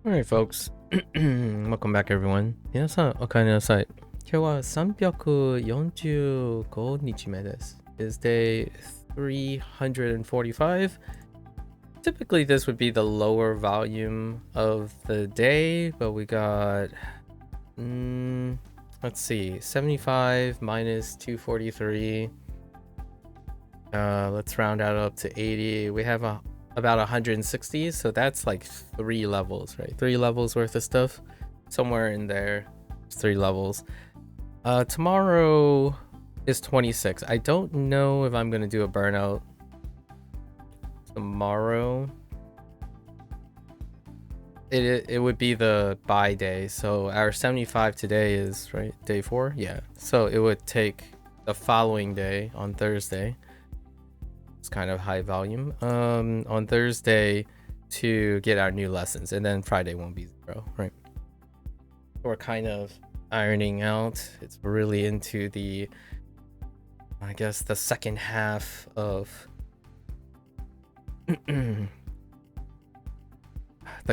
Alright, folks. Welcome back, everyone. 皆さん、お帰りなさい。今日は345日目です。Is day 345. Typically, this would be the lower volume of the day, but we got, let's see, 75 minus 243. Let's round that up to 80. We have about 160, so that's like 3 levels, right? 3 levels worth of stuff. Somewhere in there, 3 levels. Tomorrow is 26. I don't know if I'm gonna do a burnout tomorrow. It would be the buy day, so our 75 today is, right, day 4? Yeah, so it would take the following day on Thursday. It's kind of high volume on Thursday to get our new lessons, and then Friday won't be 0, right? We're kind of ironing out. It's really into the, I guess, the second half of the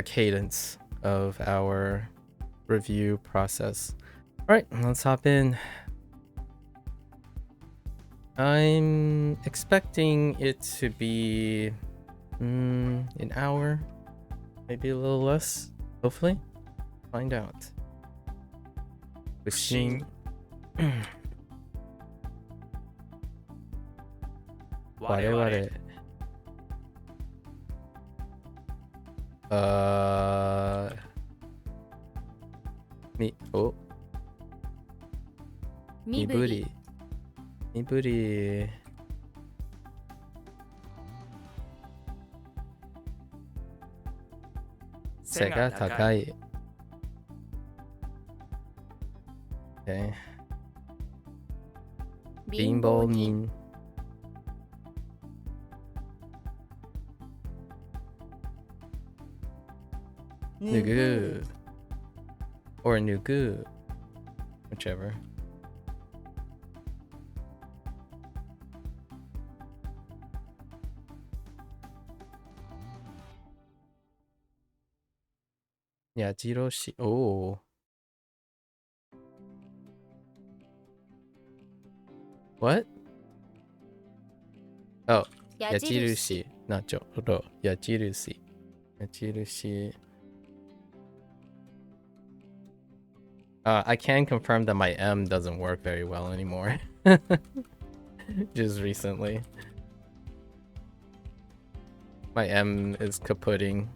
cadence of our review process. All right, let's hop in. I'm expecting it to be an hour, maybe a little less, hopefully. Find out. Wishing. Ware. Miburi. Miburi. Sega takai. Okay. Bimbo nin. Nugu. Or nugu. Whichever. Yeah, Jiroshi. Oh. What? Oh, Yajirushi. Not Joro. Yajirushi. Yajirushi. I can confirm that my M doesn't work very well anymore. Just recently. My M is kaputting.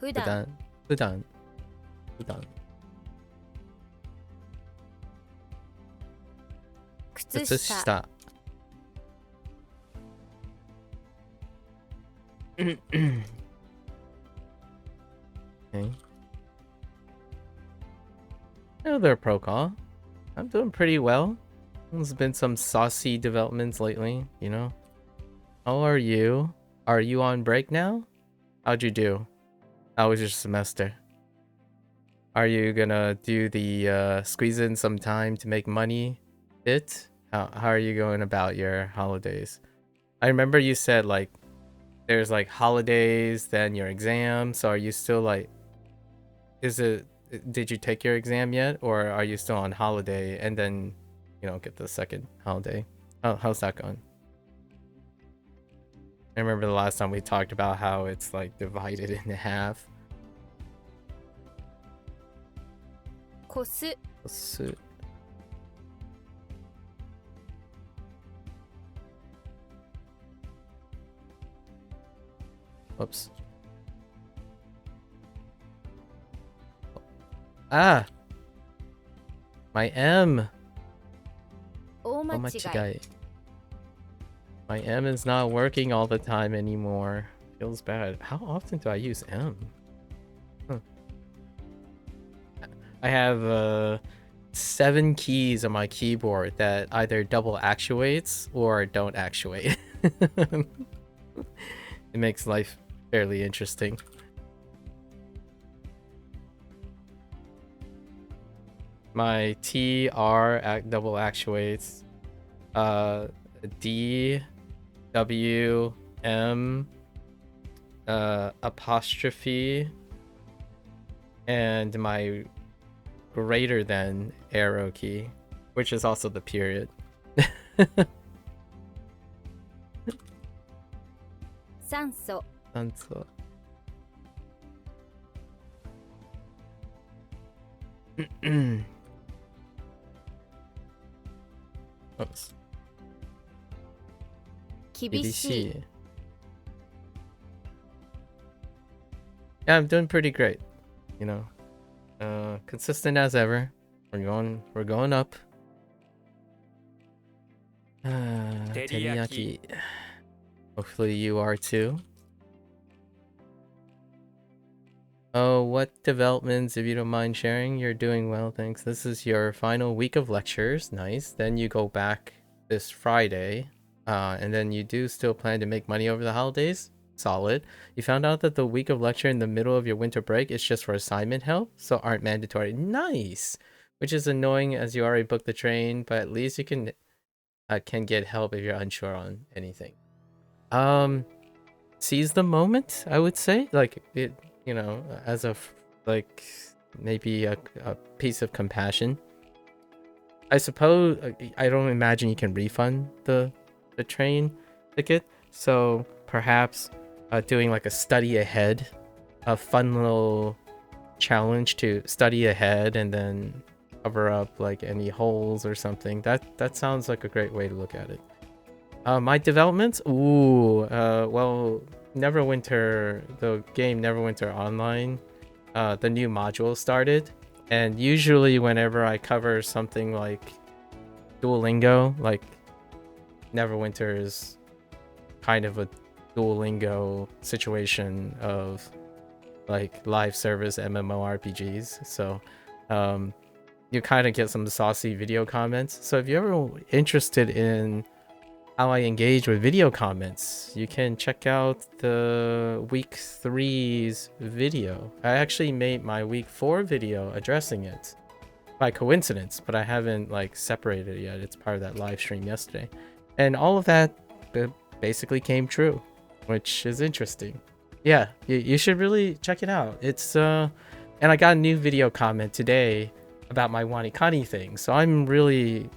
Fudan. Kutsushita. Okay. Hello there, Procall. I'm doing pretty well. There's been some saucy developments lately, you know. How are you? Are you on break now? How'd you do? How was your semester? Are you gonna do the squeeze in some time to make money bit? How are you going about your holidays? I remember you said like there's like holidays, then your exam. So are you still like, did you take your exam yet, or are you still on holiday and then, you know, get the second holiday? How's that going? I remember the last time we talked about how it's like divided in half. Kosu. Whoops. Ah! My M! Omachigai. My M is not working all the time anymore. Feels bad. How often do I use M? Huh. I have 7 keys on my keyboard that either double actuates or don't actuate. It makes life fairly interesting. my TR double actuates, D W M apostrophe, and my greater than arrow key, which is also the period. Sanso. Sanso. Oops. Kibishi. Yeah, I'm doing pretty great. You know, consistent as ever. We're going up. Teriyaki. Hopefully you are too. Oh, what developments, if you don't mind sharing? You're doing well, thanks. This is your final week of lectures. Nice. Then you go back this Friday. And then you do still plan to make money over the holidays? Solid. You found out that the week of lecture in the middle of your winter break is just for assignment help, so aren't mandatory. Nice! Which is annoying as you already booked the train, but at least you can get help if you're unsure on anything. Seize the moment, I would say. Like, it, you know, as a, like, maybe a piece of compassion. I suppose, I don't imagine you can refund the train ticket, so perhaps doing like a study ahead, a fun little challenge to study ahead and then cover up like any holes or something. That sounds like a great way to look at it. My developments, well, Neverwinter, the game Neverwinter Online, the new module started, and usually whenever I cover something like Duolingo, like Neverwinter is kind of a Duolingo situation of like live service MMORPGs, so you kind of get some saucy video comments. So if you're ever interested in how I engage with video comments, you can check out the week 3's video. I actually made my week 4 video addressing it by coincidence, but I haven't like separated it yet. It's part of that live stream yesterday. And all of that basically came true, which is interesting. Yeah, you should really check it out. It's and I got a new video comment today about my WaniKani thing, so I'm really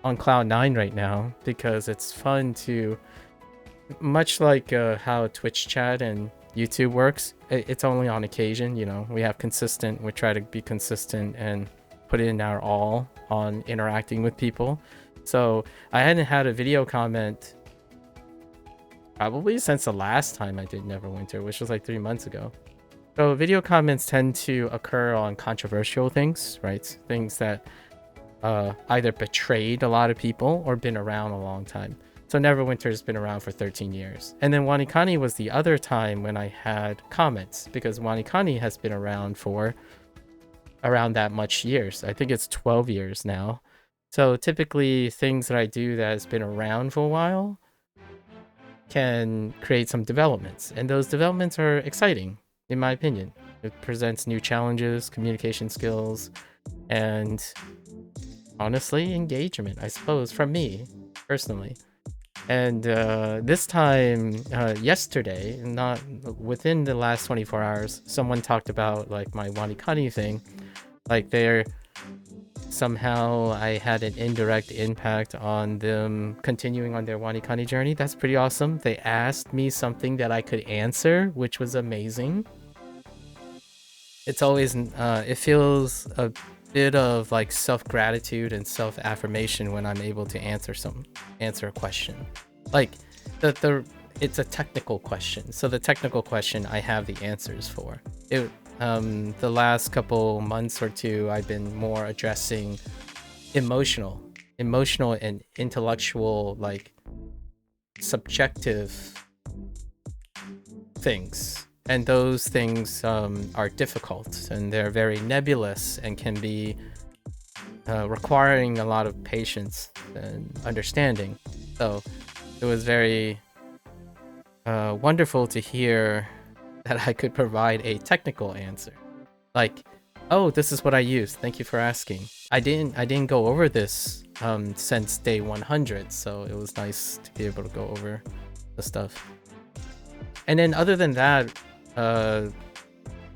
on cloud 9 right now because it's fun to, much like how Twitch chat and YouTube works, it's only on occasion, you know. We try to be consistent and put in our all on interacting with people. So I hadn't had a video comment probably since the last time I did Neverwinter, which was like 3 months ago. So video comments tend to occur on controversial things, right? Things that either betrayed a lot of people or been around a long time. So Neverwinter has been around for 13 years. And then WaniKani was the other time when I had comments, because WaniKani has been around for around that much years. I think it's 12 years now. So typically things that I do that has been around for a while can create some developments. And those developments are exciting, in my opinion. It presents new challenges, communication skills, and honestly, engagement, I suppose, from me, personally. And this time, yesterday, not within the last 24 hours, someone talked about like my WaniKani thing. Like somehow I had an indirect impact on them continuing on their WaniKani journey. That's pretty awesome. They asked me something that I could answer, which was amazing. It's always, it feels a bit of like self-gratitude and self-affirmation when I'm able to answer a question. Like it's a technical question, so the technical question I have the answers for it. The last couple months or two I've been more addressing emotional and intellectual, like subjective things. And those things are difficult, and they're very nebulous and can be requiring a lot of patience and understanding. So it was very wonderful to hear that I could provide a technical answer. Like, Oh, this is what I used. Thank you for asking. I didn't go over this since day 100, so it was nice to be able to go over the stuff. And then other than that,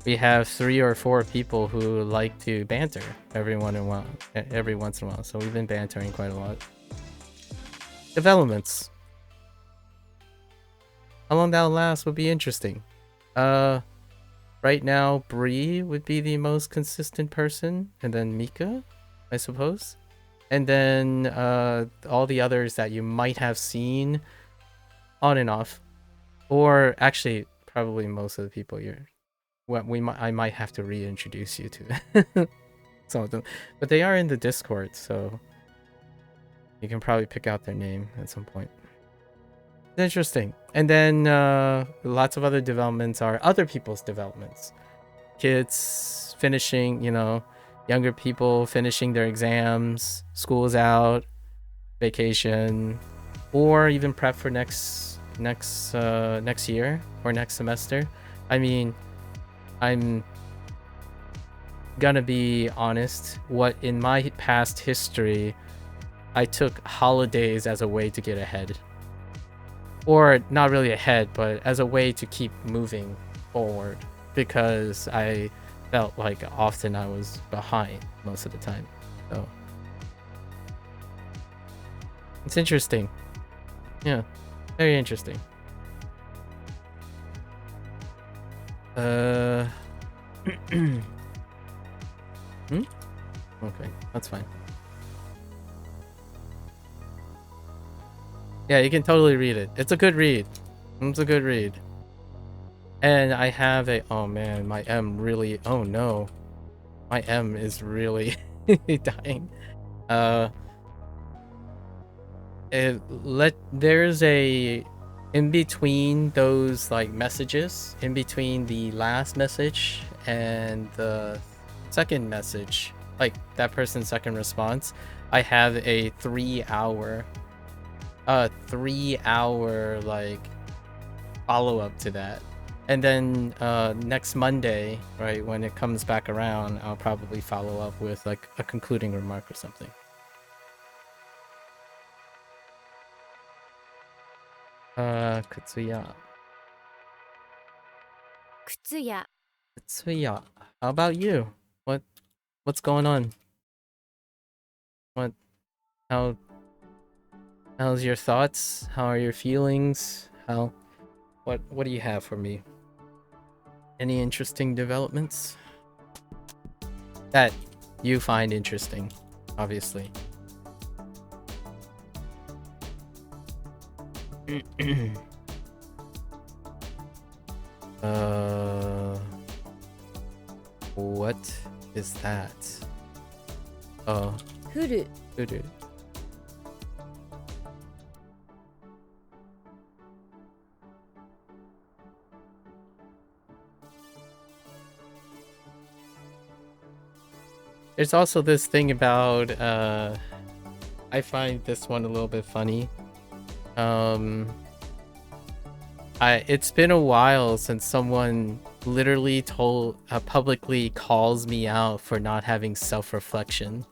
we have 3 or 4 people who like to banter every once in a while. So we've been bantering quite a lot. Developments. How long that'll last would be interesting. Right now, Bree would be the most consistent person, and then Mika, I suppose. And then all the others that you might have seen on and off. Or actually, probably most of the people I might have to reintroduce you to some of them. But they are in the Discord, so you can probably pick out their name at some point. Interesting. And then lots of other developments are other people's developments. Kids finishing, younger people finishing their exams, school's out, vacation, or even prep for next year or next semester. I mean, I'm gonna be honest, what in my past history, I took holidays as a way to get ahead. Or not really ahead, but as a way to keep moving forward, because I felt like often I was behind most of the time. So it's interesting. Yeah, very interesting. Okay, that's fine. Yeah, you can totally read it. It's a good read. It's a good read. And I have a... Oh man, my M really... Oh no. My M is really dying. There's a... In between those like messages, in between the last message and the second message, like that person's second response, I have a 3-hour like follow-up to that. And then next Monday, right, when it comes back around, I'll probably follow up with like a concluding remark or something. Kutsuya. Kutsuya. How about you? What's going on? How's your thoughts? How are your feelings? What do you have for me? Any interesting developments that you find interesting, obviously? What is that? Oh. Furu. There's also this thing about I find this one a little bit funny. It's been a while since someone literally publicly calls me out for not having self-reflection.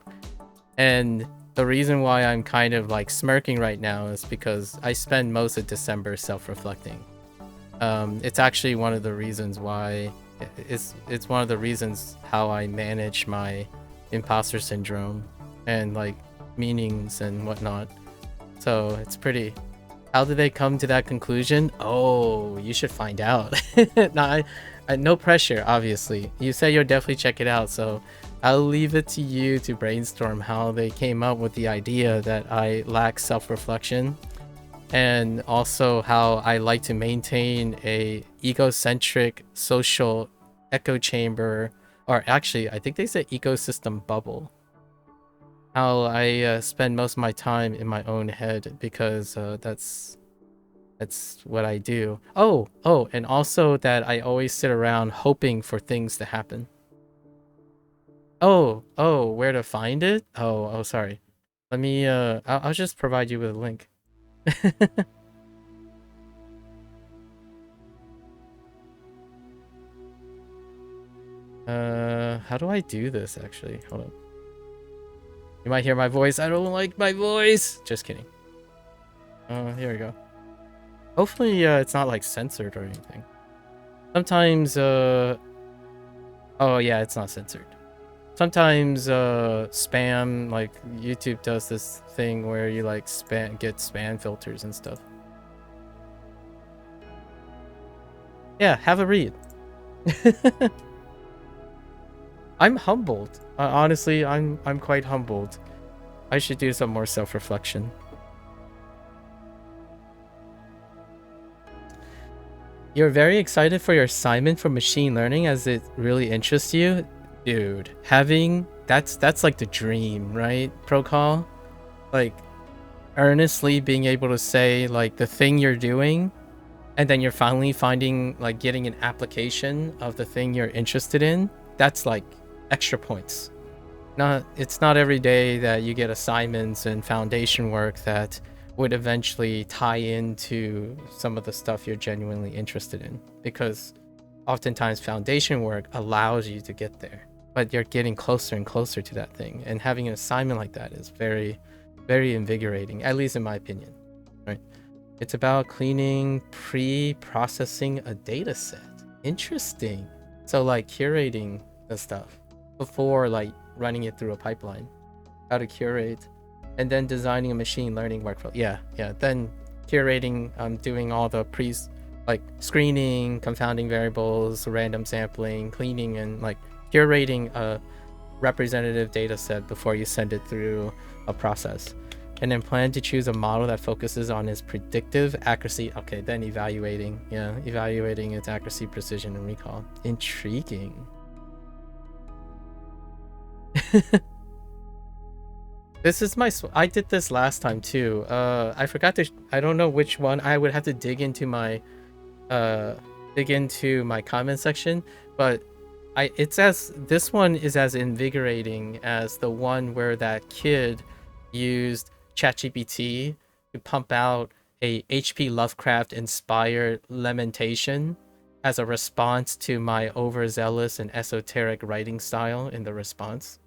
And the reason why I'm kind of like smirking right now is because I spend most of December self-reflecting. It's actually one of the reasons why it's one of the reasons how I manage my imposter syndrome and like meanings and whatnot. So it's pretty... How did they come to that conclusion? Oh, you should find out. No pressure, obviously. You said you'll definitely check it out, so I'll leave it to you to brainstorm how they came up with the idea that I lack self-reflection, and also how I like to maintain a egocentric social echo chamber, or actually, I think they said ecosystem bubble. How I spend most of my time in my own head because that's what I do. Oh, and also that I always sit around hoping for things to happen. Oh, where to find it? Oh, sorry. Let me I'll just provide you with a link. How do I do this actually? Hold on. You might hear my voice. I don't like my voice. Just kidding. Here we go. Hopefully, it's not like censored or anything. Sometimes, oh yeah, it's not censored. Sometimes, spam, like YouTube does this thing where you like get spam filters and stuff. Yeah, have a read. I'm humbled. Honestly, I'm quite humbled. I should do some more self-reflection. You're very excited for your assignment for machine learning as it really interests you? Dude, having that's like the dream, right? Procall? Like earnestly being able to say like the thing you're doing and then you're finally finding like getting an application of the thing you're interested in. That's like extra points. It's not every day that you get assignments and foundation work that would eventually tie into some of the stuff you're genuinely interested in, because oftentimes foundation work allows you to get there, but you're getting closer and closer to that thing, and having an assignment like that is very, very invigorating, at least in my opinion, right? It's about cleaning, pre-processing a data set. Interesting. So like curating the stuff before like running it through a pipeline, how to curate, and then designing a machine learning workflow. Yeah. Then curating, doing all the like screening, confounding variables, random sampling, cleaning, and like curating a representative data set before you send it through a process. And then plan to choose a model that focuses on its predictive accuracy. Okay, then evaluating its accuracy, precision, and recall. Intriguing. This is I did this last time too. I forgot to, I don't know which one. I would have to dig into my comment section, but this one is as invigorating as the one where that kid used ChatGPT to pump out a HP Lovecraft inspired lamentation as a response to my overzealous and esoteric writing style in the response.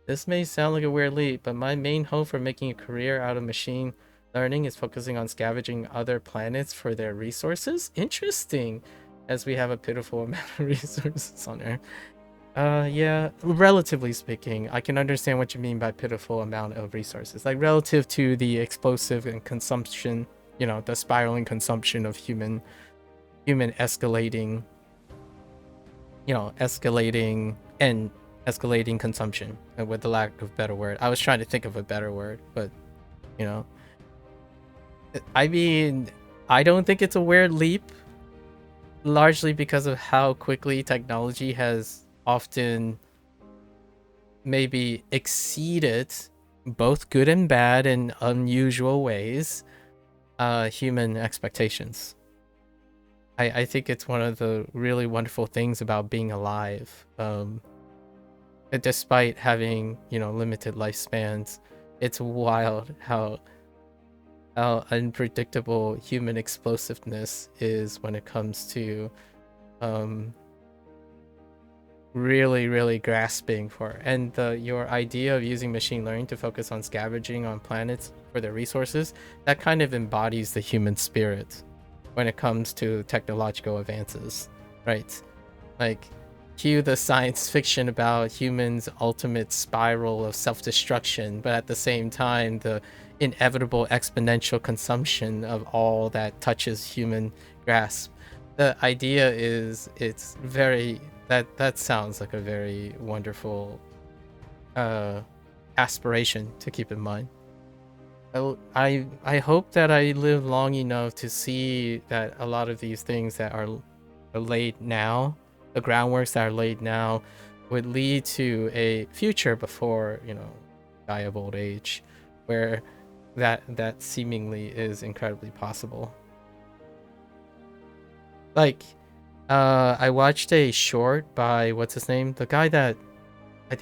This may sound like a weird leap, but my main hope for making a career out of machine learning is focusing on scavenging other planets for their resources. Interesting, as we have a pitiful amount of resources on Earth. Yeah, relatively speaking, I can understand what you mean by pitiful amount of resources. Like relative to the explosive and consumption, the spiraling consumption of human escalating, escalating consumption, with the lack of better word. I was trying to think of a better word, but I mean, I don't think it's a weird leap, largely because of how quickly technology has often maybe exceeded, both good and bad in unusual ways, human expectations. I think it's one of the really wonderful things about being alive. Despite having, limited lifespans, it's wild how unpredictable human explosiveness is when it comes to really, really grasping for. And your idea of using machine learning to focus on scavenging on planets for their resources, that kind of embodies the human spirit when it comes to technological advances, right? Like, cue the science fiction about humans' ultimate spiral of self-destruction, but at the same time, the inevitable exponential consumption of all that touches human grasp. The idea is, it's very, that sounds like a very wonderful aspiration to keep in mind. I hope that I live long enough to see that a lot of these things that are laid now, the groundworks that are laid now, would lead to a future before, die of old age, where that seemingly is incredibly possible. Like, I watched a short by, what's his name? The guy that, I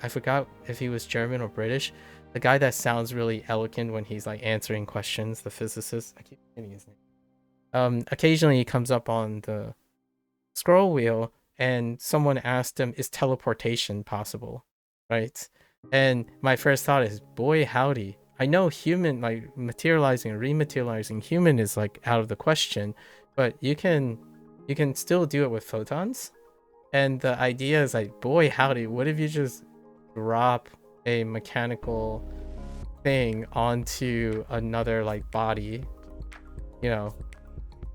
forgot if he was German or British. The guy that sounds really eloquent when he's like answering questions, the physicist. I keep forgetting his name. Occasionally he comes up on the scroll wheel and someone asked him, is teleportation possible, right? And my first thought is, boy howdy, I know human, like materializing and rematerializing human is like out of the question, but you can still do it with photons. And the idea is like, boy howdy, what if you just drop a mechanical thing onto another like body, you know,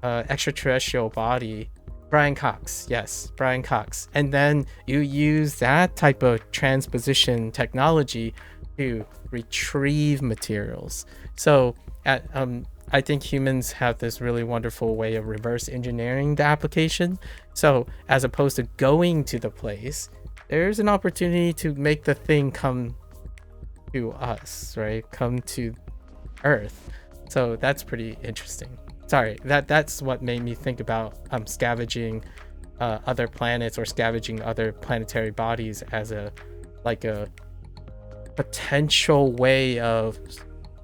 extraterrestrial body, Brian Cox, yes, Brian Cox, and then you use that type of transposition technology to retrieve materials. So I think humans have this really wonderful way of reverse engineering the application. So as opposed to going to the place, there's an opportunity to make the thing come to us, right? Come to Earth. So that's pretty interesting. Sorry, that's what made me think about scavenging other planets or scavenging other planetary bodies as a potential way of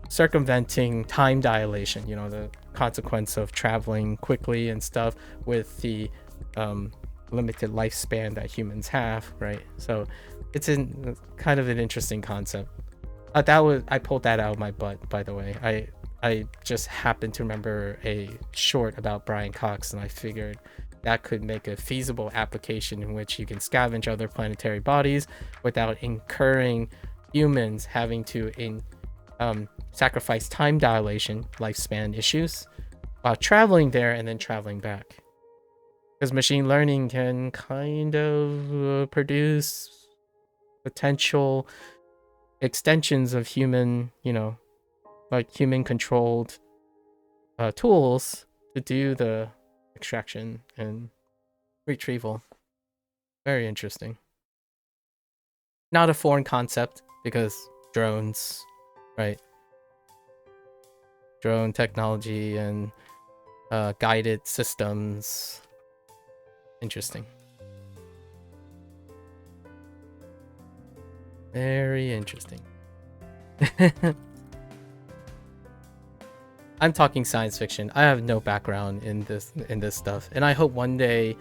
circumventing time dilation, you know, the consequence of traveling quickly and stuff with the limited lifespan that humans have, right? So it's kind of an interesting concept. I pulled that out of my butt, by the way. I just happened to remember a short about Brian Cox, and I figured that could make a feasible application in which you can scavenge other planetary bodies without incurring humans having to sacrifice time dilation, lifespan issues, while traveling there and then traveling back. Because machine learning can kind of produce potential extensions of human, you know, like human controlled tools to do the extraction and retrieval. Very interesting. Not a foreign concept because drones, right? Drone technology and guided systems. Interesting. Very interesting. I'm talking science fiction. I have no background in this stuff, and I hope one day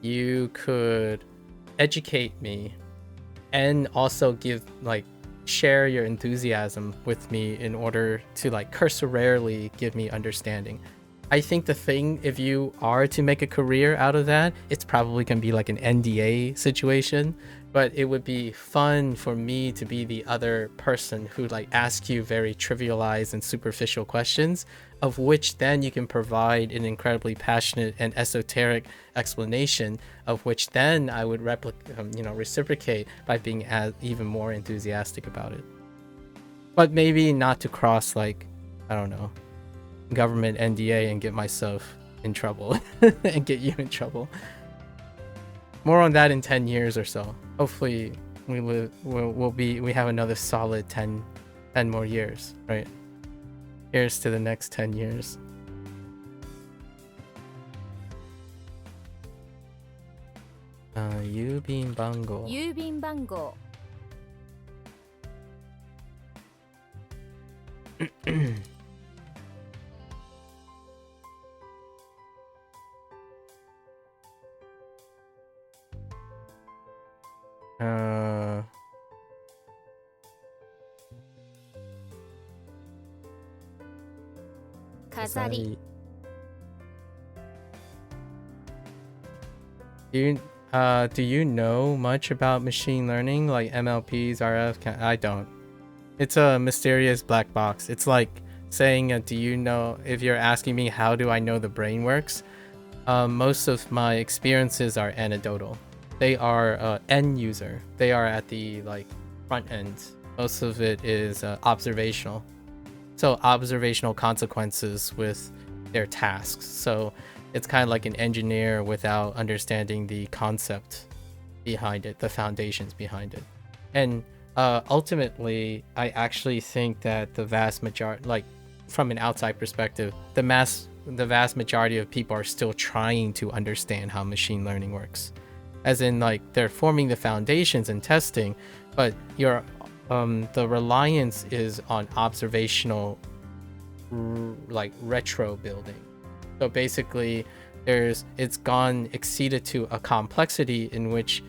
you could educate me and also share your enthusiasm with me in order to cursorily give me understanding. I think the thing, if you are to make a career out of that, it's probably gonna be like an NDA situation, but it would be fun for me to be the other person who asks you very trivialized and superficial questions, of which then you can provide an incredibly passionate and esoteric explanation, of which then I would reciprocate by being even more enthusiastic about it. But maybe not to cross I don't know, government NDA and get myself in trouble and get you in trouble. More on that in 10 years or so. Hopefully we have another solid 10 more years, right? Here's to the next 10 years.郵便番号。郵便番号。飾り。Do you know much about machine learning, like MLPs, RF? I don't. It's a mysterious black box. It's like saying, do you know, if you're asking me how do I know the brain works, most of my experiences are anecdotal. They are end user. They are at the front end. Most of it is observational. So observational consequences with their tasks. So it's kind of like an engineer without understanding the concept behind it, the foundations behind it. And ultimately, I actually think that the vast majority, from an outside perspective, the vast majority of people are still trying to understand how machine learning works. As in, they're forming the foundations and testing, but the reliance is on observational retro building. So basically It's gone exceeded to a complexity in which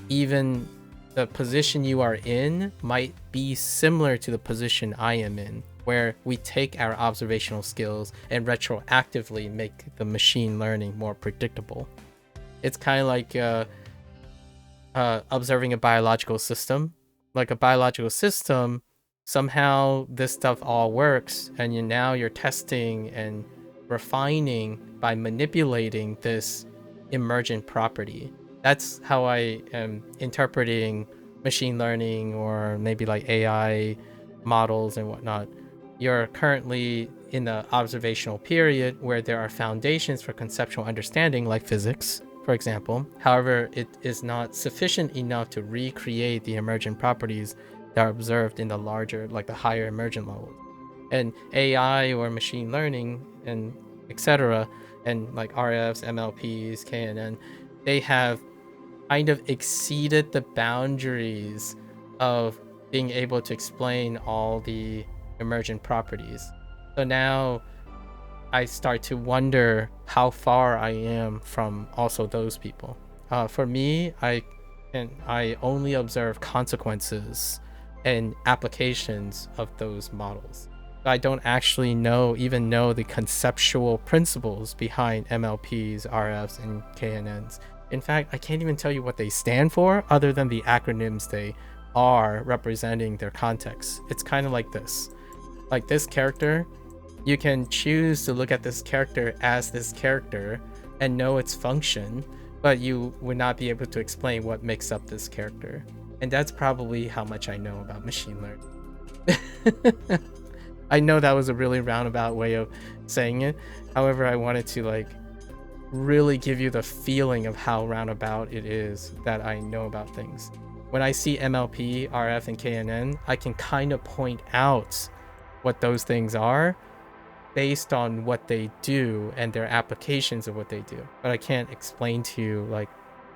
even the position you are in might be similar to the position I am in, where we take our observational skills and retroactively make the machine learning more predictable. It's kind of like observing a biological system. Like a biological system, somehow this stuff all works, and now you're testing and refining by manipulating this emergent property. That's how I am interpreting machine learning, or maybe like AI models and whatnot. You're currently in the observational period where there are foundations for conceptual understanding, like physics, for example. However, it is not sufficient enough to recreate the emergent properties that are observed in the larger, like the higher emergent levels. And AI or machine learning and etc., and like RFs, MLPs, KNN, they have kind of exceeded the boundaries of being able to explain all the emergent properties. So now I start to wonder how far I am from also those people. For me, I only observe consequences and applications of those models. I don't actually even know the conceptual principles behind MLPs, RFs, and KNNs. In fact, I can't even tell you what they stand for other than the acronyms they are representing their context. It's kind of like this. Like this character, you can choose to look at this character as this character and know its function, but you would not be able to explain what makes up this character. And that's probably how much I know about machine learning. I know that was a really roundabout way of saying it. However, I wanted to like really give you the feeling of how roundabout it is that I know about things. When I see MLP, RF, and KNN, I can kind of point out what those things are based on what they do and their applications of what they do. But I can't explain to you like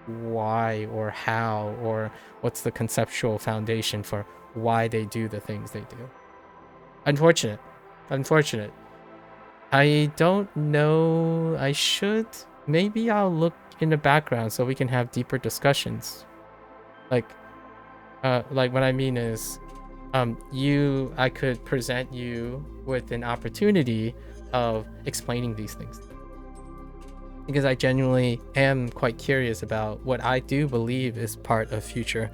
why or how or what's the conceptual foundation for why they do the things they do. Unfortunate. I don't know. I should. Maybe I'll look in the background so we can have deeper discussions. Like what I mean is, I could present you with an opportunity of explaining these things, because I genuinely am quite curious about what I do believe is part of future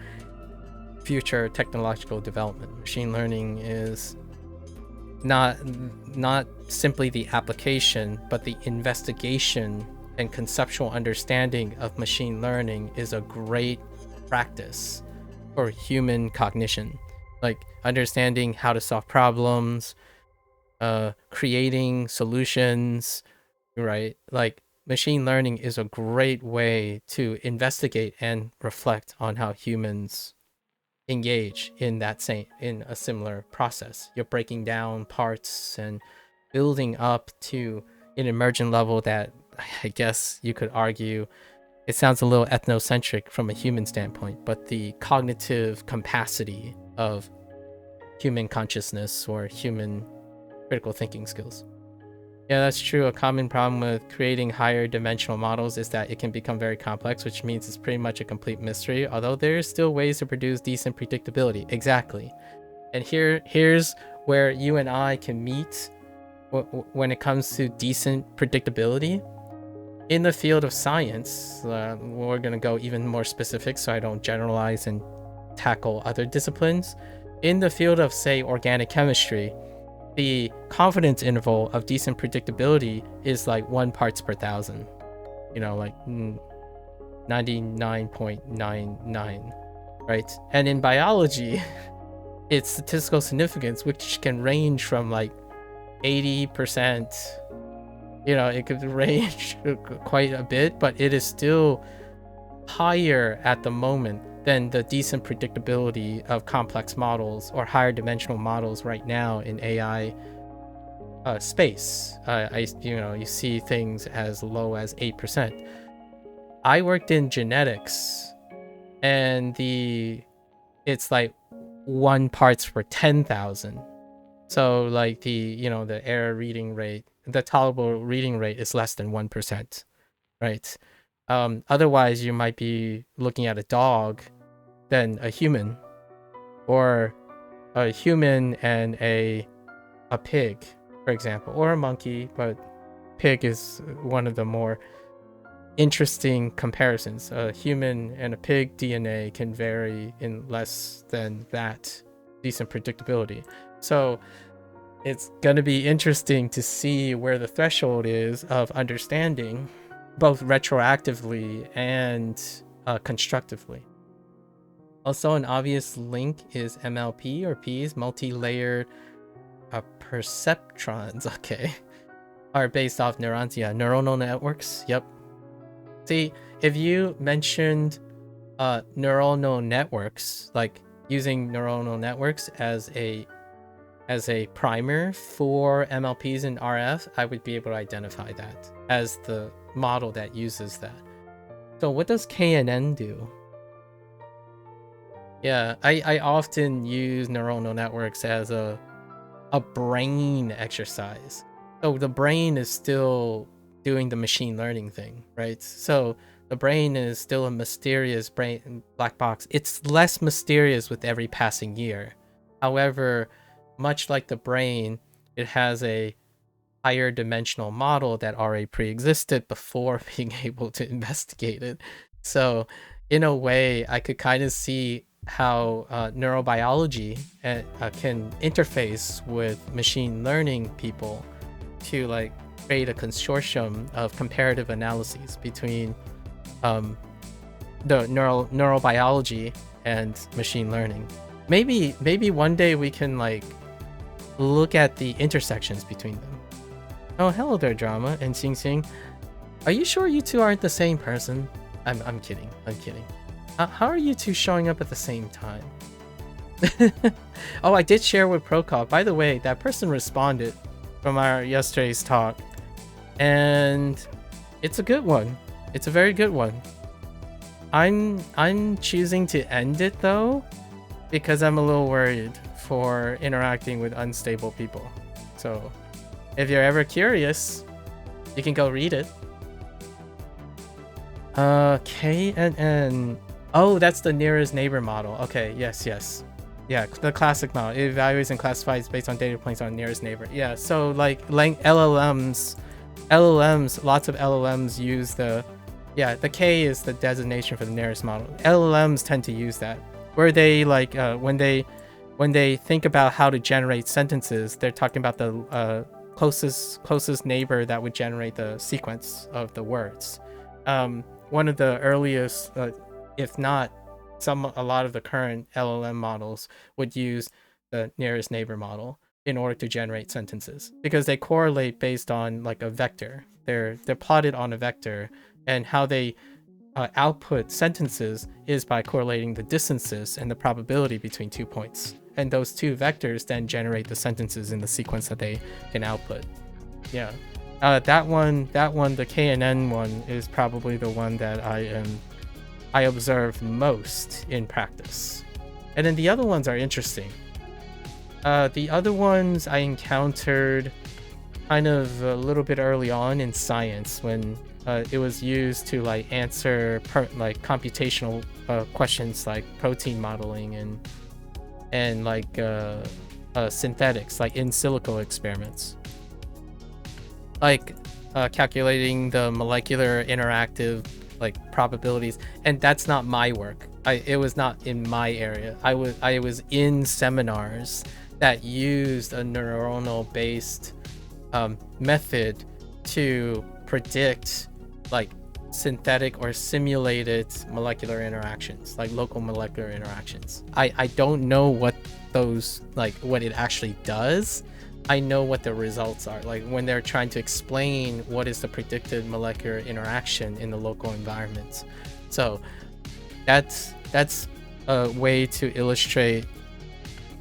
technological development. Machine learning is not simply the application, but the investigation and conceptual understanding of machine learning is a great practice for human cognition. Like understanding how to solve problems, creating solutions, right? Like machine learning is a great way to investigate and reflect on how humans engage in a similar process. You're breaking down parts and building up to an emergent level that I guess you could argue it sounds a little ethnocentric from a human standpoint, but the cognitive capacity of human consciousness or human critical thinking skills. Yeah, that's true. A common problem with creating higher dimensional models is that it can become very complex, which means it's pretty much a complete mystery, although there's still ways to produce decent predictability. Exactly. And here's where you and I can meet when it comes to decent predictability. In the field of science, we're going to go even more specific so I don't generalize and tackle other disciplines. In the field of, say, organic chemistry, the confidence interval of decent predictability is like 1 parts per thousand, like 99.99, right? And in biology, it's statistical significance, which can range from like 80%, it could range quite a bit, but it is still higher at the moment than the decent predictability of complex models or higher dimensional models right now in AI space. You see things as low as 8%. I worked in genetics, and it's like 1 parts per 10,000. So like the error reading rate, the tolerable reading rate is less than 1%. right? Otherwise, you might be looking at a dog, then a human, or a human and a pig, for example, or a monkey, but pig is one of the more interesting comparisons. A human and a pig DNA can vary in less than that decent predictability. So it's going to be interesting to see where the threshold is of understanding, both retroactively and constructively. Also, an obvious link is MLP or P's, multi-layered perceptrons, okay, are based off neurons. Yeah, neuronal networks. Yep. See, if you mentioned neuronal networks, like using neuronal networks as a primer for MLPs and RF, I would be able to identify that as the model that uses that. So what does KNN do? Yeah, I often use neuronal networks as a brain exercise. So the brain is still doing the machine learning thing, right? So the brain is still a mysterious brain black box. It's less mysterious with every passing year. However, much like the brain, it has a higher dimensional model that already pre-existed before being able to investigate it. So in a way, I could kind of see how neurobiology can interface with machine learning people to like create a consortium of comparative analyses between the neurobiology and machine learning. Maybe one day we can like look at the intersections between them. Oh, hello there, Drama and Sing Sing. Are you sure you two aren't the same person? I'm kidding. I'm kidding. How are you two showing up at the same time? Oh, I did share with Prokop. By the way, that person responded from our yesterday's talk, and it's a good one. It's a very good one. I'm choosing to end it though, because I'm a little worried for interacting with unstable people. So if you're ever curious, you can go read it. KNN. Oh, that's the nearest neighbor model. Okay, yes. Yeah, the classic model. It evaluates and classifies based on data points on nearest neighbor. Yeah, so like LLMs, lots of LLMs use the K is the designation for the nearest model. LLMs tend to use that, where they like when they think about how to generate sentences, they're talking about the closest neighbor that would generate the sequence of the words. One of the earliest, if not a lot of the current LLM models would use the nearest neighbor model in order to generate sentences, because they correlate based on like a vector. They're plotted on a vector, and how they output sentences is by correlating the distances and the probability between 2 points. And those two vectors then generate the sentences in the sequence that they can output. Yeah. That one, the KNN one is probably the one that I observe most in practice. And then the other ones are interesting. The other ones I encountered kind of a little bit early on in science, when it was used to like answer like computational questions like protein modeling and like synthetics, like in silico experiments, like calculating the molecular interactive like probabilities. And that's not my work. It was not in my area. I was in seminars that used a neuronal based method to predict like synthetic or simulated molecular interactions, like local molecular interactions. I don't know what those, like what it actually does. I know what the results are, like when they're trying to explain what is the predicted molecular interaction in the local environment. So that's a way to illustrate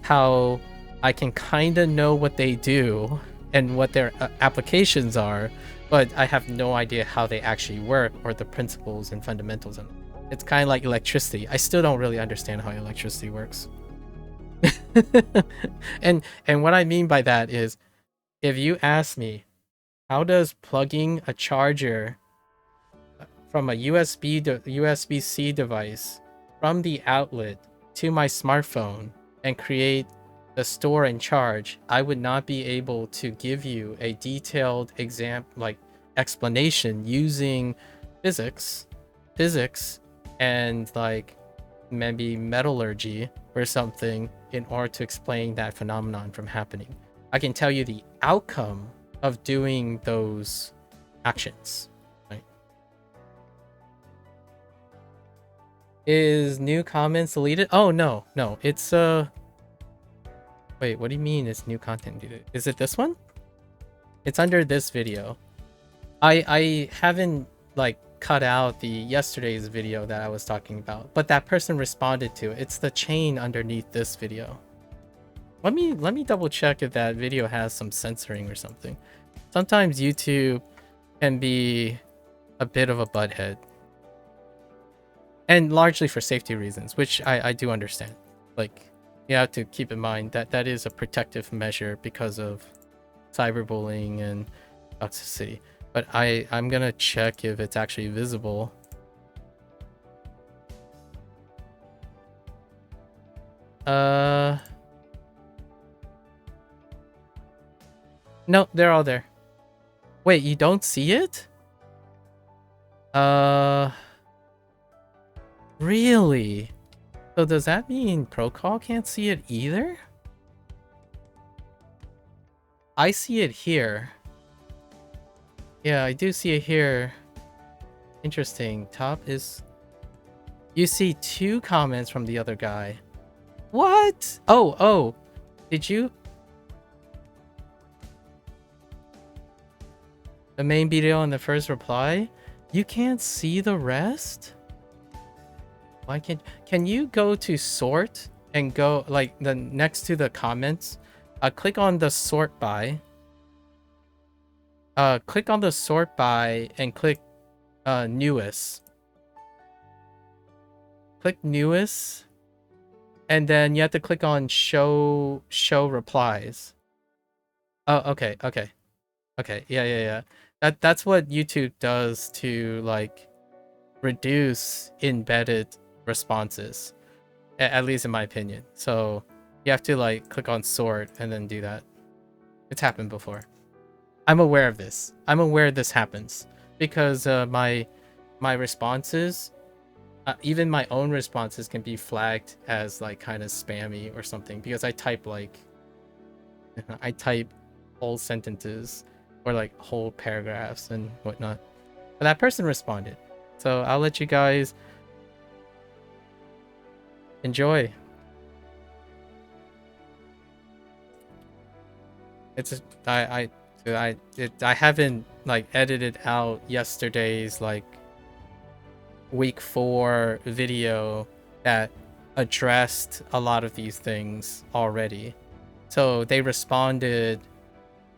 how I can kind of know what they do and what their applications are, but I have no idea how they actually work or the principles and fundamentals. And it's kind of like electricity. I still don't really understand how electricity works. and what I mean by that is, if you ask me, how does plugging a charger from a USB-C device from the outlet to my smartphone and create the store and charge, I would not be able to give you a detailed explanation using physics, and like maybe metallurgy or something in order to explain that phenomenon from happening. I can tell you the outcome of doing those actions. Right? Is new comments deleted? Oh no, it's wait, what do you mean it's new content deleted? Is it this one? It's under this video. I haven't like cut out the yesterday's video that I was talking about, but that person responded to it. It's the chain underneath this video. Let me double check if that video has some censoring or something. Sometimes YouTube can be a bit of a butthead, and largely for safety reasons, which I do understand. Like, you have to keep in mind that that is a protective measure because of cyberbullying and toxicity. But I'm gonna check if it's actually visible. No, they're all there. Wait, you don't see it? Really? So does that mean Procall can't see it either? I see it here. Yeah, I do see it here. Interesting. Top is... You see 2 comments from the other guy. What? Oh. Did you... The main video and the first reply? You can't see the rest? Why can't... Can you go to sort and go like the next to the comments? Click on the sort by. Click on the sort by and click newest. Click newest, and then you have to click on show replies. Oh, okay. Yeah. That's what YouTube does to like reduce embedded responses, at least in my opinion. So you have to like click on sort and then do that. It's happened before. I'm aware of this. I'm aware this happens because my responses, even my own responses, can be flagged as like kind of spammy or something because I type like I type whole sentences or like whole paragraphs and whatnot. But that person responded, so I'll let you guys enjoy. It's just, I haven't like edited out yesterday's like week 4 video that addressed a lot of these things already. So they responded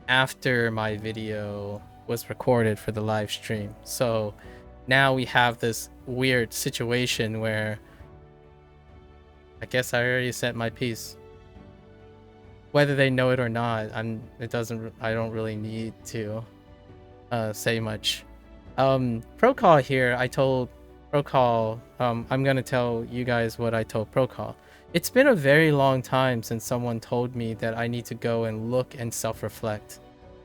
after my video was recorded for the live stream. So now we have this weird situation where I guess I already said my piece. Whether they know it or not, I don't really need to say much. Procall here, I told Procall, I'm gonna tell you guys what I told Procall. It's been a very long time since someone told me that I need to go and look and self-reflect.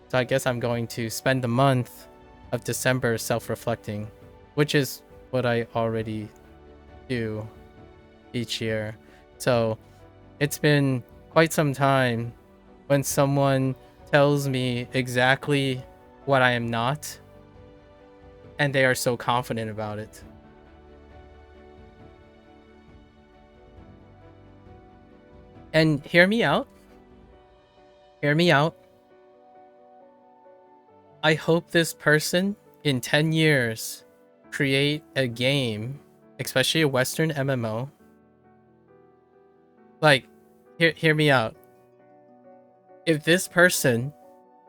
So I guess I'm going to spend the month of December self-reflecting, which is what I already do each year. So it's been quite some time when someone tells me exactly what I am not, and they are so confident about it. And hear me out. Hear me out. I hope this person in 10 years create a game, especially a Western MMO. Like, hear me out. If this person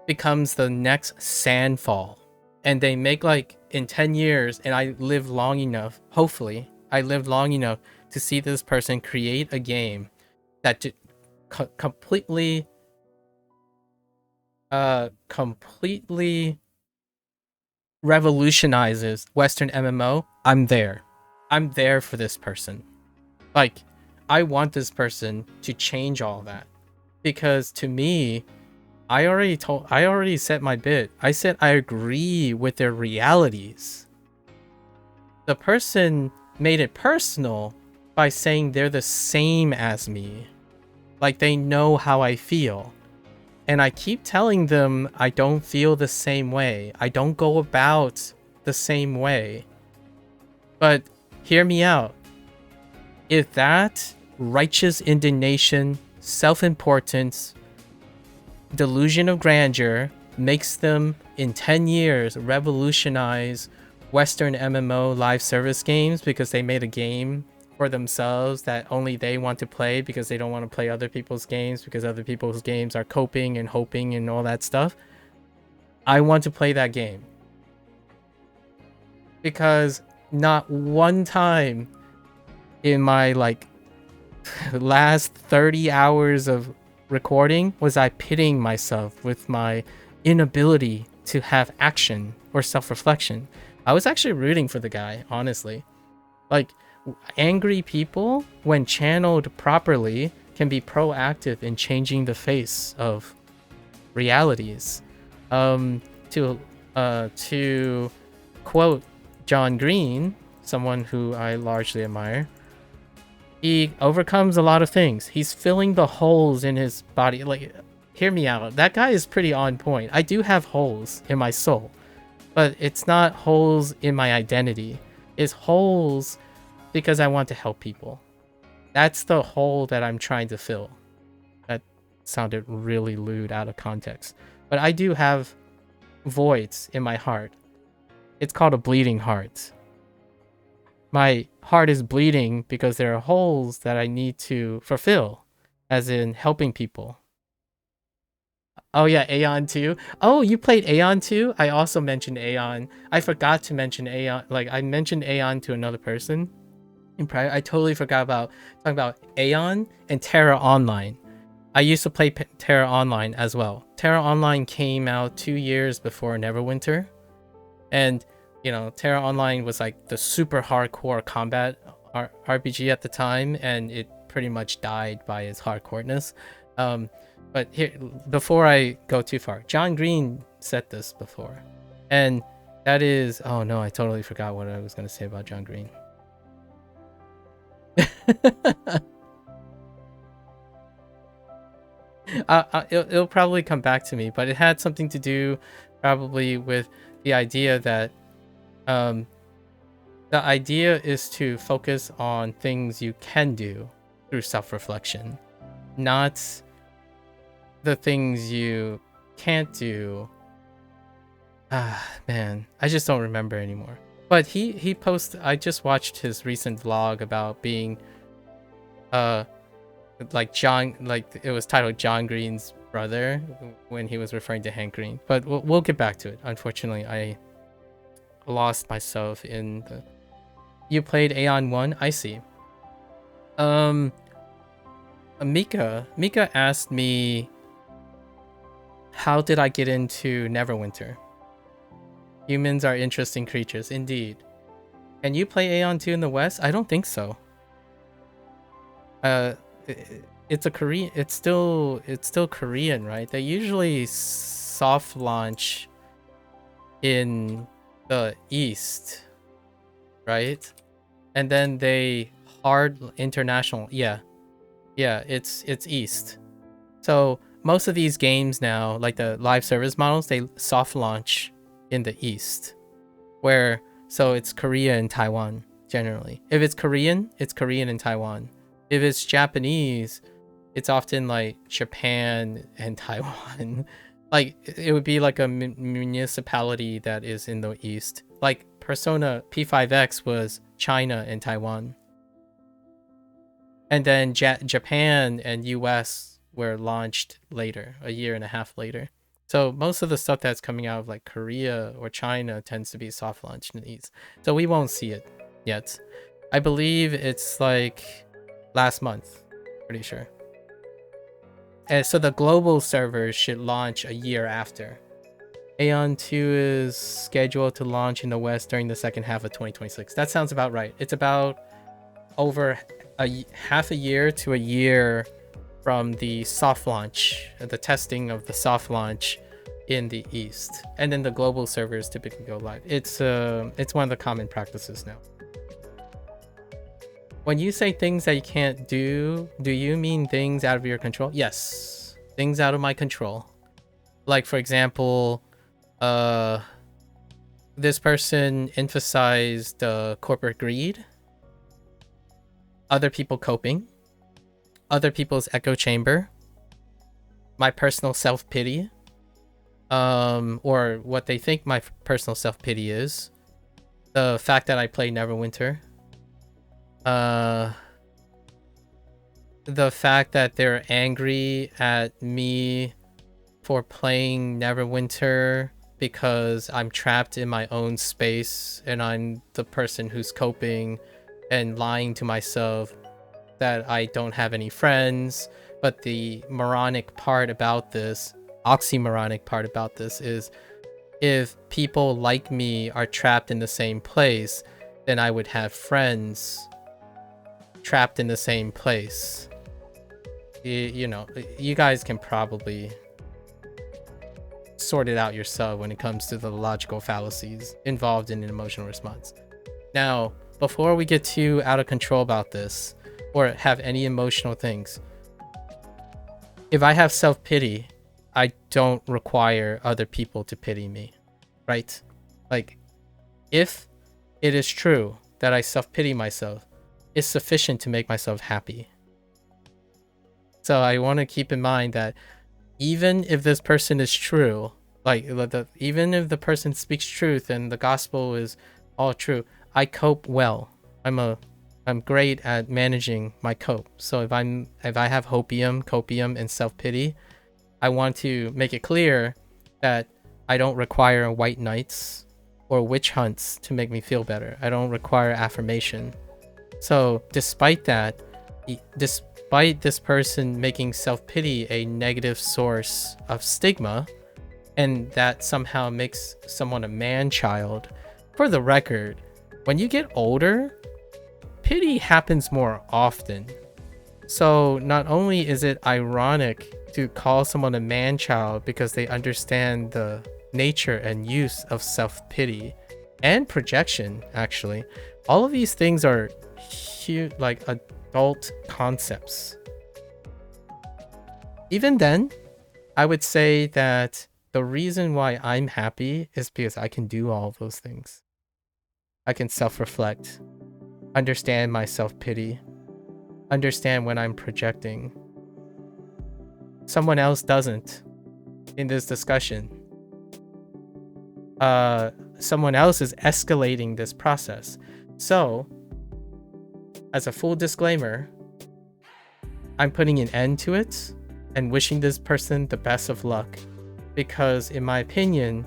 becomes the next Sandfall, and they make like in 10 years, and I live long enough, hopefully, I live long enough to see this person create a game that completely revolutionizes Western MMO, I'm there. I'm there for this person. Like, I want this person to change all that. Because to me, I already said my bit. I said I agree with their realities. The person made it personal by saying they're the same as me. Like, they know how I feel. And I keep telling them I don't feel the same way. I don't go about the same way. But hear me out. If that righteous indignation, self-importance, delusion of grandeur makes them in 10 years revolutionize Western MMO live service games because they made a game for themselves that only they want to play because they don't want to play other people's games because other people's games are coping and hoping and all that stuff, I want to play that game. Because not one time in my like last 30 hours of recording was I pitying myself with my inability to have action or self-reflection. I was actually rooting for the guy, honestly. Like, angry people, when channeled properly, can be proactive in changing the face of realities. To quote John Green, someone who I largely admire, he overcomes a lot of things. He's filling the holes in his body. Like, hear me out. That guy is pretty on point. I do have holes in my soul, but it's not holes in my identity. It's holes because I want to help people. That's the hole that I'm trying to fill. That sounded really lewd out of context. But I do have voids in my heart. It's called a bleeding heart. My heart is bleeding because there are holes that I need to fulfill, as in helping people. Oh yeah, Aeon 2. Oh, you played Aeon 2? I also mentioned Aeon. I forgot to mention Aeon. Like, I mentioned Aeon to another person in prior. I totally forgot about talking about Aeon and Terra Online. I used to play Terra Online as well. Terra Online came out 2 years before Neverwinter. And, you know, Terra Online was like the super hardcore combat RPG at the time, and it pretty much died by its hardcoreness. But here, before I go too far, John Green said this before. And that is... Oh no, I totally forgot what I was going to say about John Green. It'll probably come back to me, but it had something to do probably with the idea that the idea is to focus on things you can do through self-reflection, not the things you can't do. Man, I just don't remember anymore. But he posted... I just watched his recent vlog about being like John, like it was titled John Green's brother when he was referring to Hank Green. But we'll get back to it. Unfortunately, I lost myself in the... You played Aeon 1? I see. Mika asked me, how did I get into Neverwinter? Humans are interesting creatures, indeed. Can you play Aeon 2 in the West? I don't think so. It's a Korean... It's still Korean, right? They usually soft launch in the East, right? And then they hard international. Yeah, it's East. So most of these games now, like the live service models, they soft launch in the East, where so it's Korea and Taiwan generally. If it's Korean, it's Korean and Taiwan. If it's Japanese, it's often like Japan and Taiwan. Like, it would be like a municipality that is in the East. Like Persona P5X was China and Taiwan. And then Japan and US were launched later, a year and a half later. So most of the stuff that's coming out of like Korea or China tends to be soft launched in the East. So we won't see it yet. I believe it's like last month, pretty sure. And so the global servers should launch a year after. Aeon 2 is scheduled to launch in the West during the second half of 2026. That sounds about right. It's about over half a year to a year from the soft launch, the testing of the soft launch in the East. And then the global servers typically go live. It's one of the common practices now. When you say things that you can't do you mean things out of your control? Yes, things out of my control. Like, for example, this person emphasized corporate greed, other people coping, other people's echo chamber, my personal self-pity, or what they think my personal self-pity is, the fact that I play Neverwinter, the fact that they're angry at me for playing Neverwinter because I'm trapped in my own space and I'm the person who's coping and lying to myself that I don't have any friends. But the moronic part about this, oxymoronic part about this, is if people like me are trapped in the same place, then I would have friends trapped in the same place. You know, you guys can probably sort it out yourself when it comes to the logical fallacies involved in an emotional response. Now, before we get too out of control about this or have any emotional things, if I have self-pity, I don't require other people to pity me, right? Like, if it is true that I self-pity myself, it's sufficient to make myself happy. So I want to keep in mind that even if this person is true, like even if the person speaks truth and the gospel is all true, I cope well. I'm great at managing my cope. So if I have copium, and self-pity, I want to make it clear that I don't require white knights or witch hunts to make me feel better. I don't require affirmation. So despite that, despite this person making self-pity a negative source of stigma, and that somehow makes someone a man-child, for the record, when you get older, pity happens more often. So not only is it ironic to call someone a man-child because they understand the nature and use of self-pity and projection, actually, all of these things are huge, like adult concepts. Even then, I would say that the reason why I'm happy is because I can do all of those things. I can self-reflect, understand my self-pity, understand when I'm projecting. Someone else doesn't in this discussion. Someone else is escalating this process. So, as a full disclaimer, I'm putting an end to it and wishing this person the best of luck. Because in my opinion,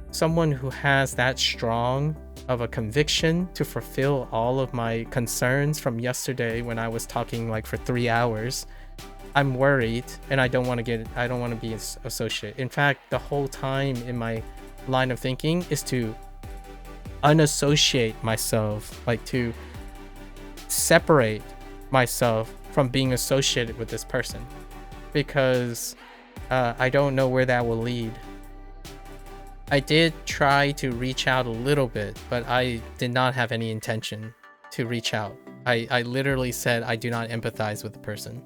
someone who has that strong of a conviction to fulfill all of my concerns from yesterday when I was talking like for 3 hours, I'm worried and I don't want to be associated. In fact, the whole time in my line of thinking is to unassociate myself, like to separate myself from being associated with this person, because I don't know where that will lead. I did try to reach out a little bit, but I did not have any intention to reach out. I literally said I do not empathize with the person.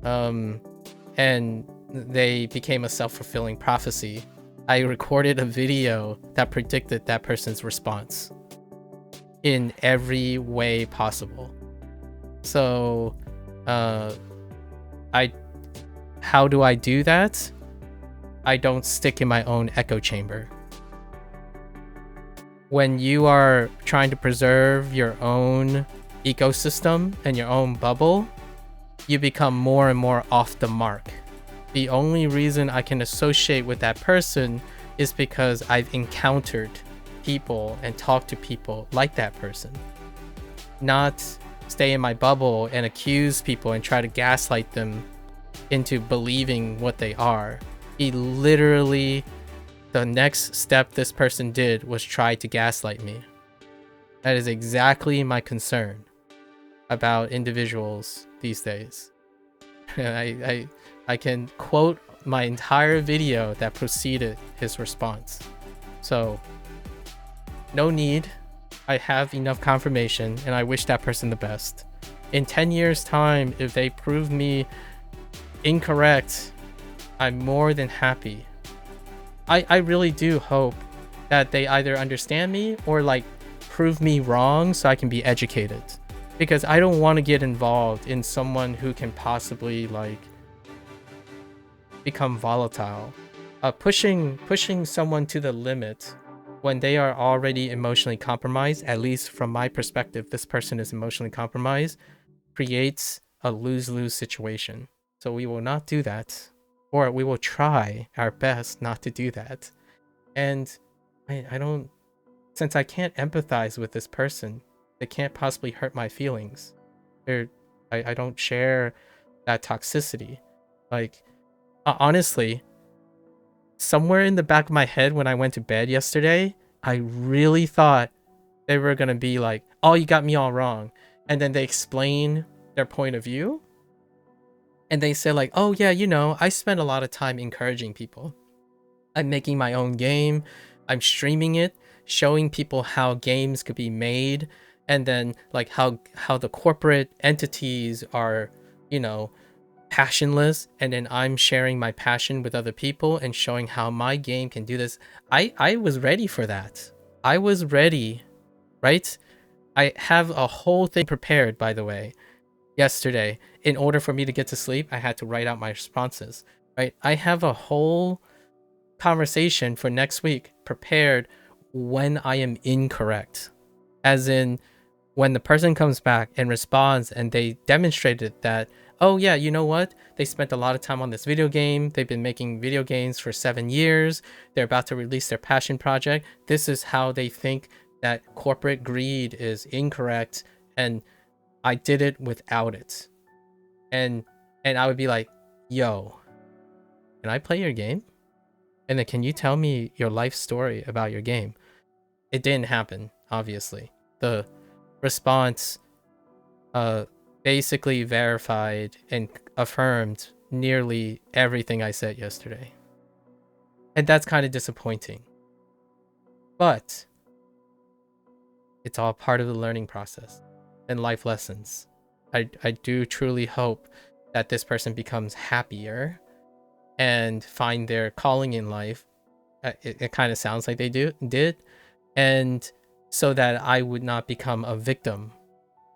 And they became a self-fulfilling prophecy. I recorded a video that predicted that person's response in every way possible. So, how do I do that? I don't stick in my own echo chamber. When you are trying to preserve your own ecosystem and your own bubble, you become more and more off the mark. The only reason I can associate with that person is because I've encountered people and talked to people like that person. Not stay in my bubble and accuse people and try to gaslight them into believing what they are. He literally the next step this person did was try to gaslight me. That is exactly my concern about individuals these days. I can quote my entire video that preceded his response. So, no need. I have enough confirmation, and I wish that person the best. In 10 years' time, if they prove me incorrect, I'm more than happy. I really do hope that they either understand me or like prove me wrong so I can be educated. Because I don't want to get involved in someone who can possibly like become volatile. Pushing someone to the limit when they are already emotionally compromised, at least from my perspective, this person is emotionally compromised, creates a lose-lose situation. So we will not do that, or we will try our best not to do that. And I don't, since I can't empathize with this person, they can't possibly hurt my feelings. I don't share that toxicity. Like, honestly, somewhere in the back of my head when I went to bed yesterday, I really thought they were gonna be like, oh, you got me all wrong. And then they explain their point of view. And they say like, oh yeah, you know, I spend a lot of time encouraging people. I'm making my own game. I'm streaming it, showing people how games could be made. And then like how the corporate entities are, you know, passionless, and then I'm sharing my passion with other people and showing how my game can do this. I was ready for that. I was ready, right? I have a whole thing prepared, by the way. Yesterday, in order for me to get to sleep, I had to write out my responses, right? I have a whole conversation for next week prepared when I am incorrect. As in, when the person comes back and responds and they demonstrated that, oh yeah, you know what? They spent a lot of time on this video game. They've been making video games for 7 years. They're about to release their passion project. This is how they think that corporate greed is incorrect, and I did it without it. And I would be like, yo, can I play your game? And then can you tell me your life story about your game? It didn't happen, obviously. The response basically verified and affirmed nearly everything I said yesterday. And that's kind of disappointing. But it's all part of the learning process and life lessons. I do truly hope that this person becomes happier and find their calling in life. It kind of sounds like they did. And so that I would not become a victim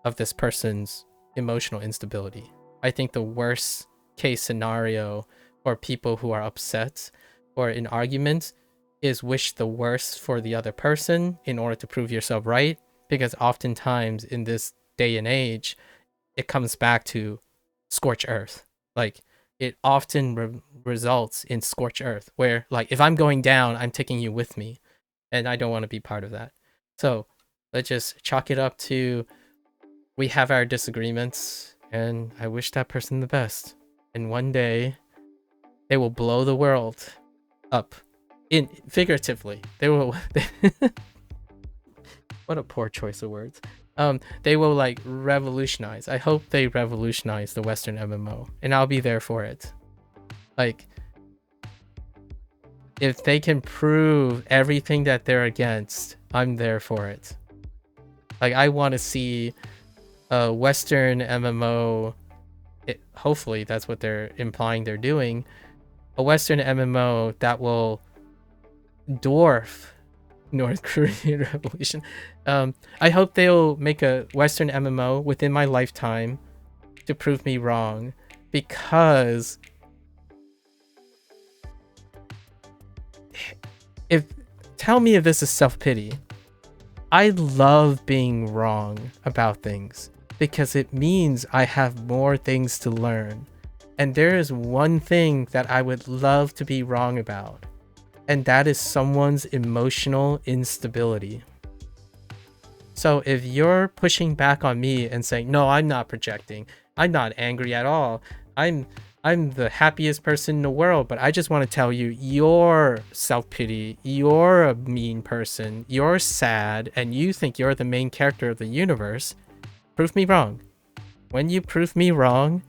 of this person's emotional instability. I think the worst case scenario for people who are upset or in arguments is wish the worst for the other person in order to prove yourself right. Because oftentimes in this day and age, it comes back to scorched earth. Like, it often results in scorched earth, where like if I'm going down, I'm taking you with me, and I don't want to be part of that. So let's just chalk it up to, we have our disagreements, and I wish that person the best. And one day they will blow the world up. In figuratively, they will. What a poor choice of words. They will like revolutionize. I hope they revolutionize the Western MMO, and I'll be there for it. Like, if they can prove everything that they're against, I'm there for it. Like, I want to see a Western MMO. Hopefully, that's what they're implying they're doing. A Western MMO that will dwarf North Korean Revolution. I hope they'll make a Western MMO within my lifetime to prove me wrong, because tell me if this is self-pity. I love being wrong about things because it means I have more things to learn. And there is one thing that I would love to be wrong about, and that is someone's emotional instability. So if you're pushing back on me and saying, no, I'm not projecting, I'm not angry at all, I'm I'm the happiest person in the world, but I just want to tell you, you're self-pity, you're a mean person, you're sad, and you think you're the main character of the universe. Prove me wrong. When you prove me wrong,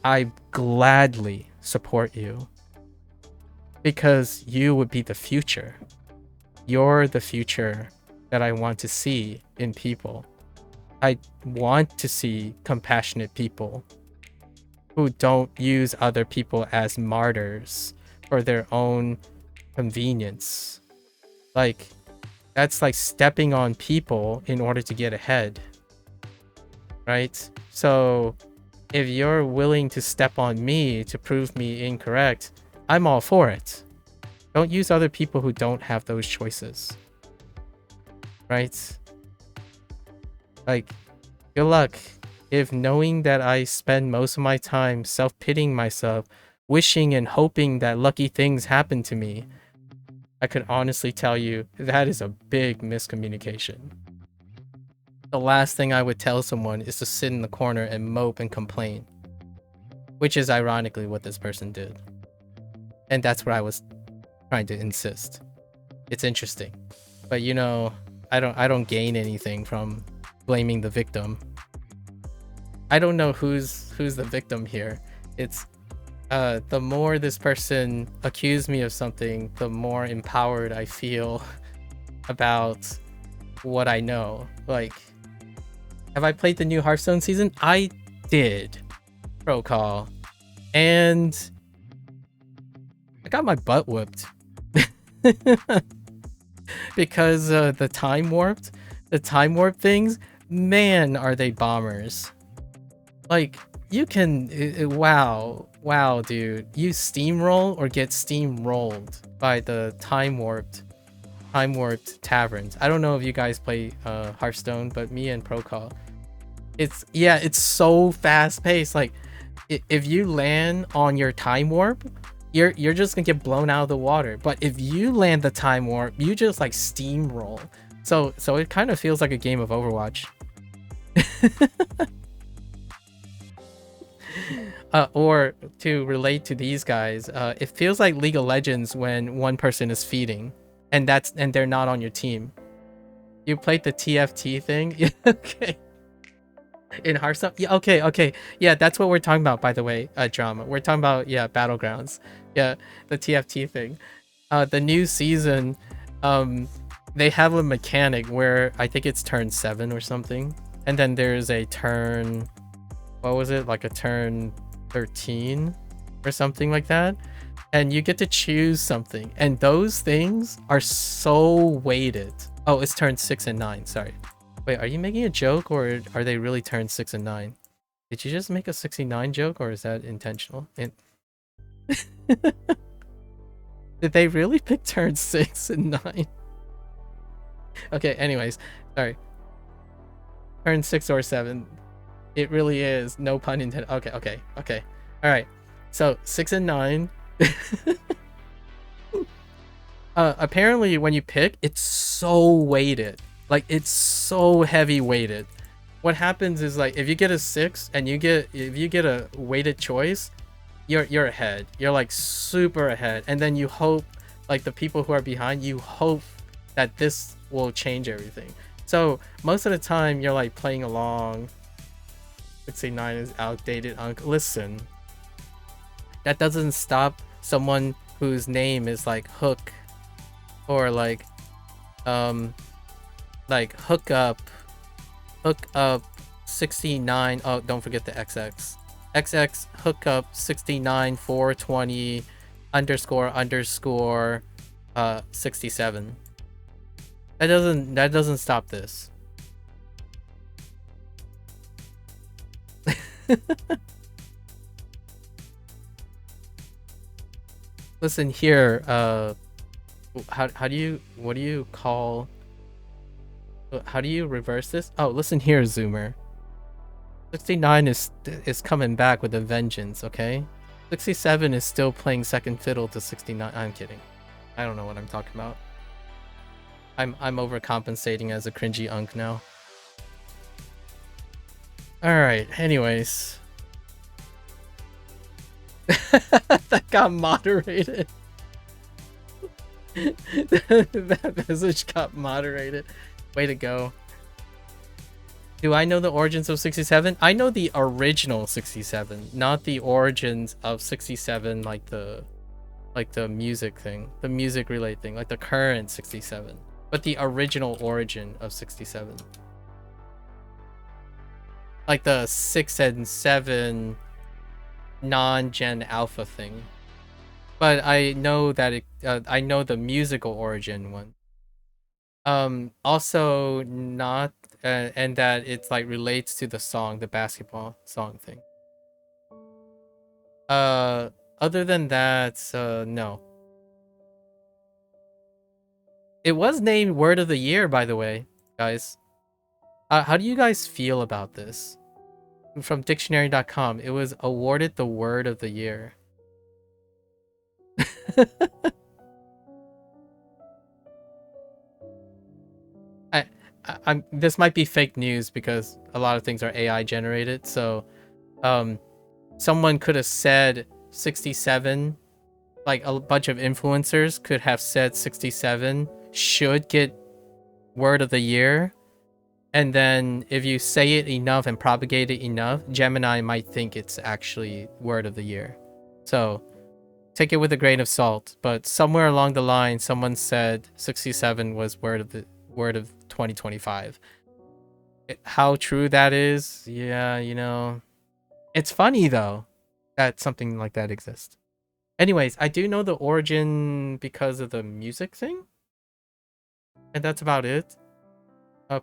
I gladly support you. Because you would be the future. You're the future that I want to see in people. I want to see compassionate people who don't use other people as martyrs for their own convenience. Like, that's like stepping on people in order to get ahead. Right? So, if you're willing to step on me to prove me incorrect, I'm all for it. Don't use other people who don't have those choices. Right? Like, good luck. If knowing that I spend most of my time self-pitying myself, wishing and hoping that lucky things happen to me, I could honestly tell you that is a big miscommunication. The last thing I would tell someone is to sit in the corner and mope and complain. Which is ironically what this person did. And that's what I was trying to insist. It's interesting. But you know, I don't gain anything from blaming the victim. I don't know who's the victim here. It's the more this person accused me of something, the more empowered I feel about what I know. Like, have I played the new Hearthstone season? I did. Pro call. And I got my butt whooped. Because the time warp things, man, are they bombers. Like, you can, wow, dude. You steamroll or get steamrolled by the time warped taverns. I don't know if you guys play Hearthstone, but me and Procall, it's so fast paced. Like, if you land on your time warp, you're just gonna get blown out of the water. But if you land the time warp, you just like steamroll. So it kind of feels like a game of Overwatch. Or to relate to these guys, it feels like League of Legends when one person is feeding, and they're not on your team. You played the TFT thing? Yeah, okay. In Hearthstone? Yeah, okay. Yeah, that's what we're talking about, by the way, drama. We're talking about, yeah, Battlegrounds. Yeah, the TFT thing. The new season, they have a mechanic where I think it's turn 7 or something. And then there's a turn, what was it? Like a turn 13 or something like that. And you get to choose something. And those things are so weighted. Oh, it's turn 6 and 9, sorry. Wait, are you making a joke or are they really turn 6 and 9? Did you just make a 69 joke or is that intentional? Did they really pick turn 6 and 9? Okay, anyways, sorry. Turn 6 or 7. It really is. No pun intended. Okay. Alright. So 6 and 9. Apparently when you pick, it's so weighted. Like, it's so heavy weighted. What happens is, like, if you get a 6 and if you get a weighted choice, you're ahead. You're like super ahead. And then you hope, like, the people who are behind you hope that this will change everything. So most of the time you're like playing along. 69 is outdated. Listen, that doesn't stop someone whose name is like Hook or like hook up 69. Oh, don't forget the XX hookup 69 420 _ 67. That doesn't stop this. Listen here, how do you reverse this? Oh, listen here, Zoomer. 69 is coming back with a vengeance, okay? 67 is still playing second fiddle to 69. I'm kidding. I don't know what I'm talking about. I'm overcompensating as a cringy unk now. Alright, anyways. That got moderated. That message got moderated. Way to go. Do I know the origins of 67? I know the original 67, not the origins of 67 like the music thing, the music related thing, like the current 67, but the original origin of 67. Like the 6 and 7 non-gen alpha thing. But I know that I know the musical origin one. Also not and that it's like relates to the song, the basketball song thing. Other than that, no. It was named Word of the Year, by the way, guys. How do you guys feel about this? From dictionary.com, it was awarded the Word of the Year. This might be fake news because a lot of things are AI generated. So, someone could have said 67, like a bunch of influencers could have said 67 should get Word of the Year. And then if you say it enough and propagate it enough, Gemini might think it's actually Word of the Year. So take it with a grain of salt. But somewhere along the line, someone said 67 was Word of 2025. How true that is, yeah, you know, it's funny though that something like that exists. Anyways, I do know the origin because of the music thing, and that's about it.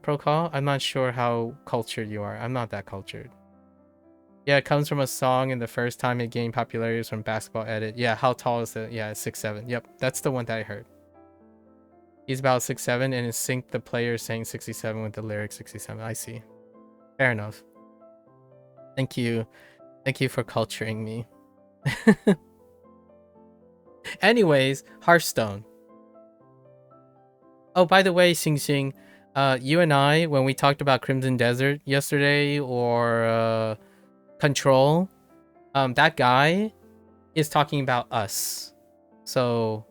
Pro call, I'm not sure how cultured you are. I'm not that cultured. Yeah, it comes from a song, and the first time it gained popularity was from Basketball Edit. Yeah, how tall is it? Yeah, it's 6'7". Yep, that's the one that I heard. He's about 6'7", and it synced the player saying 67 with the lyric 67. I see. Fair enough. Thank you. Thank you for culturing me. Anyways, Hearthstone. Oh, by the way, Xing Xing, you and I, when we talked about Crimson Desert yesterday, or Control, that guy is talking about us. So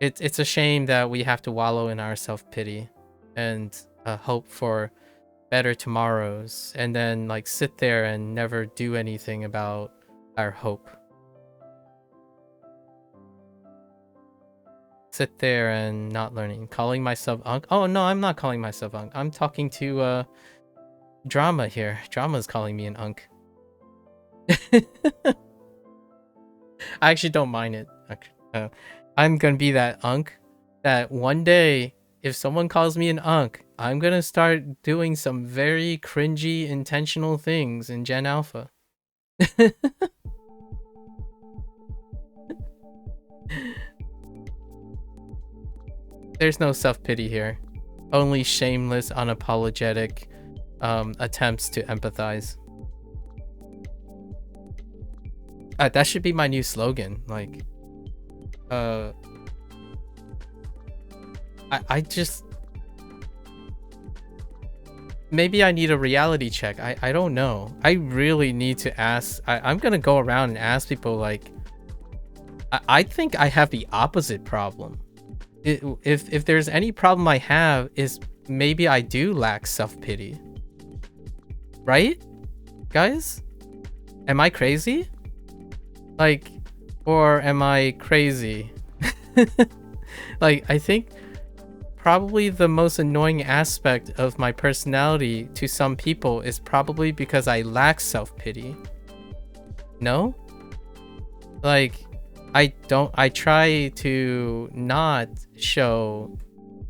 it's a shame that we have to wallow in our self-pity and hope for better tomorrows, and then like sit there and never do anything about our hope. Sit there and not learning. Calling myself Unk. Oh no, I'm not calling myself Unk. I'm talking to Drama here. Drama's calling me an Unk. I actually don't mind it. I'm gonna be that Unk that one day, if someone calls me an Unk, I'm gonna start doing some very cringy intentional things in Gen Alpha. There's no self-pity here. Only shameless, unapologetic attempts to empathize. That should be my new slogan. Like, I just... Maybe I need a reality check. I don't know. I really need to ask. I'm gonna go around and ask people, like... I think I have the opposite problem. If there's any problem I have, is maybe I do lack self-pity. Right? Guys? Am I crazy? Like, or am I crazy? Like, I think probably the most annoying aspect of my personality to some people is probably because I lack self-pity. No? Like, I try to not show,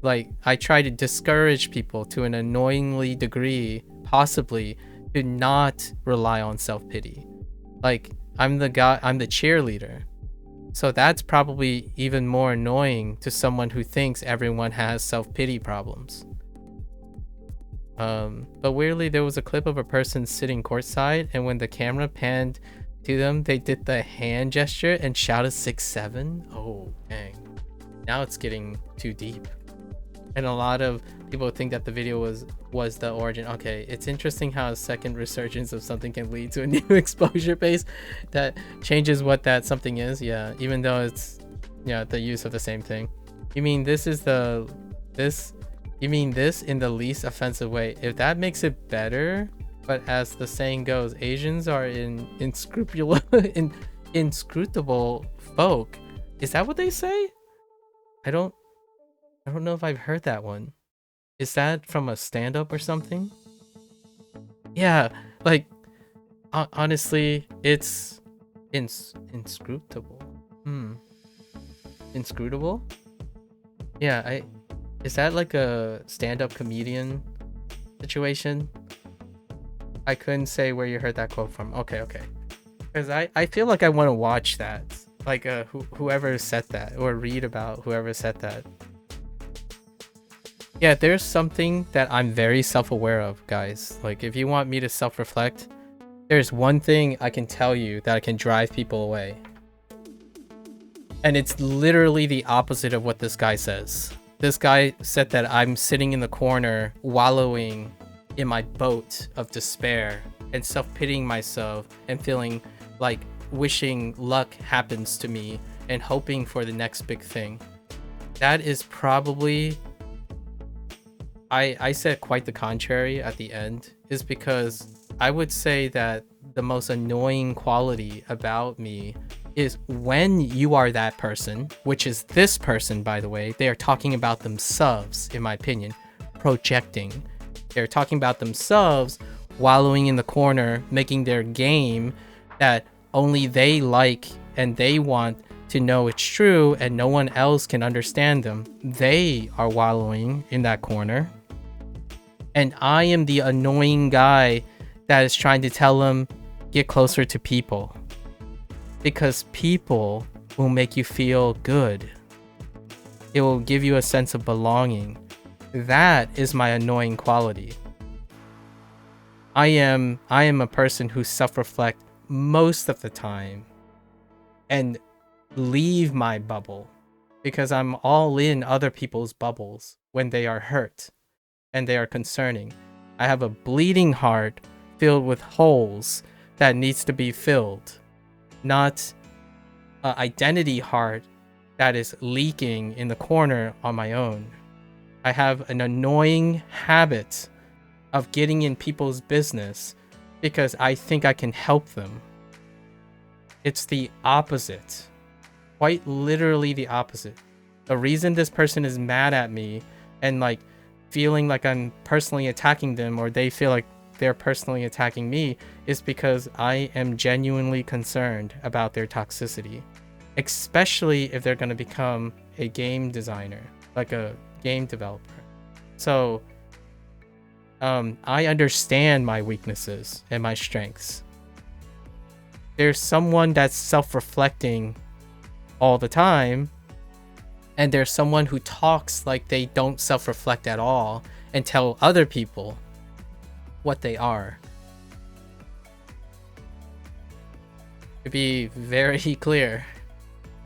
like, I try to discourage people to an annoyingly degree, possibly, to not rely on self-pity. Like, I'm the cheerleader. So that's probably even more annoying to someone who thinks everyone has self-pity problems. But weirdly, there was a clip of a person sitting courtside, and when the camera panned to them, they did the hand gesture and shouted 6'7". Oh, dang. Now it's getting too deep. And a lot of people think that the video was the origin. Okay, it's interesting how a second resurgence of something can lead to a new exposure base that changes what that something is. Yeah, even though it's the use of the same thing. You mean this is this? You mean this in the least offensive way? If that makes it better, but as the saying goes, Asians are inscrutable folk. Is that what they say? I don't know if I've heard that one. Is that from a stand-up or something? Yeah, like honestly, it's inscrutable. Inscrutable? Yeah, is that like a stand-up comedian situation? I couldn't say where you heard that quote from. Okay. Because I feel like I want to watch that. Like whoever said that, or read about whoever said that. Yeah, there's something that I'm very self-aware of, guys. Like, if you want me to self-reflect, there's one thing I can tell you that can drive people away. And it's literally the opposite of what this guy says. This guy said that I'm sitting in the corner, wallowing in my boat of despair and self-pitying myself and feeling like wishing luck happens to me and hoping for the next big thing. That is probably... I said quite the contrary at the end, is because I would say that the most annoying quality about me is when you are that person, which is this person, by the way. They are talking about themselves, in my opinion, projecting. They're talking about themselves, wallowing in the corner, making their game that only they like and they want to know it's true and no one else can understand them. They are wallowing in that corner. And I am the annoying guy that is trying to tell them, get closer to people. Because people will make you feel good. It will give you a sense of belonging. That is my annoying quality. I am a person who self-reflect most of the time and leave my bubble because I'm all in other people's bubbles when they are hurt and they are concerning. I have a bleeding heart filled with holes that needs to be filled, not an identity heart that is leaking in the corner on my own. I have an annoying habit of getting in people's business because I think I can help them. It's the opposite. Quite literally the opposite. The reason this person is mad at me and like feeling like I'm personally attacking them, or they feel like they're personally attacking me, is because I am genuinely concerned about their toxicity, especially if they're going to become a game designer, like a game developer. So I understand my weaknesses and my strengths. There's someone that's self-reflecting all the time, and there's someone who talks like they don't self-reflect at all and tell other people what they are. To be very clear,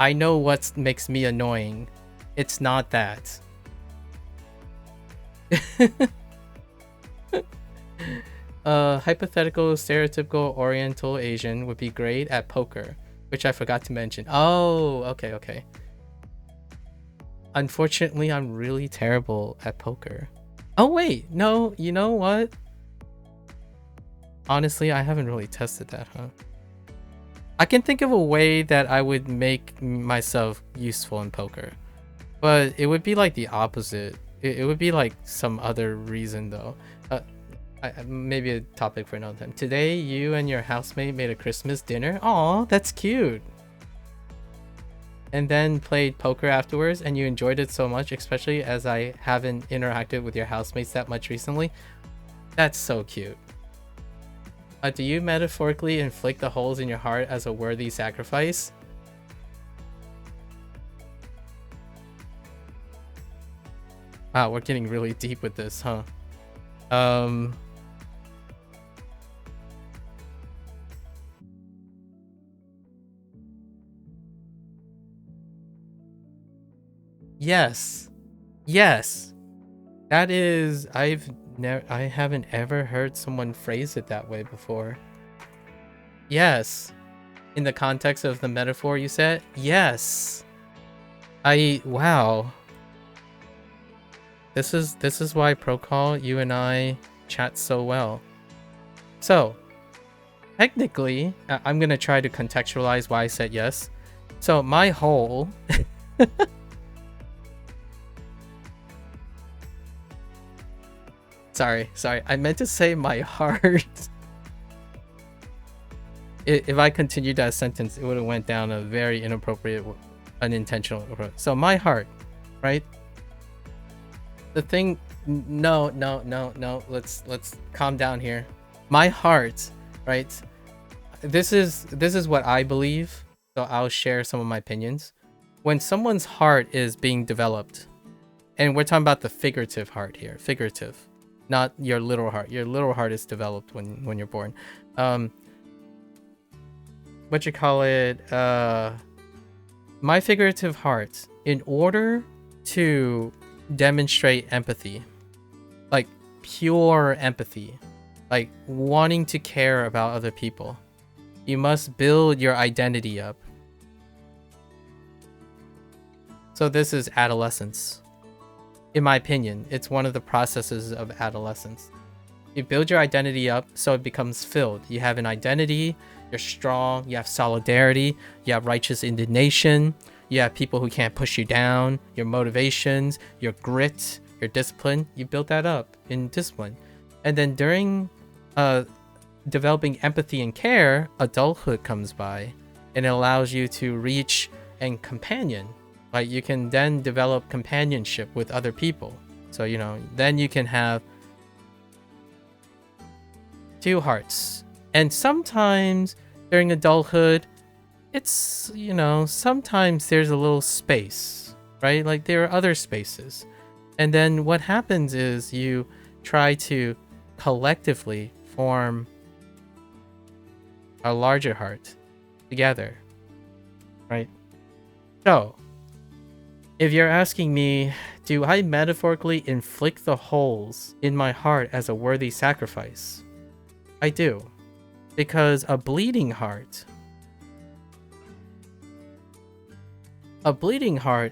I know what makes me annoying. It's not that. Hypothetical stereotypical Oriental Asian would be great at poker, which I forgot to mention. Oh, okay. Unfortunately, I'm really terrible at poker. Oh wait, no, you know what? Honestly, I haven't really tested that, huh? I can think of a way that I would make myself useful in poker, but it would be like the opposite. It would be like some other reason though. Maybe a topic for another time. Today, you and your housemate made a Christmas dinner. Aw, that's cute. And then played poker afterwards, and you enjoyed it so much, especially as I haven't interacted with your housemates that much recently. That's so cute. Do you metaphorically inflict the holes in your heart as a worthy sacrifice? Wow, we're getting really deep with this, huh? Yes. That is, I haven't ever heard someone phrase it that way before. Yes. In the context of the metaphor you said? Yes. Wow. This is why Procall, you and I chat so well. So, technically, I'm gonna try to contextualize why I said yes. So my whole sorry, I meant to say my heart. If I continued that sentence, it would have went down a very inappropriate, unintentional approach. So my heart, right? The thing, no. Let's calm down here. My heart, right? This is what I believe. So I'll share some of my opinions. When someone's heart is being developed, and we're talking about the figurative heart here, figurative, not your literal heart. Your literal heart is developed when you're born. What you call it? My figurative heart, in order to demonstrate empathy, like pure empathy, like wanting to care about other people, you must build your identity up. So this is adolescence. In my opinion, it's one of the processes of adolescence. You build your identity up so it becomes filled. You have an identity, you're strong, you have solidarity, you have righteous indignation, you have people who can't push you down, your motivations, your grit, your discipline. You build that up in discipline. And then during developing empathy and care, adulthood comes by and it allows you to reach and companion. Like you can then develop companionship with other people. So, you know, then you can have two hearts. And sometimes during adulthood, it's, you know, sometimes there's a little space, right? Like there are other spaces. And then what happens is you try to collectively form a larger heart together, right? So, if you're asking me, do I metaphorically inflict the holes in my heart as a worthy sacrifice? I do. Because a bleeding heart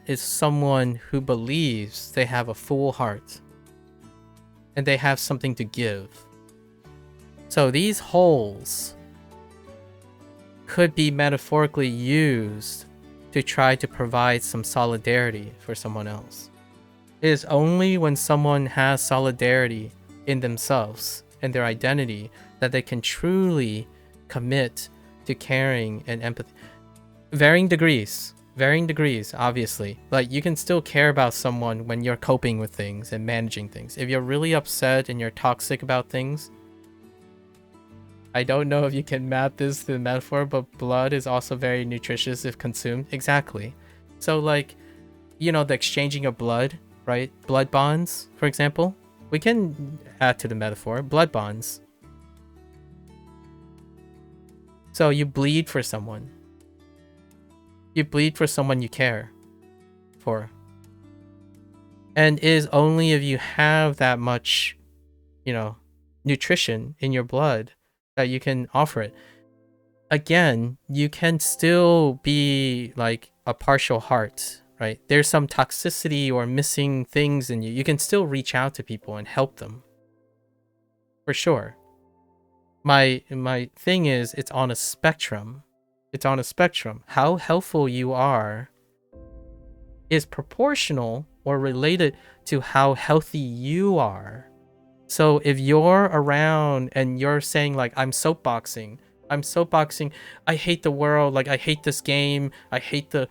is someone who believes they have a full heart and they have something to give. So these holes could be metaphorically used to try to provide some solidarity for someone else. It is only when someone has solidarity in themselves and their identity that they can truly commit to caring and empathy. Varying degrees, obviously. Like you can still care about someone when you're coping with things and managing things. If you're really upset and you're toxic about things, I don't know if you can map this to the metaphor, but blood is also very nutritious if consumed. Exactly. So like, you know, the exchanging of blood, right? Blood bonds, for example. We can add to the metaphor, blood bonds. So you bleed for someone. You bleed for someone you care for. And it is only if you have that much, you know, nutrition in your blood that you can offer it. Again, you can still be like a partial heart, right? There's some toxicity or missing things in you. You can still reach out to people and help them. For sure. My thing is, it's on a spectrum. It's on a spectrum. How helpful you are is proportional or related to how healthy you are. So if you're around and you're saying like, I'm soapboxing, I hate the world, like I hate this game, I hate the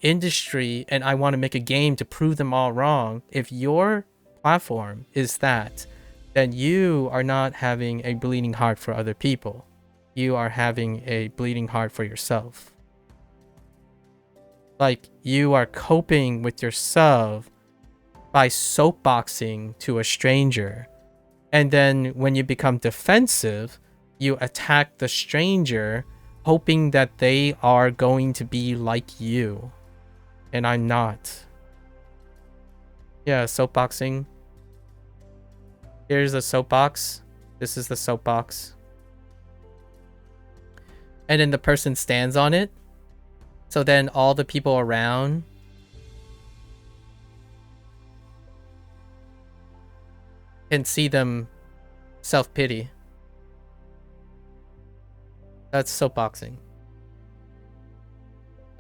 industry, and I want to make a game to prove them all wrong. If your platform is that, then you are not having a bleeding heart for other people. You are having a bleeding heart for yourself. Like you are coping with yourself by soapboxing to a stranger. And then when you become defensive, you attack the stranger, hoping that they are going to be like you. And I'm not. Yeah, soapboxing. Here's a soapbox. This is the soapbox. And then the person stands on it. So then all the people around can see them self-pity. That's soapboxing.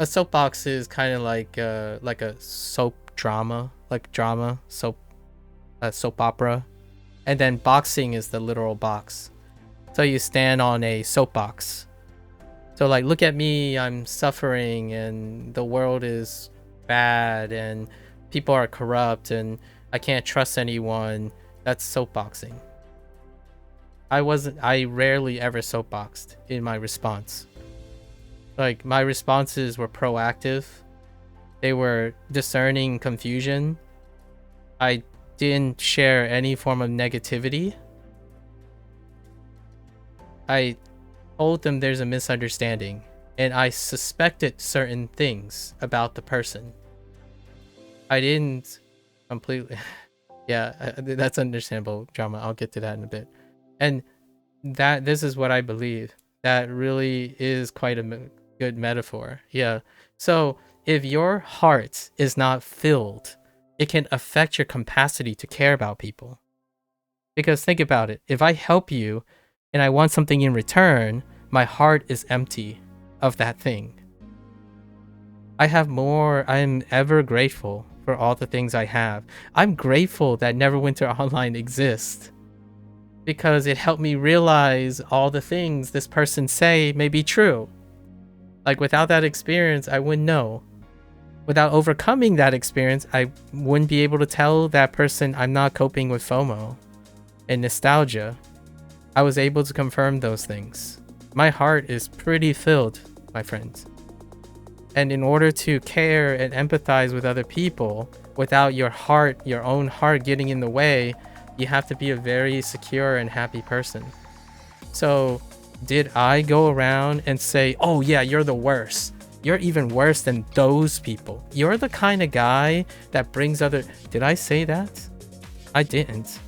A soapbox is kind of like a soap drama, soap opera. And then boxing is the literal box. So you stand on a soapbox. So like, look at me, I'm suffering and the world is bad and people are corrupt and I can't trust anyone. That's soapboxing. I rarely ever soapboxed in my response. Like, my responses were proactive. They were discerning confusion. I didn't share any form of negativity. I told them there's a misunderstanding and I suspected certain things about the person. I didn't completely yeah, that's understandable drama. I'll get to that in a bit. And this is what I believe. That really is quite a good metaphor. Yeah. So if your heart is not filled, it can affect your capacity to care about people. Because think about it. If I help you and I want something in return, my heart is empty of that thing. I'm ever grateful for all the things I have. I'm grateful that Neverwinter Online exists because it helped me realize all the things this person say may be true. Like, without that experience, I wouldn't know. Without overcoming that experience, I wouldn't be able to tell that person I'm not coping with FOMO and nostalgia. I was able to confirm those things. My heart is pretty filled, my friends. And in order to care and empathize with other people without your own heart getting in the way, you have to be a very secure and happy person. So did I go around and say, oh yeah, you're the worst. You're even worse than those people. You're the kind of guy that brings other... Did I say that? I didn't.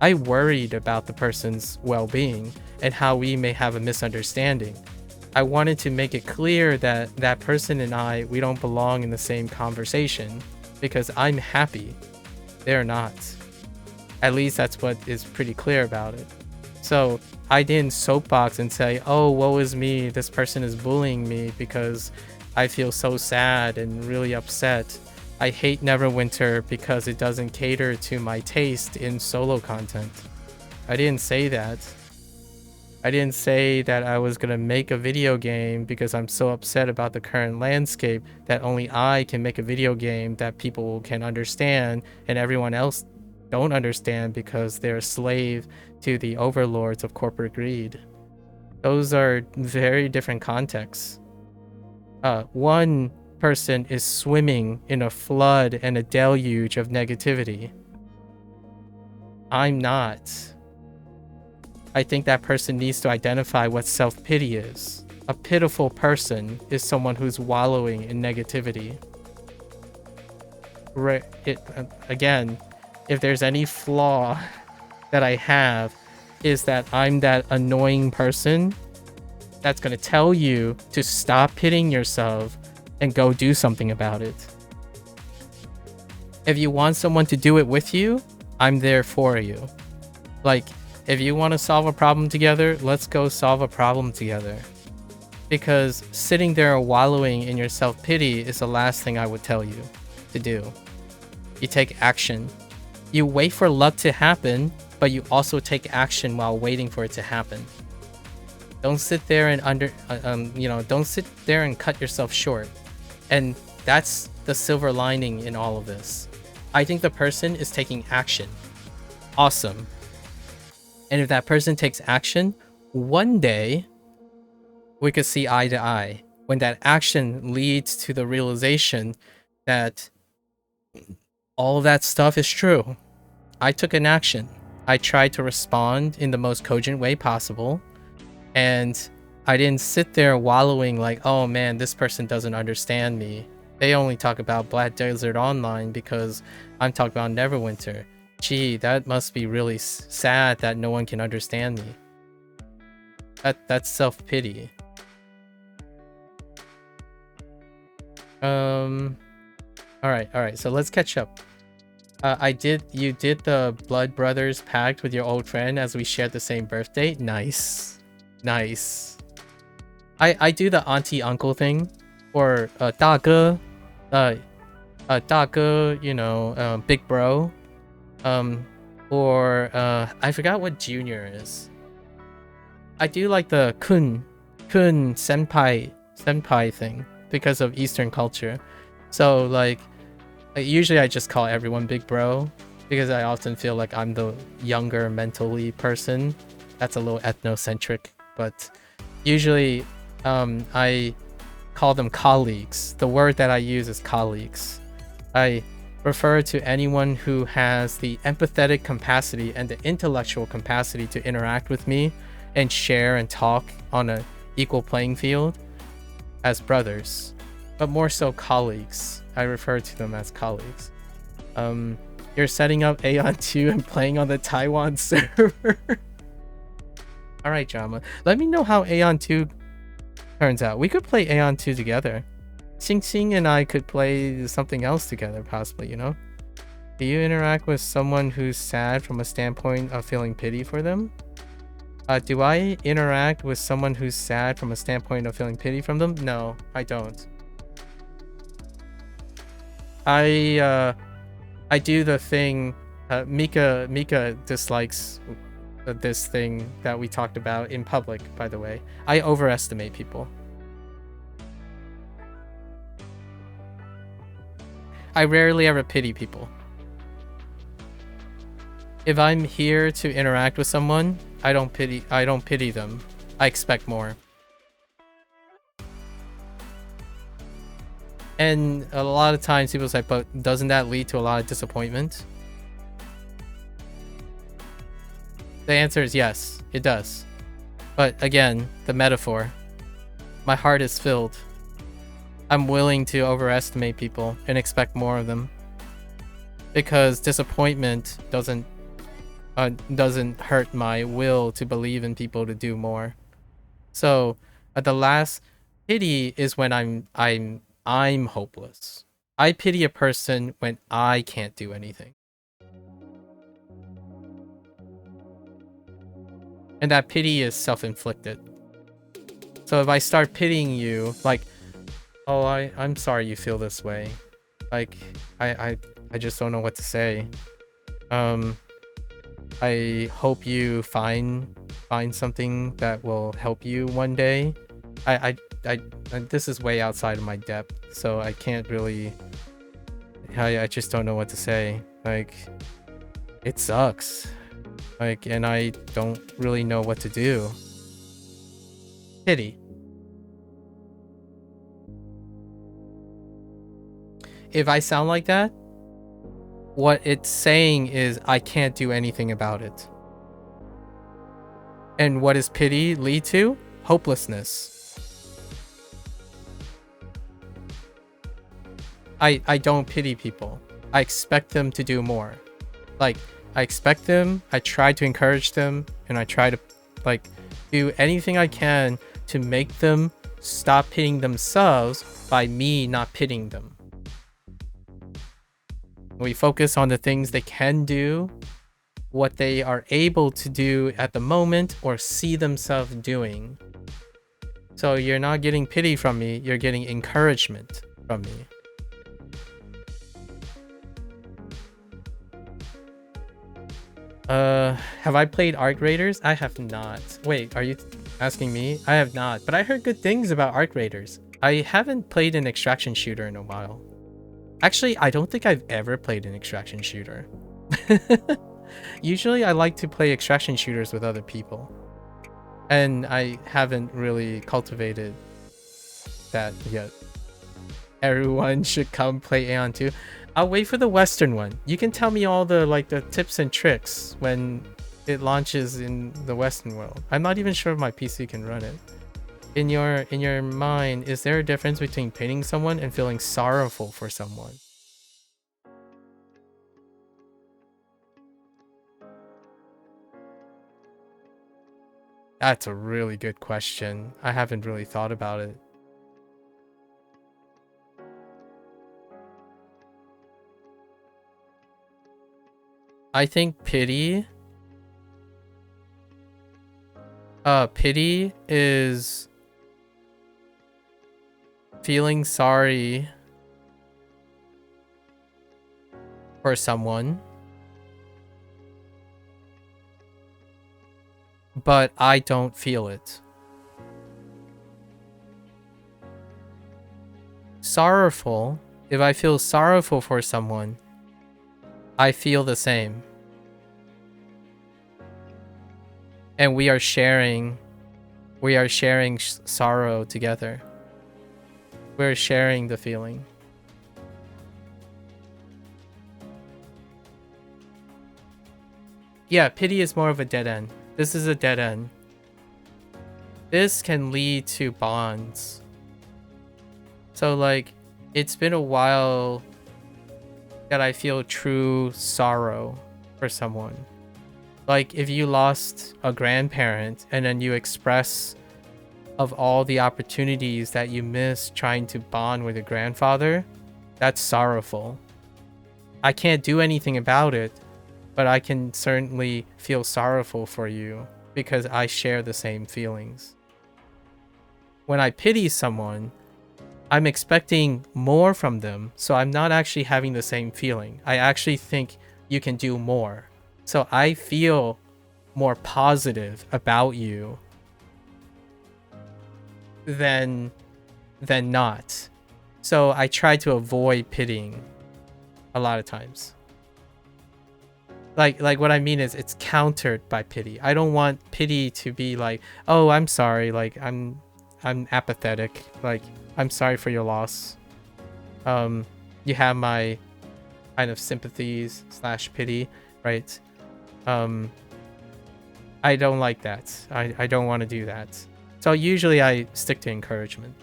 I worried about the person's well-being and how we may have a misunderstanding. I wanted to make it clear that that person and we don't belong in the same conversation because I'm happy. They're not. At least that's what is pretty clear about it. So I didn't soapbox and say, oh, woe is me, this person is bullying me because I feel so sad and really upset. I hate Neverwinter because it doesn't cater to my taste in solo content. I didn't say that. I didn't say that I was going to make a video game because I'm so upset about the current landscape that only I can make a video game that people can understand and everyone else don't understand because they're a slave to the overlords of corporate greed. Those are very different contexts. One person is swimming in a flood and a deluge of negativity. I'm not. I think that person needs to identify what self-pity is. A pitiful person is someone who's wallowing in negativity. Again, if there's any flaw that I have, is that I'm that annoying person that's going to tell you to stop pitying yourself and go do something about it. If you want someone to do it with you, I'm there for you. Like, if you want to solve a problem together, let's go solve a problem together. Because sitting there wallowing in your self-pity is the last thing I would tell you to do. You take action. You wait for luck to happen, but you also take action while waiting for it to happen. Don't sit there and don't sit there and cut yourself short. And that's the silver lining in all of this. I think the person is taking action. Awesome. And if that person takes action, one day we could see eye to eye when that action leads to the realization that all of that stuff is true. I took an action. I tried to respond in the most cogent way possible. And I didn't sit there wallowing like, oh man, this person doesn't understand me. They only talk about Black Desert Online because I'm talking about Neverwinter. Gee, that must be really sad that no one can understand me. That's self-pity. Alright, so let's catch up. You did the Blood Brothers pact with your old friend as we shared the same birthday. Nice. Nice. I do the auntie uncle thing, or 大哥, 大哥, you know, big bro, or I forgot what junior is. I do like the kun senpai thing because of Eastern culture. So like usually I just call everyone big bro because I often feel like I'm the younger mentally person. That's a little ethnocentric, but usually I call them colleagues. The word that I use is colleagues. I refer to anyone who has the empathetic capacity and the intellectual capacity to interact with me and share and talk on an equal playing field as brothers, but more so colleagues. I refer to them as colleagues. You're setting up Aeon 2 and playing on the Taiwan server. Alright, Jama. Let me know how Aeon 2 turns out. We could play Aeon 2 together. Xing Xing and I could play something else together, possibly, you know? Do you interact with someone who's sad from a standpoint of feeling pity for them? Do I interact with someone who's sad from a standpoint of feeling pity from them? No, I don't. I do the thing. Mika dislikes this thing that we talked about in public, by the way. I overestimate people. I rarely ever pity people. If I'm here to interact with someone, I don't pity them. I expect more. And a lot of times people say, but doesn't that lead to a lot of disappointment? The answer is yes, it does. But again, the metaphor. My heart is filled. I'm willing to overestimate people and expect more of them. Because disappointment doesn't hurt my will to believe in people to do more. So the last pity is when I'm hopeless. I pity a person when I can't do anything. And that pity is self-inflicted. So if I start pitying you, like, oh, I'm sorry you feel this way. Like, I just don't know what to say. I hope you find something that will help you one day. This is way outside of my depth, so I can't really. I just don't know what to say. Like, it sucks. Like, and I don't really know what to do. Pity. If I sound like that, what it's saying is I can't do anything about it. And what does pity lead to? Hopelessness. I don't pity people. I expect them to do more. Like, I expect them, I try to encourage them, and I try to, like, do anything I can to make them stop pitying themselves by me not pitying them. We focus on the things they can do, what they are able to do at the moment or see themselves doing. So you're not getting pity from me, you're getting encouragement from me. Have I played Arc Raiders? I have not. Wait, are you asking me? I have not, but I heard good things about Arc Raiders. I haven't played an extraction shooter in a while. Actually, I don't think I've ever played an extraction shooter. Usually I like to play extraction shooters with other people. And I haven't really cultivated that yet. Everyone should come play Aeon 2. I'll wait for the Western one. You can tell me all the tips and tricks when it launches in the Western world. I'm not even sure if my PC can run it. In your mind, is there a difference between pitying someone and feeling sorrowful for someone? That's a really good question. I haven't really thought about it. I think pity is feeling sorry for someone, but I don't feel it. Sorrowful, if I feel sorrowful for someone, I feel the same. And we are sharing sorrow together. We're sharing the feeling. Yeah, pity is more of a dead end. This is a dead end. This can lead to bonds. So like, it's been a while that I feel true sorrow for someone. Like if you lost a grandparent and then you express of all the opportunities that you missed trying to bond with your grandfather, that's sorrowful. I can't do anything about it, but I can certainly feel sorrowful for you because I share the same feelings. When I pity someone, I'm expecting more from them, so I'm not actually having the same feeling. I actually think you can do more. So I feel more positive about you than not. So I try to avoid pitying a lot of times. Like what I mean is it's countered by pity. I don't want pity to be like, "Oh, I'm sorry, like I'm apathetic. Like I'm sorry for your loss. You have my kind of sympathies / pity, right?" I don't like that. I don't want to do that. So usually I stick to encouragement.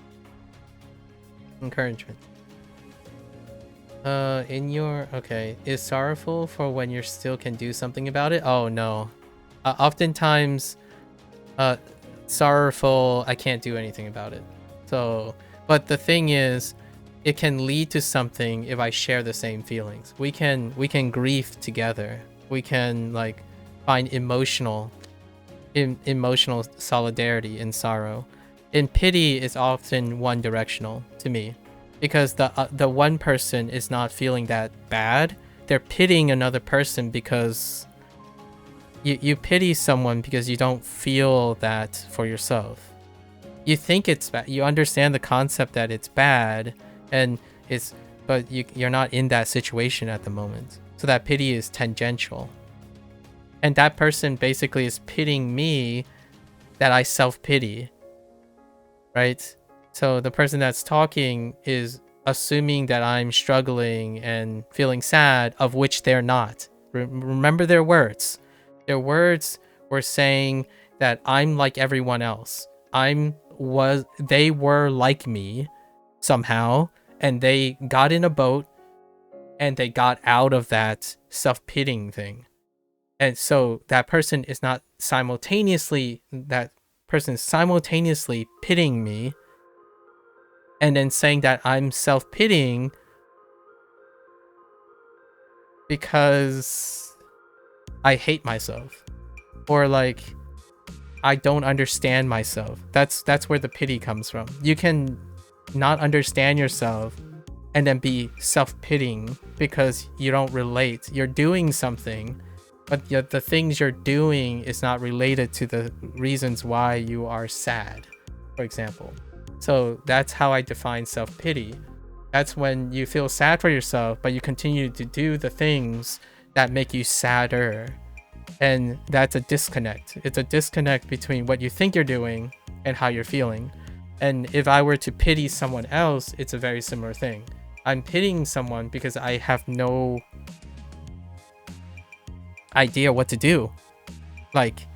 Okay, is sorrowful for when you still can do something about it? Oh no. Oftentimes sorrowful, I can't do anything about it. So, but the thing is, it can lead to something if I share the same feelings. We can grieve together. We can like find emotional solidarity in sorrow. In pity is often one directional to me, because the one person is not feeling that bad. They're pitying another person because you pity someone because you don't feel that for yourself. You think it's bad. You understand the concept that it's bad, but you're not in that situation at the moment. So that pity is tangential. And that person basically is pitying me that I self-pity, right? So the person that's talking is assuming that I'm struggling and feeling sad, of which they're not. Remember their words. Their words were saying that I'm like everyone else. They were like me somehow, and they got in a boat and they got out of that self-pitying thing. And so that person is simultaneously pitying me and then saying that I'm self-pitying because I hate myself, or like I don't understand myself. That's where the pity comes from. You can not understand yourself and then be self-pitying because you don't relate. You're doing something, but the things you're doing is not related to the reasons why you are sad, for example. So that's how I define self-pity. That's when you feel sad for yourself, but you continue to do the things that make you sadder. And that's a disconnect. It's a disconnect between what you think you're doing and how you're feeling. And if I were to pity someone else, it's a very similar thing. I'm pitying someone because I have no idea what to do. Like,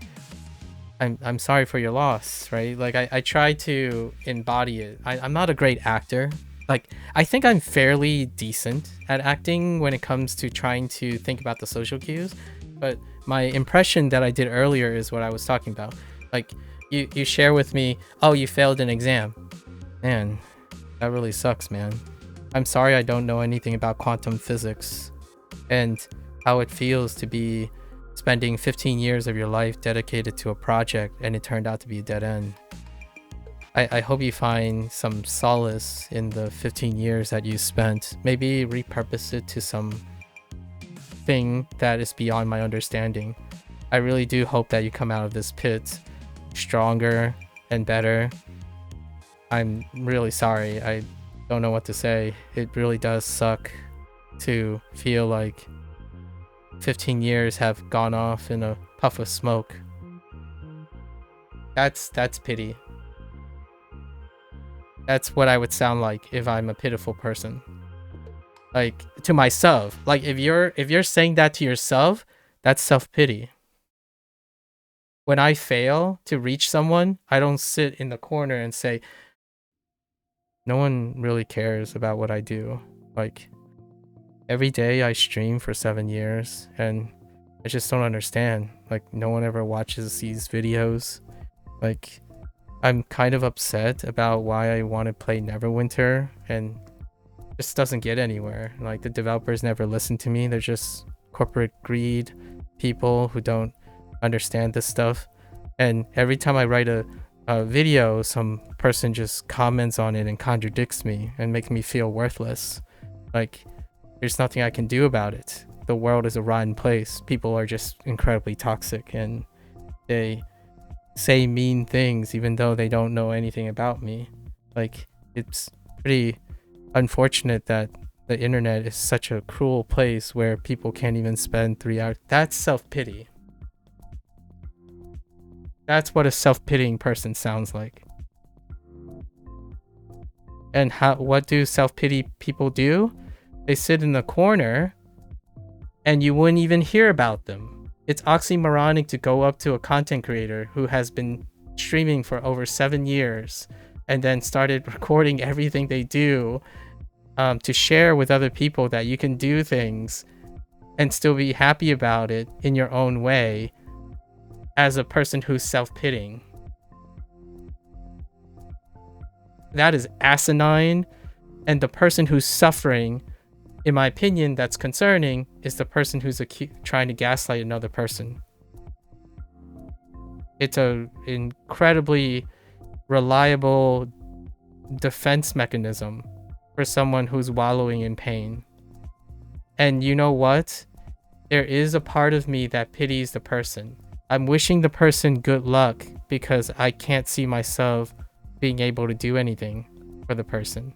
I'm sorry for your loss, right? Like I try to embody it. I'm not a great actor. Like, I think I'm fairly decent at acting when it comes to trying to think about the social cues, but my impression that I did earlier is what I was talking about. Like, you share with me, oh, you failed an exam. Man, that really sucks, man. I'm sorry I don't know anything about quantum physics and how it feels to be spending 15 years of your life dedicated to a project and it turned out to be a dead end. I hope you find some solace in the 15 years that you spent. Maybe repurpose it to some thing that is beyond my understanding. I really do hope that you come out of this pit stronger and better. I'm really sorry. I don't know what to say. It really does suck to feel like 15 years have gone off in a puff of smoke. That's pity. That's what I would sound like if I'm a pitiful person. Like, to myself. Like, if you're saying that to yourself, that's self-pity. When I fail to reach someone, I don't sit in the corner and say, no one really cares about what I do. Like, every day I stream for 7 years and I just don't understand. Like, no one ever watches these videos. Like, I'm kind of upset about why I want to play Neverwinter and just doesn't get anywhere. Like, the developers never listen to me. They're just corporate greed people who don't understand this stuff. And every time I write a video, some person just comments on it and contradicts me and makes me feel worthless. Like, there's nothing I can do about it. The world is a rotten place. People are just incredibly toxic and they say mean things even though they don't know anything about me. Like, it's pretty unfortunate that the internet is such a cruel place where people can't even spend 3 hours. That's self-pity. That's what a self-pitying person sounds like. And what do self-pity people do? They sit in the corner and you wouldn't even hear about them. It's oxymoronic to go up to a content creator who has been streaming for over 7 years and then started recording everything they do to share with other people that you can do things and still be happy about it in your own way as a person who's self-pitying. That is asinine, and the person who's suffering, in my opinion, that's concerning is the person who's trying to gaslight another person. It's an incredibly reliable defense mechanism for someone who's wallowing in pain. And you know what? There is a part of me that pities the person. I'm wishing the person good luck because I can't see myself being able to do anything for the person.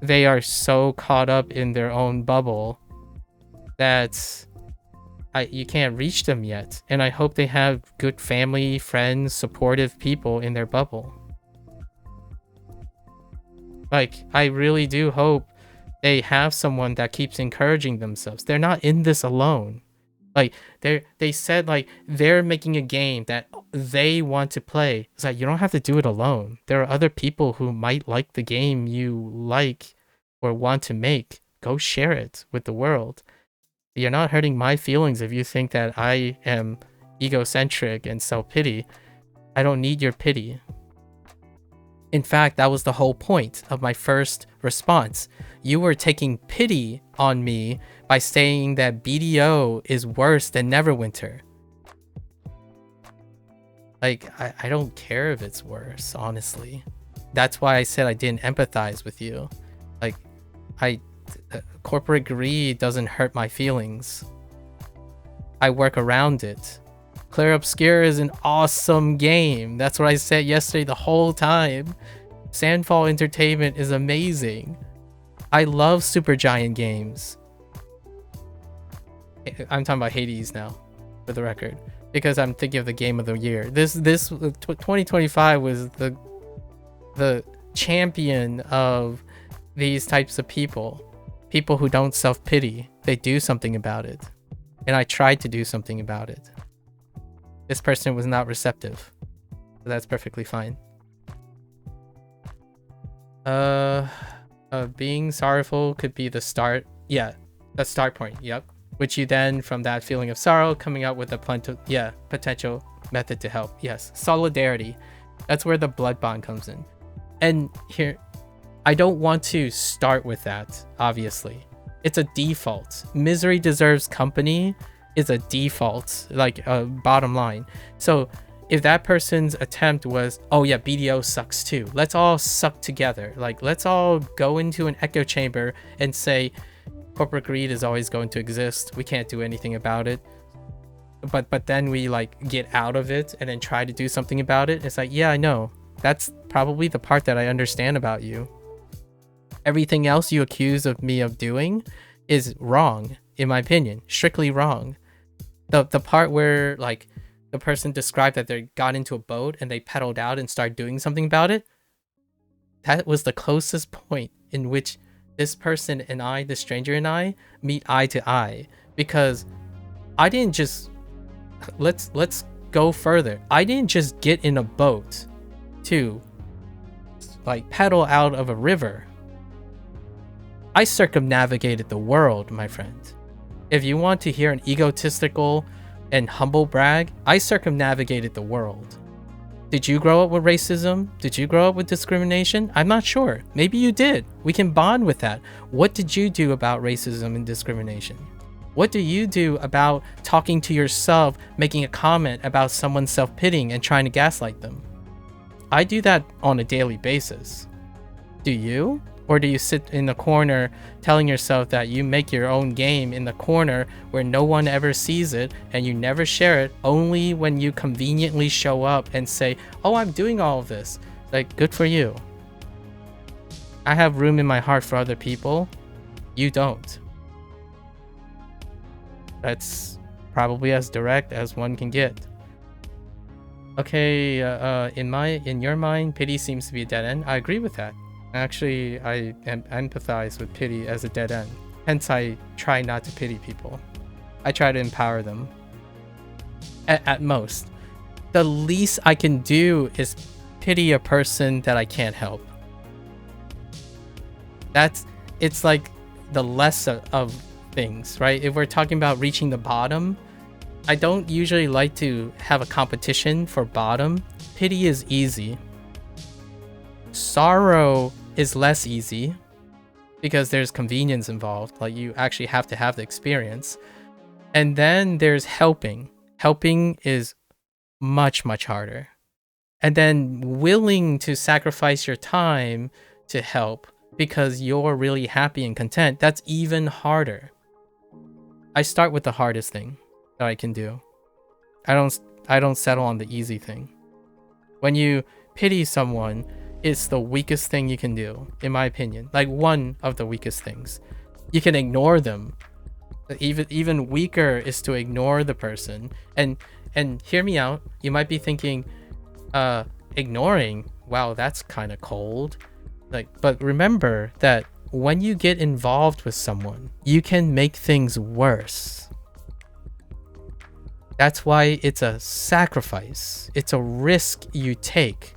They are so caught up in their own bubble that you can't reach them yet. And I hope they have good family, friends, supportive people in their bubble. Like, I really do hope they have someone that keeps encouraging themselves. They're not in this alone. Like, they said, like, they're making a game that they want to play. It's like, you don't have to do it alone. There are other people who might like the game you like or want to make. Go share it with the world. You're not hurting my feelings if you think that I am egocentric and self-pity. I don't need your pity. In fact, that was the whole point of my first response. You were taking pity on me by saying that BDO is worse than Neverwinter. Like, I don't care if it's worse, honestly. That's why I said I didn't empathize with you. Like, corporate greed doesn't hurt my feelings. I work around it. Clair Obscur is an awesome game. That's what I said yesterday the whole time. Sandfall Entertainment is amazing. I love Supergiant games. I'm talking about Hades now, for the record, because I'm thinking of the game of the year. This 2025 was the champion of these types of people who don't self-pity. They do something about it, and I tried to do something about it. This person was not receptive, so that's perfectly fine. Being sorrowful could be the start. Yeah, the start point. Yep. Which you then, from that feeling of sorrow, coming out with a potential method to help. Yes, solidarity. That's where the blood bond comes in. And here, I don't want to start with that, obviously. It's a default. Misery deserves company is a default, like a bottom line. So if that person's attempt was, oh yeah, BDO sucks too, let's all suck together. Like, let's all go into an echo chamber and say, corporate greed is always going to exist. We can't do anything about it. But then we like get out of it and then try to do something about it. It's like, yeah, I know. That's probably the part that I understand about you. Everything else you accuse of me of doing is wrong, in my opinion. Strictly wrong. The part where like the person described that they got into a boat and they pedaled out and started doing something about it, that was the closest point in which this person and I, the stranger and I, meet eye to eye. Because I didn't just... Let's go further. I didn't just get in a boat to like pedal out of a river. I circumnavigated the world, my friend. If you want to hear an egotistical and humble brag, I circumnavigated the world. Did you grow up with racism? Did you grow up with discrimination? I'm not sure. Maybe you did. We can bond with that. What did you do about racism and discrimination? What do you do about talking to yourself, making a comment about someone self-pitying and trying to gaslight them? I do that on a daily basis. Do you? Or do you sit in the corner telling yourself that you make your own game in the corner where no one ever sees it and you never share it, only when you conveniently show up and say, oh, I'm doing all of this. Like, good for you. I have room in my heart for other people. You don't. That's probably as direct as one can get. Okay, in your mind, pity seems to be a dead end. I agree with that. Actually, I empathize with pity as a dead end. Hence, I try not to pity people. I try to empower them. At most. The least I can do is pity a person that I can't help. It's like the less of things, right? If we're talking about reaching the bottom, I don't usually like to have a competition for bottom. Pity is easy. Sorrow is less easy because there's convenience involved. Like, you actually have to have the experience. And then there's helping. Helping is much, much harder. And then willing to sacrifice your time to help because you're really happy and content, that's even harder. I start with the hardest thing that I can do. I don't settle on the easy thing. When you pity someone, it's the weakest thing you can do, in my opinion. Like, one of the weakest things. You can ignore them. Even weaker is to ignore the person. And hear me out. You might be thinking, ignoring, wow, that's kind of cold. But remember that when you get involved with someone, you can make things worse. That's why it's a sacrifice. It's a risk you take.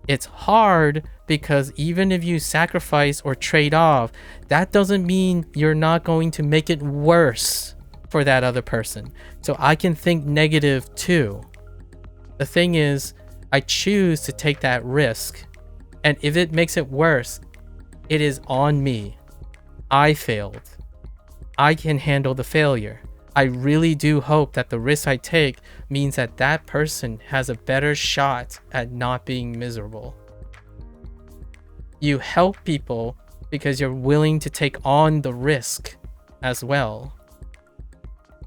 It's hard because even if you sacrifice or trade off, that doesn't mean you're not going to make it worse for that other person. So I can think negative too. The thing is, I choose to take that risk. And if it makes it worse, it is on me. I failed. I can handle the failure. I really do hope that the risk I take means that that person has a better shot at not being miserable. You help people because you're willing to take on the risk as well.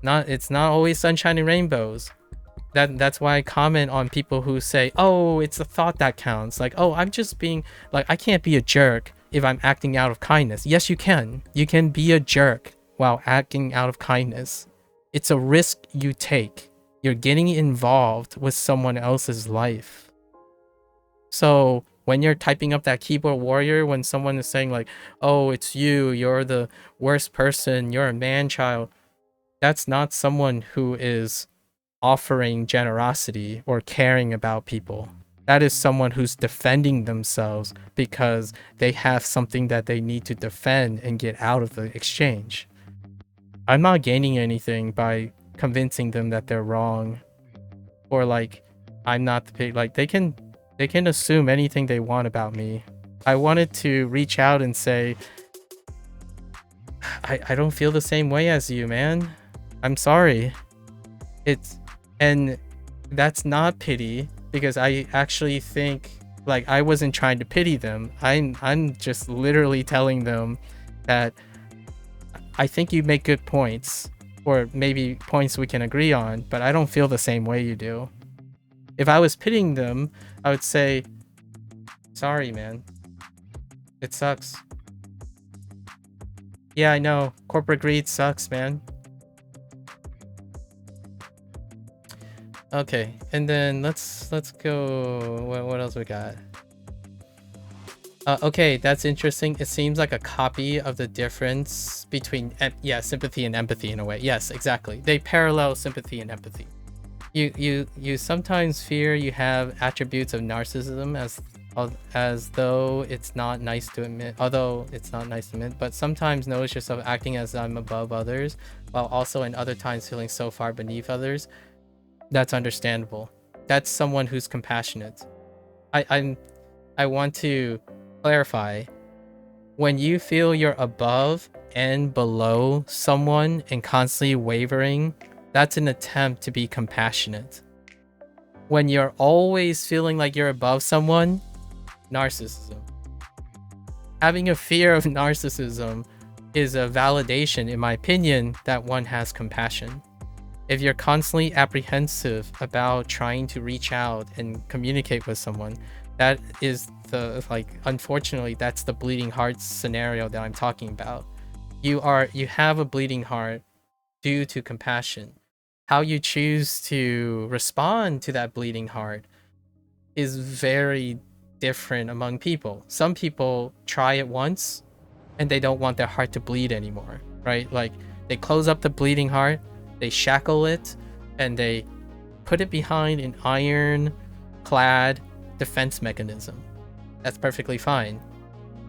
It's not always sunshine and rainbows. That's why I comment on people who say, oh, it's the thought that counts. Like, oh, I'm just being, like, I can't be a jerk if I'm acting out of kindness. Yes, you can. You can be a jerk while acting out of kindness. It's a risk you take. You're getting involved with someone else's life. So when you're typing up that keyboard warrior, when someone is saying like, oh, it's you're the worst person, you're a man-child, that's not someone who is offering generosity or caring about people. That is someone who's defending themselves because they have something that they need to defend and get out of the exchange. I'm not gaining anything by convincing them that they're wrong. or like I'm not the pig. Like they can assume anything they want about me. I wanted to reach out and say, I don't feel the same way as you, man. I'm sorry. And that's not pity, because I actually think, like, I wasn't trying to pity them. I'm just literally telling them that I think you make good points, or maybe points we can agree on, but I don't feel the same way you do. If I was pitying them, I would say, sorry, man. It sucks. Yeah, I know. Corporate greed sucks, man. Okay, and then let's go. What else we got? Okay, that's interesting. It seems like a copy of the difference between sympathy and empathy in a way. Yes, exactly. They parallel sympathy and empathy. You sometimes fear you have attributes of narcissism as though it's not nice to admit, but sometimes notice yourself acting as I'm above others, while also in other times feeling so far beneath others. That's understandable. That's someone who's compassionate. I want to clarify. When you feel you're above and below someone and constantly wavering, that's an attempt to be compassionate. When you're always feeling like you're above someone, narcissism. Having a fear of narcissism is a validation, in my opinion, that one has compassion. If you're constantly apprehensive about trying to reach out and communicate with someone, that is unfortunately, that's the bleeding heart scenario that I'm talking about. You have a bleeding heart due to compassion. How you choose to respond to that bleeding heart is very different among people. Some people try it once and they don't want their heart to bleed anymore, right? Like they close up the bleeding heart, they shackle it, and they put it behind an iron-clad defense mechanism. That's perfectly fine.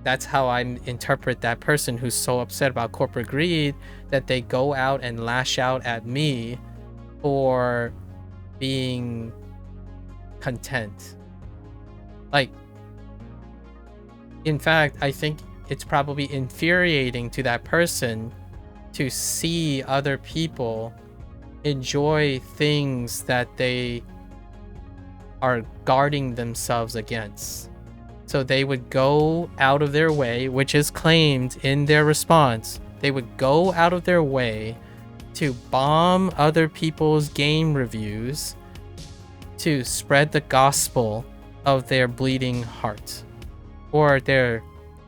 That's how I interpret that person who's so upset about corporate greed that they go out and lash out at me for being content. Like, in fact, I think it's probably infuriating to that person to see other people enjoy things that they are guarding themselves against. So they would go out of their way, which is claimed in their response, they would go out of their way to bomb other people's game reviews to spread the gospel of their bleeding heart, or their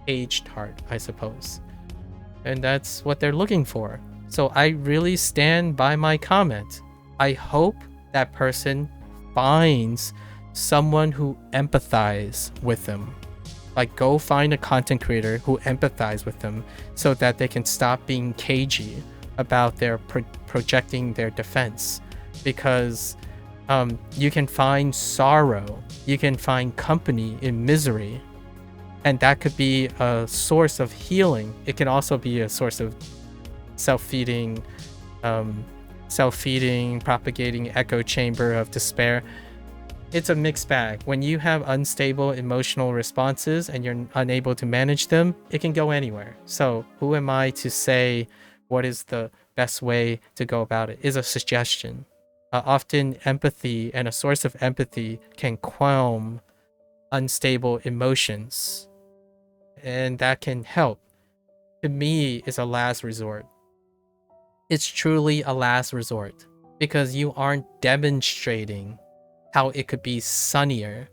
aged heart, I suppose. And that's what they're looking for. So I really stand by my comment. I hope that person finds someone who empathizes with them. Like, go find a content creator who empathizes with them so that they can stop being cagey about their projecting their defense. Because you can find sorrow, you can find company in misery, and that could be a source of healing. It can also be a source of self-feeding, propagating echo chamber of despair. It's a mixed bag. When you have unstable emotional responses and you're unable to manage them, it can go anywhere. So who am I to say what is the best way to go about it? Is a suggestion. Often empathy and a source of empathy can calm unstable emotions, and that can help. To me, is a last resort. It's truly a last resort because you aren't demonstrating how it could be sunnier.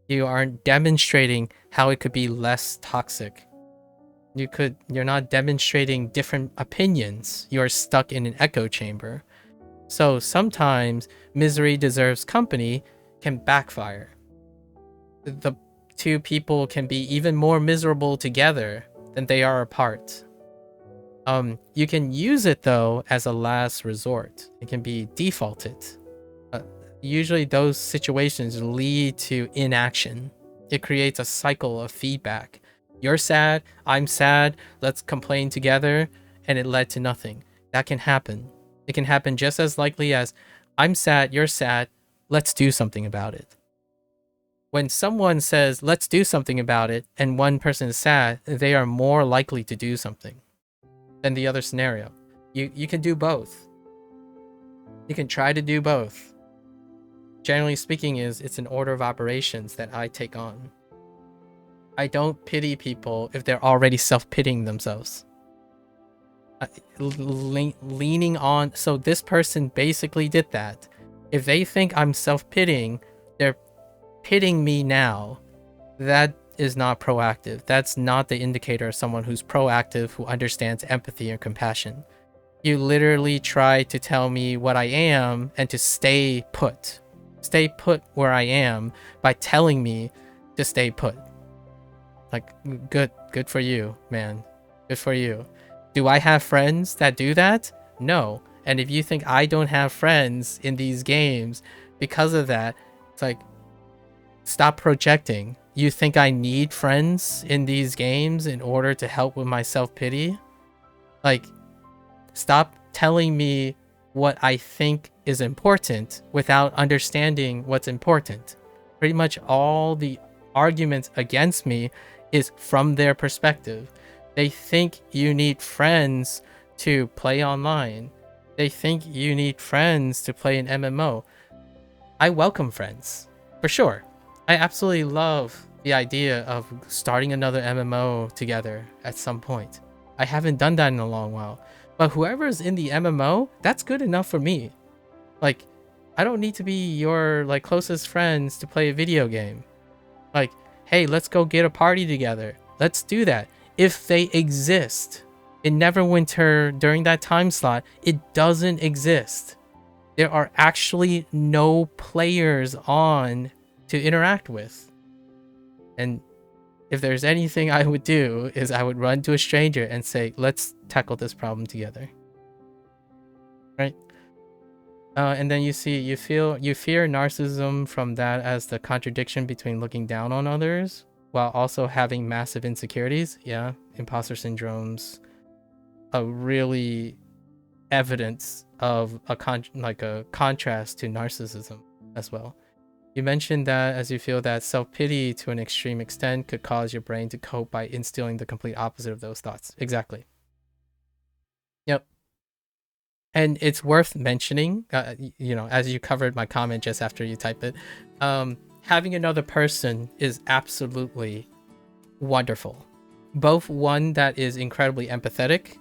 You aren't demonstrating how it could be less toxic. You're not demonstrating different opinions. You're stuck in an echo chamber. So sometimes misery deserves company can backfire. The two people can be even more miserable together than they are apart. You can use it though as a last resort. It can be defaulted. Usually those situations lead to inaction. It creates a cycle of feedback. You're sad, I'm sad, let's complain together, and it led to nothing. That can happen. It can happen just as likely as I'm sad, you're sad, let's do something about it. When someone says, let's do something about it, and one person is sad, they are more likely to do something than the other scenario. You can do both. You can try to do both. Generally speaking, it's an order of operations that I take on. I don't pity people if they're already self-pitying themselves. Leaning on, so this person basically did that. If they think I'm self-pitying, they're pitying me now. That is not proactive. That's not the indicator of someone who's proactive, who understands empathy and compassion. You literally try to tell me what I am and to stay put where I am by telling me to stay put. Like, good for you, man. Good for you. Do I have friends that do that? No. And if you think I don't have friends in these games because of that, it's like, stop projecting. You think I need friends in these games in order to help with my self-pity? Like, stop telling me what I think is important without understanding what's important. Pretty much all the arguments against me is from their perspective. They think you need friends to play online. They think you need friends to play an MMO. I welcome friends, for sure. I absolutely love the idea of starting another MMO together at some point. I haven't done that in a long while. But whoever's in the MMO, that's good enough for me. Like, I don't need to be your like closest friends to play a video game. Like, hey, let's go get a party together. Let's do that. If they exist. In Neverwinter, during that time slot, it doesn't exist. There are actually no players on to interact with. And if there's anything I would do, is I would run to a stranger and say, let's tackle this problem together. Right? And then you fear narcissism from that as the contradiction between looking down on others while also having massive insecurities. Yeah, imposter syndrome's a really evidence of a contrast to narcissism as well. You mentioned that as you feel that self-pity to an extreme extent could cause your brain to cope by instilling the complete opposite of those thoughts. Exactly. Yep. And it's worth mentioning, as you covered my comment just after you typed it, having another person is absolutely wonderful. Both one that is incredibly empathetic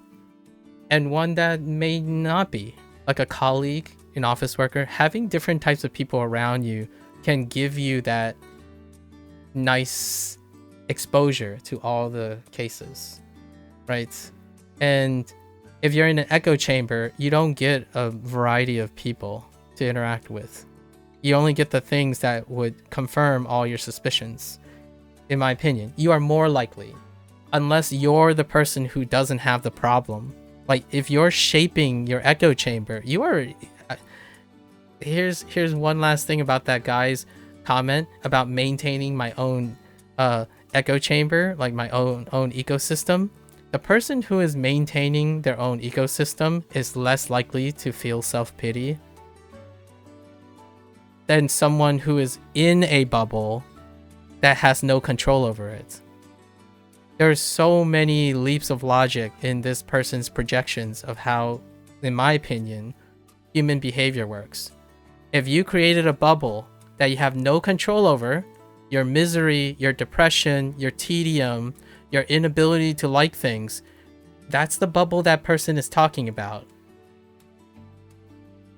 and one that may not be, like a colleague, an office worker. Having different types of people around you can give you that nice exposure to all the cases, right? And if you're in an echo chamber, you don't get a variety of people to interact with. You only get the things that would confirm all your suspicions. In my opinion, you are more likely, unless you're the person who doesn't have the problem. Like, if you're shaping your echo chamber, you are... Here's one last thing about that guy's comment about maintaining my own echo chamber, like my own ecosystem. The person who is maintaining their own ecosystem is less likely to feel self-pity than someone who is in a bubble that has no control over it. There's so many leaps of logic in this person's projections of how, in my opinion, human behavior works. If you created a bubble that you have no control over, your misery, your depression, your tedium, your inability to like things, that's the bubble that person is talking about.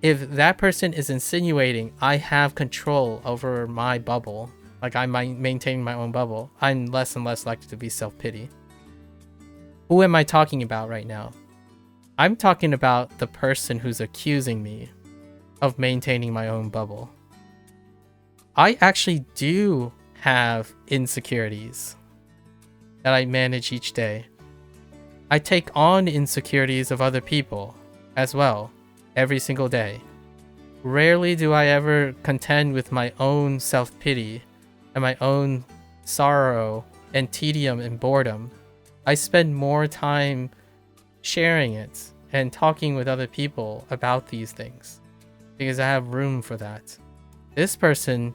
If that person is insinuating I have control over my bubble, like I'm maintaining my own bubble, I'm less and less likely to be self-pity. Who am I talking about right now? I'm talking about the person who's accusing me of maintaining my own bubble. I actually do have insecurities that I manage each day. I take on insecurities of other people as well, every single day. Rarely do I ever contend with my own self-pity and my own sorrow and tedium and boredom. I spend more time sharing it and talking with other people about these things because I have room for that. This person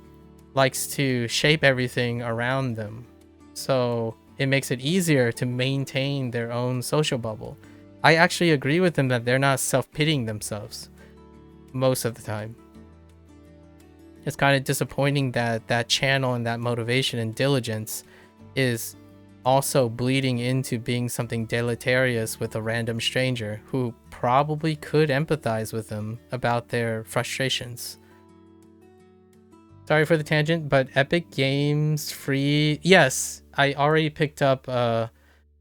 likes to shape everything around them, so it makes it easier to maintain their own social bubble. I actually agree with them that they're not self-pitying themselves most of the time. It's kind of disappointing that that channel and that motivation and diligence is also bleeding into being something deleterious with a random stranger who probably could empathize with them about their frustrations. Sorry for the tangent, but Epic Games free. Yes, I already picked up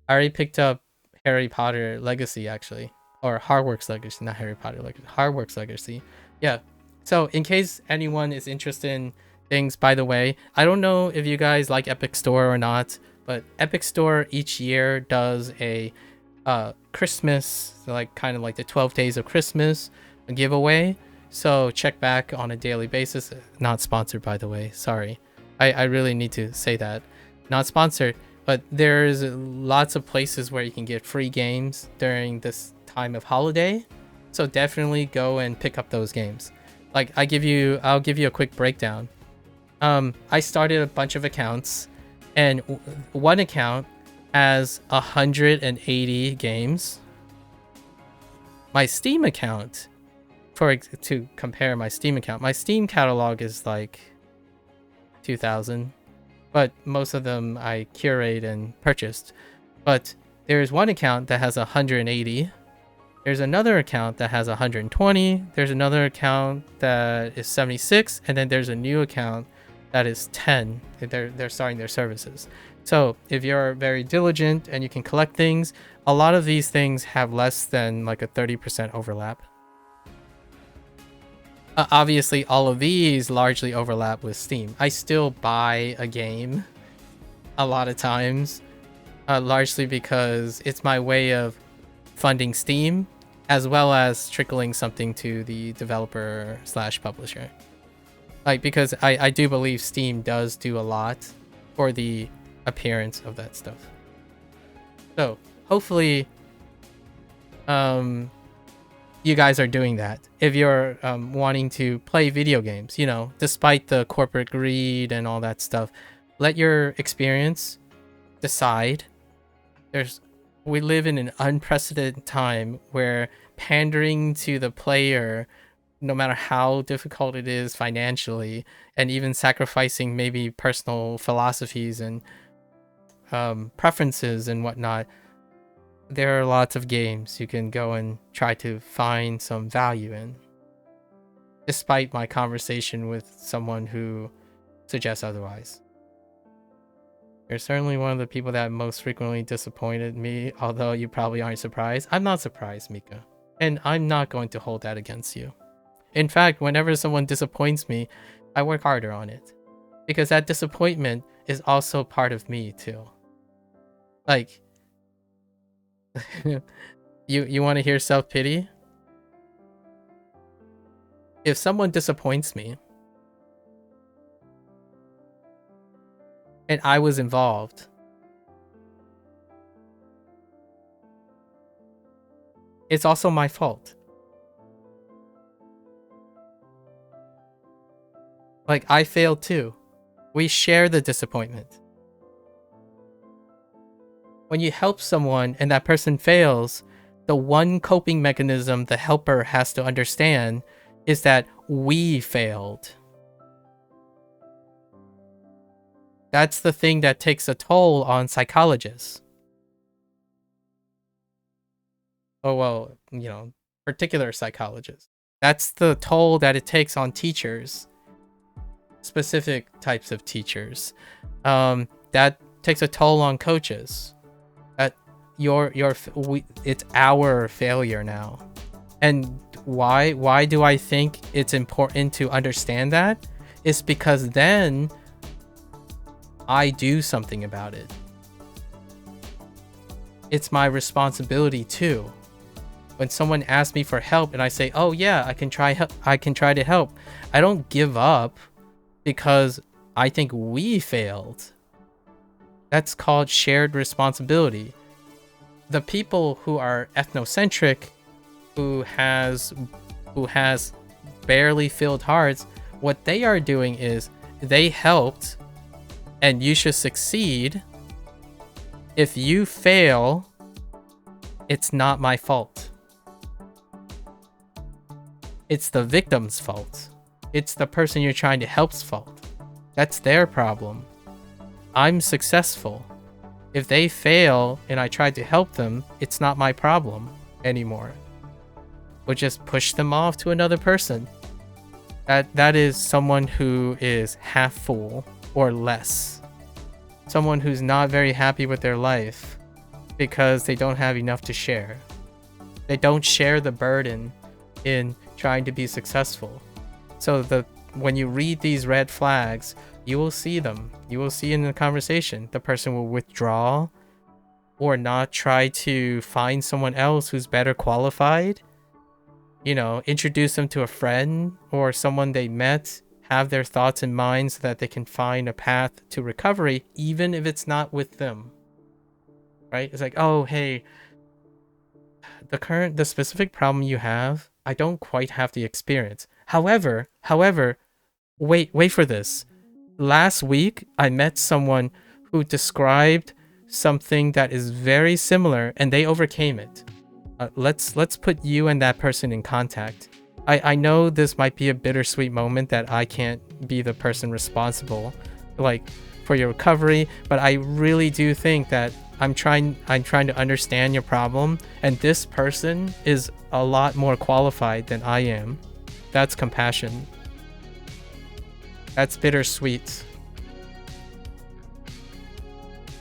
Harry Potter Legacy, actually, or Hogwarts Legacy, not Harry Potter Legacy, Hogwarts Legacy. Yeah. So in case anyone is interested in things, by the way, I don't know if you guys like Epic Store or not, but Epic Store each year does a Christmas, like kind of like the 12 days of Christmas, a giveaway. So check back on a daily basis. Not sponsored, by the way. Sorry. I really need to say that. Not sponsored, but there's lots of places where you can get free games during this time of holiday. So definitely go and pick up those games. Like I'll give you a quick breakdown. I started a bunch of accounts, and one account has 180 games. My Steam account, to compare my Steam account, my Steam catalog is like 2,000, but most of them I curate and purchased. But there's one account that has 180. There's another account that has 120. There's another account that is 76, and then there's a new account that is 10. They're starting their services. So if you're very diligent and you can collect things, a lot of these things have less than like a 30% overlap. Obviously, all of these largely overlap with Steam. I still buy a game a lot of times, largely because it's my way of funding Steam, as well as trickling something to the developer / publisher. Like, because I do believe Steam does do a lot for the appearance of that stuff. So hopefully you guys are doing that. If you're wanting to play video games, you know, despite the corporate greed and all that stuff, let your experience decide. We live in an unprecedented time where pandering to the player, no matter how difficult it is financially, and even sacrificing maybe personal philosophies and preferences and whatnot, there are lots of games you can go and try to find some value in. Despite my conversation with someone who suggests otherwise. You're certainly one of the people that most frequently disappointed me, although you probably aren't surprised. I'm not surprised, Mika. And I'm not going to hold that against you. In fact, whenever someone disappoints me, I work harder on it. Because that disappointment is also part of me, too. Like, you want to hear self-pity? If someone disappoints me, and I was involved, it's also my fault. Like, I failed too. We share the disappointment. When you help someone and that person fails, the one coping mechanism the helper has to understand is that we failed. That's the thing that takes a toll on psychologists. Oh, well, you know, particular psychologists. That's the toll that it takes on teachers. Specific types of teachers. That takes a toll on coaches. It's our failure now. And why do I think it's important to understand that? It's because then I do something about it. It's my responsibility too. When someone asks me for help and I say, "Oh yeah, I can try to help," I don't give up because I think we failed. That's called shared responsibility. The people who are ethnocentric, who has barely filled hearts, What they are doing is they helped and you should succeed. If you fail, it's not my fault. It's the victim's fault. It's the person you're trying to help's fault. That's their problem. I'm successful. If they fail and I try to help them, it's not my problem anymore. We'll just push them off to another person. That is someone who is half full or less. Someone who's not very happy with their life because they don't have enough to share. They don't share the burden in trying to be successful. So when you read these red flags, you will see them. You will see in the conversation. The person will withdraw or not try to find someone else who's better qualified. You know, introduce them to a friend or someone they met, have their thoughts in mind so that they can find a path to recovery, even if it's not with them. Right? It's like, oh, hey, the specific problem you have, I don't quite have the experience. However, wait for this. Last week, I met someone who described something that is very similar and they overcame it. Let's put you and that person in contact. I know this might be a bittersweet moment that I can't be the person responsible like for your recovery, but I really do think that I'm trying to understand your problem, and this person is a lot more qualified than I am. That's compassion. That's bittersweet.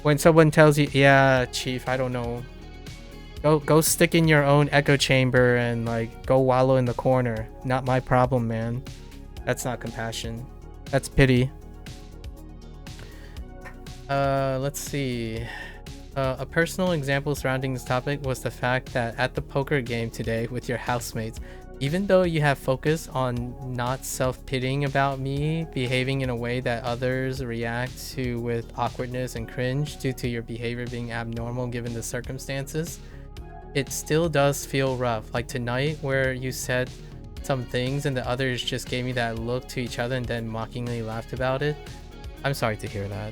When someone tells you, yeah, chief, I don't know, go stick in your own echo chamber and like go wallow in the corner. Not my problem, man. That's not compassion. That's pity. Let's see. A personal example surrounding this topic was the fact that at the poker game today with your housemates, even though you have focus on not self-pitying about me behaving in a way that others react to with awkwardness and cringe due to your behavior being abnormal given the circumstances, it still does feel rough. Like tonight where you said some things and the others just gave me that look to each other and then mockingly laughed about it. I'm sorry to hear that.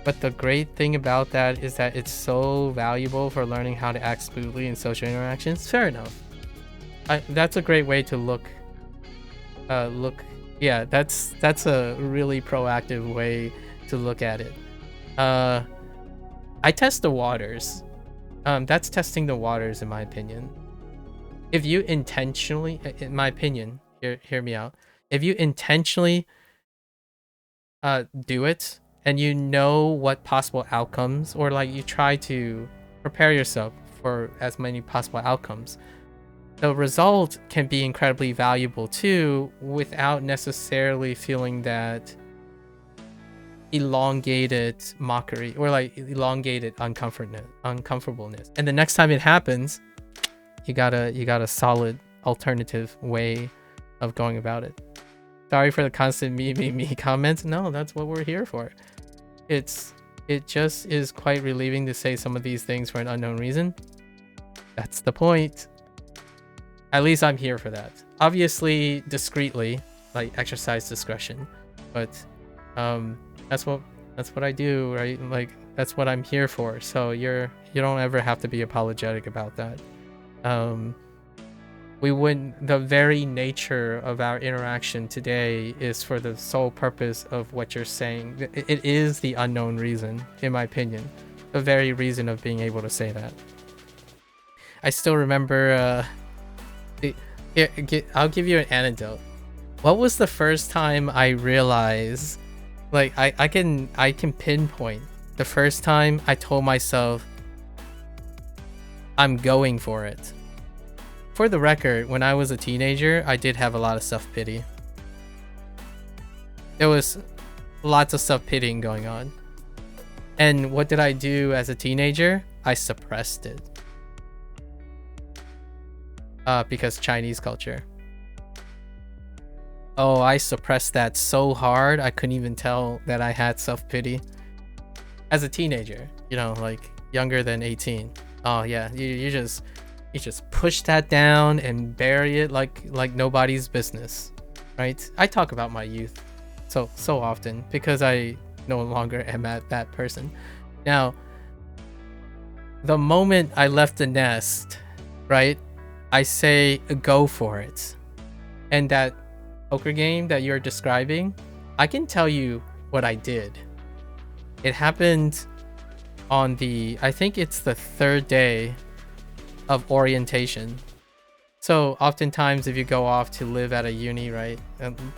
But the great thing about that is that it's so valuable for learning how to act smoothly in social interactions. Fair enough. That's a great way to look. Yeah, that's a really proactive way to look at it. I test the waters. That's testing the waters, in my opinion. If you intentionally, in my opinion, hear me out. If you intentionally do it, and you know what possible outcomes, or like you try to prepare yourself for as many possible outcomes, the result can be incredibly valuable too, without necessarily feeling that elongated mockery or like elongated uncomfortableness. And the next time it happens, you got a solid alternative way of going about it. Sorry for the constant me comments. No, that's what we're here for. It just is quite relieving to say some of these things for an unknown reason. That's the point. At least I'm here for that. Obviously, discreetly, like exercise discretion. But that's what I do, right? Like that's what I'm here for. So you don't ever have to be apologetic about that. The very nature of our interaction today is for the sole purpose of what you're saying. It is the unknown reason, in my opinion. The very reason of being able to say that. I still remember, I'll give you an anecdote. What was the first time I realized, like I can pinpoint the first time I told myself, I'm going for it. For the record, when I was a teenager, I did have a lot of self-pity. There was lots of self-pitying going on. And what did I do as a teenager? I suppressed it. Because Chinese culture. Oh, I suppressed that so hard, I couldn't even tell that I had self-pity. As a teenager, you know, like younger than 18. Oh yeah, you just You just push that down and bury it like nobody's business, right? I talk about my youth so often because I no longer am that person. Now, the moment I left the nest, right, I say go for it. And that poker game that you're describing, I can tell you what I did. It happened on I think it's the 3rd day of orientation. So oftentimes if you go off to live at a uni, right,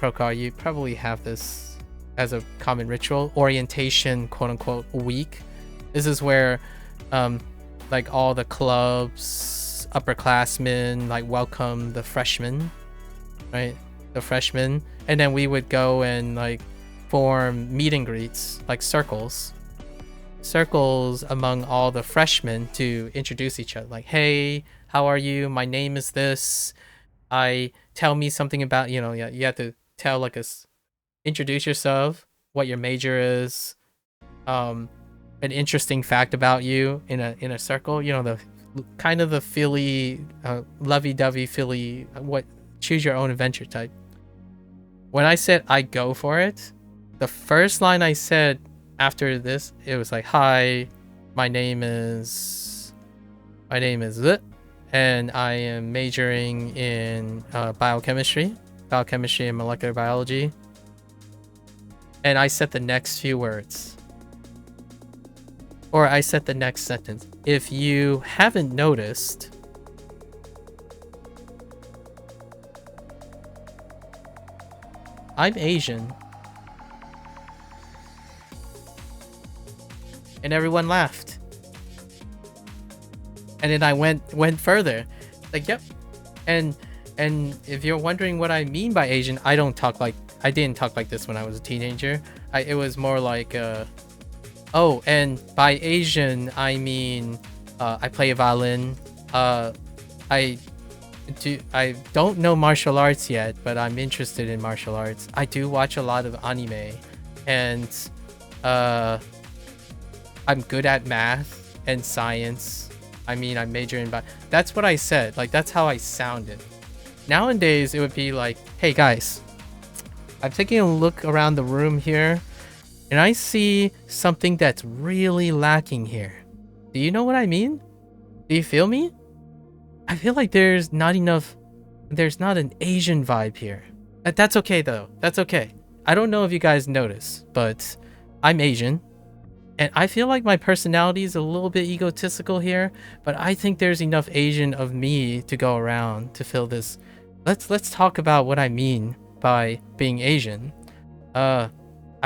Procar, you probably have this as a common ritual, orientation, quote unquote, week. This is where like all the clubs, upperclassmen, like welcome the freshmen, right? The freshmen. And then we would go and like form meet and greets, like circles among all the freshmen to introduce each other. Like, hey, how are you? My name is this. Tell me something about, you have to tell like introduce yourself, what your major is, an interesting fact about you in a circle, the kind of the Philly, lovey-dovey Philly, what choose your own adventure type. When I said I go for it, the first line I said after this, it was like, hi, my name is and I am majoring in biochemistry and molecular biology. And I said the next few words. Or I said the next sentence. If you haven't noticed, I'm Asian. And everyone laughed. And then I went further. Like, yep. And if you're wondering what I mean by Asian, I didn't talk like this when I was a teenager. It was more like oh, and by Asian I mean I play violin. I don't know martial arts yet, but I'm interested in martial arts. I do watch a lot of anime, and I'm good at math and science. I mean, I major in that's what I said. Like, that's how I sounded. Nowadays, it would be like, hey guys, I'm taking a look around the room here, and I see something that's really lacking here. Do you know what I mean? Do you feel me? I feel like there's not an Asian vibe here. That's okay though. That's okay. I don't know if you guys notice, but I'm Asian. And I feel like my personality is a little bit egotistical here, but I think there's enough Asian of me to go around to fill this. Let's talk about what I mean by being Asian. I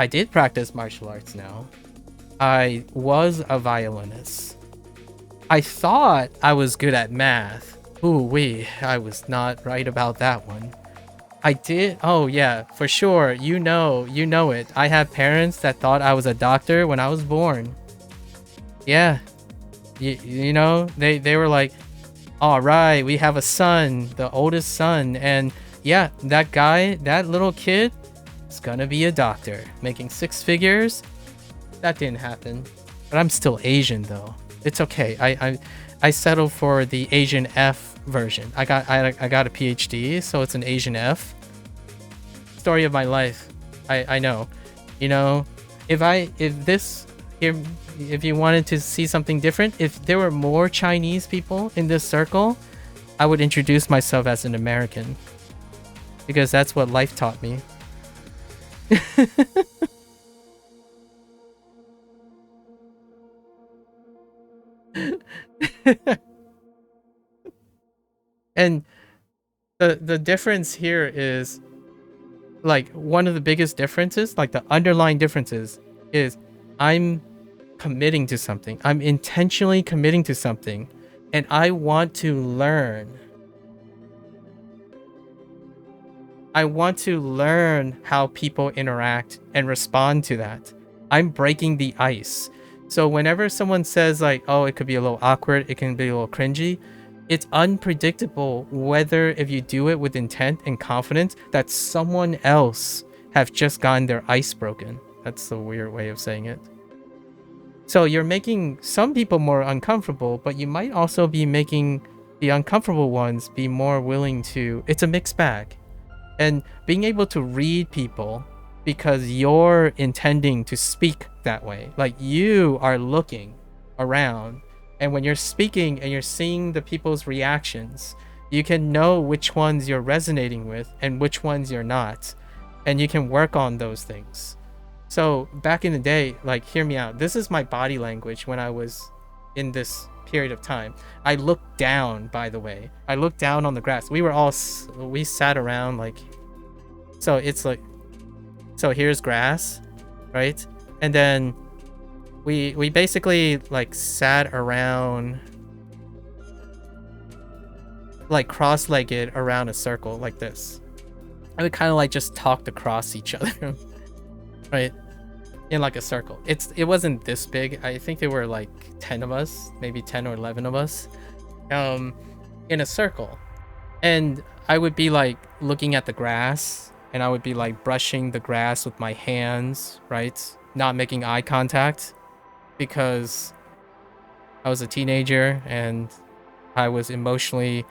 did practice martial arts now. I was a violinist. I thought I was good at math. I was not right about that one. I did. Oh yeah, for sure. You know it. I had parents that thought I was a doctor when I was born. Yeah. You know, they were like, all right, we have a son, the oldest son. And yeah, that guy, that little kid is gonna be a doctor, making 6 figures. That didn't happen. But I'm still Asian though. It's okay. I settled for the Asian F version. I got a PhD, so it's an Asian F. Story of my life. I know. You know, if you wanted to see something different, if there were more Chinese people in this circle, I would introduce myself as an American, because that's what life taught me. And the difference here is, like, one of the biggest differences, like the underlying differences, is I'm committing to something. I'm intentionally committing to something, and I want to learn. I want to learn how people interact and respond to that. I'm breaking the ice. So whenever someone says like, oh, it could be a little awkward, it can be a little cringy, it's unpredictable whether, if you do it with intent and confidence, that someone else have just gotten their ice broken. That's the weird way of saying it. So you're making some people more uncomfortable, but you might also be making the uncomfortable ones be more willing to, it's a mixed bag. And being able to read people because you're intending to speak that way, like you are looking around, and when you're speaking and you're seeing the people's reactions, you can know which ones you're resonating with and which ones you're not, and you can work on those things. So back in the day, like, hear me out, this is my body language when I was in this period of time. I looked down, by the way. I looked down on the grass. We sat around, like, so it's like, so here's grass, right? And then we basically like sat around, like cross-legged around a circle like this. I would kind of like just talk across each other, right? In like a circle. It wasn't this big. I think there were like 10 of us, maybe 10 or 11 of us, in a circle. And I would be like looking at the grass, and I would be like brushing the grass with my hands, right? Not making eye contact because I was a teenager and I was emotionally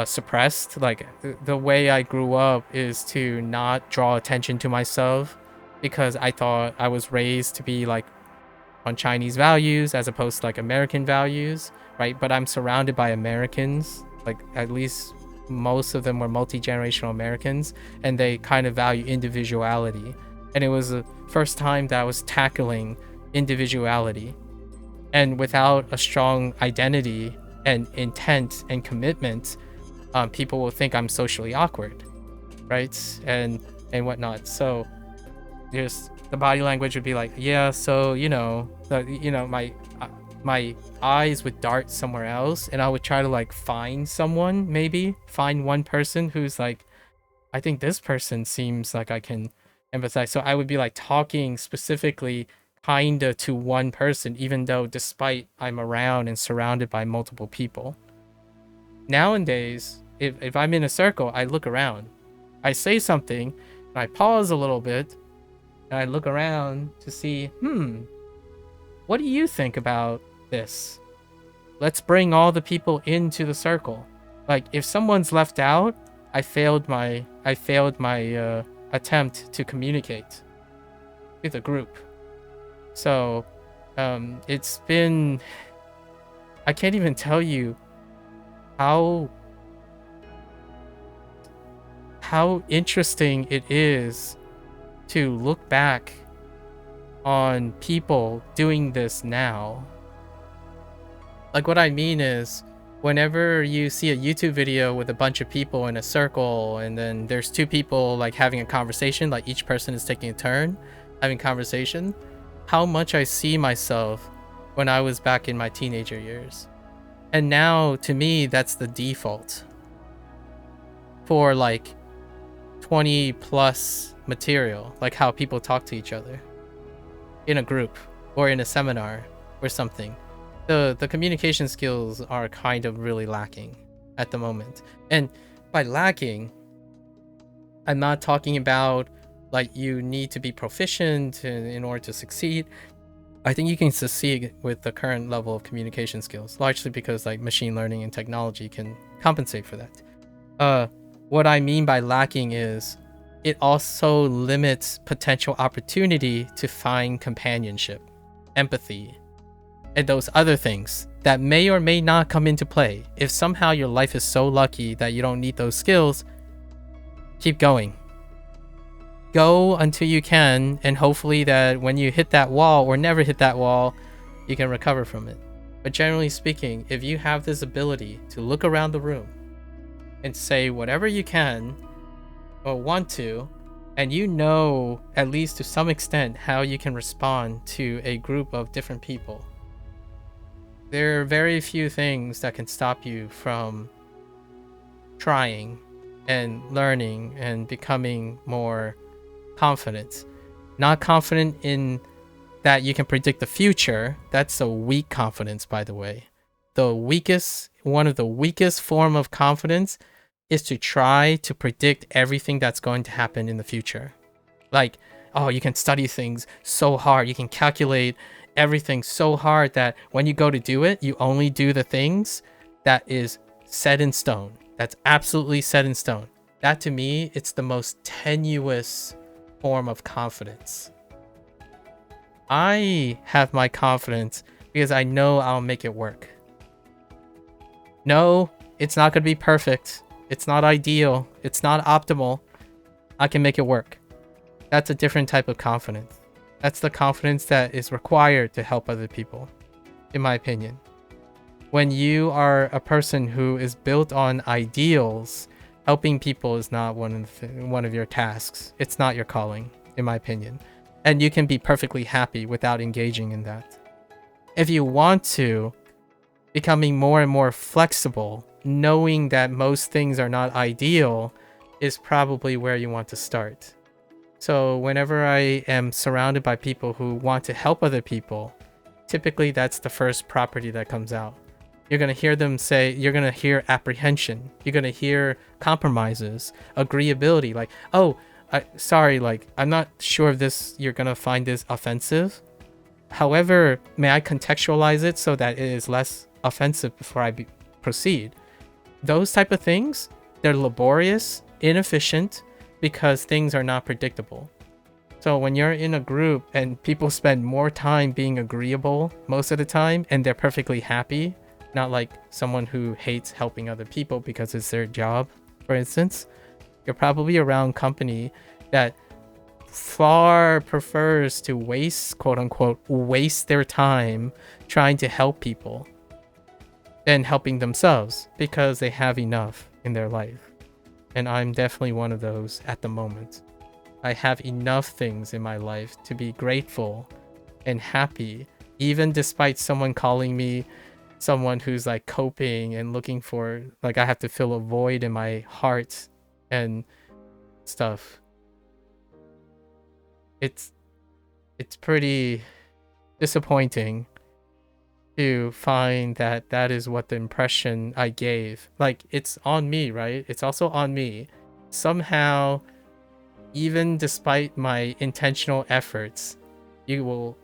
suppressed. Like the way I grew up is to not draw attention to myself, because I thought I was raised to be like on Chinese values as opposed to like American values, right? But I'm surrounded by Americans, like at least most of them were multi-generational Americans, and they kind of value individuality. And it was the first time that I was tackling individuality. And without a strong identity and intent and commitment, people will think I'm socially awkward, right? And whatnot. So there's the body language would be like, yeah, so my eyes would dart somewhere else, and I would try to like find someone, maybe find one person who's like, I think this person seems like I can empathize. So I would be like talking specifically kinda to one person, even though despite I'm around and surrounded by multiple people. Nowadays, if I'm in a circle, I look around, I say something, and I pause a little bit, and I look around to see, what do you think about this? Let's bring all the people into the circle. Like if someone's left out, I failed my attempt to communicate with a group. So it's been, I can't even tell you how interesting it is to look back on people doing this now. Like what I mean is, whenever you see a YouTube video with a bunch of people in a circle, and then there's two people like having a conversation, like each person is taking a turn having conversation, how much I see myself when I was back in my teenager years. And now to me, that's the default for like 20 plus material, like how people talk to each other in a group or in a seminar or something. The communication skills are kind of really lacking at the moment. And by lacking, I'm not talking about like you need to be proficient in order to succeed. I think you can succeed with the current level of communication skills, largely because like machine learning and technology can compensate for that. What I mean by lacking is it also limits potential opportunity to find companionship, empathy, and those other things that may or may not come into play. If somehow your life is so lucky that you don't need those skills, keep going. Go until you can, and hopefully that when you hit that wall or never hit that wall, you can recover from it. But generally speaking, if you have this ability to look around the room and say whatever you can or want to, and you know at least to some extent how you can respond to a group of different people, there are very few things that can stop you from trying and learning and becoming more confident. Not confident in that you can predict the future. That's a weak confidence, by the way. One of the weakest form of confidence is to try to predict everything that's going to happen in the future. Like, oh, you can study things so hard, you can calculate everything so hard that when you go to do it, you only do the things that is set in stone. That's absolutely set in stone. That to me, it's the most tenuous form of confidence. I have my confidence because I know I'll make it work. No, it's not going to be perfect. It's not ideal. It's not optimal. I can make it work. That's a different type of confidence. That's the confidence that is required to help other people, in my opinion. When you are a person who is built on ideals, helping people is not one of your tasks. It's not your calling, in my opinion. And you can be perfectly happy without engaging in that. If you want to, becoming more and more flexible, knowing that most things are not ideal, is probably where you want to start. So whenever I am surrounded by people who want to help other people, typically that's the first property that comes out. You're going to hear them say, you're going to hear apprehension. You're going to hear compromises, agreeability. Like, oh, sorry, like, I'm not sure if this, you're going to find this offensive. However, may I contextualize it so that it is less offensive before I proceed? Those type of things, they're laborious, inefficient, because things are not predictable. So when you're in a group and people spend more time being agreeable most of the time and they're perfectly happy, not like someone who hates helping other people because it's their job, for instance, you're probably around company that far prefers to waste, quote unquote, waste their time trying to help people than helping themselves because they have enough in their life. And I'm definitely one of those at the moment. I have enough things in my life to be grateful and happy, even despite someone calling me someone who's like coping and looking for, like, I have to fill a void in my heart and stuff. It's pretty disappointing to find that that is what the impression I gave. Like, it's on me, right? It's also on me. Somehow, even despite my intentional efforts, you will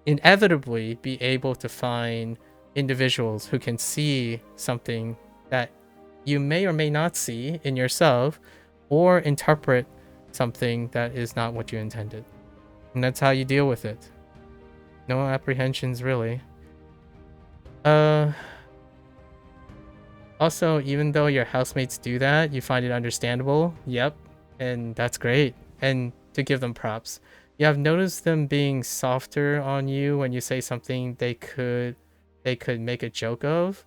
inevitably be able to find individuals who can see something that you may or may not see in yourself, or interpret something that is not what you intended. And that's how you deal with it. No apprehensions, really. Also, even though your housemates do that, you find it understandable. Yep. And that's great. And to give them props. You have noticed them being softer on you when you say something they could make a joke of,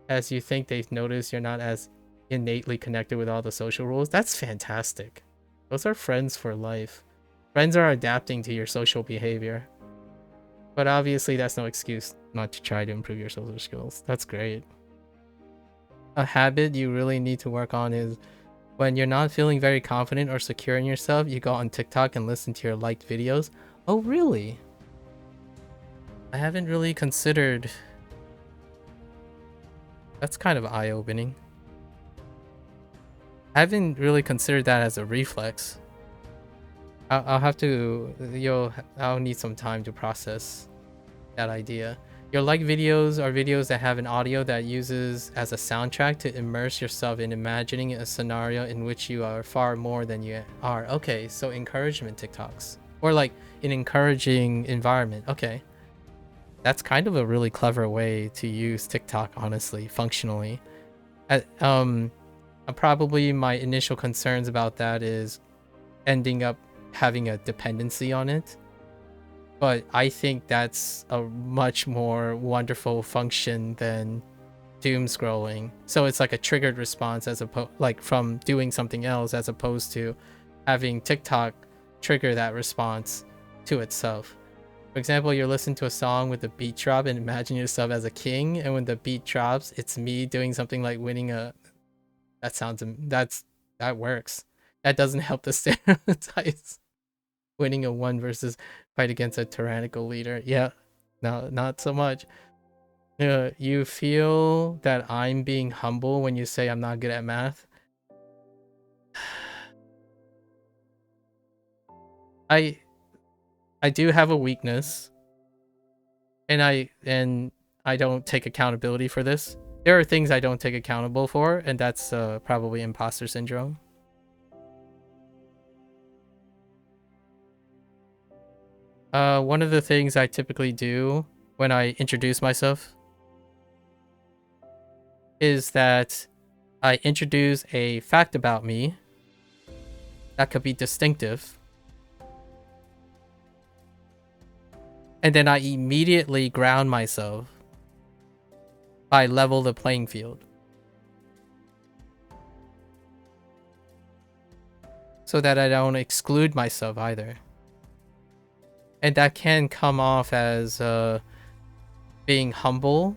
as you think they've noticed you're not as innately connected with all the social rules. That's fantastic. Those are friends for life. Friends are adapting to your social behavior. But obviously that's no excuse not to try to improve your social skills. That's great. A habit you really need to work on is when you're not feeling very confident or secure in yourself, you go on TikTok and listen to your liked videos. Oh, really? I haven't really considered. That's kind of eye-opening. I haven't really considered that as a reflex. I'll have to, I'll need some time to process that idea. Your like videos are videos that have an audio that uses as a soundtrack to immerse yourself in imagining a scenario in which you are far more than you are. Okay, so encouragement TikToks. Or like an encouraging environment. Okay. That's kind of a really clever way to use TikTok, honestly, functionally. Probably my initial concerns about that is ending up having a dependency on it. But I think that's a much more wonderful function than doom scrolling. So it's like a triggered response as opposed, like, from doing something else, as opposed to having TikTok trigger that response to itself. For example, you're listening to a song with the beat drop and imagine yourself as a king, and when the beat drops, it's me doing something like winning a. That works. That doesn't help the stereotypes. Winning a one versus fight against a tyrannical leader. Yeah, no, not so much. You feel that I'm being humble when you say I'm not good at math. I do have a weakness, and I don't take accountability for this. there are things I don't take accountable for, and that's probably imposter syndrome. One of the things I typically do when I introduce myself is that I introduce a fact about me that could be distinctive, and then I immediately ground myself by level the playing field, so that I don't exclude myself either. And that can come off as being humble,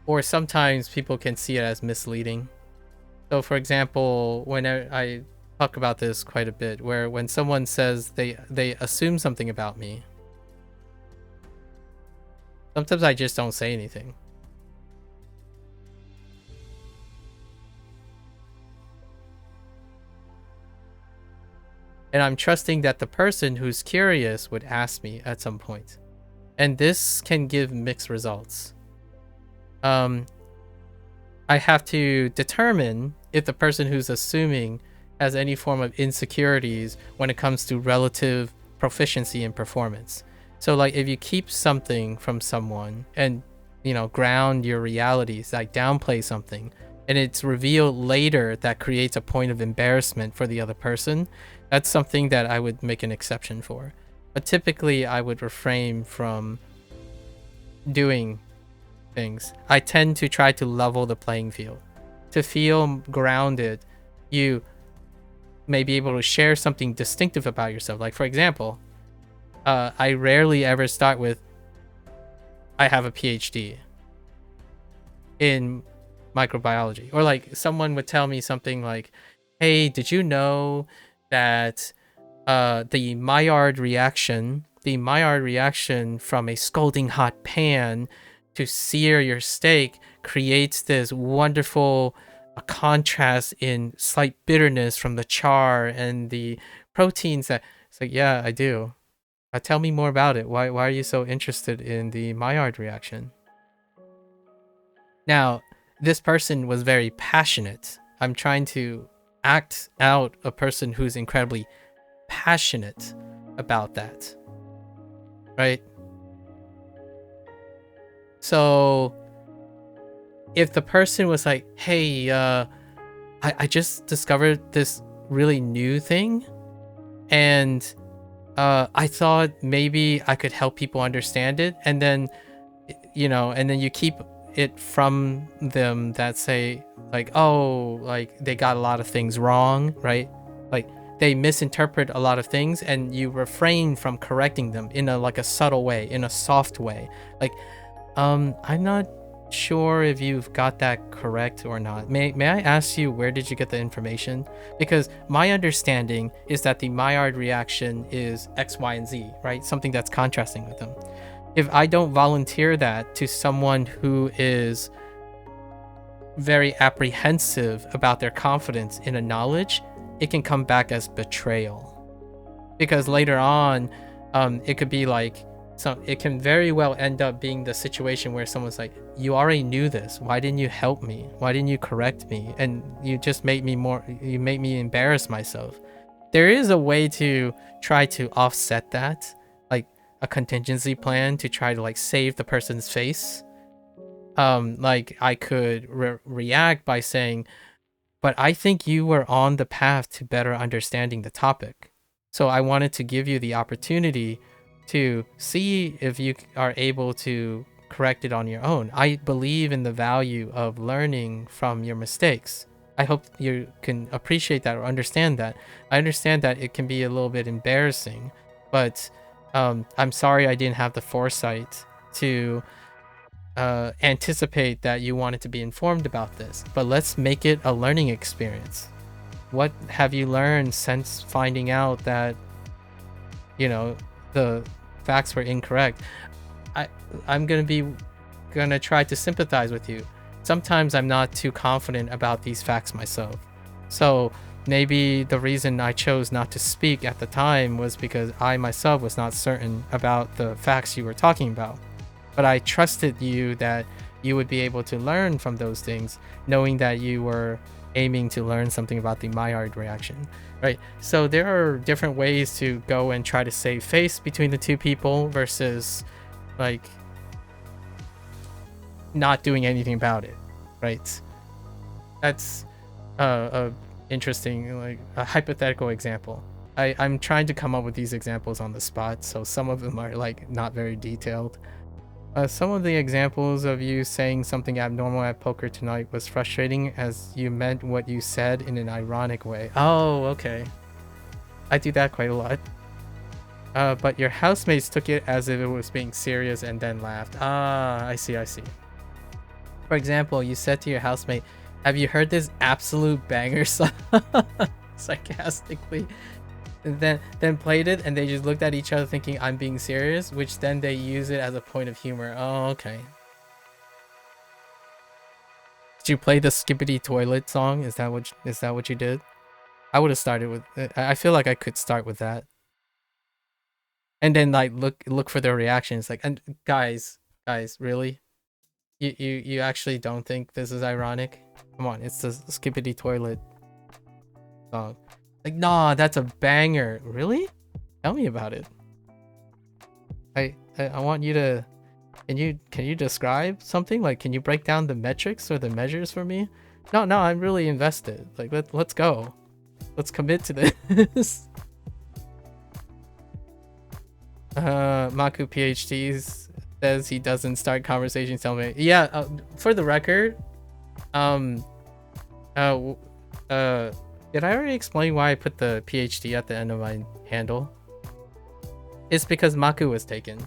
or sometimes people can see it as misleading. So for example, when I talk about this quite a bit, where when someone says they assume something about me, sometimes I just don't say anything. And I'm trusting that the person who's curious would ask me at some point. And this can give mixed results. I have to determine if the person who's assuming has any form of insecurities when it comes to relative proficiency and performance. So like if you keep something from someone and, you know, ground your realities, like downplay something, and it's revealed later that creates a point of embarrassment for the other person, that's something that I would make an exception for. But typically I would refrain from doing things. I tend to try to level the playing field. To feel grounded, you may be able to share something distinctive about yourself. Like for example, I rarely ever start with, I have a PhD in microbiology. Or like someone would tell me something like, hey, did you know that the Maillard reaction from a scalding hot pan to sear your steak creates this wonderful contrast in slight bitterness from the char and the proteins that... It's like, yeah, I do. Tell me more about it. Why are you so interested in the Maillard reaction? Now, this person was very passionate. I'm trying to act out a person who's incredibly passionate about that, right? So if the person was like, hey, I just discovered this really new thing, and I thought maybe I could help people understand it, and then, you know, and then you keep it from them that say like, oh, like they got a lot of things wrong, right? Like they misinterpret a lot of things, and you refrain from correcting them in a like a subtle way, in a soft way. Like, I'm not sure if you've got that correct or not. May I ask you, where did you get the information? Because my understanding is that the Maillard reaction is X, Y, and Z, right? Something that's contrasting with them. If I don't volunteer that to someone who is very apprehensive about their confidence in a knowledge, it can come back as betrayal. Because later on, it could be like, so it can very well end up being the situation where someone's like, you already knew this, why didn't you help me, why didn't you correct me, and you just make me embarrass myself. There is a way to try to offset that, like a contingency plan to try to like save the person's face. Like I could react by saying, but I think you were on the path to better understanding the topic, so I wanted to give you the opportunity to see if you are able to correct it on your own. I believe in the value of learning from your mistakes. I hope you can appreciate that or understand that. I understand that it can be a little bit embarrassing, but I'm sorry I didn't have the foresight to anticipate that you wanted to be informed about this. But let's make it a learning experience. What have you learned since finding out that, you know, the facts were incorrect? I'm gonna try to sympathize with you. Sometimes I'm not too confident about these facts myself. So maybe the reason I chose not to speak at the time was because I myself was not certain about the facts you were talking about. But I trusted you that you would be able to learn from those things, knowing that you were aiming to learn something about the Maillard reaction, right? So there are different ways to go and try to save face between the two people versus like not doing anything about it, right? That's a interesting, like a hypothetical example. I'm trying to come up with these examples on the spot, so some of them are like not very detailed. Some of the examples of you saying something abnormal at poker tonight was frustrating as you meant what you said in an ironic way. Oh, okay. I do that quite a lot. But your housemates took it as if it was being serious and then laughed. Ah, I see. For example, you said to your housemate, "Have you heard this absolute banger song?" sarcastically. And then played it, and they just looked at each other thinking I'm being serious, which then they use it as a point of humor. Oh, okay. Did you play the Skippity Toilet song? Is that what you did? I would have started with I feel like I could start with that. And then like look for their reactions, like, and guys, really? You actually don't think this is ironic? Come on, it's the Skippity Toilet song. Like, nah, that's a banger. Really? Tell me about it. I want you to. Can you describe something? Like, can you break down the metrics or the measures for me? No, I'm really invested. Like, let's go. Let's commit to this. MAKU PhD says he doesn't start conversations. Tell me. Yeah. For the record, did I already explain why I put the PhD at the end of my handle? It's because MAKU was taken.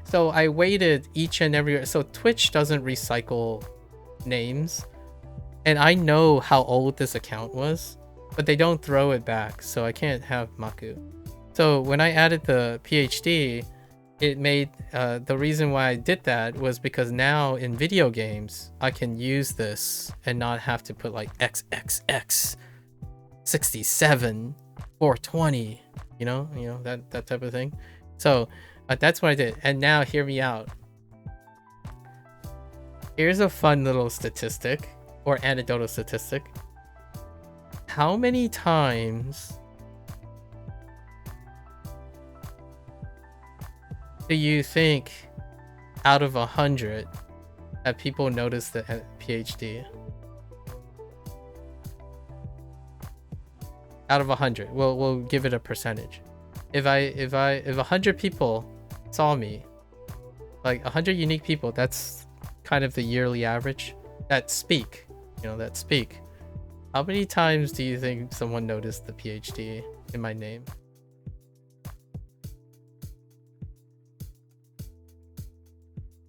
So I waited each and every... So Twitch doesn't recycle names. And I know how old this account was, but they don't throw it back, so I can't have MAKU. So when I added the PhD, it made... the reason why I did that was because now in video games, I can use this and not have to put like XXX 67 420, you know that type of thing. So that's what I did. And now hear me out. Here's a fun little statistic, or anecdotal statistic. How many times do you think out of 100 that people notice the PhD? Out of 100, we'll give it a percentage. If 100 people saw me, like 100 unique people, that's kind of the yearly average that speak, how many times do you think someone noticed the PhD in my name?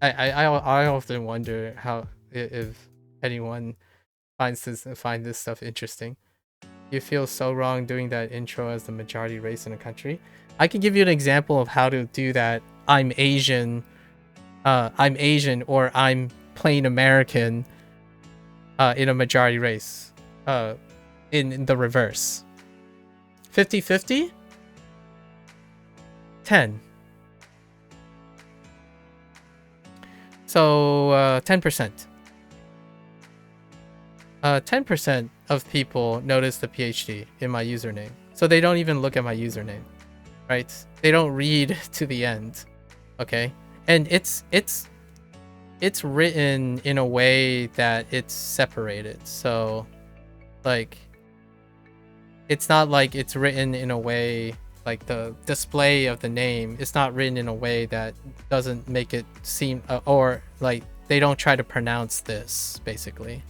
I often wonder how, if anyone find this stuff interesting. You feel so wrong doing that intro as the majority race in a country. I can give you an example of how to do that. I'm Asian, or I'm plain American in a majority race. In the reverse. 50-50? 10. So 10%. 10% of people notice the PhD in my username. So they don't even look at my username, right? They don't read to the end, okay? And it's written in a way that it's separated. So, like, it's not like it's written in a way, like the display of the name, it's not written in a way that doesn't make it seem, or like they don't try to pronounce this, basically.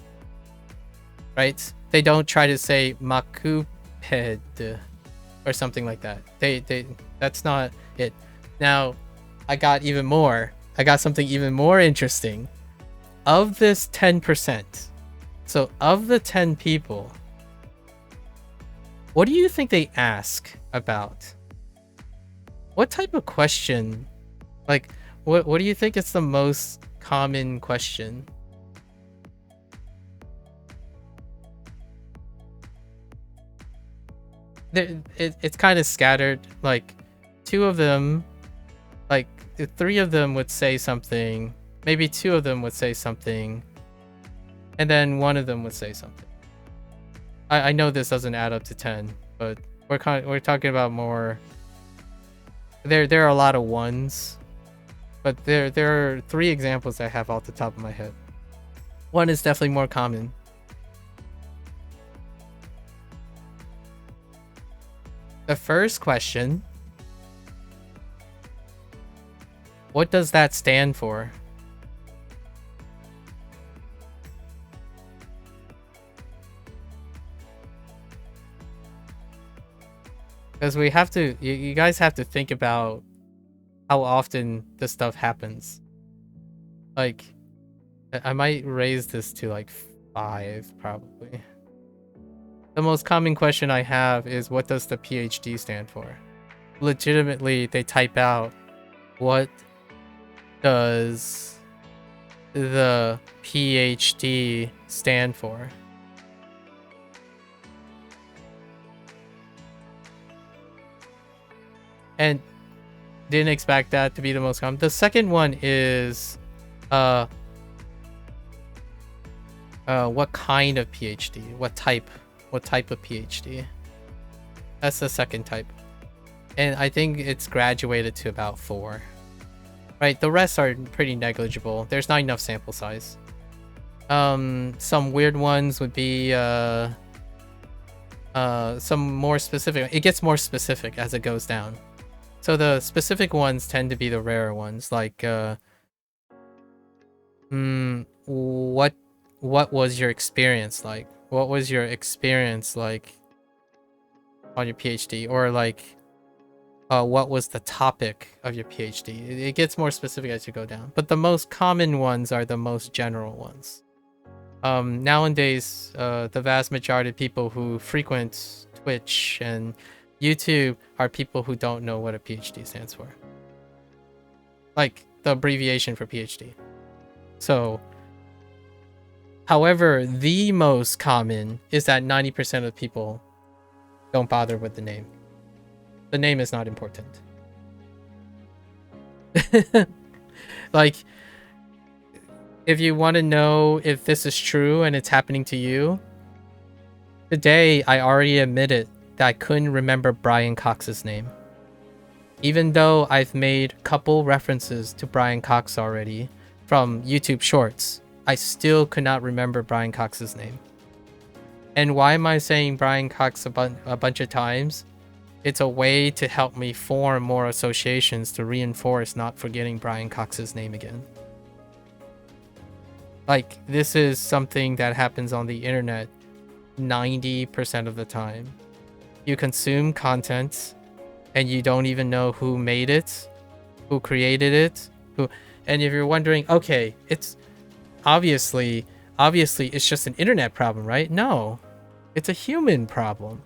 Right? They don't try to say MAKUPED or something like that. They that's not it. Now, I got something even more interesting. Of this 10%, so of the 10 people, what do you think they ask about? What type of question? Like, what do you think is the most common question? It's kind of scattered. Like, two of them, like three of them would say something, maybe two of them would say something, and then one of them would say something. I know this doesn't add up to 10, but we're talking about more. There are a lot of ones, but there are three examples I have off the top of my head. One is definitely more common. The first question: what does that stand for? Because we have to, you guys have to think about how often this stuff happens. Like, I might raise this to like 5, probably. The most common question I have is, what does the PhD stand for? Legitimately, they type out, what does the PhD stand for? And didn't expect that to be the most common. The second one is what kind of PhD? What type of PhD? That's the second type. And I think it's graduated to about 4. Right? The rest are pretty negligible. There's not enough sample size. Some weird ones would be some more specific. It gets more specific as it goes down. So the specific ones tend to be the rarer ones, like what was your experience like? What was your experience like on your PhD? Or like what was the topic of your PhD? It gets more specific as you go down. But the most common ones are the most general ones. Nowadays, the vast majority of people who frequent Twitch and YouTube are people who don't know what a PhD stands for. Like, the abbreviation for PhD. So, however, the most common is that 90% of people don't bother with the name. The name is not important. Like, if you want to know if this is true and it's happening to you, today I already admitted that I couldn't remember Brian Cox's name. Even though I've made a couple references to Brian Cox already from YouTube Shorts, I still could not remember Brian Cox's name. And why am I saying Brian Cox a bunch of times? It's a way to help me form more associations to reinforce not forgetting Brian Cox's name again. Like, this is something that happens on the internet 90% of the time. You consume content and you don't even know who made it, who created it, and if you're wondering, okay, it's obviously it's just an internet problem, right? No, it's a human problem.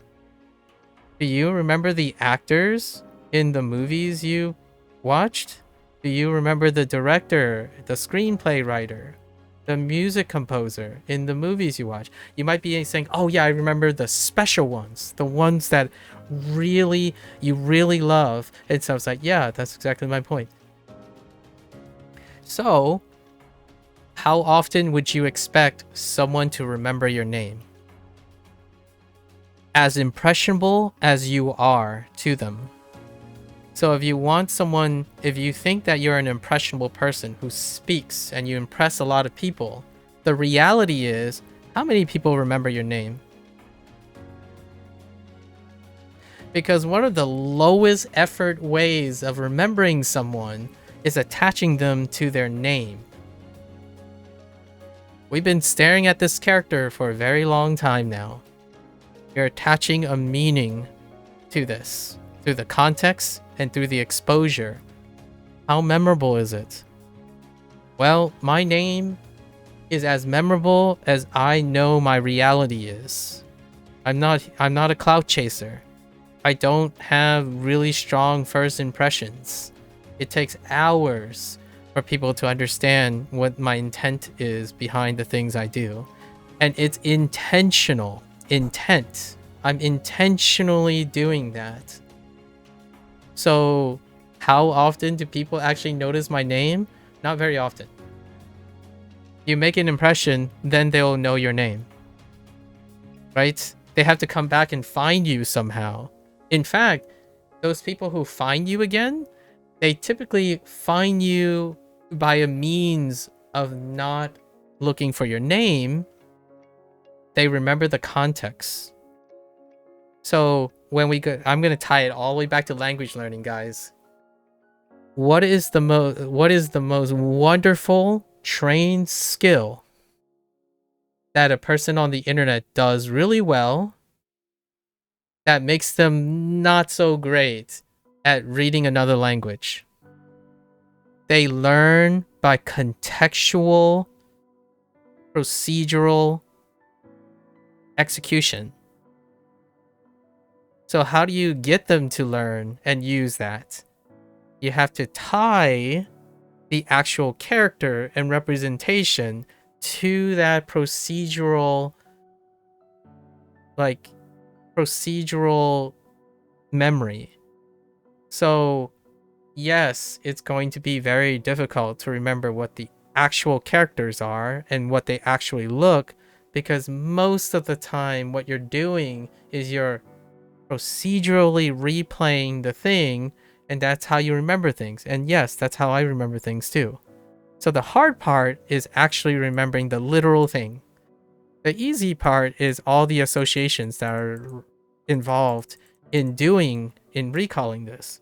Do you remember the actors in the movies you watched? Do you remember the director, the screenplay writer, the music composer in the movies you watch? You might be saying, oh yeah, I remember the special ones, the ones that you really love. And so I was like, yeah, that's exactly my point. So, how often would you expect someone to remember your name? As impressionable as you are to them. So if you think that you're an impressionable person who speaks and you impress a lot of people, the reality is, how many people remember your name? Because one of the lowest effort ways of remembering someone is attaching them to their name. We've been staring at this character for a very long time now. You're attaching a meaning to this, through the context and through the exposure. How memorable is it? Well, my name is as memorable as I know my reality is. I'm not a clout chaser. I don't have really strong first impressions. It takes hours for people to understand what my intent is behind the things I do. And it's intentional. Intent. I'm intentionally doing that. So How often do people actually notice my name? Not very often. You make an impression, then they'll know your name. Right? They have to come back and find you somehow. In fact, those people who find you again, they typically find you by a means of not looking for your name. They remember the context. So when we go, I'm going to tie it all the way back to language learning, guys. What is the most wonderful trained skill that a person on the internet does really well that makes them not so great at reading another language? They learn by contextual, procedural execution. So how do you get them to learn and use that? You have to tie the actual character and representation to that procedural memory. So yes, it's going to be very difficult to remember what the actual characters are and what they actually look, because most of the time what you're doing is you're procedurally replaying the thing, and that's how you remember things. And yes, that's how I remember things too. So the hard part is actually remembering the literal thing. The easy part is all the associations that are involved in recalling this.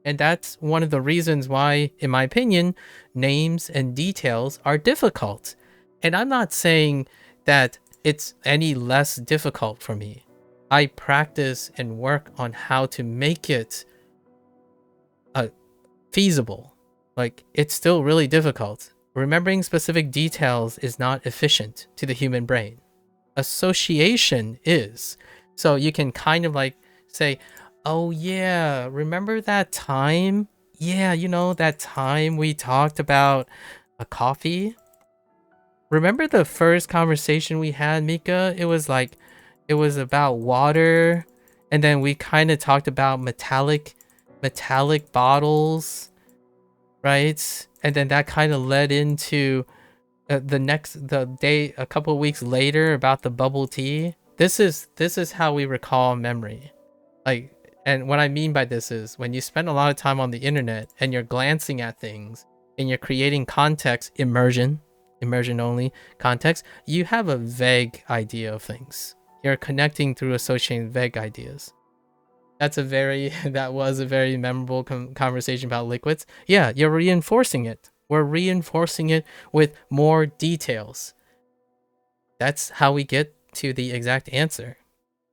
And that's one of the reasons why, in my opinion, names and details are difficult. And I'm not saying that it's any less difficult for me. I practice and work on how to make it feasible. Like, it's still really difficult. Remembering specific details is not efficient to the human brain. Association is. So you can kind of like say, oh yeah, remember that time? Yeah, you know, that time we talked about a coffee? Remember the first conversation we had, Mika? It was about water, and then we kind of talked about metallic bottles, right? And then that kind of led into the day a couple of weeks later about the bubble tea. This is how we recall memory. Like, and what I mean by this is when you spend a lot of time on the internet and you're glancing at things and you're creating context, immersion only context, you have a vague idea of things. You're connecting through associating vague ideas. That was a very memorable conversation about liquids. Yeah, you're reinforcing it. We're reinforcing it with more details. That's how we get to the exact answer.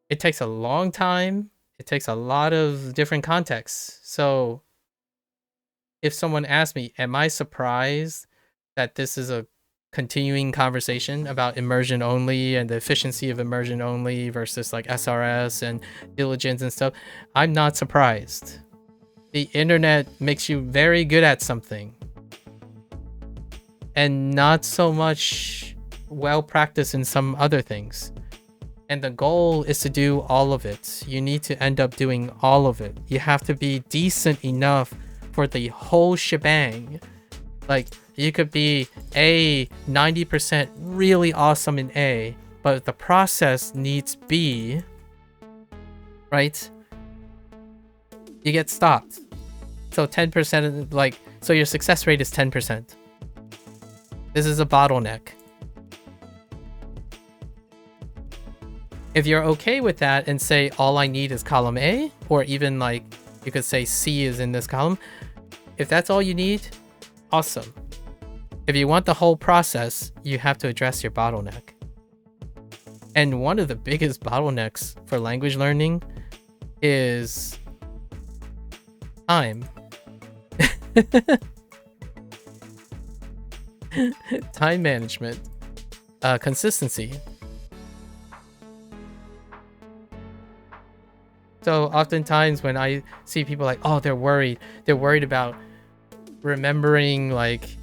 It takes a long time. It takes a lot of different contexts. So if someone asks me, am I surprised that this is a continuing conversation about immersion only and the efficiency of immersion only versus like SRS and diligence and stuff, I'm not surprised. The internet makes you very good at something and not so much well practiced in some other things. And the goal is to do all of it. You need to end up doing all of it. You have to be decent enough for the whole shebang. Like, you could be 90% really awesome in A, but the process needs B, right? You get stopped. So 10%, so your success rate is 10%. This is a bottleneck. If you're okay with that and say all I need is column A, or even like you could say C is in this column, if that's all you need, awesome. If you want the whole process, you have to address your bottleneck. And one of the biggest bottlenecks for language learning is time. Time management, consistency. So oftentimes when I see people like, oh, they're worried about remembering like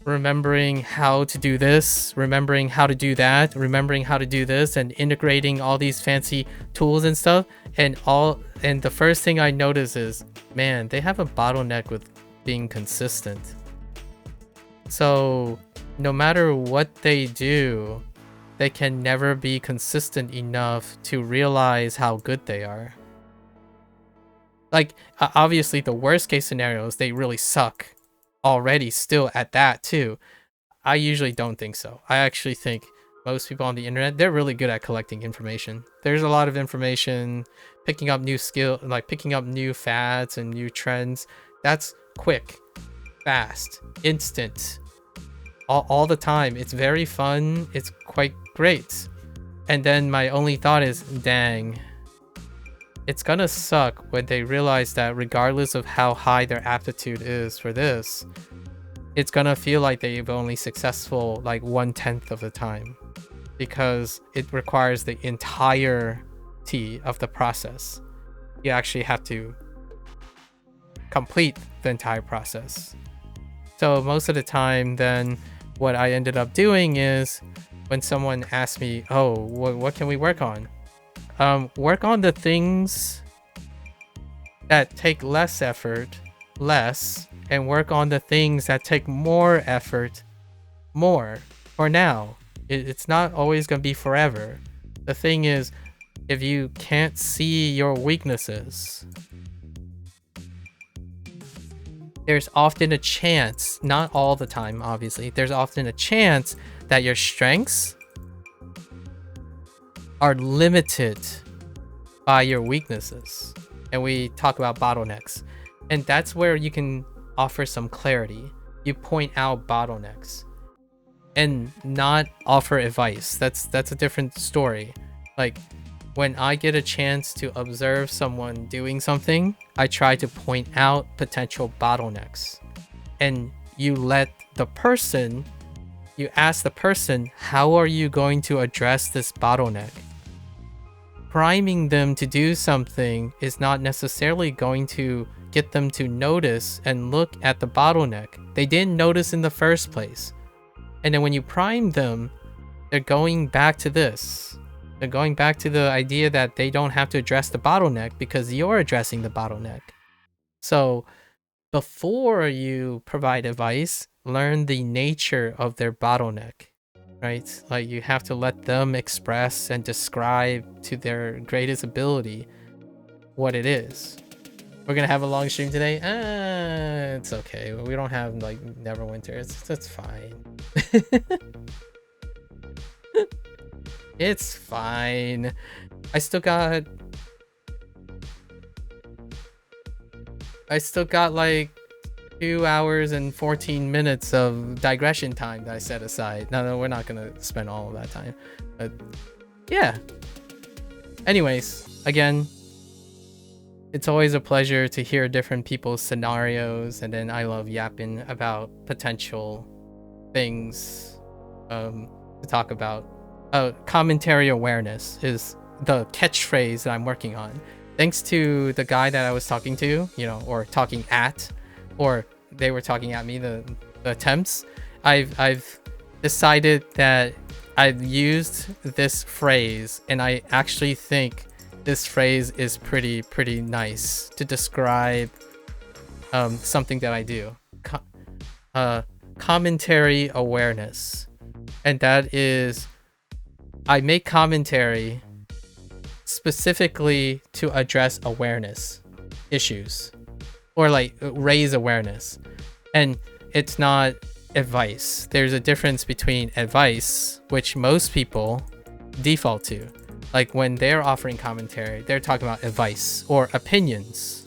remembering how to do this, remembering how to do that, remembering how to do this, and integrating all these fancy tools and stuff. And the first thing I notice is, man, they have a bottleneck with being consistent. So no matter what they do, they can never be consistent enough to realize how good they are. Like, obviously the worst case scenario is they really suck already still at that too. I usually don't think so. I actually think most people on the internet, they're really good at collecting information. There's a lot of information, picking up new picking up new fads and new trends. That's quick, fast, instant, all the time. It's very fun. It's quite great. And then my only thought is, dang, it's gonna suck when they realize that regardless of how high their aptitude is for this, it's gonna feel like they've only successful like 1/10 of the time, because it requires the entirety of the process. You actually have to complete the entire process. So most of the time, then what I ended up doing is, when someone asks me, oh, what can we work on? Work on the things that take less effort, and work on the things that take more effort, more. For now, it's not always going to be forever. The thing is, if you can't see your weaknesses, there's often a chance, not all the time obviously, there's often a chance that your strengths are limited by your weaknesses. And we talk about bottlenecks, and that's where you can offer some clarity. You point out bottlenecks and not offer advice. That's a different story. Like, when I get a chance to observe someone doing something, I try to point out potential bottlenecks, and you ask the person, how are you going to address this bottleneck? Priming them to do something is not necessarily going to get them to notice and look at the bottleneck they didn't notice in the first place. And then when you prime them, they're going back to this. They're going back to the idea that they don't have to address the bottleneck because you're addressing the bottleneck. So before you provide advice, learn the nature of their bottleneck. Right? Like, you have to let them express and describe to their greatest ability what it is. We're gonna have a long stream today. It's okay. We don't have like Neverwinter. It's fine. It's fine. I still got like 2 hours and 14 minutes of digression time that I set aside. No, we're not gonna spend all of that time. But yeah. Anyways, again, it's always a pleasure to hear different people's scenarios, and then I love yapping about potential things to talk about. Commentary awareness is the catchphrase that I'm working on. Thanks to the guy that I was talking to, or talking at, or they were talking at me, the attempts, I've decided that I've used this phrase, and I actually think this phrase is pretty nice to describe something that I do. Commentary awareness. And that is, I make commentary specifically to address awareness issues, or like raise awareness. And it's not advice. There's a difference between advice, which most people default to. Like, when they're offering commentary, they're talking about advice or opinions.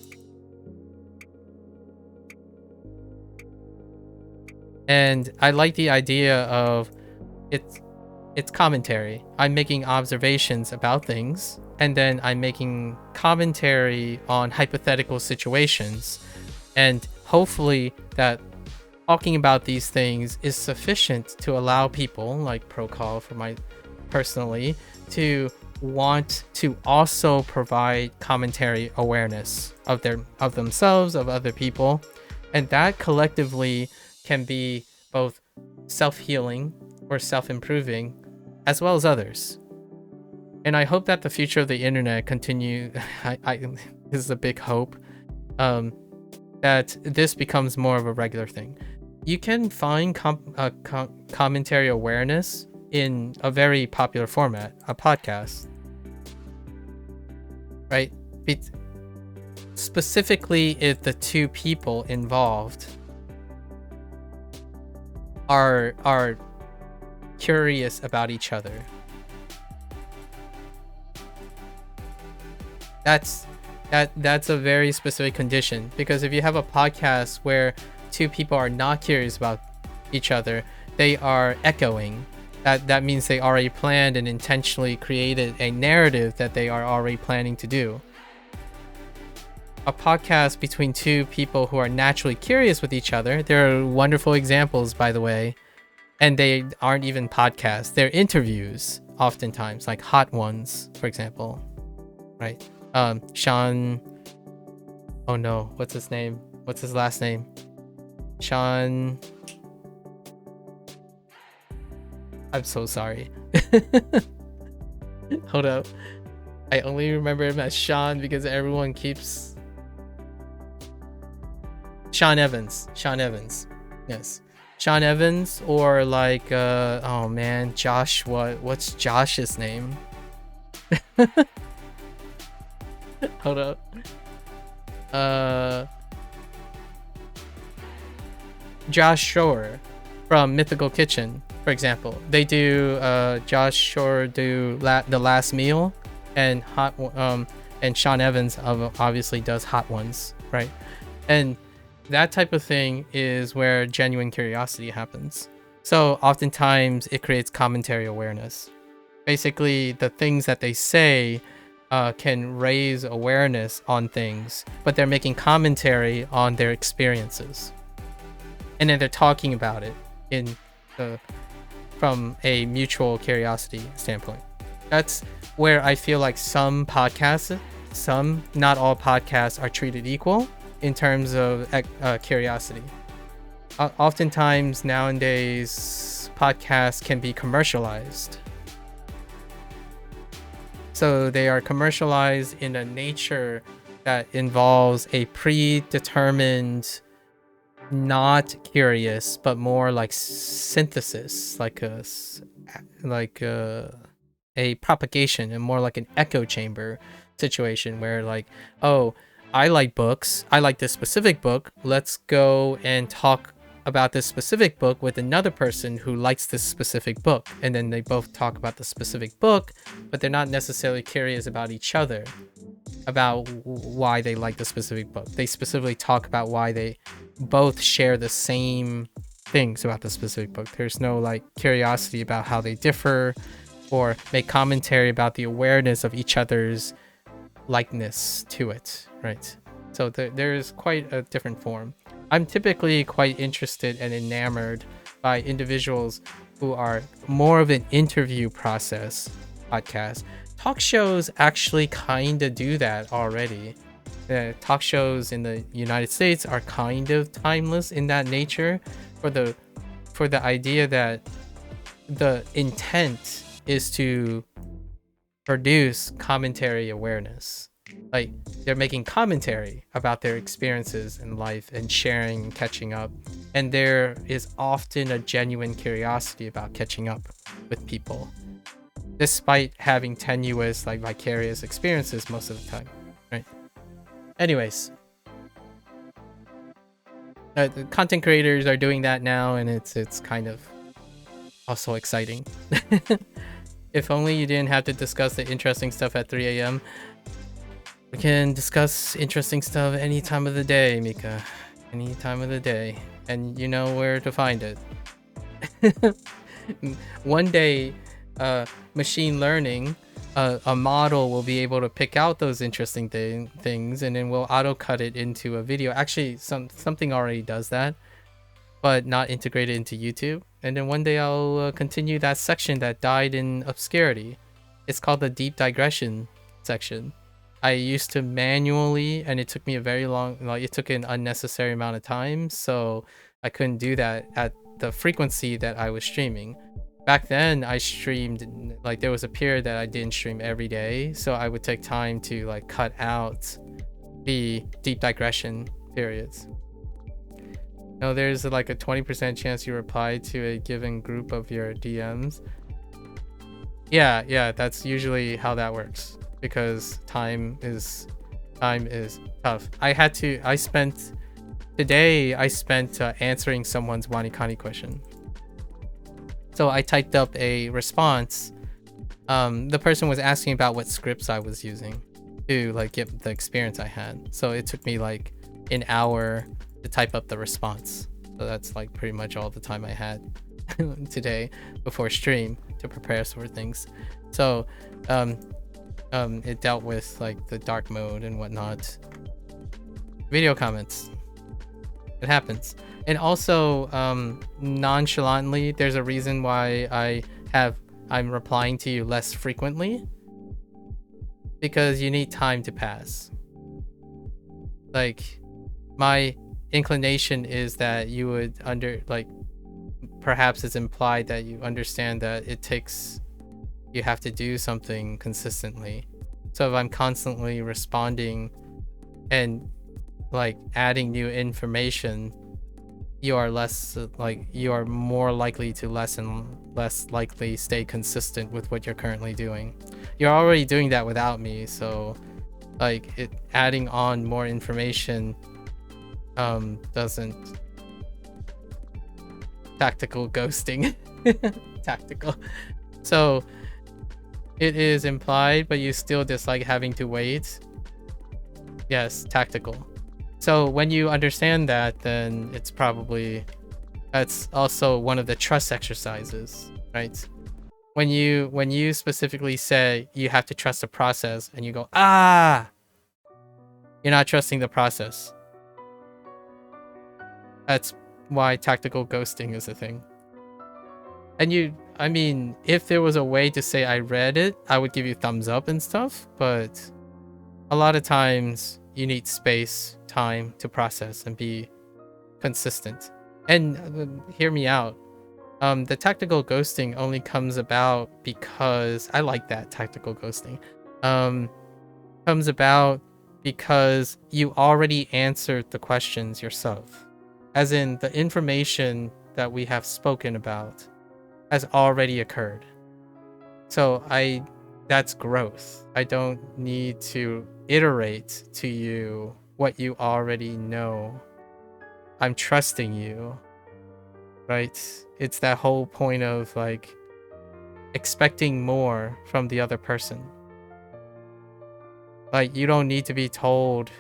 And I like the idea of it's commentary. I'm making observations about things, and then I'm making commentary on hypothetical situations. And hopefully that talking about these things is sufficient to allow people like Procall, for my personally, to want to also provide commentary awareness of themselves, of other people. And that collectively can be both self-healing or self-improving, as well as others. And I hope that the future of the internet continue. This is a big hope, that this becomes more of a regular thing. You can find commentary awareness in a very popular format, a podcast, right? Specifically, if the two people involved are curious about each other. That's a very specific condition, because if you have a podcast where two people are not curious about each other, they are echoing. That means they already planned and intentionally created a narrative that they are already planning to do. A podcast between two people who are naturally curious with each other, there are wonderful examples, by the way, and they aren't even podcasts, they're interviews oftentimes, like Hot Ones, for example, right? Sean, oh no, what's his name? What's his last name? Sean, I'm so sorry. Hold up. I only remember him as Sean because everyone keeps... Sean Evans. Yes. Sean Evans, or like, oh man, Josh, what's Josh's name? Hold up. Josh Shore from Mythical Kitchen, for example. They do, Josh Shore do The Last Meal, and and Sean Evans obviously does Hot Ones, right? And that type of thing is where genuine curiosity happens. So oftentimes it creates commentary awareness. Basically, the things that they say can raise awareness on things, but they're making commentary on their experiences. And then they're talking about it from a mutual curiosity standpoint. That's where I feel like some podcasts, not all podcasts, are treated equal in terms of curiosity. Oftentimes nowadays, podcasts can be commercialized. So they are commercialized in a nature that involves a predetermined, not curious, but more like synthesis, like a propagation, and more like an echo chamber situation where, like, oh, I like books, I like this specific book, let's go and talk about this specific book with another person who likes this specific book, and then they both talk about the specific book, but they're not necessarily curious about each other, about why they like the specific book. They specifically talk about why they both share the same things about the specific book. There's no like curiosity about how they differ, or make commentary about the awareness of each other's likeness to it, right? So there's quite a different form. I'm typically quite interested and enamored by individuals who are more of an interview process podcast. Talk shows actually kind of do that already. Talk shows in the United States are kind of timeless in that nature, for the idea that the intent is to produce commentary awareness. Like, they're making commentary about their experiences in life and sharing and catching up, and there is often a genuine curiosity about catching up with people, despite having tenuous, like, vicarious experiences most of the time, right? Anyways, the content creators are doing that now, and it's kind of also exciting. If only you didn't have to discuss the interesting stuff at 3 a.m. We can discuss interesting stuff any time of the day, Mika. Any time of the day. And you know where to find it. One day, machine learning, a model will be able to pick out those interesting things, and then we'll auto-cut it into a video. Actually, something already does that, but not integrated into YouTube. And then one day I'll continue that section that died in obscurity. It's called the deep digression section. I used to manually, and it took me a very long, like, it took an unnecessary amount of time, so I couldn't do that at the frequency that I was streaming. Back then I streamed, like there was a period that I didn't stream every day, so I would take time to like cut out the deep digression periods. No, there's like a 20% chance you reply to a given group of your DMs. Yeah, that's usually how that works, because time is tough. Today I spent answering someone's WaniKani question. So I typed up a response. The person was asking about what scripts I was using to like get the experience I had. So it took me like an hour to type up the response. So that's like pretty much all the time I had today before stream to prepare for things. So it dealt with like the dark mode and whatnot. Video comments. It happens. And also nonchalantly, there's a reason why I'm replying to you less frequently, because you need time to pass. Like my inclination is that you would perhaps it's implied that you understand that you have to do something consistently. So if I'm constantly responding and like adding new information, you are more likely to less and less likely stay consistent with what you're currently doing. You're already doing that without me, so like adding on more information doesn't. Tactical ghosting. Tactical. So it is implied, but you still dislike having to wait. Yes, tactical. So when you understand that, then that's also one of the trust exercises, right? When you specifically say you have to trust the process and you go, you're not trusting the process. That's why tactical ghosting is a thing. And I mean, if there was a way to say I read it, I would give you thumbs up and stuff, but a lot of times you need space, time to process and be consistent. And hear me out. The tactical ghosting only comes about because I like that tactical ghosting. Comes about because you already answered the questions yourself. As in, the information that we have spoken about has already occurred. So that's growth. I don't need to iterate to you what you already know. I'm trusting you, right? It's that whole point of like expecting more from the other person. Like you don't need to be told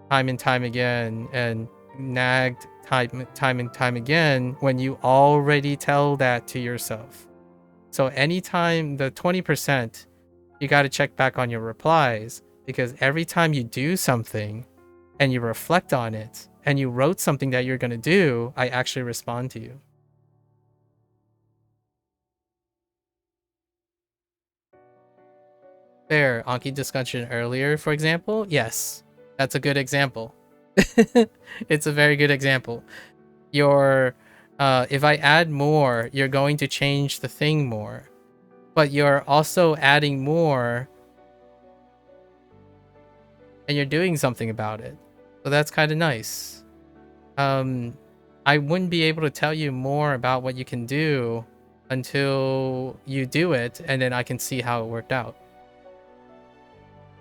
time and time again and nagged time and time again when you already tell that to yourself. So anytime the 20%, you got to check back on your replies, because every time you do something and you reflect on it and you wrote something that you're going to do, I actually respond to you. Fair. Anki discussion earlier, for example. Yes, that's a good example. It's a very good example. If I add more, you're going to change the thing more, but you're also adding more and you're doing something about it. So that's kind of nice. I wouldn't be able to tell you more about what you can do until you do it, and then I can see how it worked out.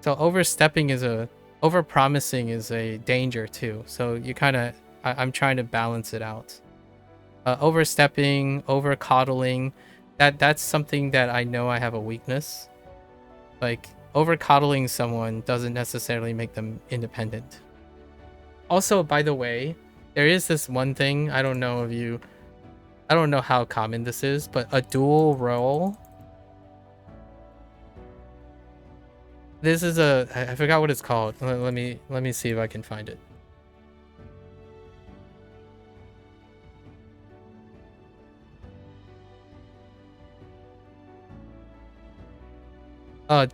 So overpromising is a danger too. So I'm trying to balance it out. Overstepping, over coddling, that's something that I know I have a weakness. Like over coddling someone doesn't necessarily make them independent. Also, by the way, there is this one thing, I don't know how common this is, but a dual role. This is I forgot what it's called. Let me see if I can find it.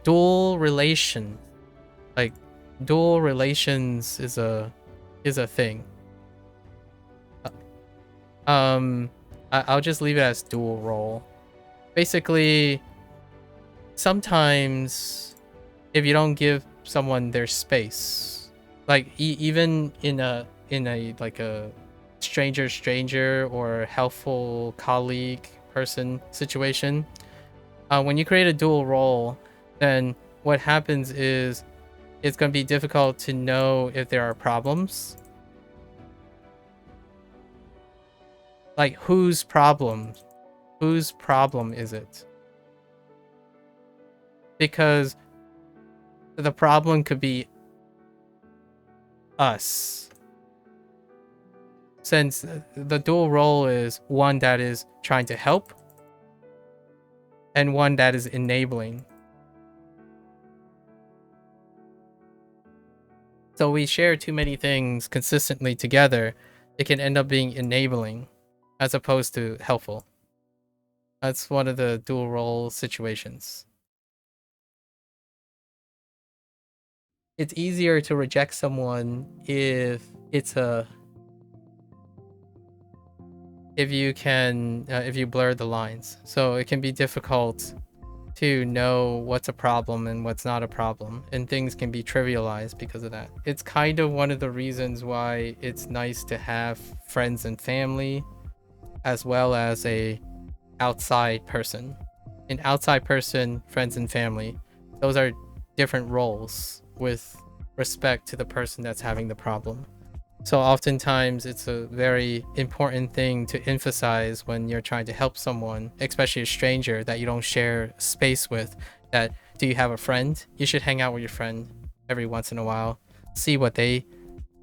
Dual relation. Like dual relations is a thing. I'll just leave it as dual role. Basically, sometimes if you don't give someone their space, like even in a like a stranger or helpful colleague person situation, when you create a dual role, then what happens is it's going to be difficult to know if there are problems. Like, whose problem is it? Because the problem could be us, since the dual role is one that is trying to help and one that is enabling. So we share too many things consistently together, it can end up being enabling as opposed to helpful. That's one of the dual role situations. It's easier to reject someone if if you blur the lines. So it can be difficult to know what's a problem and what's not a problem, and things can be trivialized because of that. It's kind of one of the reasons why it's nice to have friends and family as well as a outside person. An outside person, friends and family, those are different roles with respect to the person that's having the problem. So oftentimes it's a very important thing to emphasize when you're trying to help someone, especially a stranger that you don't share space with, that do you have a friend? You should hang out with your friend every once in a while, see what they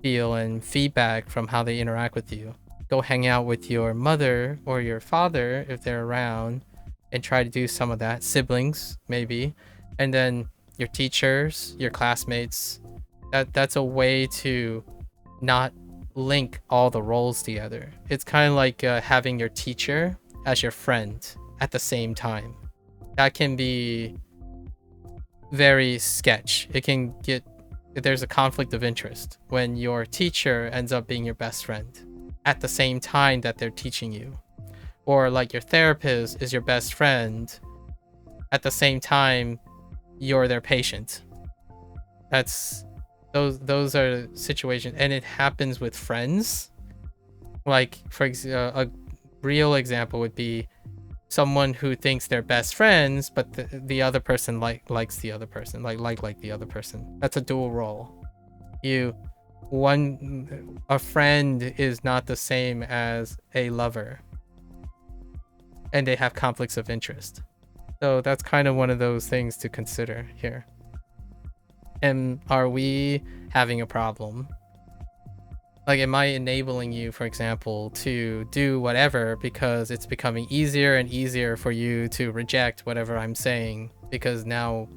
feel and feedback from how they interact with you. Go hang out with your mother or your father if they're around and try to do some of that. Siblings, maybe. And then your teachers, your classmates. That's a way to not link all the roles together. It's kind of like having your teacher as your friend at the same time. That can be very sketch. It can get, there's a conflict of interest when your teacher ends up being your best friend at the same time that they're teaching you, or like your therapist is your best friend at the same time you're their patient. That's those are situations, and it happens with friends. Like for a real example would be someone who thinks they're best friends, but the other person likes the other person, like the other person. That's a dual role. A friend is not the same as a lover, and they have conflicts of interest. So that's kind of one of those things to consider here. And are we having a problem? Like, am I enabling you, for example, to do whatever because it's becoming easier and easier for you to reject whatever I'm saying because now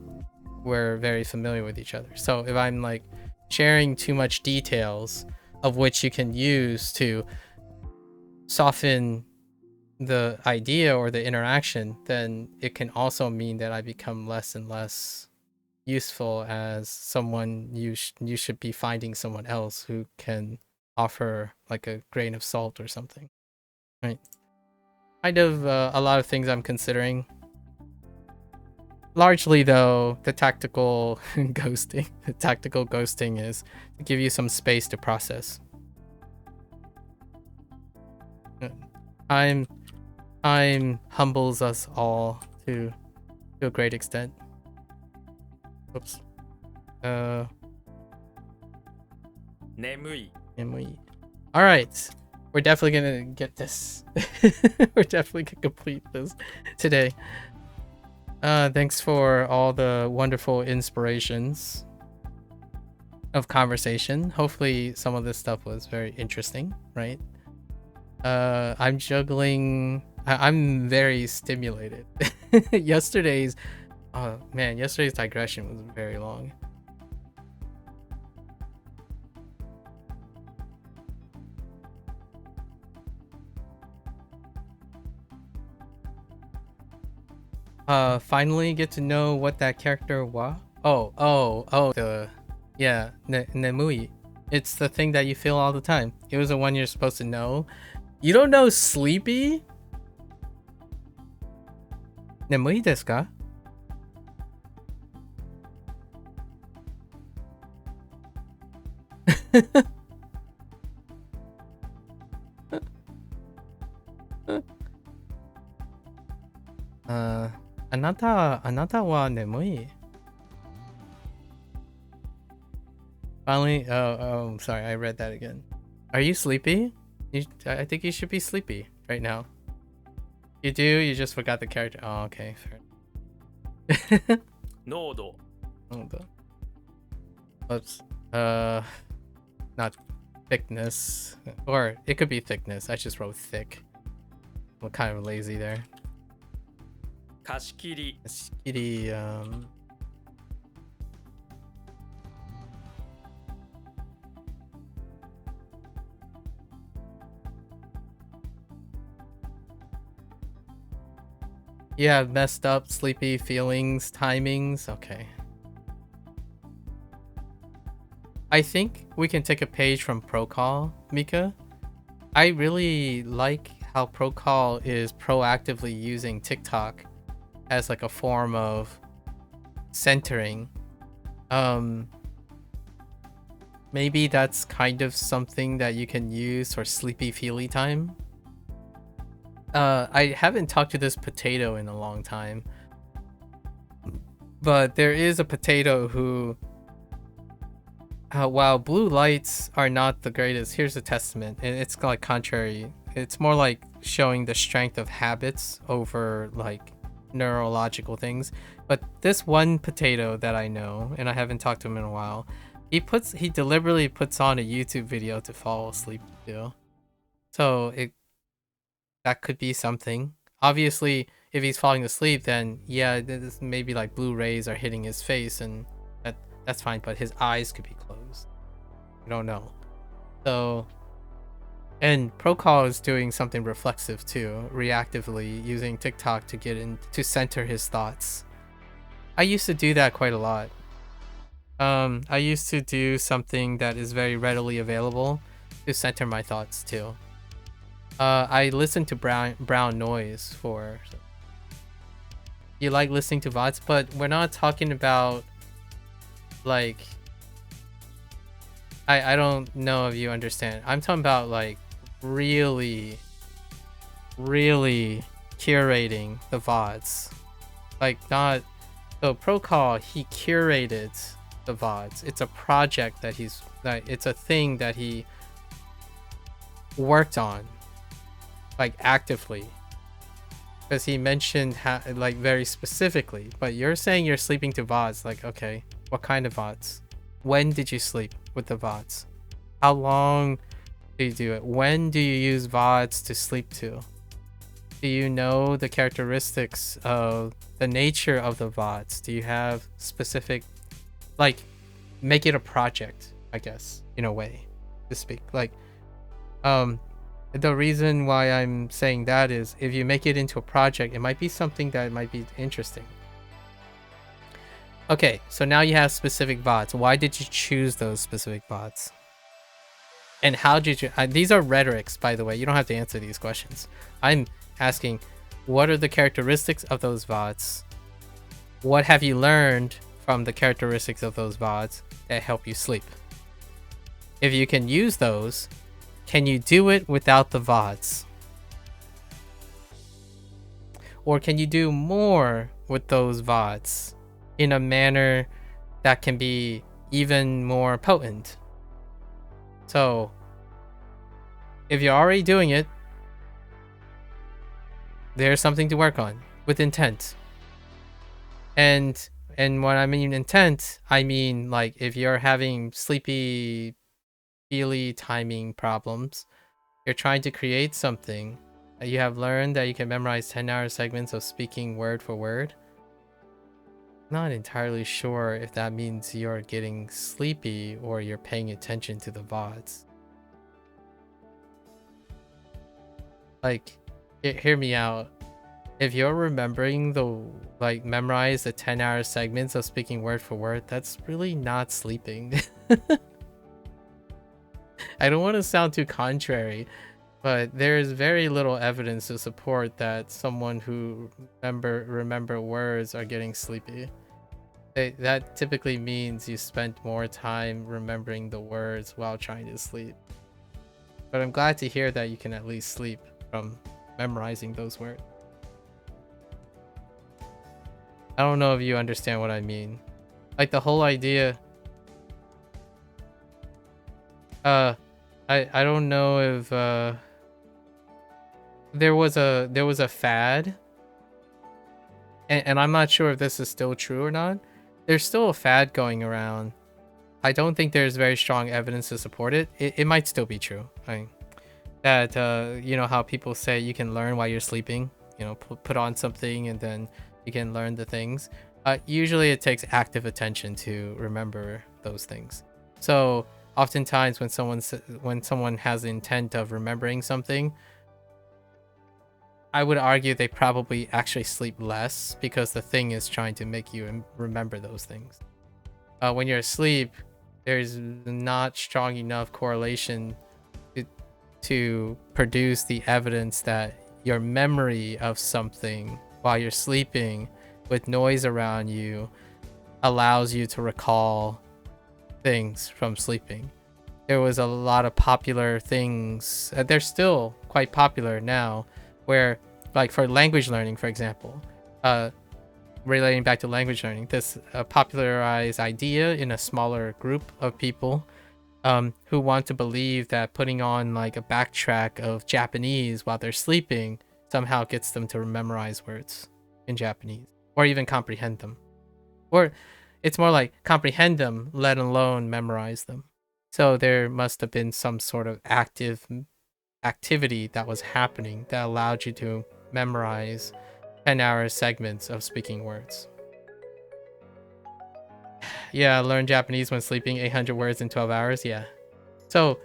we're very familiar with each other? So if I'm like sharing too much details of which you can use to soften the idea or the interaction, then it can also mean that I become less and less useful as someone you should be finding someone else who can offer like a grain of salt or something, right? Kind of a lot of things I'm considering. Largely though, the tactical ghosting is to give you some space to process. Time humbles us all to a great extent. Oops. Nemui. All right, we're definitely gonna get this. We're definitely gonna complete this today. Thanks for all the wonderful inspirations of conversation. Hopefully some of this stuff was very interesting, right? I'm juggling. I'm very stimulated. Yesterday's digression was very long. Finally get to know what that character was. Nemui. It's the thing that you feel all the time. It was the one you're supposed to know, You don't know sleepy? 眠いですか? uh, あなたは眠い? Finally, oh, sorry, I read that again. Are you sleepy? I think you should be sleepy right now. You do? You just forgot the character. Oh, okay, fair. Nodo. Oops. Not thickness. Or it could be thickness. I just wrote thick. I'm kind of lazy there. Kashikiri. Kashikiri, yeah, messed up, sleepy feelings, timings. Okay. I think we can take a page from Procall, Mika. I really like how Procall is proactively using TikTok as like a form of centering. Maybe that's kind of something that you can use for sleepy feely time. I haven't talked to this potato in a long time, but there is a potato who, while blue lights are not the greatest, here's a testament, and it's like contrary. It's more like showing the strength of habits over like neurological things. But this one potato that I know, and I haven't talked to him in a while, he deliberately puts on a YouTube video to fall asleep to. So that could be something. Obviously, if he's falling asleep, then yeah, this maybe like blue rays are hitting his face, and that's fine. But his eyes could be closed. I don't know. So, and Procall is doing something reflexive too, reactively using TikTok to get in to center his thoughts. I used to do that quite a lot. I used to do something that is very readily available to center my thoughts too. I listen to brown noise for. You like listening to VODs, but we're not talking about like. I don't know if you understand. I'm talking about like really curating the VODs, like not. So Procall, he curated the VODs. It's a project that it's a thing that he worked on. Like actively, because he mentioned like very specifically. But you're saying you're sleeping to VODs. Like, okay, what kind of VODs? When did you sleep with the VODs? How long do you do it? When do you use VODs to sleep to? Do you know the characteristics of the nature of the VODs? Do you have specific, like, make it a project, I guess, in a way to speak. Like, the reason why I'm saying that is if you make it into a project, it might be something that might be interesting. Okay, so now you have specific VODs. Why did you choose those specific VODs? And how did you... these are rhetorics, by the way. You don't have to answer these questions. I'm asking, what are the characteristics of those VODs? What have you learned from the characteristics of those VODs that help you sleep? If you can use those, can you do it without the VODs? Or can you do more with those VODs in a manner that can be even more potent? So, if you're already doing it, there's something to work on with intent. And when I mean intent, I mean like if you're having sleepy, feely timing problems, you're trying to create something that you have learned that you can memorize 10-hour segments of speaking word for word. Not entirely sure if that means you're getting sleepy or you're paying attention to the VODs. Like, hear me out. If you're remembering memorize the 10-hour segments of speaking word for word, that's really not sleeping. I don't want to sound too contrary, But there is very little evidence to support that someone who remember words are getting sleepy. That typically means you spent more time remembering the words while trying to sleep. But I'm glad to hear that you can at least sleep from memorizing those words. I don't know if you understand what I mean. Like the whole idea. I don't know if there was a fad, and I'm not sure if this is still true or not. There's still a fad going around. I don't think there's very strong evidence to support it. It might still be true. That you know how people say you can learn while you're sleeping. You know, put on something and then you can learn the things. Usually it takes active attention to remember those things. So oftentimes when someone has the intent of remembering something, I would argue they probably actually sleep less because the thing is trying to make you remember those things. When you're asleep, there's not strong enough correlation to produce the evidence that your memory of something while you're sleeping with noise around you allows you to recall things from sleeping. There was a lot of popular things, they're still quite popular now, where like for language learning, for example, relating back to language learning, this popularized idea in a smaller group of people who want to believe that putting on like a backtrack of Japanese while they're sleeping somehow gets them to memorize words in Japanese or even comprehend them. Or it's more like comprehend them, let alone memorize them. So there must have been some sort of active activity that was happening that allowed you to memorize 10-hour segments of speaking words. Yeah, learn Japanese when sleeping, 800 words in 12 hours. Yeah. So,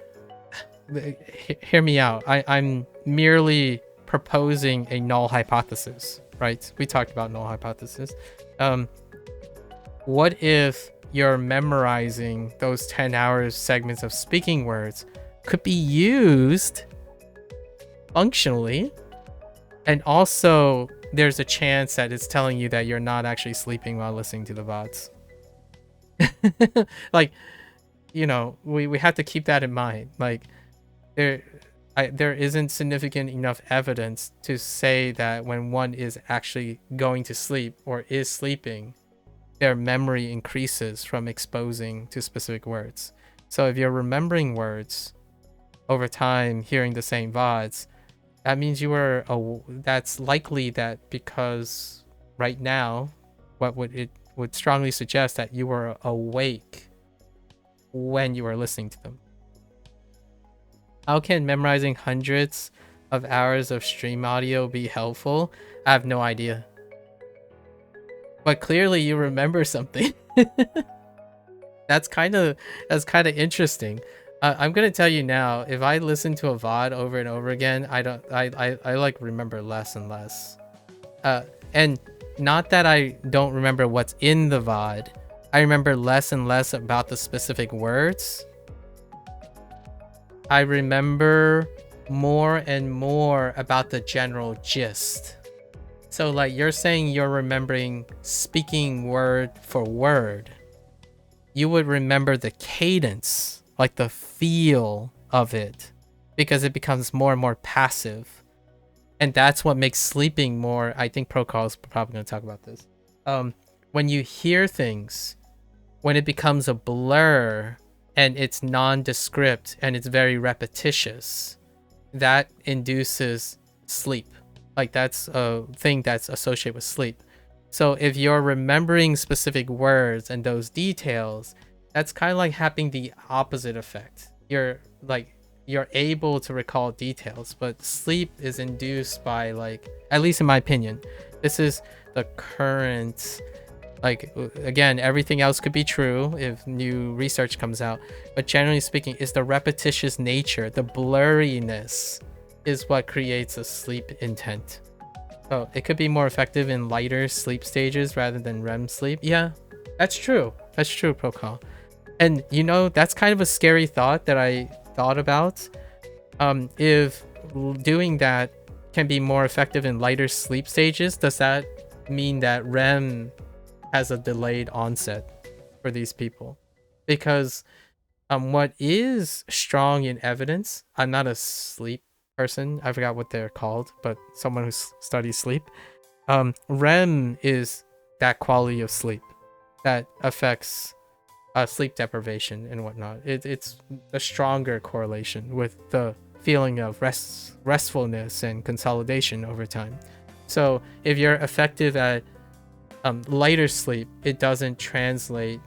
hear me out. I'm merely proposing a null hypothesis, right? We talked about null hypothesis. What if you're memorizing those 10 hours segments of speaking words could be used functionally, and also there's a chance that it's telling you that you're not actually sleeping while listening to the VODs. Like, you know, we have to keep that in mind. Like, there isn't significant enough evidence to say that when one is actually going to sleep or is sleeping, their memory increases from exposing to specific words. So if you're remembering words over time, hearing the same VODs, that means that's likely that because right now, it would strongly suggest that you were awake when you were listening to them. How can memorizing hundreds of hours of stream audio be helpful? I have no idea. But clearly you remember something. That's kind of interesting. I'm gonna tell you now, if I listen to a VOD over and over again, I like remember less and less. And not that I don't remember what's in the VOD, I remember less and less about the specific words. I remember more and more about the general gist. So like you're saying you're remembering speaking word for word. You would remember the cadence, like the feel of it, because it becomes more and more passive. And that's what makes sleeping more, I think Procol is probably going to talk about this. When you hear things, when it becomes a blur and it's nondescript and it's very repetitious, that induces sleep. Like that's a thing that's associated with sleep. So if you're remembering specific words and those details, that's kind of like having the opposite effect. You're able to recall details, but sleep is induced by, like, at least in my opinion, this is the current, like, again, everything else could be true if new research comes out, but generally speaking, it's the repetitious nature, the blurriness is what creates a sleep intent. So it could be more effective in lighter sleep stages rather than REM sleep. Yeah, that's true. That's true, Procol. And you know, that's kind of a scary thought that I thought about. If doing that can be more effective in lighter sleep stages, does that mean that REM has a delayed onset for these people? Because what is strong in evidence, I'm not a sleep person, I forgot what they're called, but someone who studies sleep. REM is that quality of sleep that affects sleep deprivation and whatnot. It's a stronger correlation with the feeling of restfulness and consolidation over time. So if you're effective at lighter sleep, it doesn't translate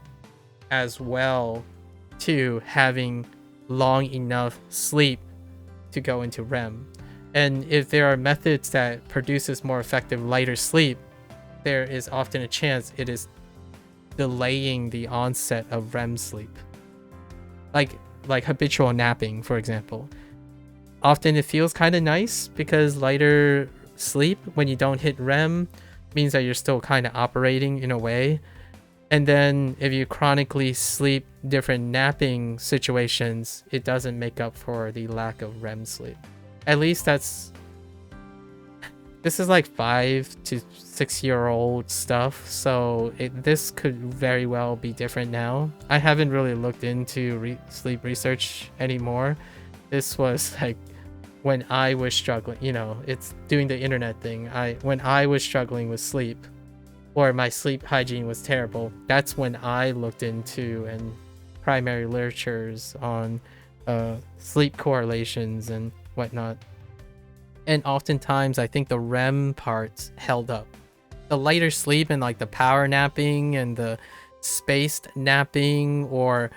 as well to having long enough sleep to go into REM. And if there are methods that produces more effective lighter sleep, there is often a chance it is delaying the onset of REM sleep. Like habitual napping, for example. Often it feels kind of nice because lighter sleep when you don't hit REM means that you're still kind of operating in a way. And then if you chronically sleep different napping situations, it doesn't make up for the lack of REM sleep. At least this is like 5 to 6 year old stuff, so this could very well be different now. I haven't really looked into sleep research anymore. This was like when I was struggling, you know, it's doing the internet thing. When I was struggling with sleep, or my sleep hygiene was terrible, that's when I looked into and primary literatures on sleep correlations and whatnot. And oftentimes I think the REM parts held up. The lighter sleep and like the power napping and the spaced napping, or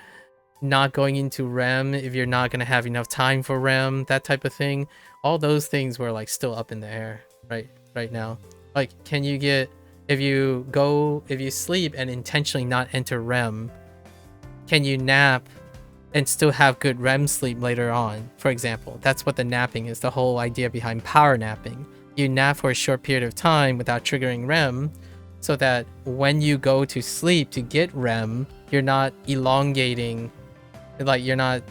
not going into REM if you're not going to have enough time for REM, that type of thing, all those things were like still up in the air right now. Like, can you get, if you sleep and intentionally not enter REM, can you nap and still have good REM sleep later on? For example, that's what the napping is, the whole idea behind power napping. You nap for a short period of time without triggering REM, so that when you go to sleep to get REM, you're not elongating, like you're not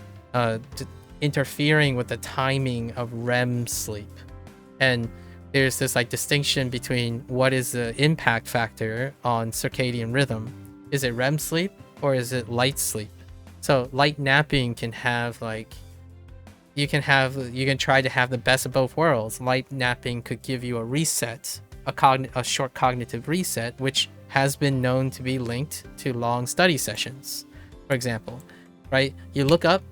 interfering with the timing of REM sleep. And there's this like distinction between what is the impact factor on circadian rhythm. Is it REM sleep or is it light sleep? So light napping can have like, you can try to have the best of both worlds. Light napping could give you a reset, a short cognitive reset, which has been known to be linked to long study sessions. For example, right? You look up,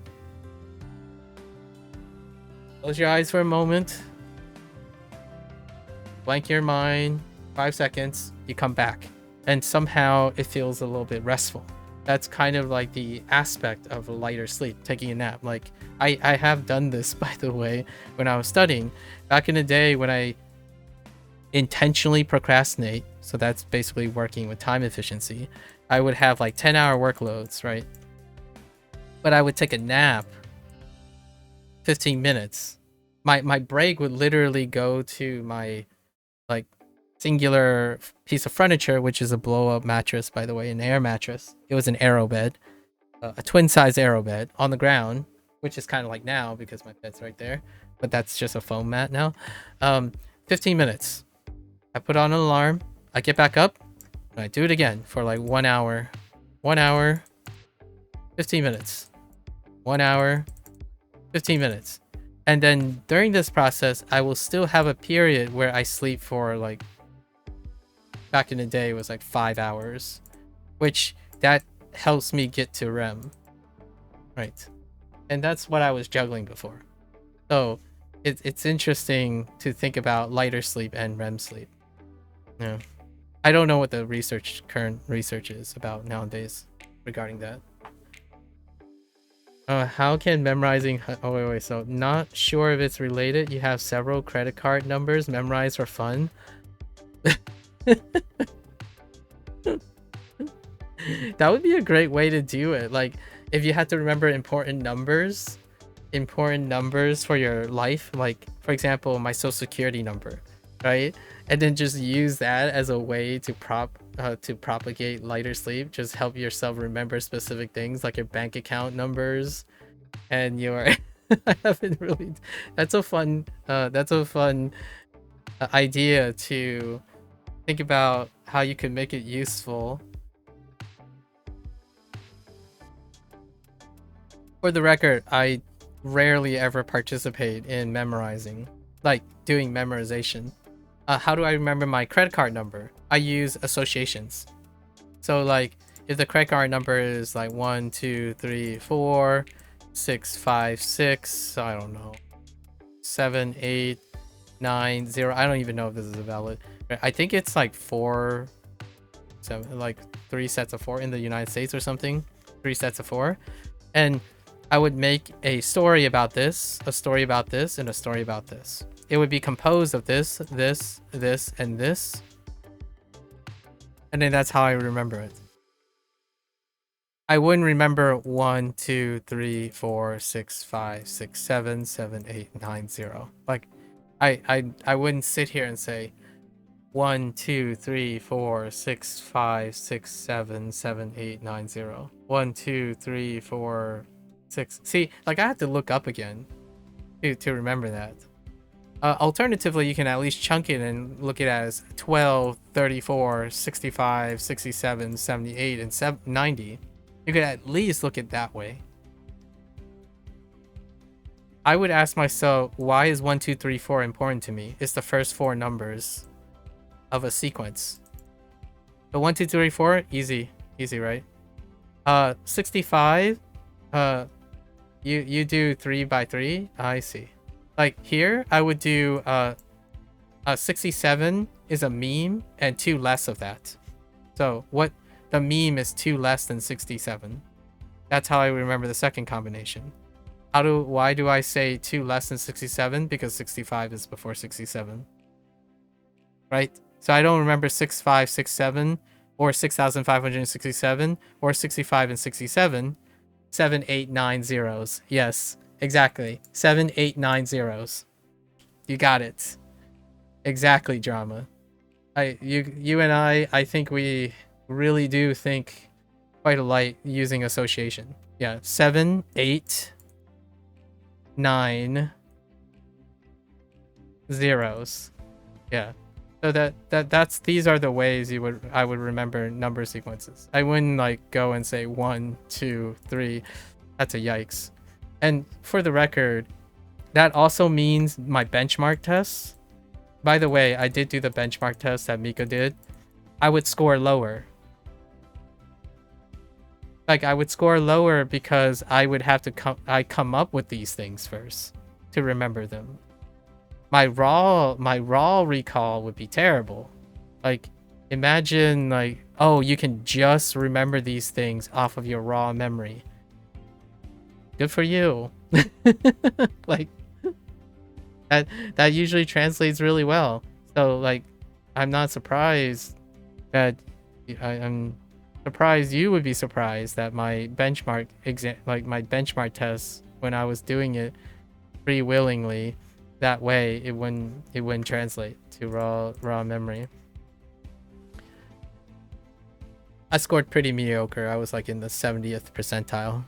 close your eyes for a moment, blank your mind, 5 seconds, you come back, and somehow it feels a little bit restful. That's kind of like the aspect of a lighter sleep, taking a nap. Like I have done this, by the way, when I was studying back in the day when I intentionally procrastinate. So that's basically working with time efficiency. I would have like 10-hour workloads, right? But I would take a nap 15 minutes. My break would literally go to my like singular piece of furniture, which is a blow-up mattress, by the way, an air mattress. It was an aero bed, a twin-size aero bed on the ground, which is kind of like now because my bed's right there, but that's just a foam mat now. 15 minutes. I put on an alarm. I get back up, and I do it again for like 1 hour. 1 hour, 15 minutes. 1 hour, 15 minutes. And then during this process, I will still have a period where I sleep for like, back in the day it was like 5 hours, which that helps me get to REM, right? And that's what I was juggling before. So it's interesting to think about lighter sleep and REM sleep. Yeah, I don't know what the current research is about nowadays regarding that. How can memorizing... Oh, wait. So, not sure if it's related. You have several credit card numbers memorized for fun. That would be a great way to do it. Like, if you had to remember important numbers for your life. Like, for example, my social security number, right? And then just use that as a way to propagate lighter sleep. Just help yourself remember specific things like your bank account numbers and your I haven't really. That's a fun. Idea to think about how you can make it useful. For the record, I rarely ever participate in memorizing, like doing memorization. How do I remember my credit card number? I use associations. So like if the credit card number is like 1, 2, 3, 4, 6, 5, 6, I don't know, 7, 8, 9, 0. I don't even know if this is a valid. I think it's like 4, 7, like 3 sets of 4 in the United States or something. 3 sets of 4. And I would make a story about this, a story about this, and a story about this. It would be composed of this, this, this, and this. And then that's how I remember it. I wouldn't remember 1, 2, 3, 4, 6, 5, 6, 7, 7, 8, 9, 0. Like I wouldn't sit here and say 1, 2, 3, 4, 6, 5, 6, 7, 7, 8, 9, 0. 1, 2, 3, 4, 6. See, like I have to look up again to remember that. Alternatively, you can at least chunk it and look at it as 12, 34, 65, 67, 78, and 90. You could at least look at it that way. I would ask myself, why is 1, 2, 3, 4 important to me? It's the first 4 numbers of a sequence. But 1, 2, 3, 4, easy, right? 65, you do 3 by 3. I see. Like here, I would do 67 is a meme and 2 less of that. So what the meme is 2 less than 67. That's how I remember the second combination. Why do I say 2 less than 67? Because 65 is before 67. Right? So I don't remember 6567 or 6567 or 65 and 67. 7, 8, 9 zeros. Yes, exactly. 7, 8, 9 zeros. You got it. Exactly, drama. You and I think we really do think quite alike using association. Yeah, 7, 8, 9 zeros. Yeah. So these are the ways I would remember number sequences. I wouldn't like go and say 1, 2, 3. That's a yikes. And for the record, that also means my benchmark tests. By the way, I did do the benchmark test that Mika did. I would score lower. Like I would score lower because I would have to come up with these things first to remember them. My raw recall would be terrible. Like imagine like, oh, you can just remember these things off of your raw memory. Good for you. Like that usually translates really well. So like I'm not surprised that I'm surprised you would be surprised that my benchmark tests when I was doing it pretty willingly that way it wouldn't translate to raw memory. I scored pretty mediocre. I was like in the 70th percentile.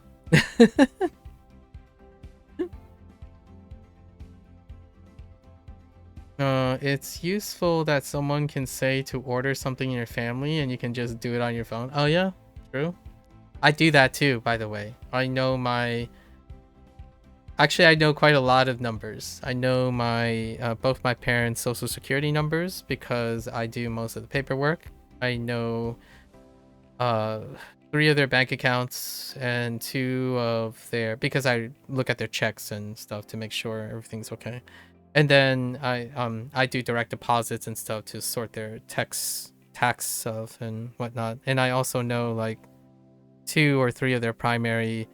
It's useful that someone can say to order something in your family and you can just do it on your phone. Oh yeah, true. I do that too, by the way. I know I know quite a lot of numbers. I know both my parents' social security numbers because I do most of the paperwork. I know 3 of their bank accounts and 2 of because I look at their checks and stuff to make sure everything's okay. And then I do direct deposits and stuff to sort their tax stuff and whatnot. And I also know like 2 or 3 of their primary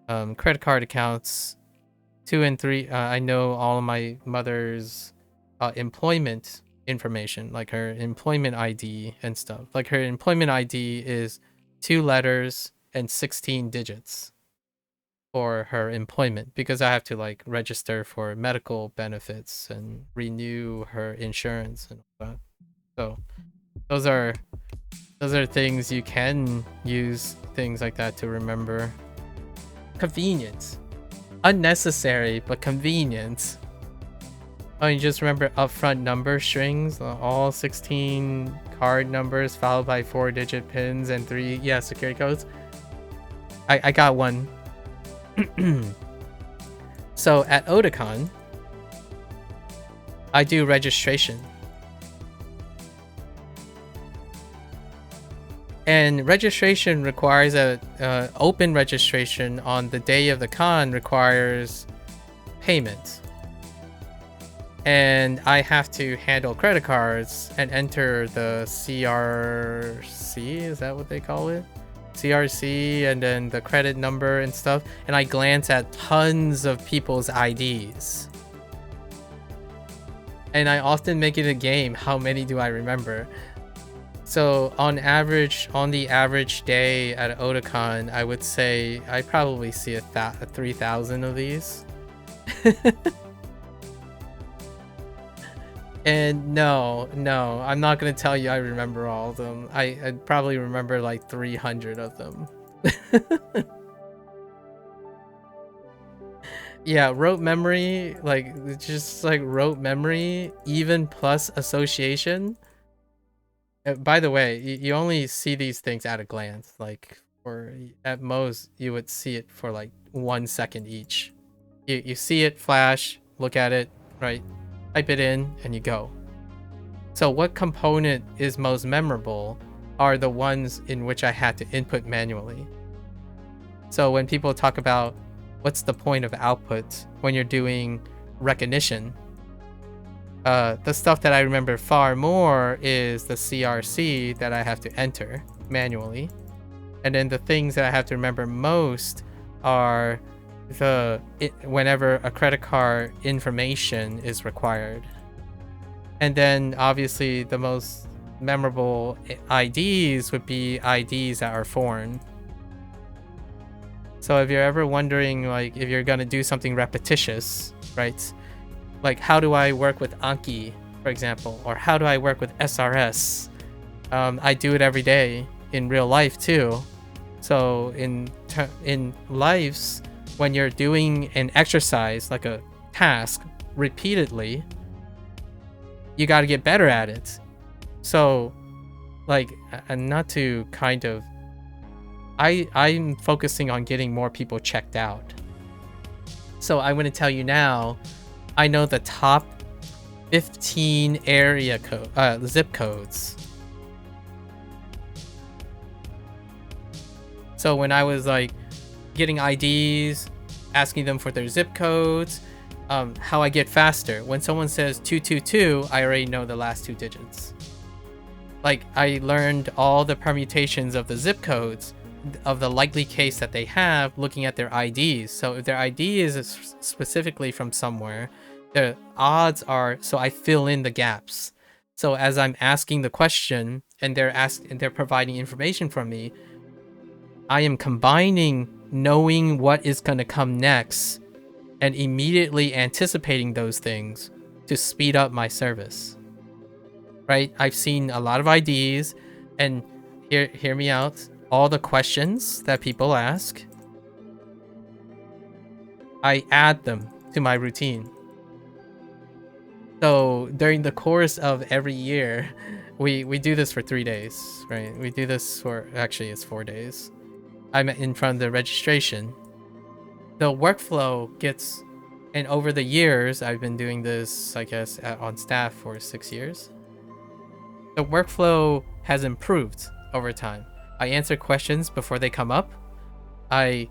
credit card accounts. 2 and 3. I know all of my mother's employment information, like her employment ID and stuff. Like her employment ID is 2 letters and 16 digits. For her employment because I have to like register for medical benefits and renew her insurance and all that. So those are things you can use things like that to remember. Convenience. Unnecessary, but convenient. Oh, you just remember upfront number strings, all 16 card numbers followed by 4-digit pins and 3 security codes. I got one. So at Otakon, I do registration. And registration requires open registration on the day of the con requires payment. And I have to handle credit cards and enter the CRC, is that what they call it? CRC, and then the credit number and stuff. And I glance at tons of people's IDs. And I often make it a game, how many do I remember? So on the average day at Otakon, I would say I probably see 3,000 of these. And no, I'm not gonna tell you I remember all of them. I'd probably remember like 300 of them. Yeah, rote memory, like just like rote memory, even plus association. By the way, you only see these things at a glance. Like, or at most, you would see it for like 1 second each. You see it flash, look at it, right? Type it in, and you go. So what component is most memorable are the ones in which I had to input manually. So when people talk about what's the point of output when you're doing recognition, the stuff that I remember far more is the CRC that I have to enter manually. And then the things that I have to remember most are whenever a credit card information is required. And then obviously the most memorable IDs would be IDs that are foreign. So if you're ever wondering, like, if you're gonna do something repetitious, right? Like, how do I work with Anki, for example, or how do I work with SRS? I do it every day in real life too. So in lives, when you're doing an exercise, like a task, repeatedly, you got to get better at it. So, like, and not to kind of, I'm focusing on getting more people checked out. So I'm going to tell you now, I know the top 15 area code, zip codes. So when I was like getting IDs, asking them for their zip codes, how I get faster. When someone says 222, I already know the last 2 digits. Like, I learned all the permutations of the zip codes of the likely case that they have looking at their IDs. So if their ID is specifically from somewhere, the odds are, so I fill in the gaps. So as I'm asking the question and they're providing information from me, I am combining knowing what is going to come next and immediately anticipating those things to speed up my service. Right? I've seen a lot of IDs, and hear me out. All the questions that people ask, I add them to my routine. So during the course of every year, we do this for 3 days, right? We do this for, actually it's 4 days. I'm in front of the registration. The workflow gets, and over the years, I've been doing this, I guess, on staff for 6 years. The workflow has improved over time. I answer questions before they come up. I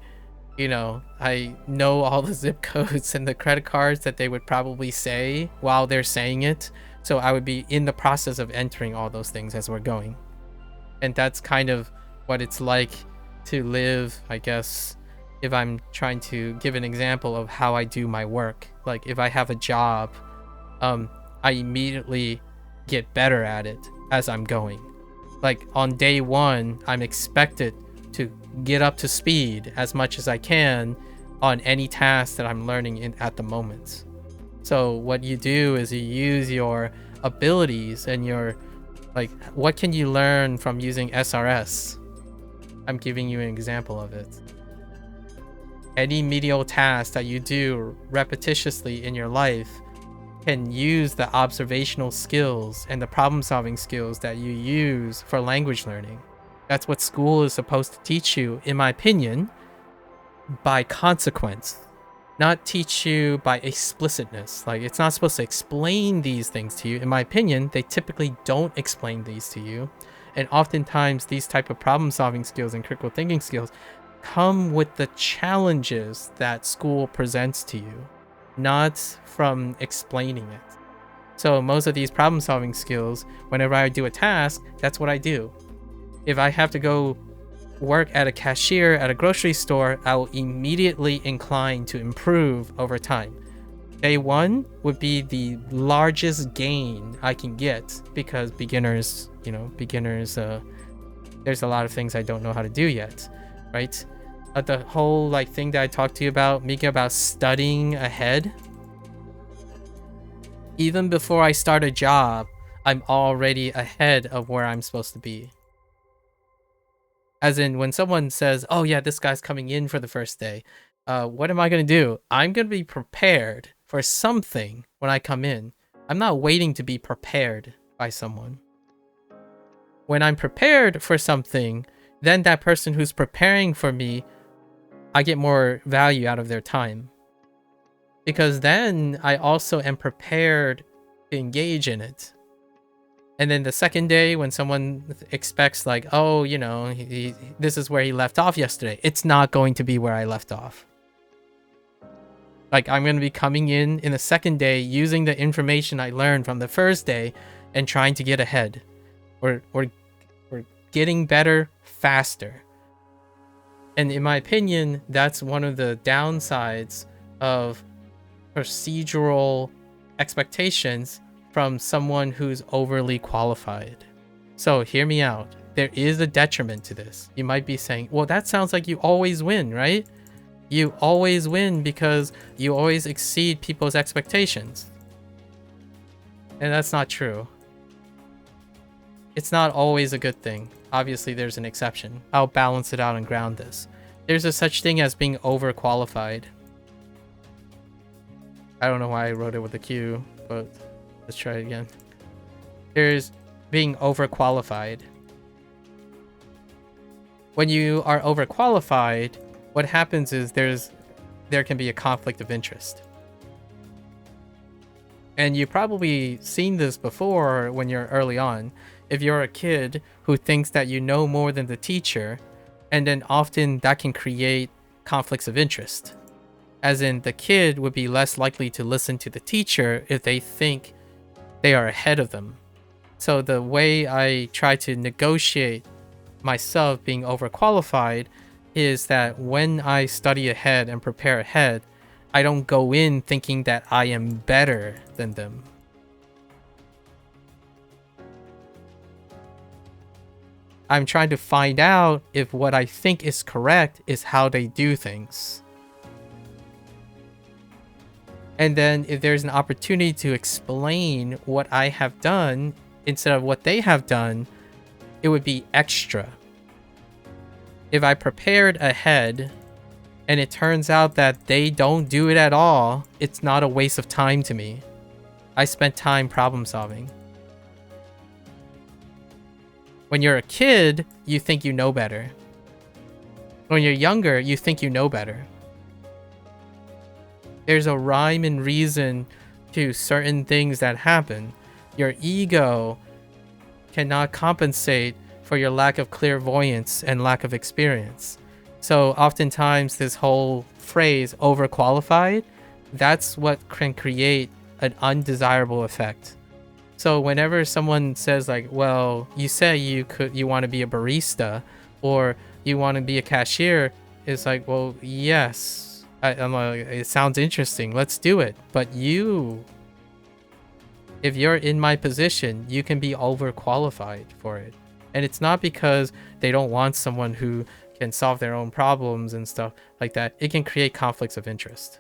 know all the zip codes and the credit cards that they would probably say while they're saying it. So I would be in the process of entering all those things as we're going. And that's kind of what it's like to live, I guess, if I'm trying to give an example of how I do my work. Like, if I have a job, I immediately get better at it as I'm going. Like, on day 1, I'm expected to get up to speed as much as I can on any task that I'm learning at the moment. So what you do is you use your abilities and your, like, what can you learn from using SRS? I'm giving you an example of it. Any menial task that you do repetitiously in your life can use the observational skills and the problem-solving skills that you use for language learning. That's what school is supposed to teach you, in my opinion, by consequence. Not teach you by explicitness. Like, it's not supposed to explain these things to you. In my opinion, they typically don't explain these to you. And oftentimes, these type of problem-solving skills and critical thinking skills come with the challenges that school presents to you, not from explaining it. So most of these problem-solving skills, whenever I do a task, that's what I do. If I have to go work at a cashier at a grocery store, I will immediately incline to improve over time. Day one would be the largest gain I can get because beginners, there's a lot of things I don't know how to do yet, right? The whole thing that I talked to you about, Mika, about studying ahead. Even before I start a job, I'm already ahead of where I'm supposed to be. As in, when someone says, oh yeah, this guy's coming in for the first day, what am I going to do? I'm going to be prepared for something when I come in. I'm not waiting to be prepared by someone. When I'm prepared for something, then that person who's preparing for me, I get more value out of their time. Because then I also am prepared to engage in it. And then the second day, when someone expects this is where he left off yesterday, it's not going to be where I left off. I'm going to be coming in the second day using the information I learned from the first day and trying to get ahead. Or getting better faster. And in my opinion, that's one of the downsides of procedural expectations from someone who's overly qualified. So hear me out. There is a detriment to this. You might be saying, well, that sounds like you always win, right? You always win because you always exceed people's expectations. And that's not true. It's not always a good thing. Obviously, there's an exception. I'll balance it out and ground this. There's a such thing as being overqualified. I don't know why I wrote it with a Q, but let's try it again. There's being overqualified. When you are overqualified, what happens is there can be a conflict of interest. And you've probably seen this before when you're early on. If you're a kid who thinks that you know more than the teacher, and then often that can create conflicts of interest. As in, the kid would be less likely to listen to the teacher if they think they are ahead of them. So the way I try to negotiate myself being overqualified is that when I study ahead and prepare ahead, I don't go in thinking that I am better than them. I'm trying to find out if what I think is correct is how they do things. And then if there's an opportunity to explain what I have done instead of what they have done, it would be extra. If I prepared ahead and it turns out that they don't do it at all, it's not a waste of time to me. I spent time problem solving. When you're a kid, you think you know better. When you're younger, you think you know better. There's a rhyme and reason to certain things that happen. Your ego cannot compensate for your lack of clairvoyance and lack of experience. So oftentimes this whole phrase, overqualified, that's what can create an undesirable effect. So whenever someone says well, you say you want to be a barista or you want to be a cashier, it's well, yes. I'm like, it sounds interesting. Let's do it. But if you're in my position, you can be overqualified for it. And it's not because they don't want someone who can solve their own problems and stuff like that. It can create conflicts of interest.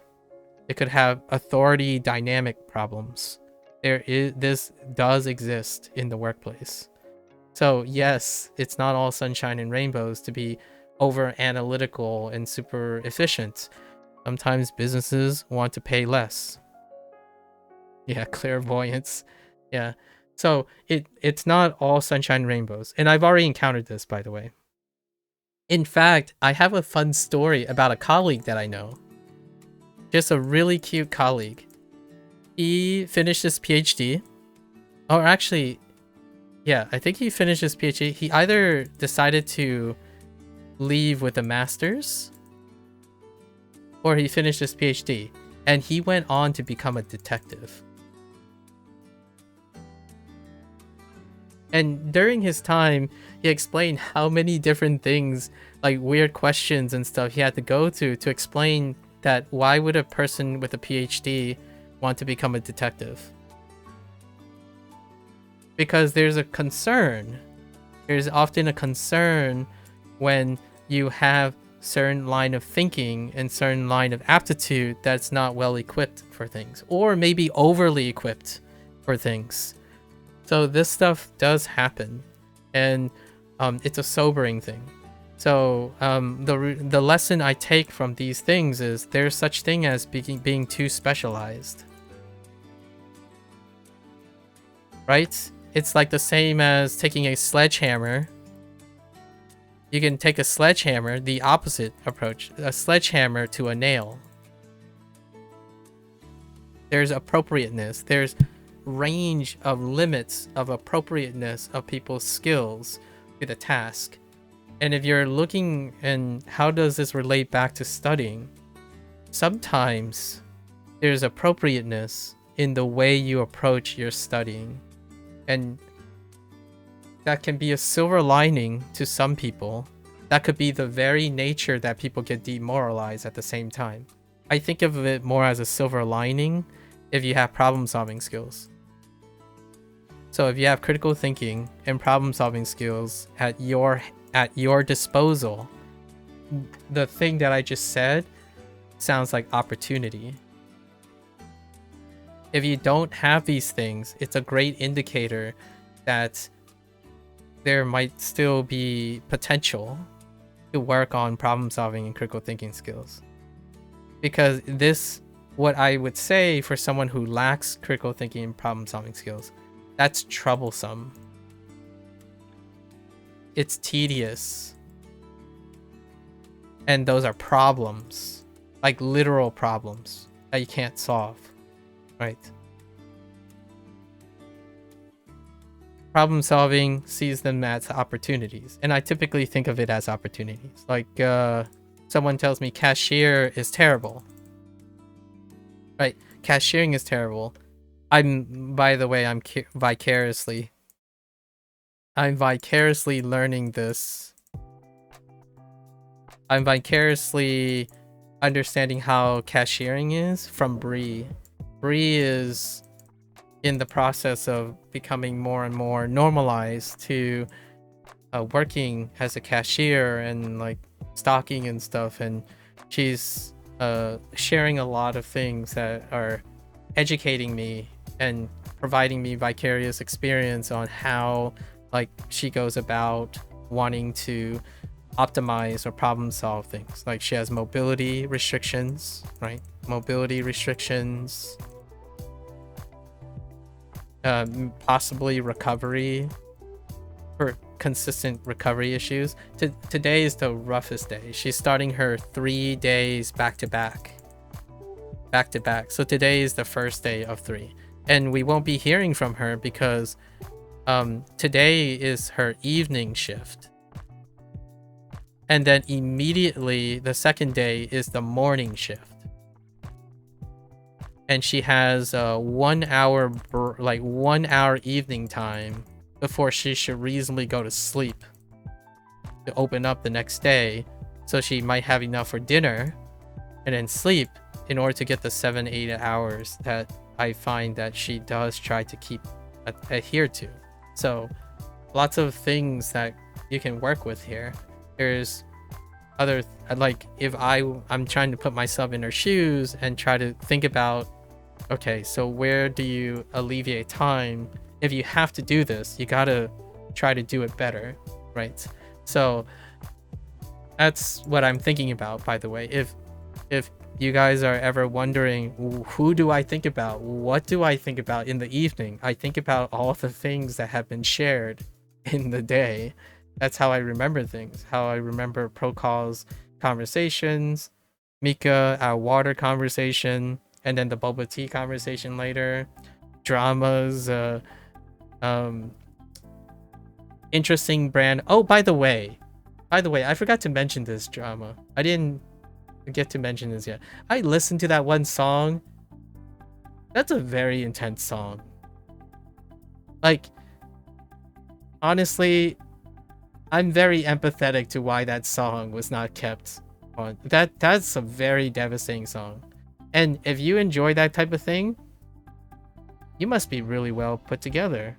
It could have authority dynamic problems. This does exist in the workplace. So yes, it's not all sunshine and rainbows to be over analytical and super efficient. Sometimes businesses want to pay less. Yeah, clairvoyance. Yeah. So it's not all sunshine and rainbows. And I've already encountered this, by the way. In fact, I have a fun story about a colleague that I know. Just a really cute colleague. He finished his PhD. Or actually, yeah, I think he finished his PhD. He either decided to leave with a master's or he finished his PhD. And he went on to become a detective. And during his time, he explained how many different things, like weird questions and stuff he had to go to explain that why would a person with a PhD want to become a detective? Because there's a concern. There's often a concern when you have certain line of thinking and certain line of aptitude that's not well equipped for things, or maybe overly equipped for things. So this stuff does happen, and it's a sobering thing. So the lesson I take from these things is there's such thing as being too specialized, right? It's like the same as taking a sledgehammer. You can take a sledgehammer, the opposite approach, a sledgehammer to a nail. There's appropriateness. There's range of limits of appropriateness of people's skills to the task. And if you're looking and how does this relate back to studying, sometimes there's appropriateness in the way you approach your studying, and that can be a silver lining to some people. That could be the very nature that people get demoralized at the same time. I think of it more as a silver lining if you have problem solving skills. So if you have critical thinking and problem solving skills at your disposal, the thing that I just said sounds like opportunity. If you don't have these things, it's a great indicator that there might still be potential to work on problem solving and critical thinking skills. Because this, what I would say for someone who lacks critical thinking and problem solving skills, that's troublesome. It's tedious. And those are problems, like literal problems that you can't solve, right? Problem solving sees them as opportunities, and I typically think of it as opportunities. Like someone tells me cashier is terrible, right? Cashiering is terrible. By the way, I'm vicariously learning this. I'm vicariously understanding how cashiering is from Bree. Bree is in the process of becoming more and more normalized to working as a cashier and like stocking and stuff, and she's sharing a lot of things that are educating me and providing me vicarious experience on how like she goes about wanting to optimize or problem solve things. Like she has mobility restrictions, right? Mobility restrictions, possibly recovery, for consistent recovery issues. Today is the roughest day. She's starting her 3 days back to back. So today is the first day of 3, and we won't be hearing from her because today is her evening shift, and then immediately the second day is the morning shift, and she has 1 hour 1 hour evening time before she should reasonably go to sleep to open up the next day, so she might have enough for dinner and then sleep in order to get the 7-8 hours that I find that she does try to keep adhere to. So lots of things that you can work with here. There's other, like if I'm trying to put myself in her shoes and try to think about, okay, so where do you alleviate time? If you have to do this, you gotta try to do it better, right? So that's what I'm thinking about, by the way. If you guys are ever wondering, who do I think about? What do I think about in the evening? I think about all the things that have been shared in the day. That's how I remember things. How I remember Procall's conversations, Mika, our water conversation, and then the boba tea conversation later. Dramas, interesting brand. Oh, by the way, I forgot to mention this drama. I didn't get to mention this yet. I listened to that one song. That's a very intense song. Like, honestly, I'm very empathetic to why that song was not kept on. That's a very devastating song. And if you enjoy that type of thing, you must be really well put together.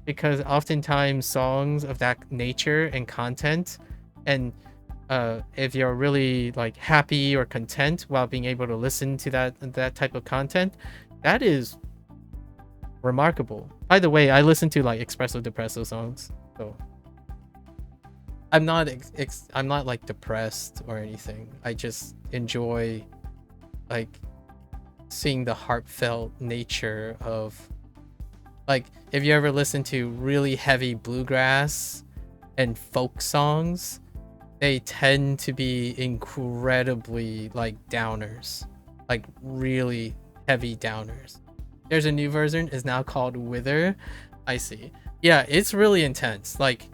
Because oftentimes songs of that nature and content, and if you're really like happy or content while being able to listen to that type of content, that is remarkable. By the way, I listen to like espresso depresso songs, so I'm not I'm not like depressed or anything. I just enjoy like seeing the heartfelt nature of, like, if you ever listen to really heavy bluegrass and folk songs, they tend to be incredibly like downers, like really heavy downers. There's a new version, is now called Wither. I see. Yeah, it's really intense. Like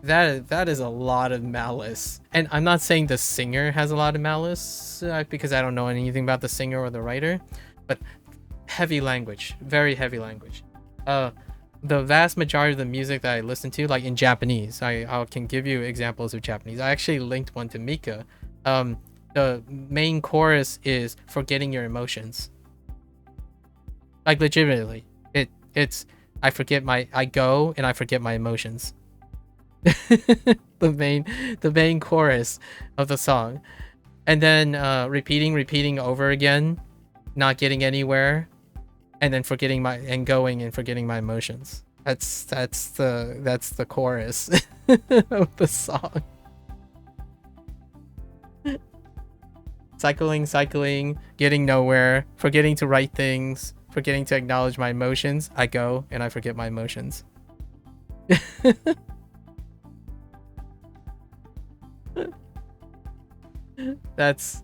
that is a lot of malice. And I'm not saying the singer has a lot of malice because I don't know anything about the singer or the writer, but heavy language, very heavy language. The vast majority of the music that I listen to, like in Japanese, I can give you examples of Japanese. I actually linked one to Mika. The main chorus is "Forgetting Your Emotions." Like legitimately, it's I go and I forget my emotions. the main chorus of the song, and then repeating over again, not getting anywhere, and then forgetting my emotions. That's the chorus of the song. Cycling, getting nowhere, forgetting to write things, forgetting to acknowledge my emotions. I go and I forget my emotions. That's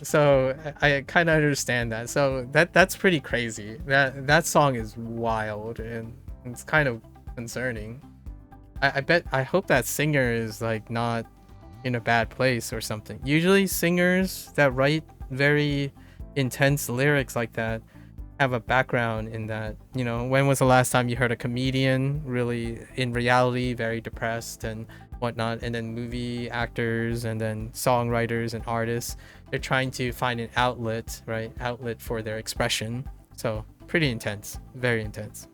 so I kind of understand that. So that's pretty crazy. That song is wild and it's kind of concerning. I hope that singer is like not in a bad place or something. Usually singers that write very intense lyrics like that have a background in that. You know, when was the last time you heard a comedian really in reality very depressed and whatnot? And then movie actors and then songwriters and artists, they're trying to find an outlet, right? Outlet for their expression. So pretty intense, very intense.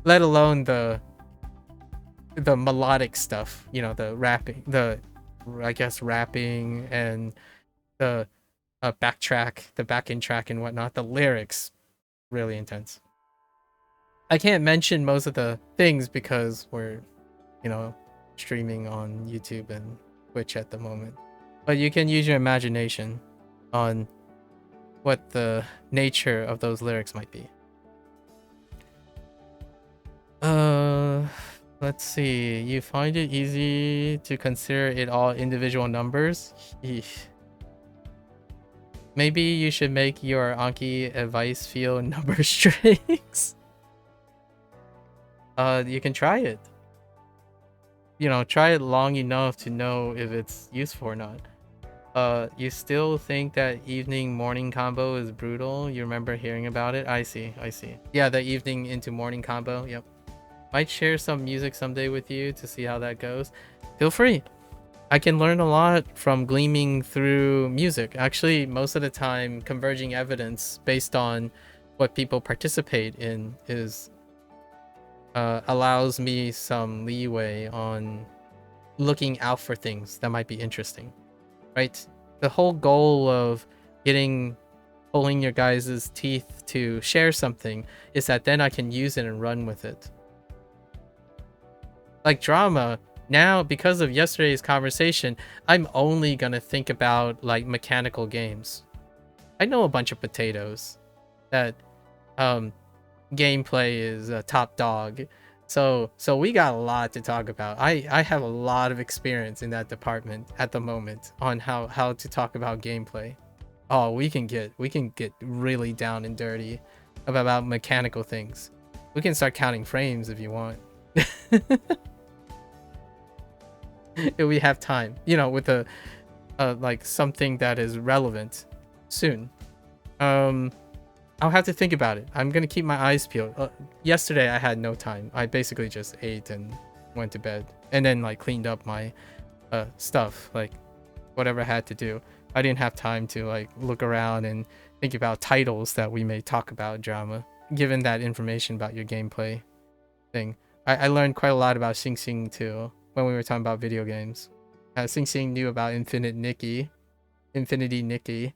Let alone the melodic stuff, you know, the rapping, rapping and the the back-end track and whatnot. The lyrics, really intense. I can't mention most of the things because we're, you know, streaming on YouTube and Twitch at the moment. But you can use your imagination on what the nature of those lyrics might be. Let's see. You find it easy to consider it all individual numbers? Eesh. Maybe you should make your Anki advice feel number strings. You can try it. You know, try it long enough to know if it's useful or not. You still think that evening morning combo is brutal? You remember hearing about it? I see. Yeah, the evening into morning combo. Yep. Might share some music someday with you to see how that goes. Feel free. I can learn a lot from gleaming through music. Actually, most of the time, converging evidence based on what people participate in is allows me some leeway on looking out for things that might be interesting, right? The whole goal of pulling your guys' teeth to share something is that then I can use it and run with it. Like drama, now, because of yesterday's conversation, I'm only gonna think about like mechanical games. I know a bunch of potatoes that gameplay is a top dog. So we got a lot to talk about. I have a lot of experience in that department at the moment on how to talk about gameplay. Oh, we can get really down and dirty about mechanical things. We can start counting frames if you want. If we have time, you know, with a like something that is relevant soon. I'll have to think about it. I'm gonna keep my eyes peeled. Yesterday I had no time. I basically just ate and went to bed, and then like cleaned up my stuff, like whatever I had to do. I didn't have time to like look around and think about titles that we may talk about drama. Given that information about your gameplay thing, I learned quite a lot about Sing Sing too when we were talking about video games. Sing Sing knew about Infinity Nikki,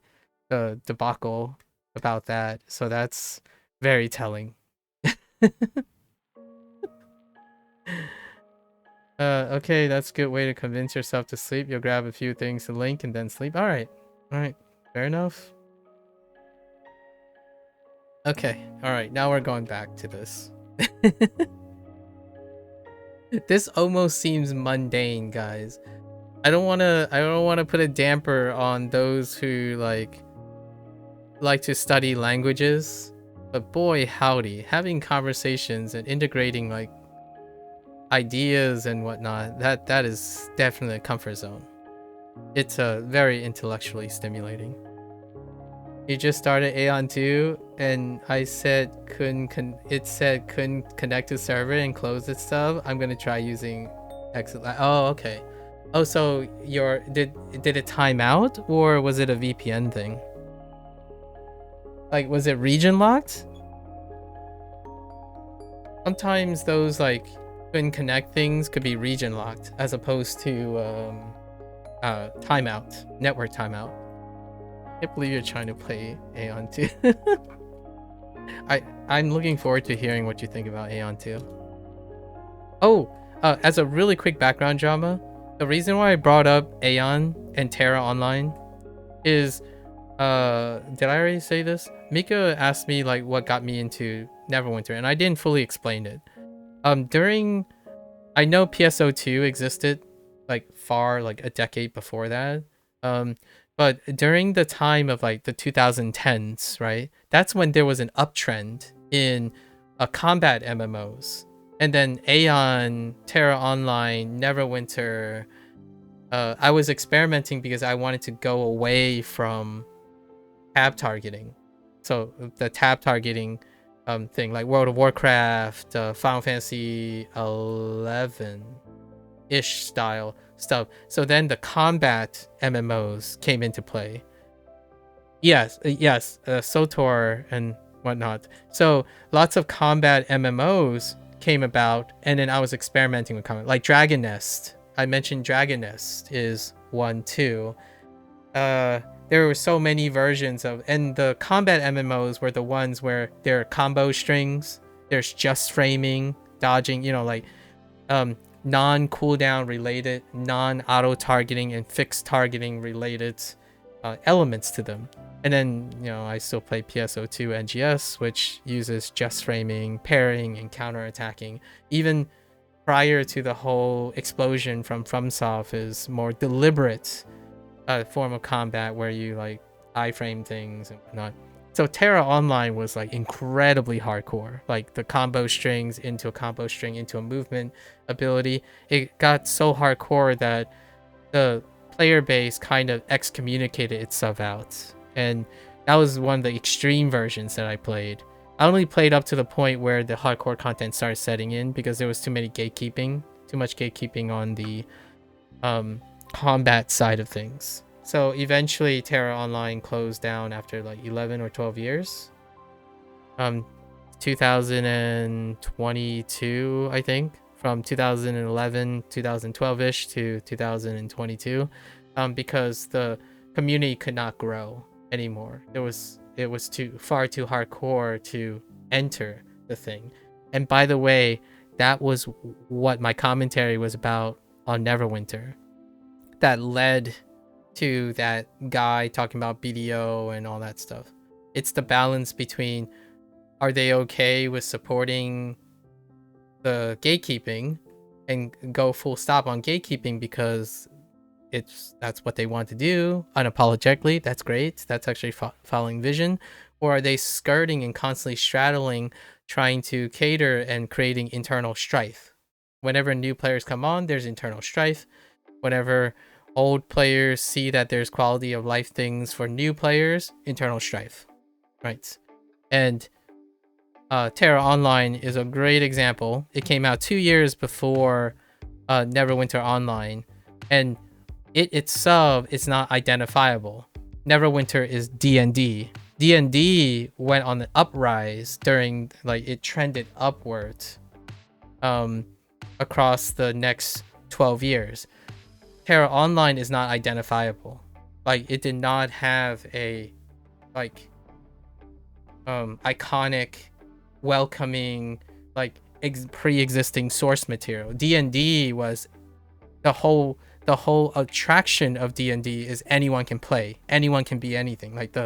the debacle about that, so that's very telling. Okay, that's a good way to convince yourself to sleep. You'll grab a few things to link and then sleep. All right, fair enough. Okay, all right, now we're going back to this. This almost seems mundane, guys. I don't want to put a damper on those who like to study languages, but boy howdy, having conversations and integrating like ideas and whatnot, that is definitely a comfort zone. It's very intellectually stimulating. You just started Aeon 2 and I said couldn't connect to server and close its stuff. I'm gonna try using Excellent. Oh, okay. Oh, so did it time out, or was it a VPN thing? Like, was it region locked? Sometimes those like couldn't connect things could be region locked as opposed to timeout, network timeout. I can't believe you're trying to play Aeon 2. I'm looking forward to hearing what you think about Aeon 2. Oh, as a really quick background drama, the reason why I brought up Aeon and Terra Online is, did I already say this? Mika asked me like what got me into Neverwinter, and I didn't fully explain it. I know PSO2 existed like a decade before that. But during the time of like the 2010s, right? That's when there was an uptrend in combat MMOs. And then Aeon, Terra Online, Neverwinter. I was experimenting because I wanted to go away from tab targeting. So the tab targeting thing, like World of Warcraft, Final Fantasy 11-ish style stuff. So then the combat MMOs came into play. Yes, SOTOR and whatnot. So lots of combat MMOs came about, and then I was experimenting with combat, like Dragon Nest. I mentioned Dragon Nest is one too. There were so many versions of, and the combat MMOs were the ones where there are combo strings, there's just framing, dodging, you know, like non-cooldown related, non-auto targeting and fixed targeting related elements to them. And then, you know, I still play PSO2 NGS, which uses just framing, parrying, and counter-attacking. Even prior to the whole explosion from FromSoft is more deliberate form of combat where you like iframe things and whatnot. So Terra Online was like incredibly hardcore, like the combo strings into a combo string into a movement ability. It got so hardcore that the player base kind of excommunicated itself out, and that was one of the extreme versions that I played. I only played up to the point where the hardcore content started setting in because there was too much gatekeeping on the combat side of things. So eventually Terra Online closed down after like 11 or 12 years. 2022, I think, from 2011, 2012-ish to 2022, because the community could not grow anymore. It was far too hardcore to enter the thing. And by the way, that was what my commentary was about on Neverwinter that led to that guy talking about BDO and all that stuff. It's the balance between, are they okay with supporting the gatekeeping and go full stop on gatekeeping because that's what they want to do unapologetically? That's great. That's actually following vision. Or are they skirting and constantly straddling, trying to cater and creating internal strife? Whenever new players come on, there's internal strife. Whenever old players see that there's quality of life things for new players, internal strife, right? And Terra Online is a great example. It came out 2 years before Neverwinter Online, and it itself is not identifiable. Neverwinter is D&D. D&D went on the uprise during, like, it trended upwards across the next 12 years. Terra Online is not identifiable. Like, it did not have a, like, iconic, welcoming, like, pre-existing source material. D&D was the whole attraction of D&D is anyone can play. Anyone can be anything. Like,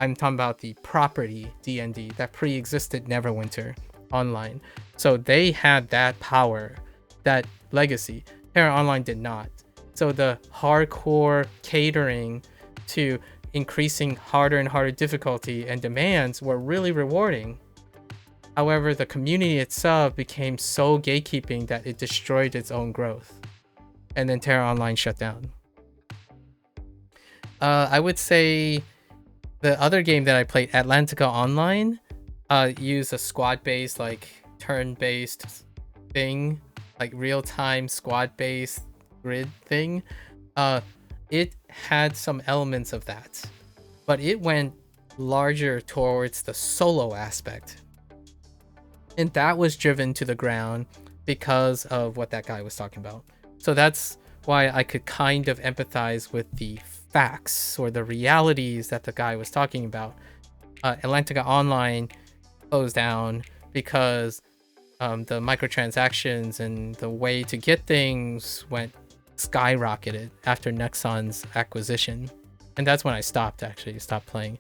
I'm talking about the property D&D that pre-existed Neverwinter Online. So they had that power, that legacy. Terra Online did not. So the hardcore catering to increasing harder and harder difficulty and demands were really rewarding. However, the community itself became so gatekeeping that it destroyed its own growth. And then Terra Online shut down. I would say the other game that I played, Atlantica Online, used a squad-based, like, turn-based thing, like real-time squad-based grid thing. It had some elements of that, but it went larger towards the solo aspect, and that was driven to the ground because of what that guy was talking about. So that's why I could kind of empathize with the facts or the realities that the guy was talking about. Atlantica Online closed down because the microtransactions and the way to get things went skyrocketed after Nexon's acquisition, and that's when I stopped playing.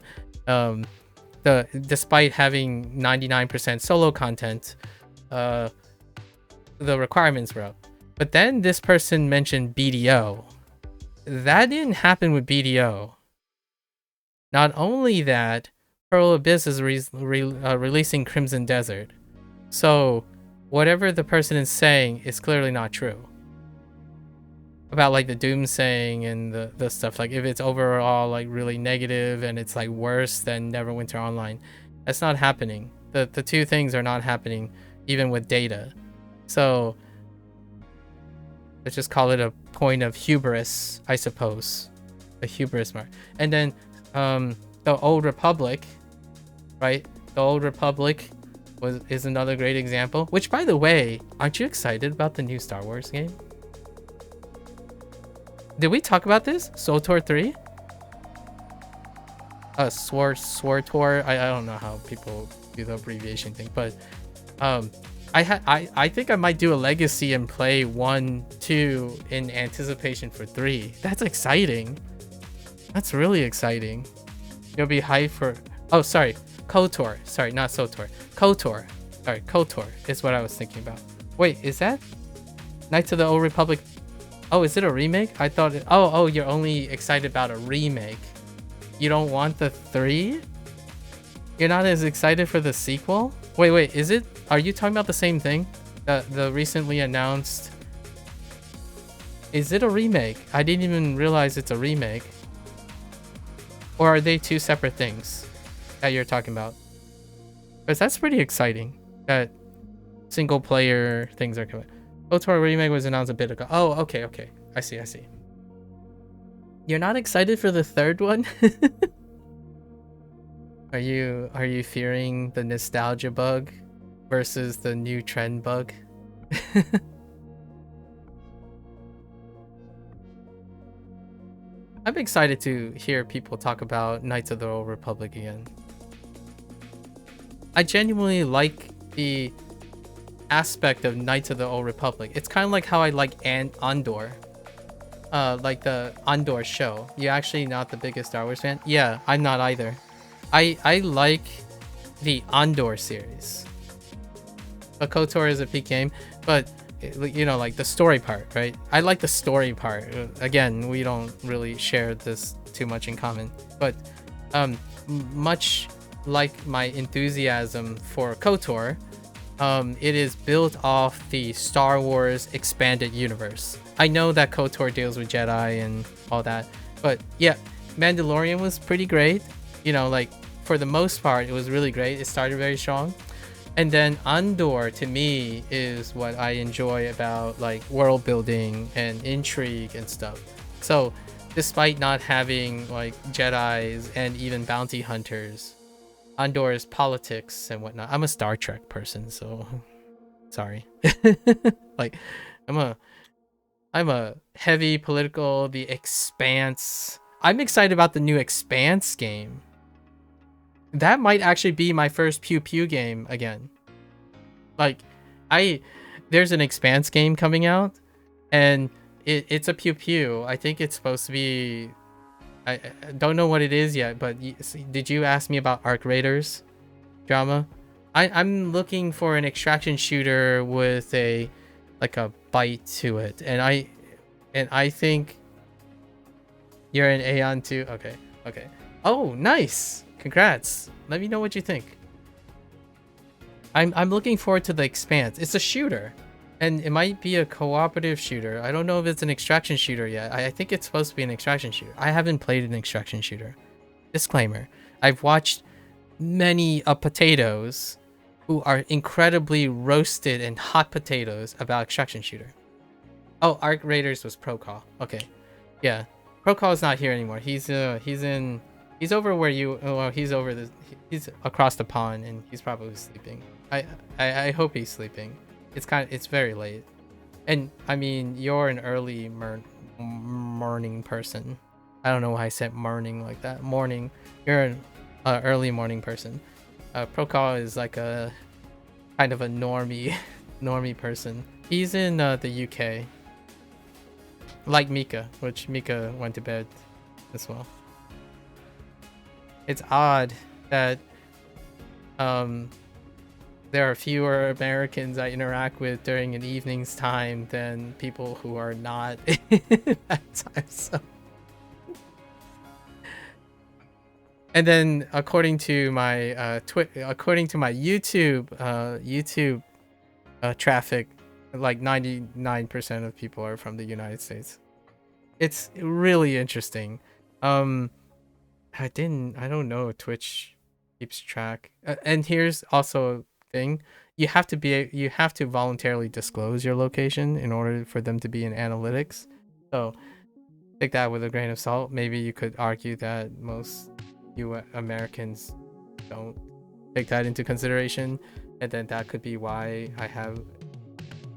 Despite having 99% solo content, the requirements were up. But then this person mentioned BDO. That didn't happen with BDO. Not only that, Pearl Abyss is releasing Crimson Desert. So whatever the person is saying is clearly not true. About, like, the doomsaying and the stuff, like, if it's overall, like, really negative and it's, like, worse than Neverwinter Online, that's not happening. The two things are not happening even with data. So let's just call it a point of hubris, I suppose. A hubris mark. And then the Old Republic, right? The Old Republic is another great example. Which, by the way, aren't you excited about the new Star Wars game? Did we talk about this? SWTOR 3? SWTOR. I don't know how people do the abbreviation thing, but I think I might do a legacy and play 1, 2 in anticipation for 3. That's exciting. That's really exciting. You'll be hyped for... Oh, sorry. KOTOR. Sorry, not SWTOR. KOTOR. Sorry, KOTOR is what I was thinking about. Wait, is that Knights of the Old Republic? Oh, is it a remake? I thought it... Oh, you're only excited about a remake. You don't want the 3? You're not as excited for the sequel? Wait, is it... Are you talking about the same thing? The recently announced... Is it a remake? I didn't even realize it's a remake. Or are they two separate things that you're talking about? Because that's pretty exciting. That single player things are coming. KOTOR remake was announced a bit ago. Oh, okay. I see. You're not excited for the third one? Are you fearing the nostalgia bug versus the new trend bug? I'm excited to hear people talk about Knights of the Old Republic again. I genuinely like the aspect of Knights of the Old Republic. It's kind of like how I like Andor. Like the Andor show. You're actually not the biggest Star Wars fan? Yeah, I'm not either. I like the Andor series. But KOTOR is a peak game, but you know, like the story part, right? I like the story part. Again, we don't really share this too much in common, but much like my enthusiasm for KOTOR, it is built off the Star Wars expanded universe. I know that KOTOR deals with Jedi and all that, but yeah, Mandalorian was pretty great. You know, like for the most part, it was really great. It started very strong. And then Andor, to me, is what I enjoy about like world building and intrigue and stuff. So despite not having like Jedis and even bounty hunters, Andor's politics and whatnot. I'm a Star Trek person, so sorry. Like I'm a heavy political, the Expanse. I'm excited about the new Expanse game. That might actually be my first pew pew game again. Like there's an Expanse game coming out, and it's a pew pew. I think it's supposed to be, I don't know what it is yet, but did you ask me about Arc Raiders drama? I'm looking for an extraction shooter with a bite to it, and I think you're an Aeon too. Okay. Oh, nice. Congrats. Let me know what you think. I'm looking forward to the Expanse. It's a shooter, and it might be a cooperative shooter. I don't know if it's an extraction shooter yet. I think it's supposed to be an extraction shooter. I haven't played an extraction shooter. Disclaimer. I've watched many potatoes who are incredibly roasted and hot potatoes about extraction shooter. Oh, Arc Raiders was Procall. Okay. Yeah. Procall is not here anymore. He's over where you, well, he's he's across the pond, and he's probably sleeping. I hope he's sleeping. It's very late. And I mean, you're an early morning person. I don't know why I said morning like that. Morning. You're an early morning person. Procall is like a kind of a normie person. He's in the UK. Like Mika, which Mika went to bed as well. It's odd that there are fewer Americans I interact with during an evening's time than people who are not that time. So. And then according to my YouTube traffic, like 99% of people are from the United States. It's really interesting. I don't know if Twitch keeps track. And here's also a thing. You have to voluntarily disclose your location in order for them to be in analytics. So take that with a grain of salt. Maybe you could argue that most Americans don't take that into consideration, and then that could be why I have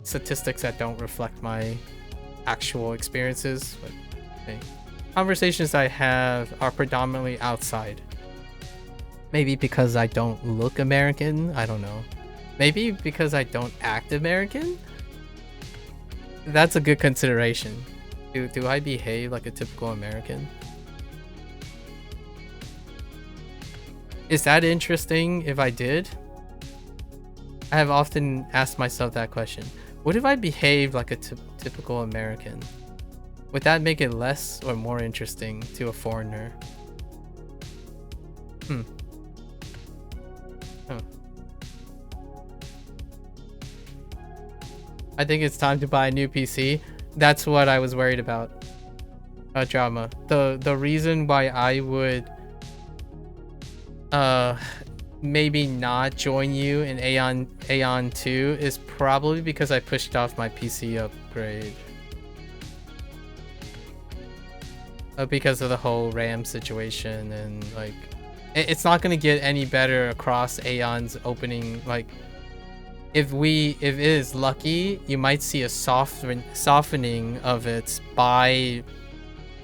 statistics that don't reflect my actual experiences. But hey, conversations I have are predominantly outside. Maybe because I don't look American, I don't know. Maybe because I don't act American? That's a good consideration. Do I behave like a typical American? Is that interesting if I did? I have often asked myself that question. What if I behaved like a typical American? Would that make it less or more interesting to a foreigner? I think it's time to buy a new PC. That's what I was worried about. Drama. The reason why I would maybe not join you in Aeon 2 is probably because I pushed off my PC upgrade. Because of the whole RAM situation, and like it's not gonna get any better across Aeon's opening. Like if it is lucky, you might see a softening of it by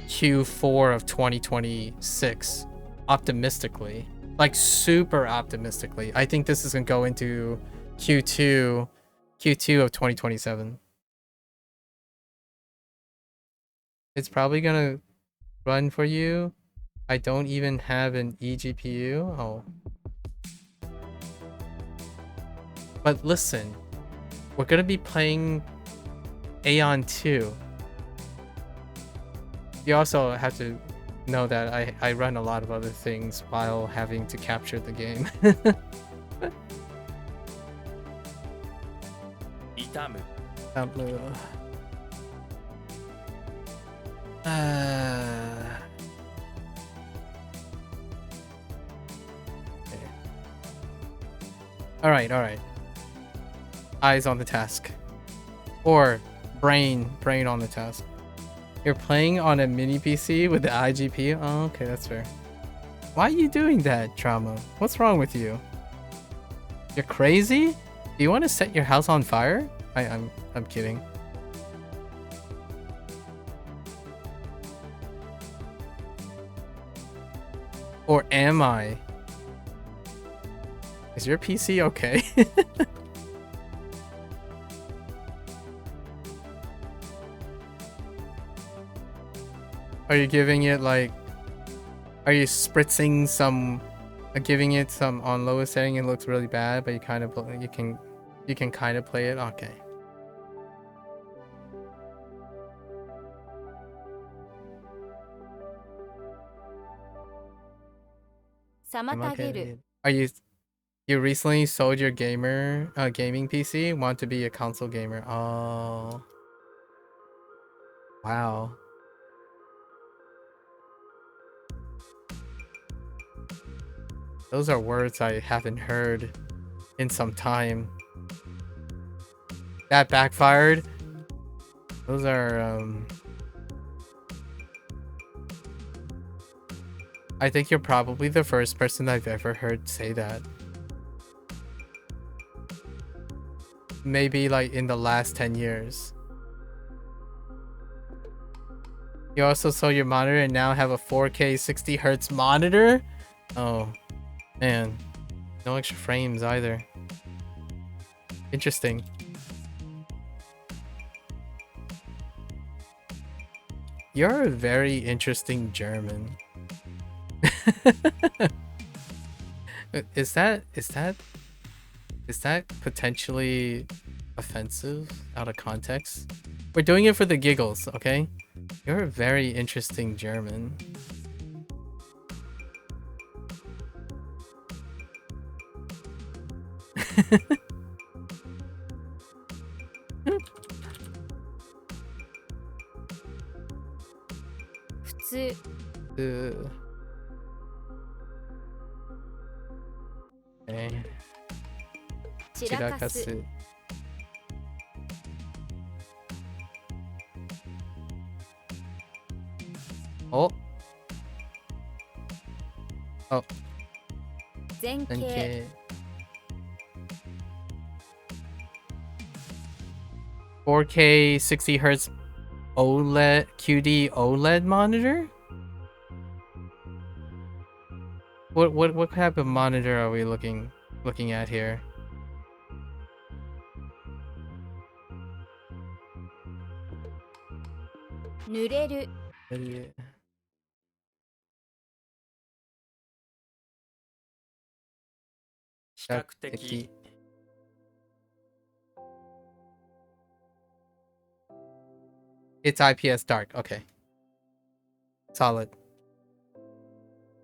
Q4 of 2026, optimistically. Like super optimistically. I think this is gonna go into Q2 Q2 of 2027. It's probably gonna run for you. I don't even have an eGPU. Oh. But listen, we're gonna be playing Aeon 2. You also have to know that I run a lot of other things while having to capture the game. 痛む Alright, alright. Eyes on the task. Or brain on the task. You're playing on a mini PC with the IGP? Oh, okay, that's fair. Why are you doing that, Trauma? What's wrong with you? You're crazy? Do you want to set your house on fire? I'm kidding. Or am I? Is your PC okay? Are you giving it like... Are you spritzing some... giving it some on lowest setting? It looks really bad, but you kind of... You can kind of play it? Okay. Are you recently sold your gaming PC? Want to be a console gamer? Oh. Wow. Those are words I haven't heard in some time. That backfired. Those are I think you're probably the first person I've ever heard say that. Maybe like in the last 10 years. You also sold your monitor and now have a 4K 60Hz monitor? Oh, man. No extra frames either. Interesting. You're a very interesting German. Is that potentially offensive out of context? We're doing it for the giggles, okay? You're a very interesting German. Okay. 散らかす Oh. Oh. 前傾 Okay. 4K 60Hz OLED QD OLED monitor? What type of monitor are we looking at here? Nureru. It's IPS dark. Okay. Solid.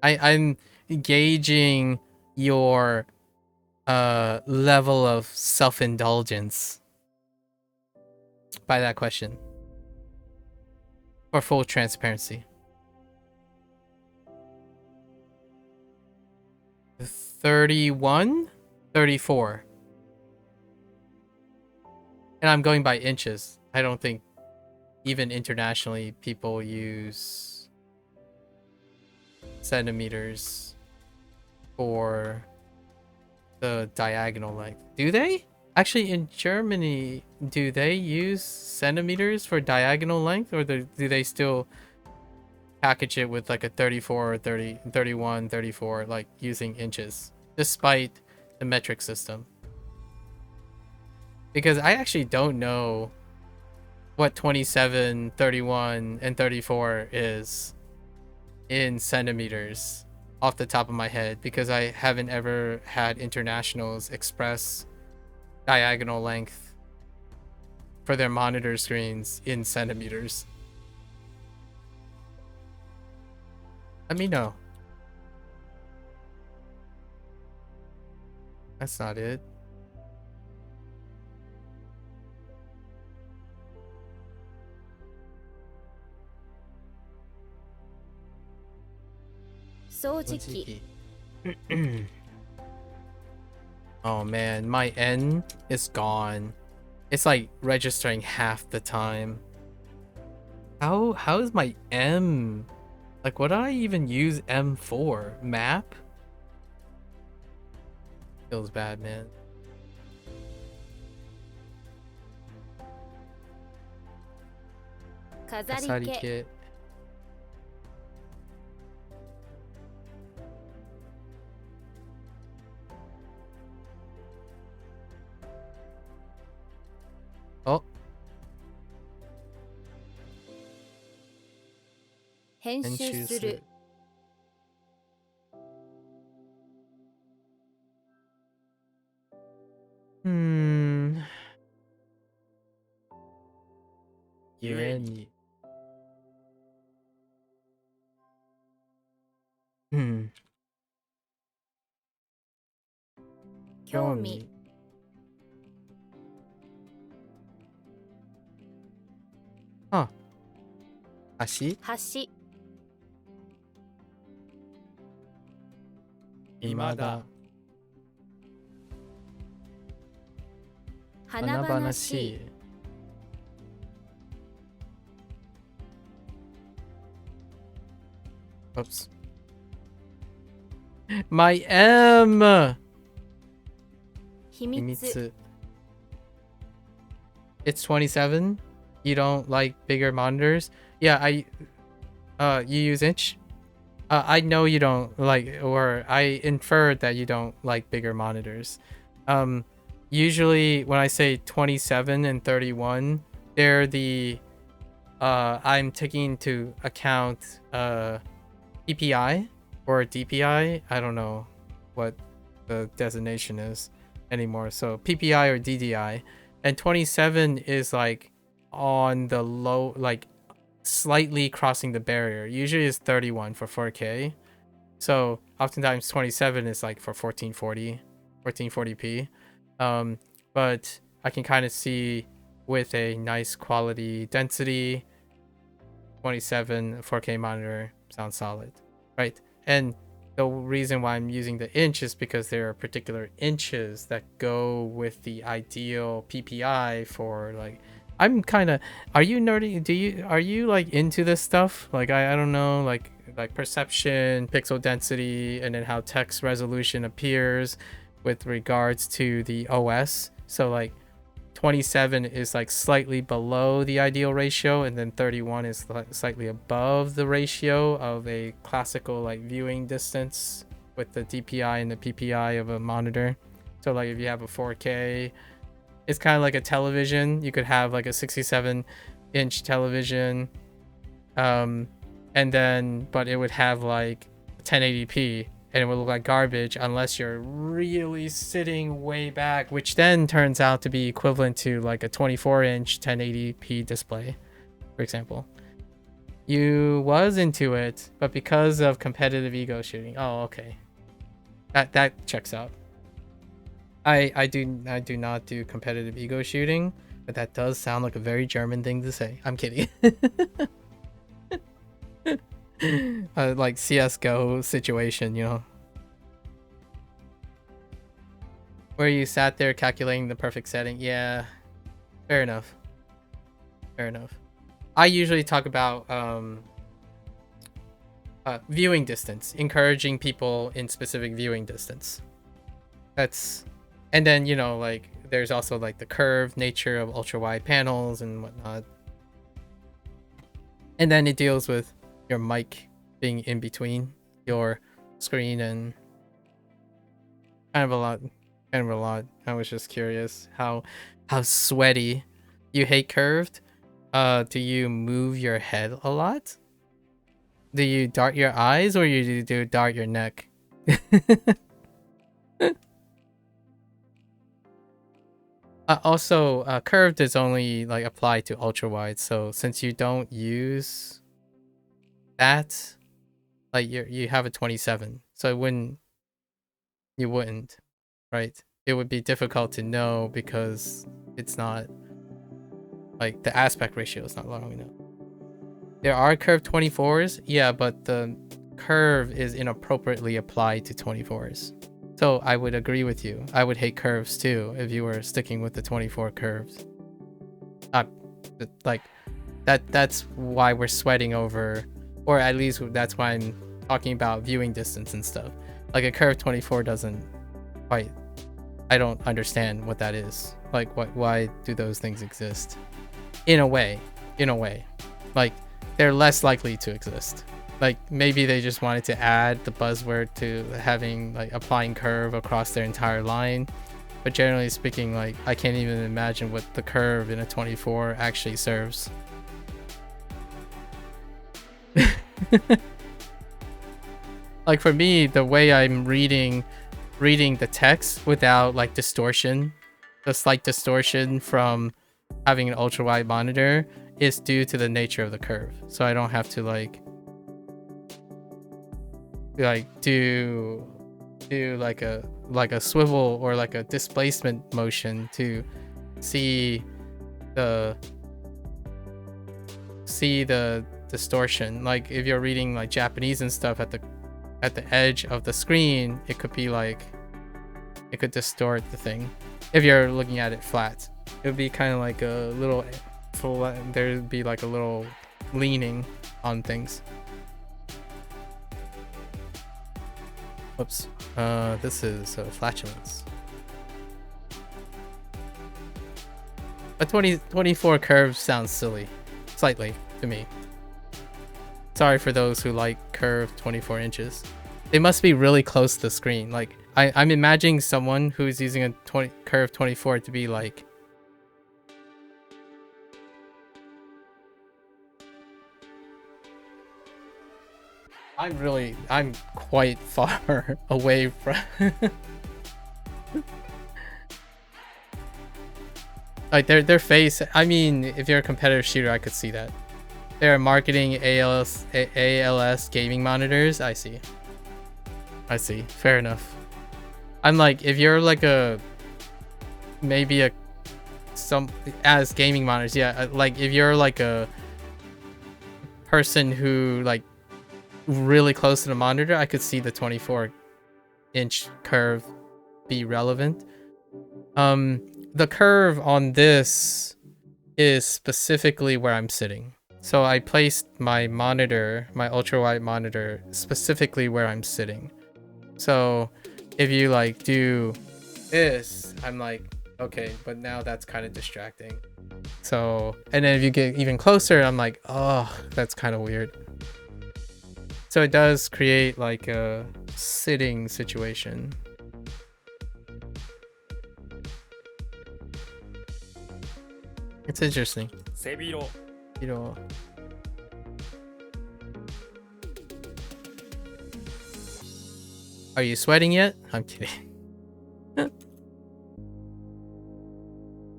I'm gauging your level of self-indulgence by that question. For full transparency. 31? 34. And I'm going by inches. I don't think even internationally people use centimeters for the diagonal length. Do they? Actually, in Germany, do they use centimeters for diagonal length, or do they still package it with like a 34 or 30, 31, 34, like using inches, despite the metric system? because I actually don't know what 27, 31, and 34 is in centimeters off the top of my head, because I haven't ever had internationals express diagonal length for their monitor screens in centimeters. Let me know. That's not it. Sojiki. Oh man, my N is gone. It's like registering half the time. How is my M? Like, what do I even use M for? Map? Feels bad, man. Kasari kit. Oh. 編集する。ゆえに。興味。あ、橋？橋。今だ。華々しい。Oops. My M! 秘密。It's 27? You don't like bigger monitors? Yeah, you use inch? I know you don't like, or I inferred that you don't like bigger monitors. Usually when I say 27 and 31, they're the, I'm taking into account, PPI or DPI. I don't know what the designation is anymore. So PPI or DDI, and 27 is like on the low, like slightly crossing the barrier. Usually it's 31 for 4K. So oftentimes 27 is like for 1440p. But I can kind of see with a nice quality density, 27 4K monitor sounds solid, right? And the reason why I'm using the inch is because there are particular inches that go with the ideal PPI for, like, I'm kind of, are you nerdy? Are you like into this stuff? Like, I don't know, like perception, pixel density, and then how text resolution appears with regards to the OS. So like 27 is like slightly below the ideal ratio, and then 31 is slightly above the ratio of a classical like viewing distance with the DPI and the PPI of a monitor. So like if you have a 4K, it's kind of like a television. You could have like a 67-inch television, and then but it would have like 1080p, and it would look like garbage unless you're really sitting way back, which then turns out to be equivalent to like a 24-inch 1080p display, for example. You was into it, but because of competitive ego shooting. Oh, okay. That checks out. I do not do competitive ego shooting, but that does sound like a very German thing to say. I'm kidding. Like CS:GO situation, you know, where you sat there calculating the perfect setting. Yeah, fair enough. Fair enough. I usually talk about viewing distance, encouraging people in specific viewing distance. That's, and then, you know, like there's also like the curved nature of ultra wide panels and whatnot. And then it deals with your mic being in between your screen and kind of a lot. kind of a lot. I was just curious how sweaty. You hate curved? Do you move your head a lot? Do you dart your eyes or you do dart your neck? Also, curved is only like applied to ultra wide. So since you don't use that, like you have a 27, so you wouldn't, right? It would be difficult to know because it's not like the aspect ratio is not long enough. There are curved 24s, yeah, but the curve is inappropriately applied to 24s. So I would agree with you. I would hate curves too if you were sticking with the 24 curves. Like that's why we're sweating over, or at least that's why I'm talking about viewing distance and stuff. Like a curve 24 doesn't quite, I don't understand what that is. Like why do those things exist? In a way, like they're less likely to exist. Like maybe they just wanted to add the buzzword to having like applying curve across their entire line, but generally speaking, like I can't even imagine what the curve in a 24 actually serves. Like for me, the way I'm reading the text without like distortion, the slight distortion from having an ultra wide monitor is due to the nature of the curve. So I don't have to like do like a swivel or like a displacement motion to see the distortion. Like if you're reading like Japanese and stuff at the edge of the screen, it could be like it could distort the thing. If you're looking at it flat, it would be kind of like a little full, there'd be like a little leaning on things. Whoops. This is flatulence. A 24 curve sounds silly, slightly to me. Sorry for those who like curved 24 inches. They must be really close to the screen. Like I'm imagining someone who's using a curve 24 to be like, I'm quite far away from like their face. I mean, if you're a competitive shooter, I could see that. They're marketing ALS gaming monitors. I see. Fair enough. I'm like, if you're like maybe as gaming monitors, yeah, like if you're like a person who like really close to the monitor, I could see the 24-inch curve be relevant. The curve on this is specifically where I'm sitting. So I placed my monitor, my ultra wide monitor, specifically where I'm sitting. So if you like do this, I'm like, okay, but now that's kind of distracting. So, and then if you get even closer, I'm like, oh, that's kind of weird. So it does create like a sitting situation. It's interesting. You know. Are you sweating yet? I'm kidding.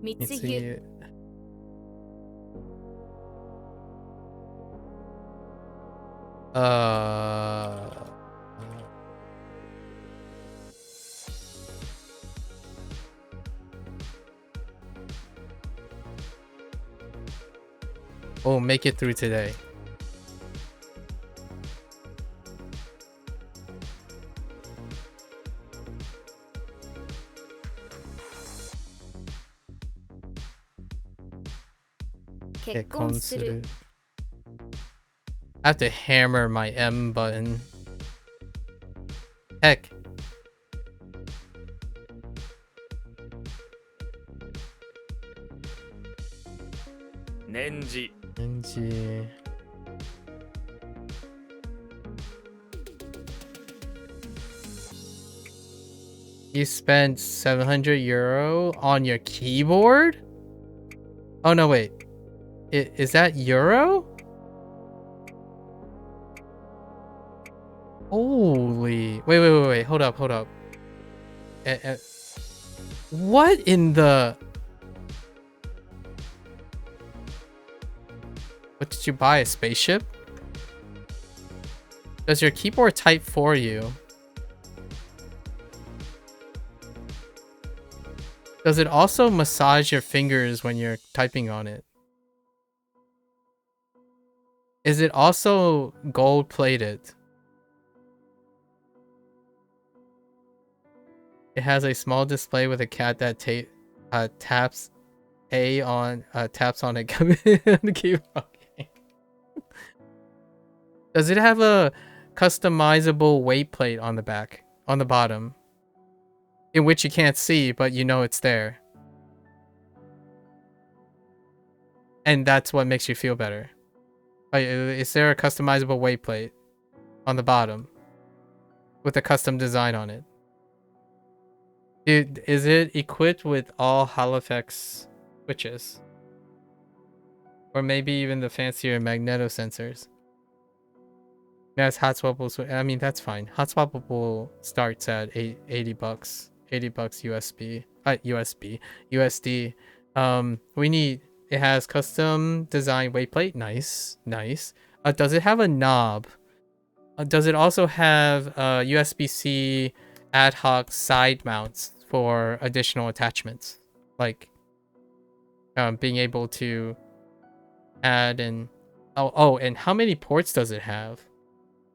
密 Let's 輸 see. We'll make it through today. I 結婚する have to hammer my M button. Heck. Nenji. You spent 700 euro on your keyboard? Oh no, wait. Is that euro? Holy. Wait. Hold up. What in the... What did you buy? A spaceship? Does your keyboard type for you? Does it also massage your fingers when you're typing on it? Is it also gold plated? It has a small display with a cat that taps taps on it on the keyboard. Okay. Does it have a customizable weight plate on the back, on the bottom, in which you can't see, but you know it's there? And that's what makes you feel better. Like, is there a customizable weight plate on the bottom with a custom design on it? Dude, is it equipped with all Halifax switches? Or maybe even the fancier magneto sensors? Yes, hot swappable. I mean, that's fine. Hot swappable starts at 80 bucks. 80 bucks USB. USD. We need... It has custom design weight plate. Nice. Does it have a knob? Does it also have USB-C ad hoc side mounts for additional attachments? Like being able to add and... Oh, and how many ports does it have?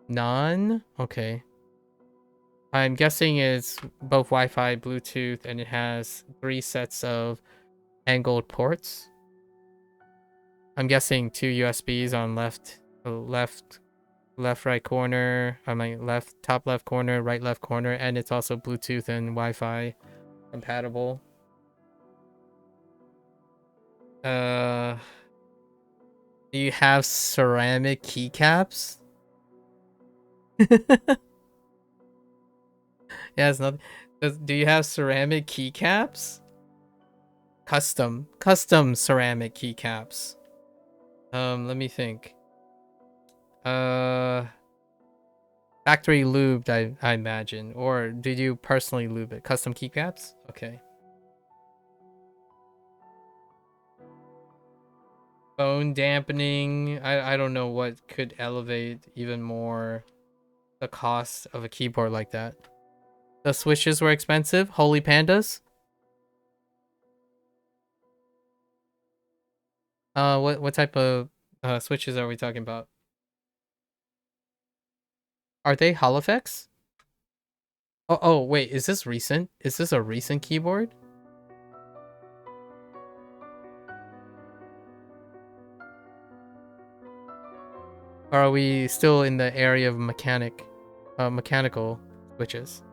None? Okay. I'm guessing it's both Wi-Fi, Bluetooth, and it has 3 sets of angled ports. I'm guessing 2 USBs on left, right corner. I mean, top left corner, right left corner, and it's also Bluetooth and Wi-Fi compatible. Do you have ceramic keycaps? Yeah, it's not. Do you have ceramic keycaps? Custom ceramic keycaps. Let me think. Factory lubed, I imagine. Or did you personally lube it? Custom keycaps? Okay. Bone dampening. I don't know what could elevate even more the cost of a keyboard like that. The switches were expensive. Holy pandas. What type of switches are we talking about? Are they Halifax? Oh, wait, is this recent? Is this a recent keyboard? Or are we still in the area of mechanical switches?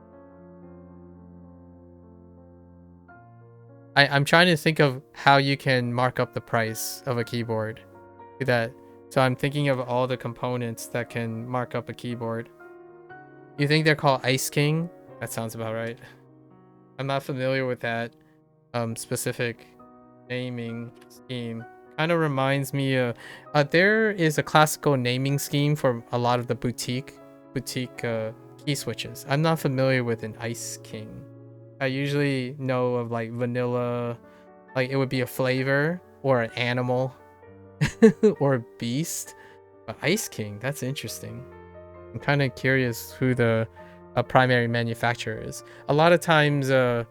I'm trying to think of how you can mark up the price of a keyboard. So I'm thinking of all the components that can mark up a keyboard. You think they're called Ice King? That sounds about right. I'm not familiar with that specific naming scheme. Kind of reminds me of... there is a classical naming scheme for a lot of the boutique key switches. I'm not familiar with an Ice King. I usually know of like vanilla, like it would be a flavor or an animal or a beast. But Ice King, that's interesting. I'm kind of curious who the primary manufacturer is. A lot of times the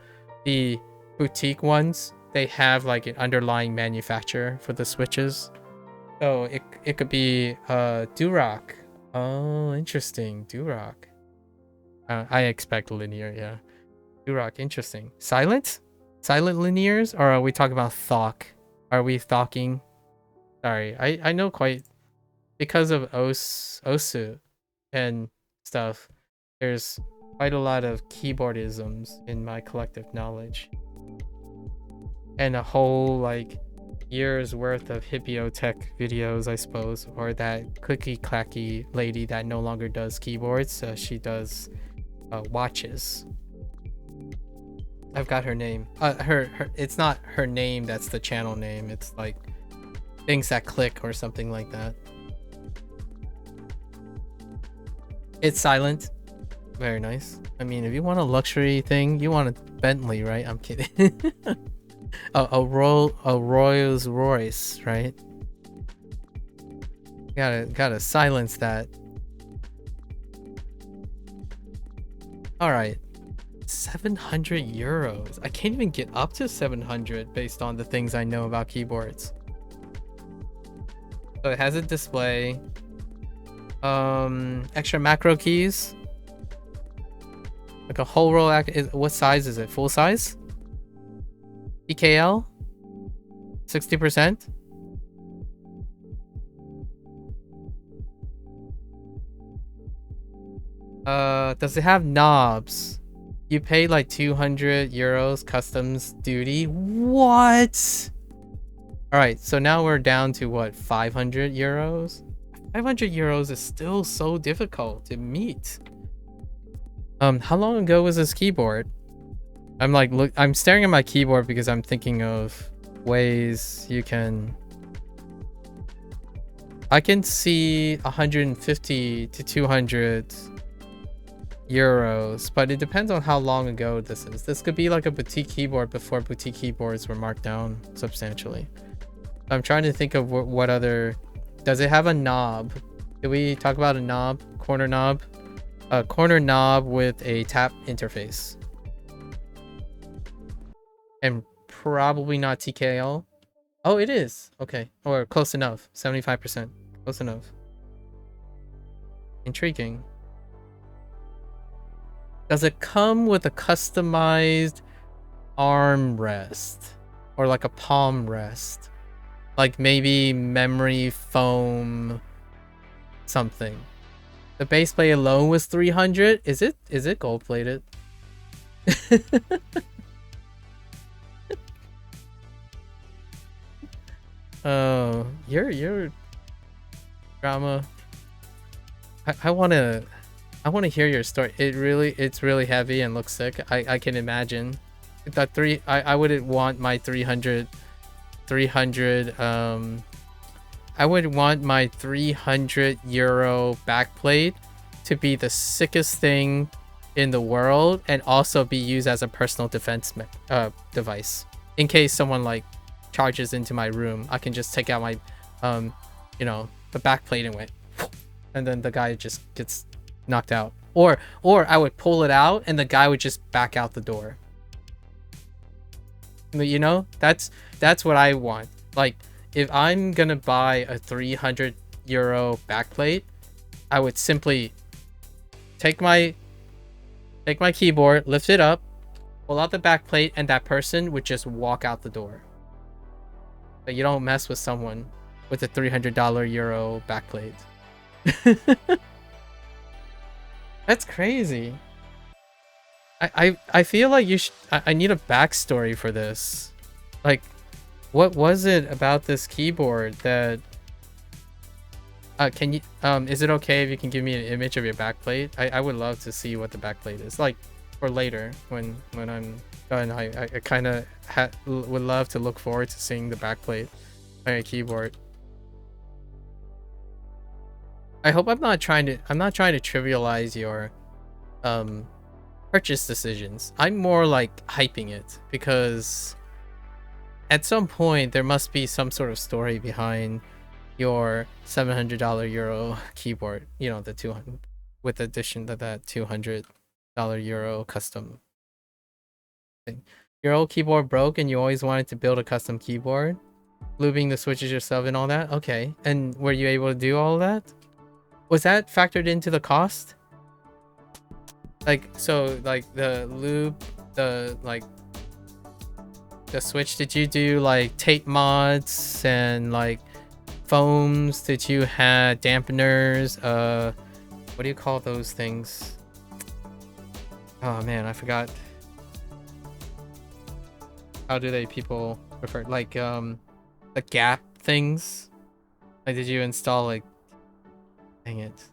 boutique ones, they have like an underlying manufacturer for the switches. So it could be Durock. Oh, interesting. Durock. I expect linear, yeah. Durock, interesting. Silent linears? Or are we talking about Thok? Are we Thocking? Sorry, I know quite... Because of Osu and stuff, there's quite a lot of keyboardisms in my collective knowledge. And a whole, like, year's worth of Hippiotech videos, I suppose. Or that clicky-clacky lady that no longer does keyboards. She does watches. I've got her name. Her it's not her name that's the channel name. It's like things that click or something like that. It's silent. Very nice. I mean, if you want a luxury thing, you want a Bentley, right? I'm kidding. a Rolls Royce, right? Gotta silence that. All right. 700 euros. I can't even get up to 700 based on the things I know about keyboards. So it has a display. Extra macro keys. Like a whole row. What size is it? Full size? TKL? 60%? Does it have knobs? You pay like 200 euros customs duty. What? All right, so now we're down to what, 500 euros? 500 euros is still so difficult to meet. How long ago was this keyboard? I'm staring at my keyboard because I'm thinking of ways you can. I can see 150 to 200 euros, but it depends on how long ago this is. This could be like a boutique keyboard before boutique keyboards were marked down substantially. I'm trying to think of what other. Does it have a knob? Did we talk about a knob? Corner knob? A corner knob with a tap interface. And probably not TKL. Oh, it is. Okay. Or close enough. 75%. Close enough. Intriguing. Does it come with a customized armrest? Or like a palm rest? Like maybe memory foam something. The base plate alone was 300. Is it gold plated? Oh, your drama. I wanna hear your story. It's really heavy and looks sick. I can imagine. That I wouldn't want my 300 I would want my 300 euro backplate to be the sickest thing in the world and also be used as a personal defense device. In case someone like charges into my room, I can just take out my the backplate and went, and then the guy just gets knocked out. Or I would pull it out and the guy would just back out the door. You know, that's what I want. Like, if I'm gonna buy a 300 euro backplate, I would simply take my keyboard, lift it up, pull out the backplate, and that person would just walk out the door. But you don't mess with someone with a $300 euro backplate. That's crazy. I feel like I need a backstory for this. Like, what was it about this keyboard that can you is it okay if you can give me an image of your backplate? I would love to see what the backplate is like for later when I'm done. I kind of would love to look forward to seeing the backplate on your keyboard. I hope I'm not trying to trivialize your purchase decisions. I'm more like hyping it because at some point there must be some sort of story behind your $700 euro keyboard, you know, the 200 with addition to that $200 euro custom thing. Your old keyboard broke and you always wanted to build a custom keyboard, lubing the switches yourself and all that. Okay, and were you able to do all that? Was that factored into the cost? Like, so like the lube, the switch, did you do like tape mods and like foams? Did you have dampeners? What do you call those things? Oh man, I forgot. How do people refer, like the gap things? Like, did you install like, dang it,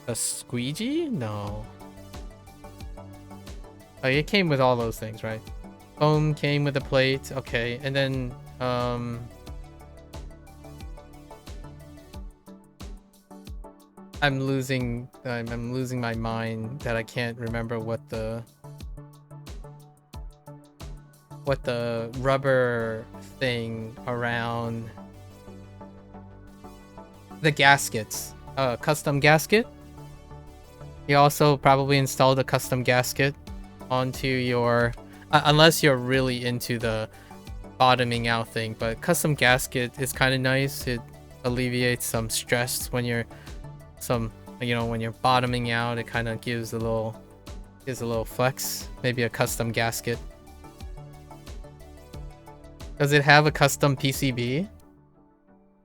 a squeegee? No. Like, it came with all those things, right? Foam came with a plate. Okay, and then I'm losing my mind that I can't remember what the rubber thing around the gaskets. Custom gasket. You also probably installed a custom gasket onto your unless you're really into the bottoming out thing, but custom gasket is kind of nice. It alleviates some stress when you're when you're bottoming out. It kind of gives a little flex. Maybe a custom gasket. Does it have a custom PCB?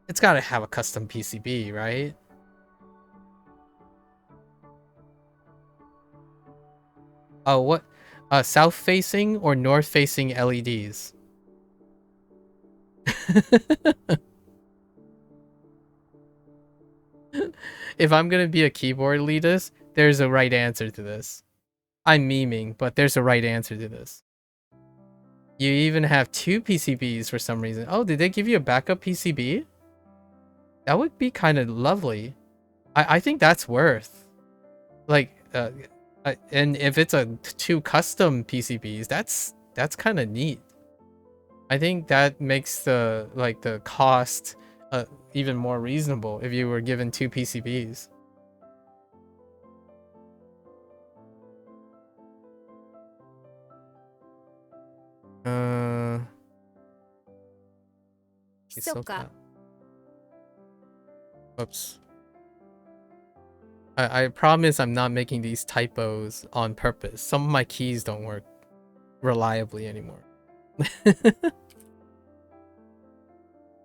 It's got to have a custom PCB, right? Oh, what? South facing or north facing LEDs? If I'm gonna be a keyboard elitist, there's a right answer to this. I'm memeing, but there's a right answer to this. You even have 2 PCBs for some reason. Oh, did they give you a backup PCB? That would be kind of lovely. I think that's worth. Like, and if it's a 2 custom PCBs, that's kind of neat. I think that makes the cost even more reasonable if you were given 2 PCBs. Hisoka. Oops. I promise I'm not making these typos on purpose. Some of my keys don't work reliably anymore.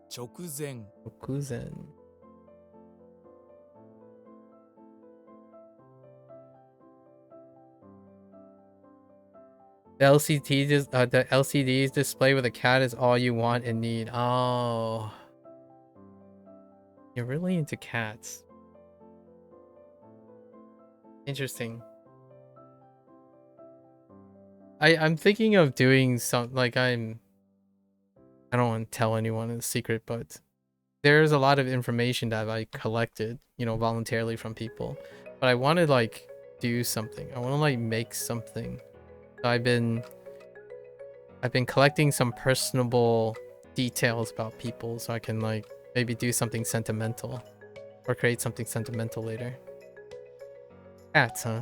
直前 Okuzen. The LCD's display with a cat is all you want and need. Oh. You're really into cats. Interesting. I'm thinking of doing some I don't want to tell anyone a secret, but there's a lot of information that I collected, voluntarily from people. But I want to do something. I want to make something. So I've been collecting some personable details about people so I can maybe do something sentimental or create something sentimental later. Cats, huh?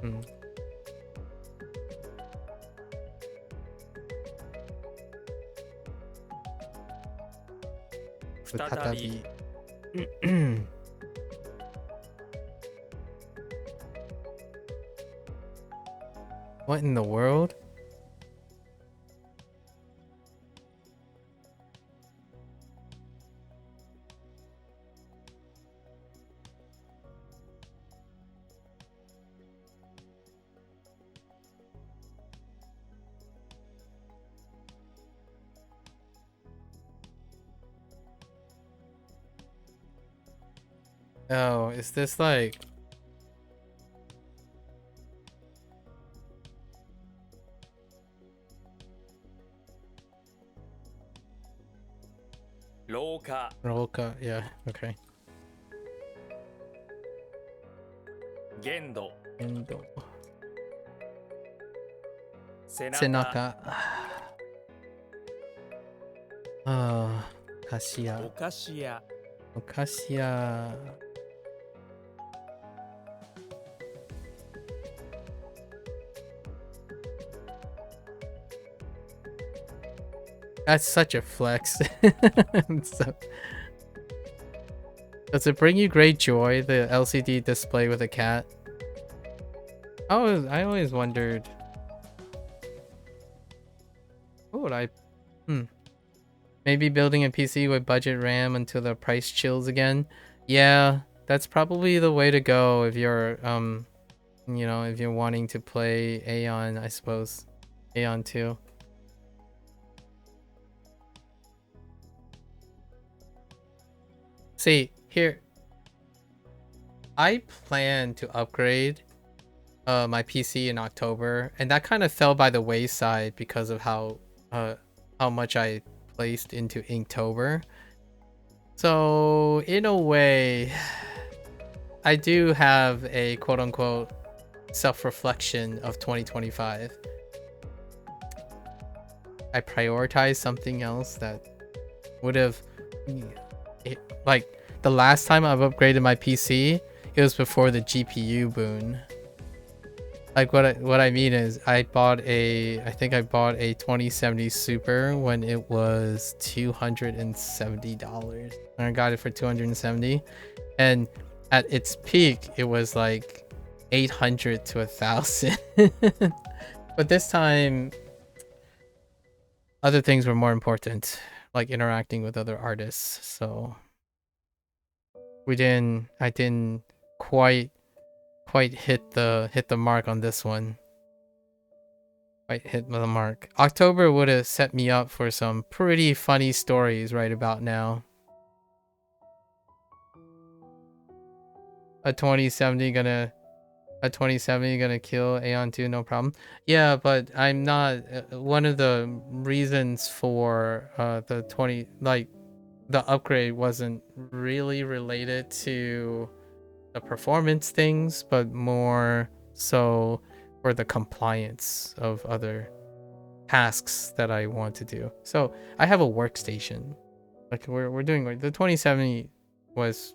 Hmm. Futatabi. What in the world? Oh, is this Roka, yeah, okay. Gendo Endo. Senaka Ah, Kashiya. Okashiya Okashiya. That's such a flex. Does it bring you great joy, the LCD display with a cat? I always wondered. What would I... Maybe building a PC with budget RAM until the price chills again. Yeah, that's probably the way to go if you're, if you're wanting to play Aeon, I suppose. Aeon 2. See, here. I plan to upgrade my PC in October, and that kind of fell by the wayside because of how much I placed into Inktober. So in a way, I do have a quote-unquote self-reflection of 2025. I prioritized something else that would have, like, the last time I've upgraded my PC, it was before the GPU boon. Like, what I mean is, I think I bought a 2070 Super when it was $270. And I got it for $270, and at its peak, it was like 800 to 1,000. But this time, other things were more important, like interacting with other artists. So I didn't quite hit the mark on this one. Quite hit the mark. October would have set me up for some pretty funny stories right about now. A 2070 gonna kill Aeon 2, no problem. Yeah, but I'm not one of the reasons for the upgrade wasn't really related to the performance things, but more so for the compliance of other tasks that I want to do. So I have a workstation. Like we're doing the 2070 was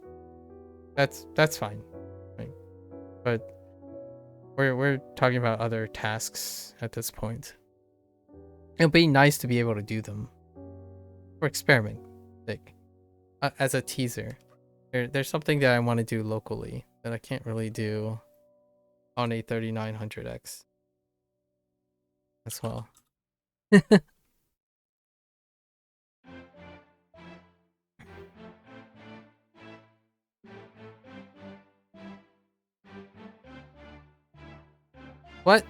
that's fine, right? But we're talking about other tasks at this point. It'll be nice to be able to do them for experiment, like as a teaser. There's something that I want to do locally that I can't really do on a 3900X as well. What?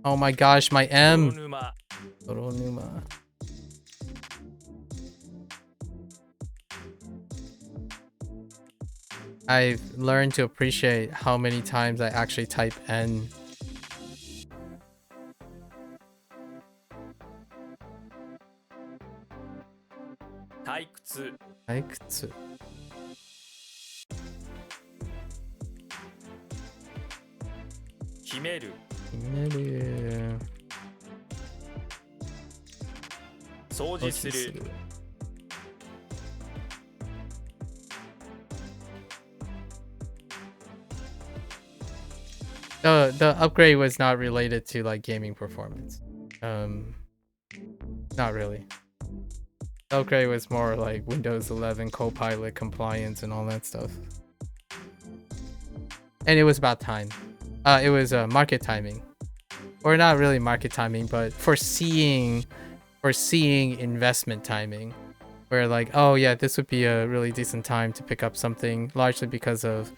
Oh my gosh, my M. Toronuma. I've learned to appreciate how many times I actually type N. Taikutsu. 決める 掃除する The upgrade was not related to like gaming performance. Not really. The upgrade was more like Windows 11 Copilot compliance and all that stuff. And it was about time. It was market timing, or not really market timing, but foreseeing investment timing, where like, oh yeah, this would be a really decent time to pick up something, largely because of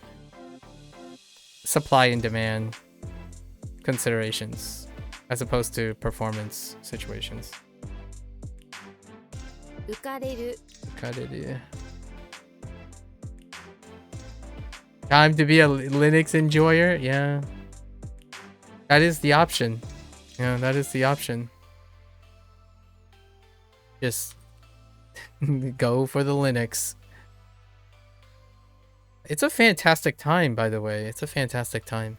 supply and demand considerations as opposed to performance situations. 浮かれる Time to be a Linux enjoyer? Yeah. That is the option. Yeah, that is the option. Just go for the Linux. It's a fantastic time, by the way. It's a fantastic time.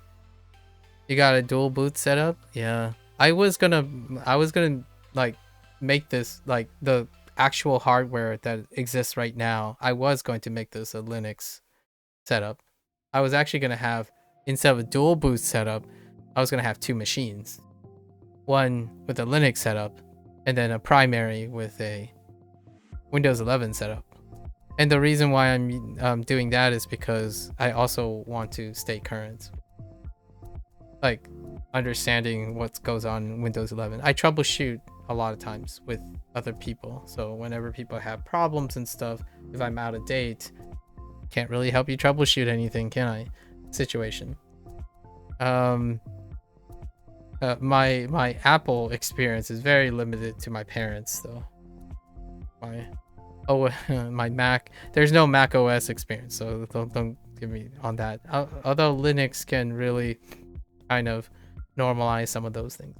You got a dual boot setup? Yeah. I was gonna like make this like the actual hardware that exists right now. I was going to make this a Linux setup. I was actually gonna have, instead of a dual boot setup, I was gonna have two machines. One with a Linux setup, and then a primary with a Windows 11 setup. And the reason why I'm doing that is because I also want to stay current. Like, understanding what goes on in Windows 11. I troubleshoot a lot of times with other people. So whenever people have problems and stuff, if I'm out of date, can't really help you troubleshoot anything, can I? Situation. My Apple experience is very limited to my parents, though. My Oh, my Mac. There's no Mac OS experience, so don't give me on that. Although Linux can really kind of normalize some of those things.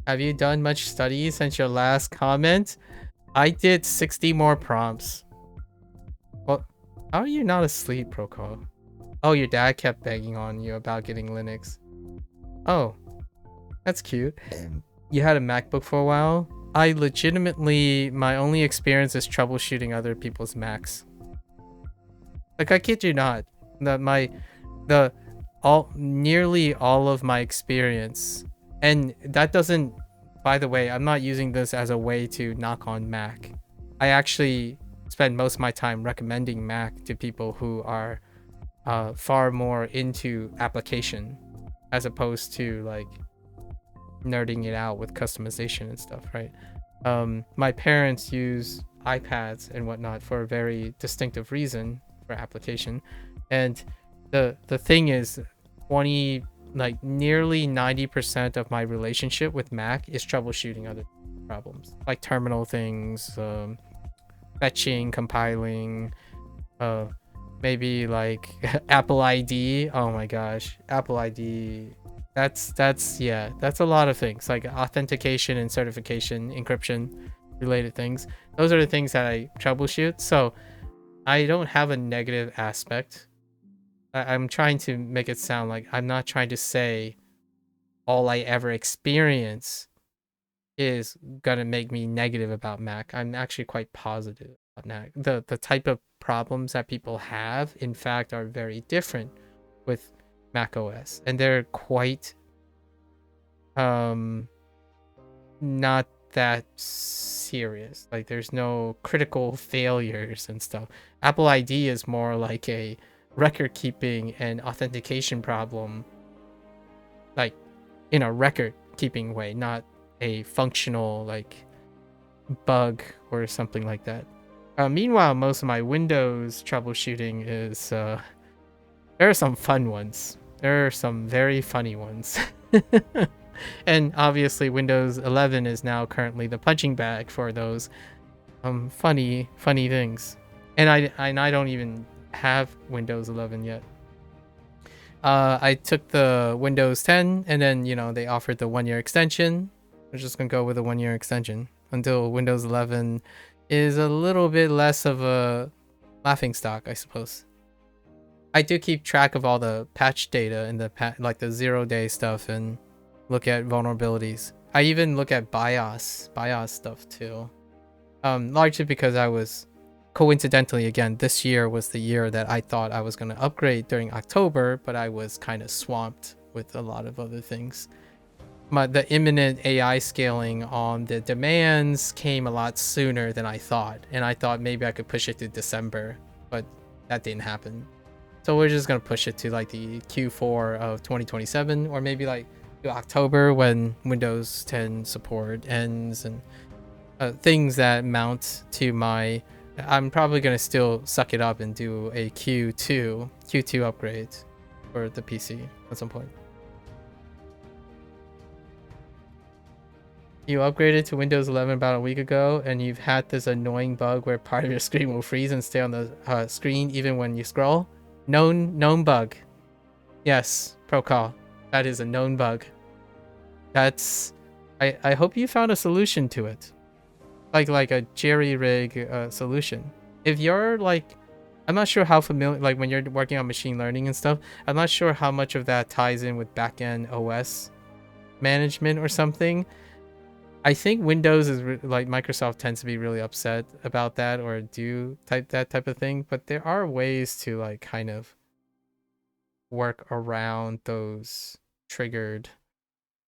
Have you done much study since your last comment? I did 60 more prompts. Well, how are you not asleep, Procol? Oh, your dad kept begging on you about getting Linux. Oh, that's cute. You had a MacBook for a while? I legitimately, my only experience is troubleshooting other people's Macs. Like, I kid you not. Nearly all of my experience, and that doesn't, by the way, I'm not using this as a way to knock on Mac. I actually spend most of my time recommending Mac to people who are far more into application as opposed to like nerding it out with customization and stuff, right? My parents use iPads and whatnot for a very distinctive reason for application, and the thing is, nearly 90% of my relationship with Mac is troubleshooting other problems like terminal things, fetching, compiling, maybe like Apple ID. Oh my gosh, Apple ID. That's a lot of things like authentication and certification, encryption related things. Those are the things that I troubleshoot. So I don't have a negative aspect. I'm trying to make it sound like I'm not trying to say all I ever experience is gonna make me negative about Mac. I'm actually quite positive about Mac. The type of problems that people have, in fact, are very different with Mac OS, and they're quite not that serious. Like, there's no critical failures and stuff. Apple ID is more like a record keeping and authentication problem, like in a record keeping way, not a functional like bug or something like that. Meanwhile, most of my Windows troubleshooting is there are some fun ones. There are some very funny ones. And obviously Windows 11 is now currently the punching bag for those funny things. And I don't even have Windows 11 yet. I took the Windows 10, and then, you know, they offered the 1-year extension. I'm just gonna go with a 1-year extension until Windows 11 is a little bit less of a laughingstock, I suppose. I do keep track of all the patch data and the like the 0-day stuff, and look at vulnerabilities. I even look at BIOS stuff too. Largely because I was coincidentally, again, this year was the year that I thought I was going to upgrade during October, but I was kind of swamped with a lot of other things. The imminent AI scaling on the demands came a lot sooner than I thought, and I thought maybe I could push it to December, but that didn't happen. So we're just going to push it to like the Q4 of 2027, or maybe like to October when Windows 10 support ends, and things that mount to my... I'm probably going to still suck it up and do a Q2 upgrade for the PC at some point. You upgraded to Windows 11 about a week ago, and you've had this annoying bug where part of your screen will freeze and stay on the screen even when you scroll. Known bug. Yes, Procol. That is a known bug. That's... I hope you found a solution to it. Like a jerry-rig solution. If you're like... I'm not sure how familiar... Like when you're working on machine learning and stuff, I'm not sure how much of that ties in with back-end OS management or something. I think Windows is like Microsoft tends to be really upset about that, or do that type of thing, but there are ways to like kind of work around those triggered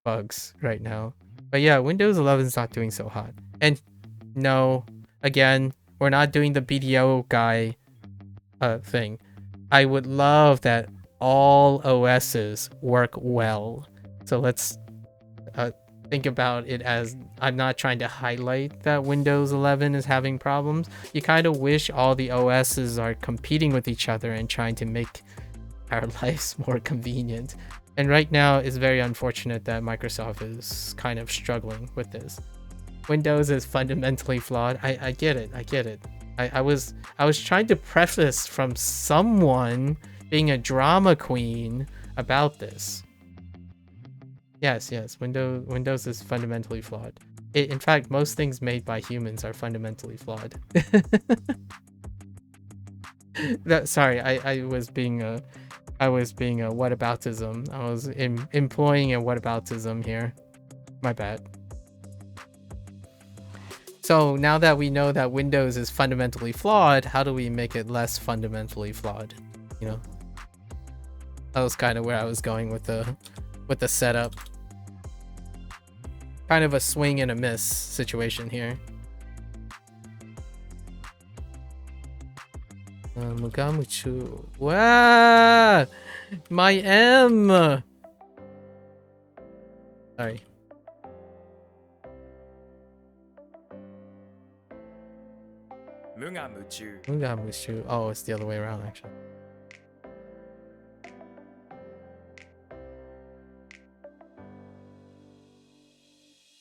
bugs right now. But yeah, Windows 11 is not doing so hot. And no, again, we're not doing the BDO guy thing. I would love that all OSs work well. So let's think about it as, I'm not trying to highlight that Windows 11 is having problems. You kind of wish all the OSs are competing with each other and trying to make our lives more convenient. And right now, it's very unfortunate that Microsoft is kind of struggling with this. Windows is fundamentally flawed. I get it. I get it. I was trying to preface from someone being a drama queen about this. Yes, Windows is fundamentally flawed. In fact, most things made by humans are fundamentally flawed. Sorry, I was being a whataboutism. I was employing a whataboutism here. My bad. So now that we know that Windows is fundamentally flawed, how do we make it less fundamentally flawed? You know, that was kind of where I was going with the setup. Kind of a swing and a miss situation here. Mugamuchu. Wow! My M! Sorry. Mugamuchu. Oh, it's the other way around, actually.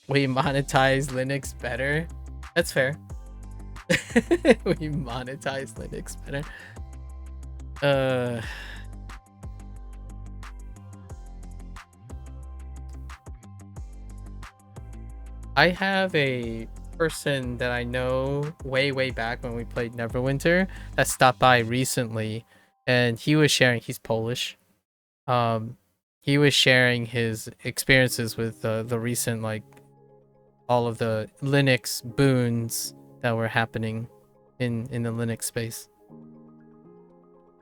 We monetize Linux better? That's fair. We monetize Linux better. I have a person that I know way back when we played Neverwinter that stopped by recently, and he was sharing, he's Polish. He was sharing his experiences with the recent, like, all of the Linux boons that were happening in the Linux space.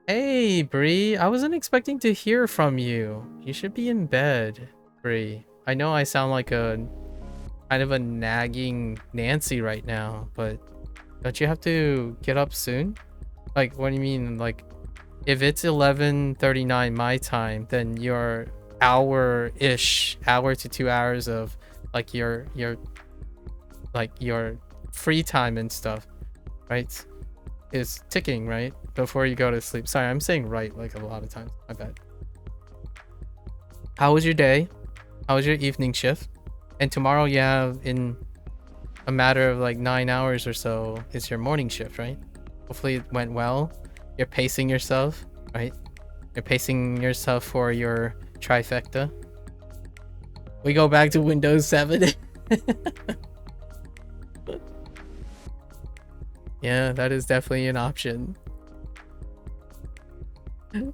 Hey, Bree, I wasn't expecting to hear from you. You should be in bed, Bree. I know I sound like a kind of a nagging Nancy right now, but don't you have to get up soon? Like, what do you mean? Like, if it's 11:39 my time, then your hour to 2 hours of like your free time and stuff, right, is ticking, right, before you go to sleep. Sorry, I'm saying right like a lot of times. My bad. How was your day? How was your evening shift? And tomorrow you have, in a matter of like 9 hours or so, is your morning shift, right? Hopefully it went well. You're pacing yourself, right? You're pacing yourself for your trifecta. We go back to Windows 7. Yeah, that is definitely an option.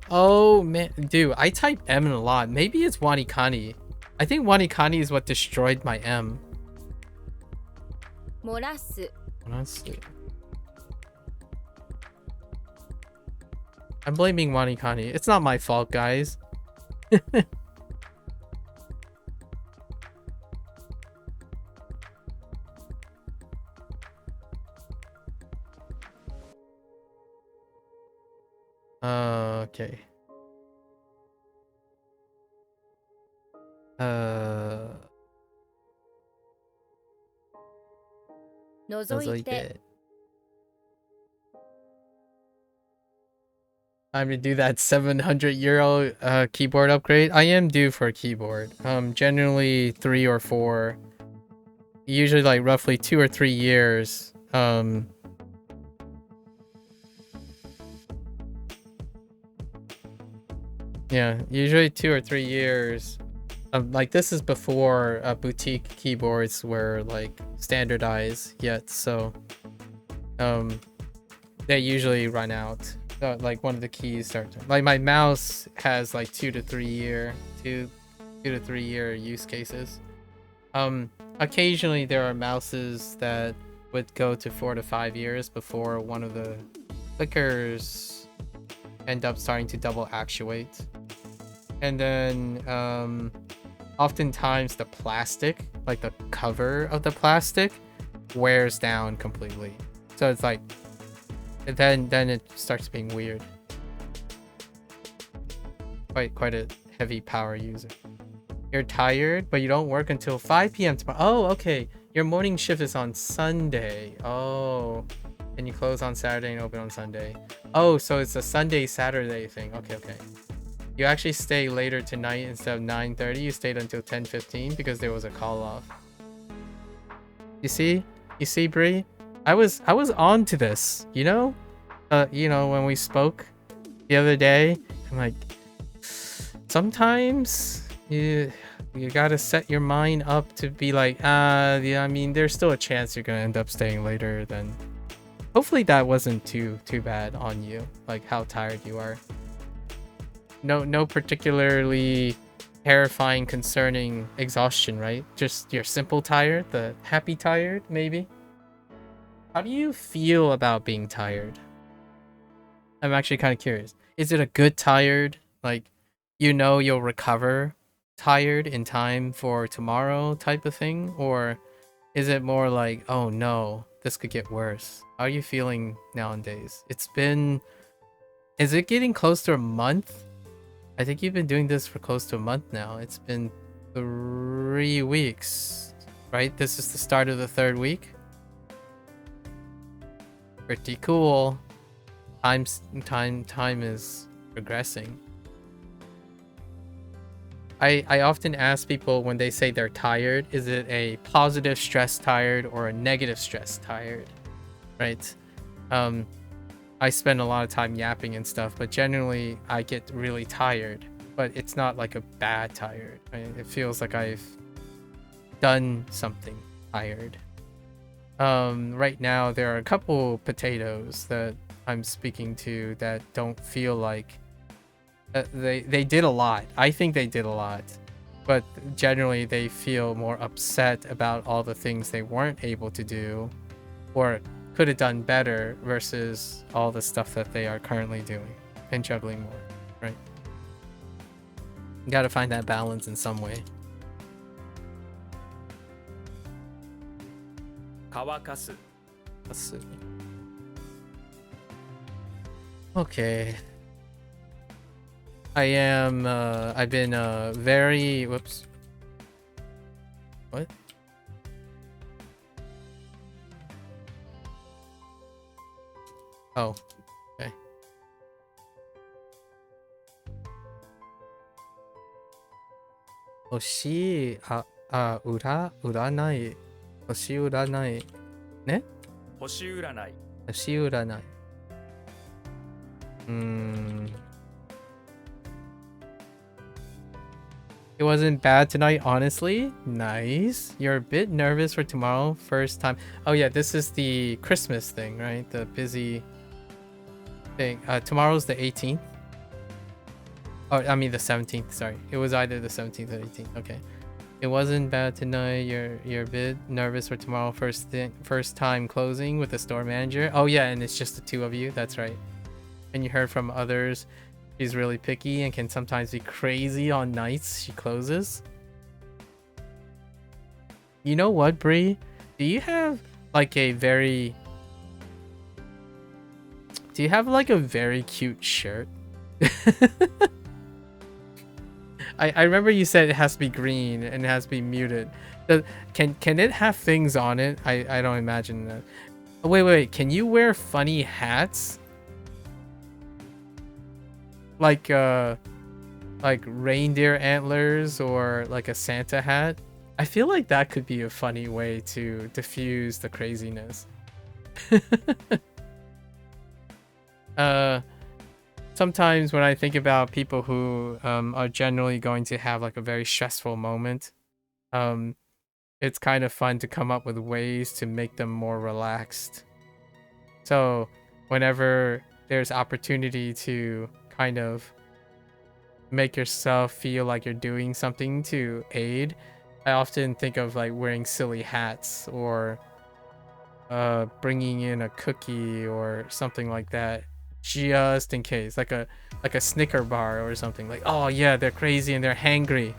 Oh man, dude, I type M in a lot. Maybe it's WaniKani. I think WaniKani is what destroyed my M. Morasu. I'm blaming WaniKani. It's not my fault, guys. Okay. Nozoite. Time to do that €700 keyboard upgrade. I am due for a keyboard. Generally 3 or 4. Usually like roughly 2 or 3 years. Yeah, usually 2 or 3 years. Like, this is before boutique keyboards were like standardized yet, so they usually run out. Like, one of the keys start to, like, my mouse has like 2 to 3 year use cases. Occasionally there are mouses that would go to 4 to 5 years before one of the clickers end up starting to double actuate. And then oftentimes the plastic, like the cover of the plastic, wears down completely. So it's like, then it starts being weird. Quite a heavy power user. You're tired, but you don't work until 5 p.m. tomorrow. Oh, okay. Your morning shift is on Sunday. Oh, and you close on Saturday and open on Sunday. Oh, so it's a Sunday Saturday thing. Okay. You actually stay later tonight instead of 9:30. You stayed until 10:15 because there was a call off. You see, Bree, I was on to this. You know, when we spoke the other day, I'm like, sometimes you gotta set your mind up to be like, yeah, I mean, there's still a chance you're gonna end up staying later than. Hopefully that wasn't too bad on you, like how tired you are. No particularly terrifying, concerning exhaustion, right? Just your simple tired, the happy tired, maybe? How do you feel about being tired? I'm actually kind of curious. Is it a good tired? Like, you'll recover tired in time for tomorrow type of thing? Or is it more like, oh no, this could get worse? How are you feeling nowadays? Is it getting close to a month? I think you've been doing this for close to a month now. It's been 3 weeks, right? This is the start of the 3rd week. Pretty cool. Time is progressing. I often ask people when they say they're tired, is it a positive stress tired or a negative stress tired, right? I spend a lot of time yapping and stuff, but generally I get really tired, but it's not like a bad tired. It feels like I've done something tired. Right now there are a couple potatoes that I'm speaking to that don't feel like they did a lot. I think they did a lot, but generally they feel more upset about all the things they weren't able to do or could have done better versus all the stuff that they are currently doing and juggling more, right? You gotta find that balance in some way. 乾かす Okay. I've been very, whoops. What? Oh, okay. Hoshi uranai. Hoshi uranai. Ne? 星占い Hoshi uranai. It wasn't bad tonight, honestly. Nice. You're a bit nervous for tomorrow, first time. Oh yeah, this is the Christmas thing, right? The busy thing. Tomorrow's the 18th. Oh, I mean the 17th, sorry. It was either the 17th or 18th. Okay. It wasn't bad tonight. You're a bit nervous for tomorrow, first time closing with the store manager. Oh yeah, and it's just the two of you. That's right. And you heard from others. She's really picky and can sometimes be crazy on nights she closes. You know what, Bree? Do you have like a very cute shirt? I remember you said it has to be green and it has to be muted. Can it have things on it? I don't imagine that. Oh, wait. Can you wear funny hats? Like reindeer antlers or like a Santa hat? I feel like that could be a funny way to diffuse the craziness. Sometimes when I think about people who are generally going to have like a very stressful moment, it's kind of fun to come up with ways to make them more relaxed. So whenever there's opportunity to kind of make yourself feel like you're doing something to aid, I often think of like wearing silly hats or bringing in a cookie or something like that, just in case, like a Snicker bar or something. Like, oh yeah, they're crazy and they're hangry.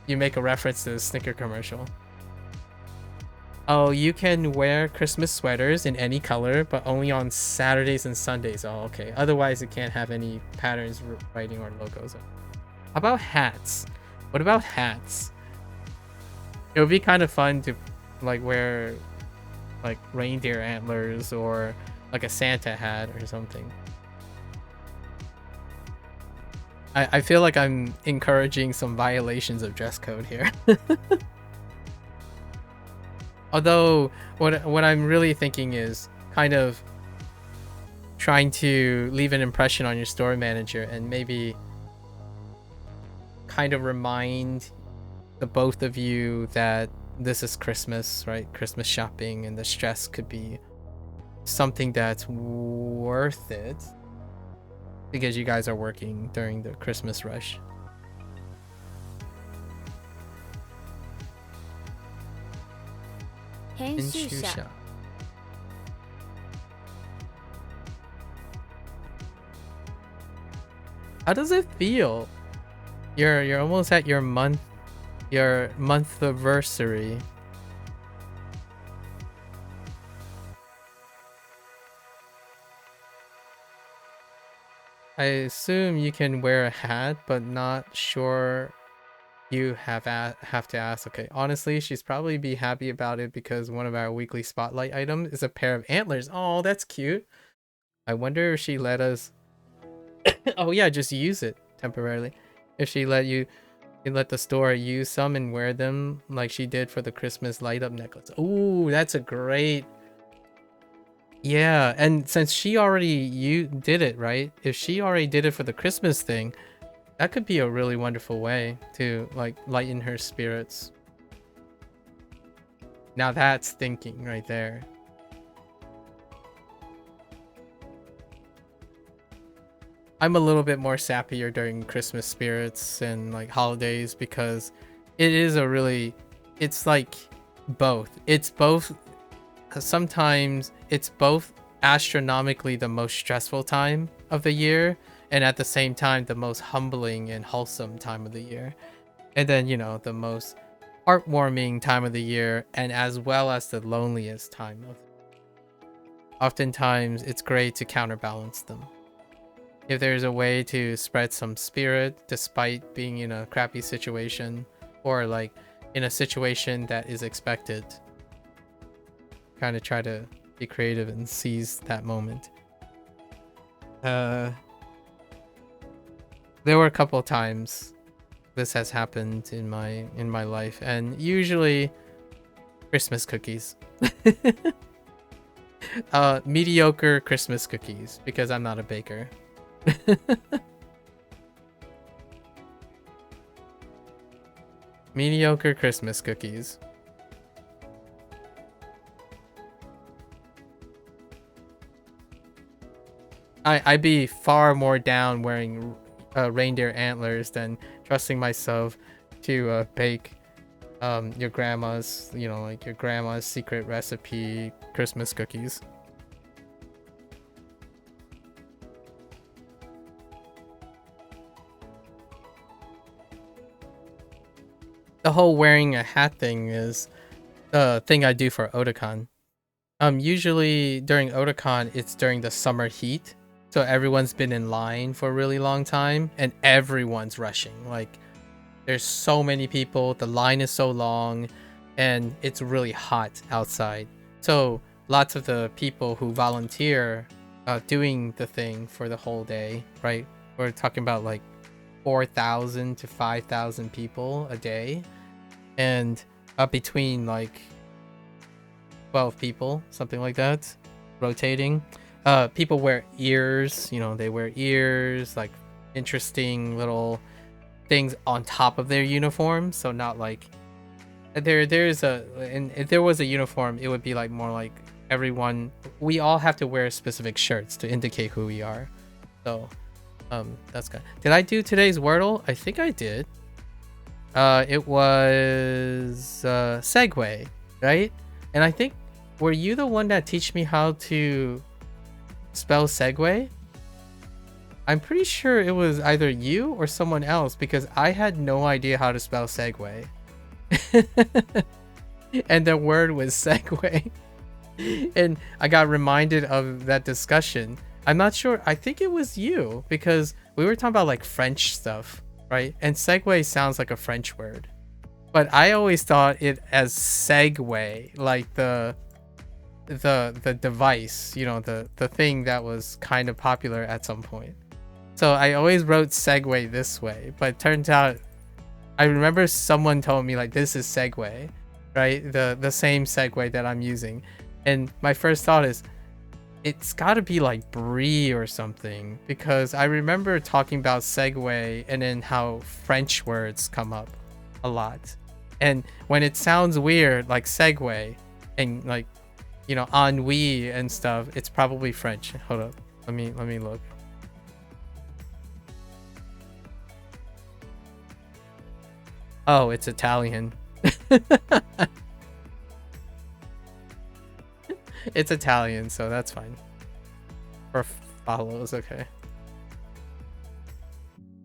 You make a reference to the Snicker commercial. Oh, you can wear Christmas sweaters in any color, but only on Saturdays and Sundays. Oh, okay. Otherwise, it can't have any patterns, writing, or logos. How about hats? What about hats? It would be kind of fun to like wear like reindeer antlers or like a Santa hat or something. I feel like I'm encouraging some violations of dress code here. Although what I'm really thinking is kind of trying to leave an impression on your store manager and maybe kind of remind the both of you that this is Christmas, right? Christmas shopping, and the stress could be something that's worth it because you guys are working during the Christmas rush. Henshuusha. How does it feel? You're almost at your month anniversary. I assume you can wear a hat, but not sure. You have to ask. Okay, honestly, she's probably be happy about it because one of our weekly spotlight items is a pair of antlers. Oh, that's cute. I wonder if she let us. Oh yeah, just use it temporarily. If she let the store use some and wear them like she did for the Christmas light up necklace. Ooh, that's a great. Yeah, and since she already did it, right? If she already did it for the Christmas thing, that could be a really wonderful way to like lighten her spirits. Now that's thinking right there. I'm a little bit more sappier during Christmas spirits and like holidays because it is it's like both. It's both. Sometimes it's both astronomically the most stressful time of the year and at the same time the most humbling and wholesome time of the year, and then the most heartwarming time of the year, and as well as the loneliest time of. Oftentimes it's great to counterbalance them. If there's a way to spread some spirit despite being in a crappy situation or like in a situation that is expected, kind of try to be creative and seize that moment. There were a couple of times this has happened in my life, and usually Christmas cookies. Mediocre Christmas cookies because I'm not a baker. Mediocre Christmas cookies. I'd be far more down wearing reindeer antlers than trusting myself to bake your grandma's, like your grandma's secret recipe Christmas cookies. The whole wearing a hat thing is the thing I do for Otakon. Usually during Otakon, it's during the summer heat. So everyone's been in line for a really long time and everyone's rushing. Like there's so many people, the line is so long, and it's really hot outside. So lots of the people who volunteer doing the thing for the whole day, right? We're talking about like 4,000 to 5,000 people a day, and between like 12 people, something like that, rotating. People wear ears, they wear ears, like interesting little things on top of their uniform. So not like and if there was a uniform, it would be like more like we all have to wear specific shirts to indicate who we are. So that's good. Did I do today's Wordle? I think I did. It was Segway, right? And I think, were you the one that teach me how to spell Segway? I'm pretty sure it was either you or someone else because I had no idea how to spell Segway. And the word was Segway. And I got reminded of that discussion. I'm not sure. I think it was you because we were talking about like French stuff, right? And Segway sounds like a French word. But I always thought it as Segway, like the device, the thing that was kind of popular at some point. So I always wrote segue this way, but it turns out I remember someone told me like this is segue, right? The same segue that I'm using. And my first thought is it's got to be like brie or something, because I remember talking about segue and then how French words come up a lot. And when it sounds weird like segue and like, you know, ennui and stuff, it's probably French. Hold up. Let me look. Oh, it's Italian. It's Italian, so that's fine. Or follows, okay.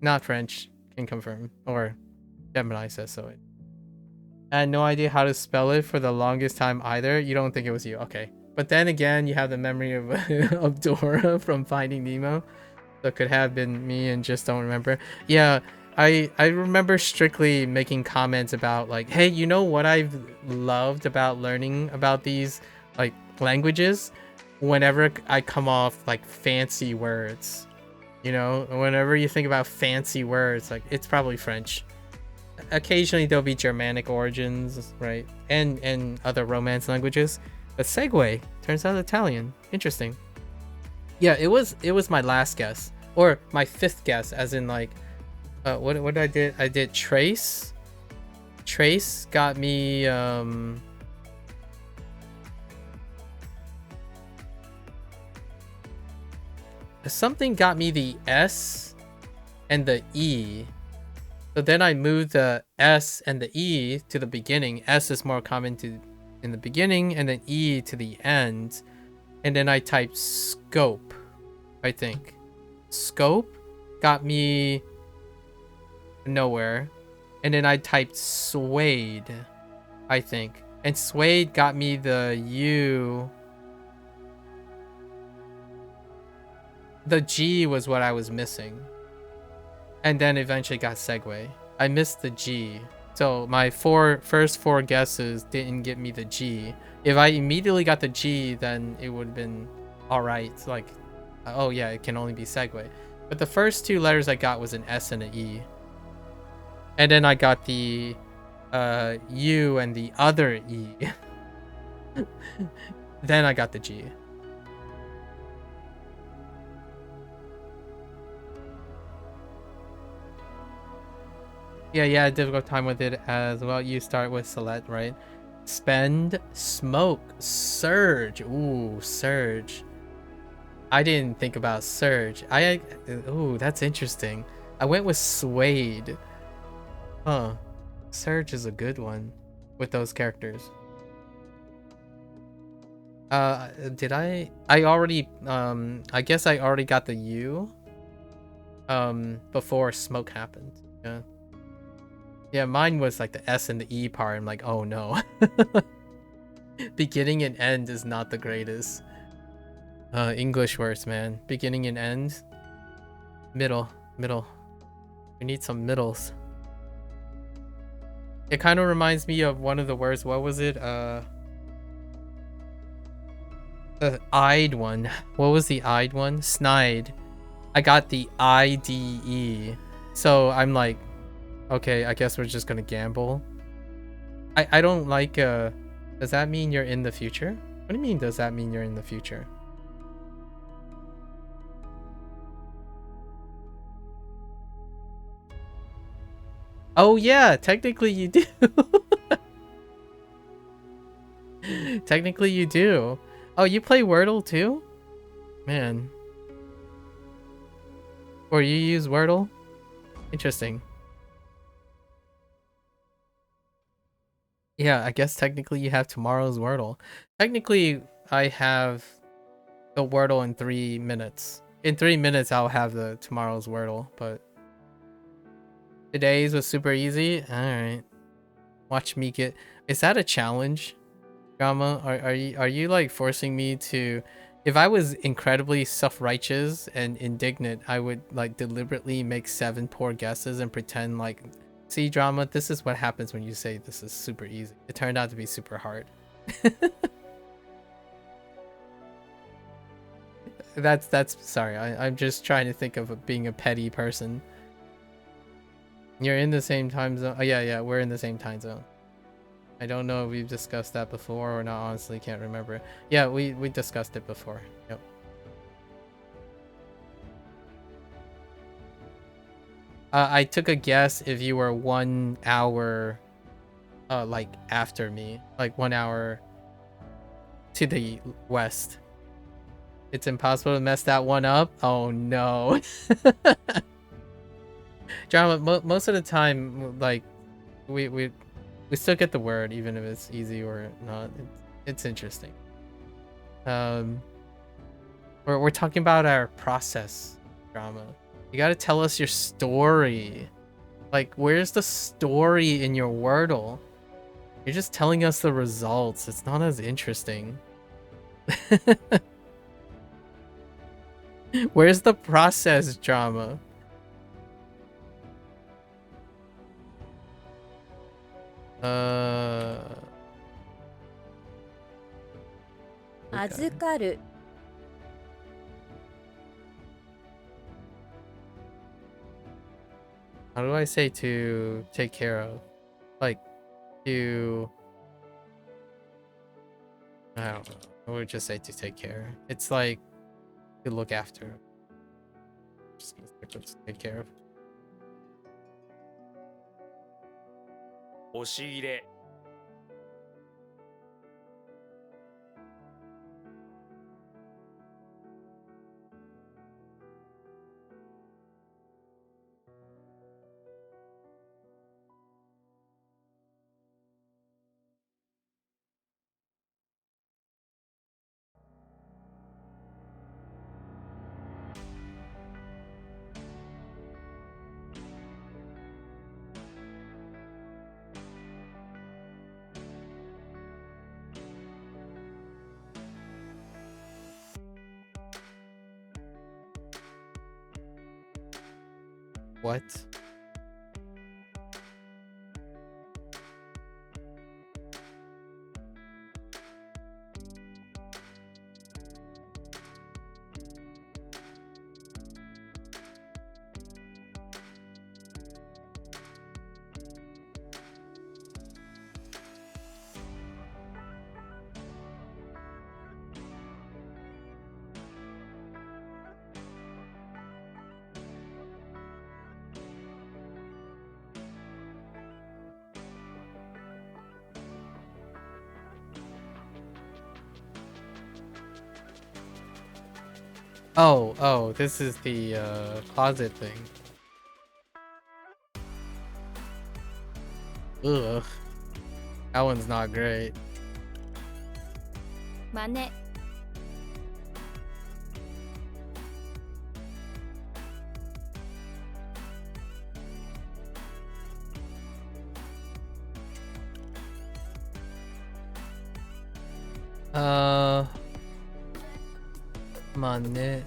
Not French, can confirm. Or Gemini says so. I had no idea how to spell it for the longest time either. You don't think it was you, okay. But then again, you have the memory of, of Dora from Finding Nemo. So it could have been me and just don't remember. Yeah, I remember strictly making comments about like, hey, you know what I've loved about learning about these like languages? Whenever I come off like fancy words, you know, whenever you think about fancy words, like it's probably French. Occasionally there'll be Germanic origins, right? And other Romance languages. But segue turns out Italian. Interesting. Yeah, it was my last guess, or my fifth guess, as in like what did I did? I did trace. Trace got me something got me the S and the E. So then I moved the S and the E to the beginning. S is more common in the beginning, and then E to the end. And then I typed scope, I think. Scope got me nowhere. And then I typed suede, I think. And suede got me the U. The G was what I was missing. And then eventually got segue. I missed the G. So my first four guesses didn't get me the G. If I immediately got the G, then it would have been alright. Like, oh yeah, it can only be segue. But the first two letters I got was an S and an E. And then I got the U and the other E. Then I got the G. Yeah, difficult time with it as well. You start with select, right? Spend, smoke, surge. Ooh, surge. I didn't think about surge. Ooh, that's interesting. I went with suede. Huh. Surge is a good one with those characters. Did I already, I guess I already got the U, before smoke happened. Yeah. Yeah, mine was like the S and the E part. I'm like, oh no. Beginning and end is not the greatest. English words, man. Beginning and end. Middle. We need some middles. It kind of reminds me of one of the words. What was it? The eyed one. What was the eyed one? Snide. I got the IDE. So I'm like, okay, I guess we're just gonna gamble. I don't like, does that mean you're in the future? What do you mean, does that mean you're in the future? Oh yeah, technically you do. Technically you do. Oh, you play Wordle too? Man. Or you use Wordle? Interesting. Yeah, I guess technically you have tomorrow's Wordle. Technically, I have the Wordle in 3 minutes. In 3 minutes, I'll have the tomorrow's Wordle, but today's was super easy. All right, watch me get. Is that a challenge, Drama? Are you like forcing me to? If I was incredibly self-righteous and indignant, I would like deliberately make 7 poor guesses and pretend like. See, Drama, this is what happens when you say this is super easy. It turned out to be super hard. That's sorry. I'm just trying to think of being a petty person. You're in the same time zone. Oh yeah, we're in the same time zone. I don't know if we've discussed that before or not. Honestly, can't remember. Yeah, we discussed it before. Yep. I took a guess if you were 1 hour, like after me, like 1 hour to the west. It's impossible to mess that one up. Oh no. Drama. Most of the time, like we still get the word, even if it's easy or not. It's interesting. We're talking about our process, Drama. You gotta tell us your story. Like, where's the story in your Wordle? You're just telling us the results. It's not as interesting. Where's the process, Drama? Okay. 預かる How do I say to take care of? Like, to... I don't know. I would just say to take care. It's like to look after. Just gonna stick with take care of. 押し入れ What? Oh, this is the closet thing. Ugh. That one's not great. 真似 Mane.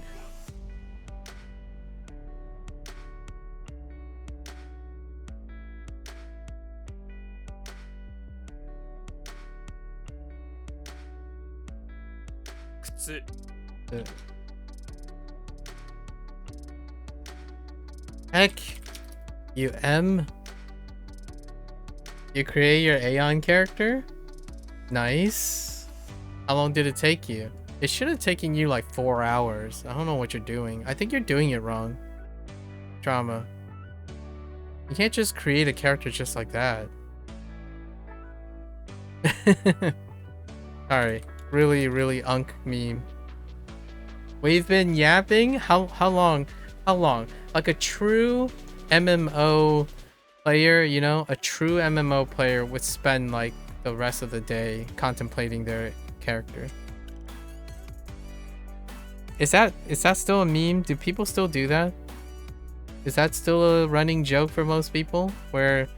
Kutsu Heck, you M. You create your Aeon character? Nice. How long did it take you? It should have taken you like 4 hours. I don't know what you're doing. I think you're doing it wrong. Drama. You can't just create a character just like that. Sorry. Really unk meme. We've been yapping? How long? How long? Like a true MMO player, you know? A true MMO player would spend like the rest of the day contemplating their character. Is that still a meme? Do people still do that? Is that still a running joke for most people? Where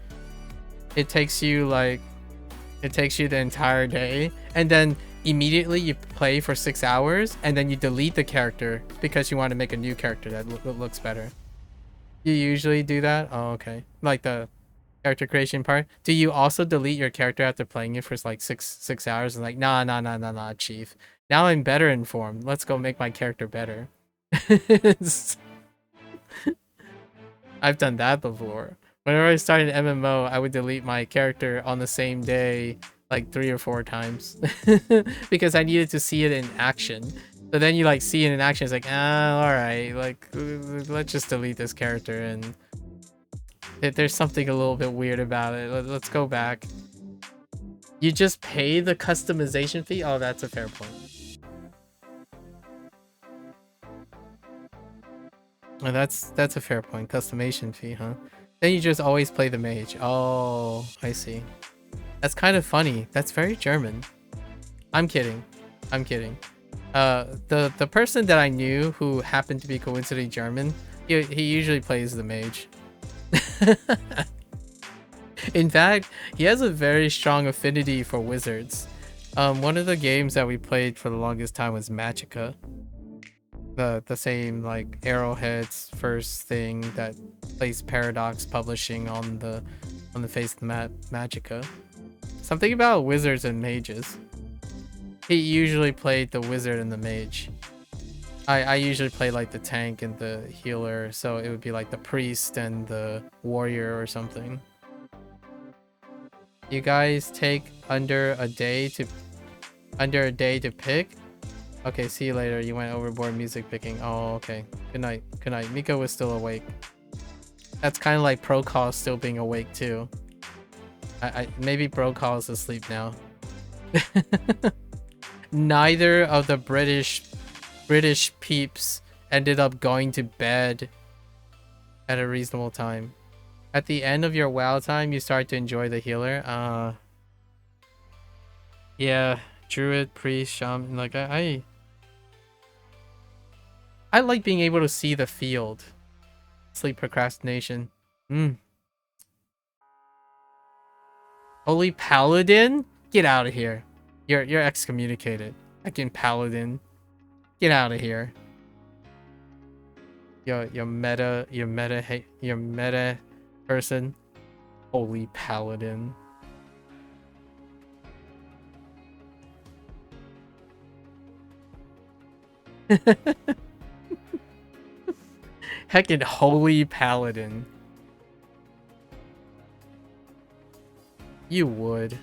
it takes you the entire day and then immediately you play for 6 hours and then you delete the character because you want to make a new character that looks better. You usually do that? Oh, okay. Like the character creation part. Do you also delete your character after playing it for like six hours and like, nah, chief. Now I'm better informed. Let's go make my character better. I've done that before. Whenever I started an MMO, I would delete my character on the same day like 3 or 4 times because I needed to see it in action. So then you like see it in action, it's like, ah, all right, like let's just delete this character, and there's something a little bit weird about it. Let's go back. You just pay the customization fee? Oh, that's a fair point. Oh, that's a fair point. Customization fee, huh? Then you just always play the mage. Oh, I see. That's kind of funny. That's very German. I'm kidding. I'm kidding. The person that I knew who happened to be coincidentally German, he usually plays the mage. In fact, he has a very strong affinity for wizards. One of the games that we played for the longest time was Magica. The same like Arrowhead's first thing that plays Paradox Publishing on the face of the map, Magica. Something about wizards and mages. He usually played the wizard and the mage. I usually play like the tank and the healer, so it would be like the priest and the warrior or something. You guys take under a day to pick? Okay, see you later. You went overboard music picking. Oh, okay. Good night. Good night. Miko was still awake. That's kind of like Procall still being awake too. Maybe Procall is asleep now. Neither of the British peeps ended up going to bed at a reasonable time. At the end of your WoW time, you start to enjoy the healer. Yeah, druid, priest, shaman. Like I like being able to see the field. Sleep procrastination. Holy paladin? Get out of here. You're excommunicated. Fucking paladin. Get out of here. Your meta person. Holy paladin. Heckin' holy paladin. You would.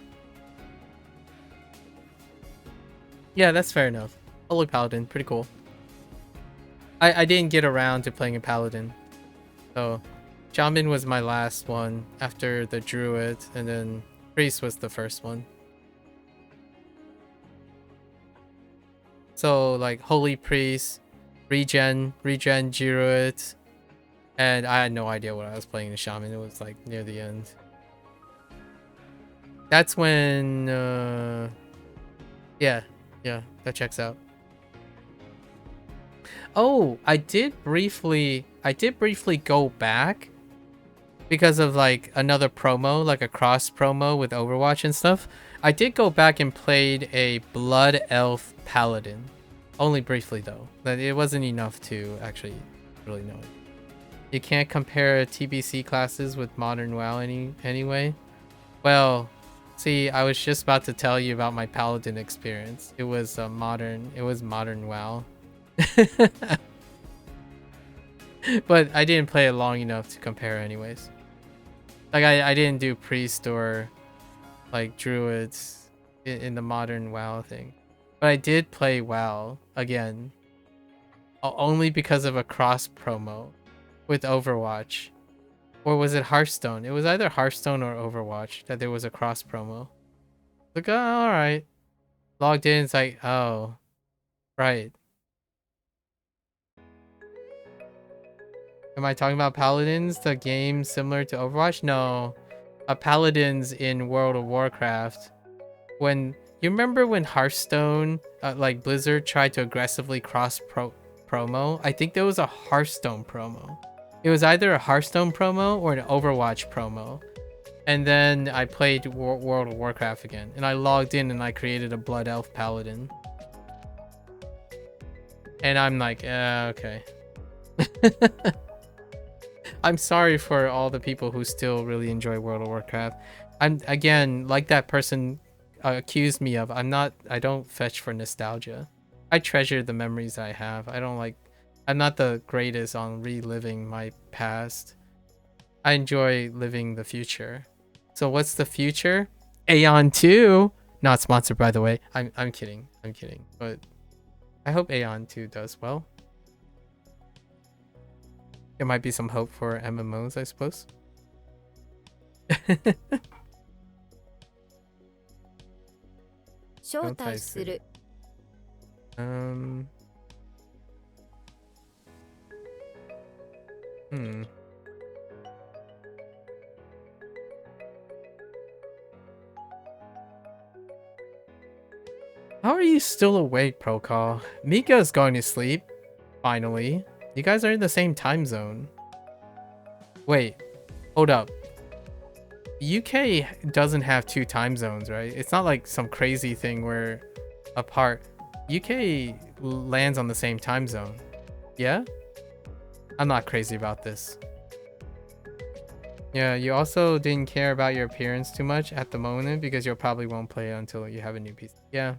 Yeah, that's fair enough. Holy paladin, pretty cool. I didn't get around to playing a paladin. So, shaman was my last one after the druid, and then priest was the first one. So, like, holy priest, regen druid, and I had no idea what I was playing the shaman. It was like near the end. That's when yeah, that checks out. Oh, I did briefly go back because of like another promo, like a cross promo with Overwatch and stuff. I did go back and played a Blood Elf Paladin. Only briefly though. That it wasn't enough to actually really know it. You can't compare TBC classes with modern WoW anyway. Well, see, I was just about to tell you about my Paladin experience. It was modern WoW. But I didn't play it long enough to compare anyways. Like I didn't do priest or like druids in the modern WoW thing. But I did play WoW again. Only because of a cross promo with Overwatch. Or was it Hearthstone? It was either Hearthstone or Overwatch that there was a cross promo. Like, oh, alright. Logged in, it's like, oh, right. Am I talking about Paladins, the game similar to Overwatch? No. Paladins in World of Warcraft. When you remember when Hearthstone, like Blizzard tried to aggressively cross promo? I think there was a Hearthstone promo. It was either a Hearthstone promo or an Overwatch promo. And then I played World of Warcraft again. And I logged in and I created a Blood Elf Paladin. And I'm like, okay. I'm sorry for all the people who still really enjoy World of Warcraft. I'm, again, like that person accused me of, I don't fetch for nostalgia. I treasure the memories I have. I'm not the greatest on reliving my past. I enjoy living the future. So what's the future? Aeon 2. Not sponsored, by the way. I'm kidding. I'm kidding. But I hope Aeon 2 does well. There might be some hope for MMOs, I suppose. 招待する How are you still awake, Procall? Mika is going to sleep. Finally. You guys are in the same time zone. Wait. Hold up. UK doesn't have 2 time zones, right? It's not like some crazy thing where apart. UK lands on the same time zone. Yeah? I'm not crazy about this. Yeah, you also didn't care about your appearance too much at the moment because you probably won't play it until you have a new PC. Yeah.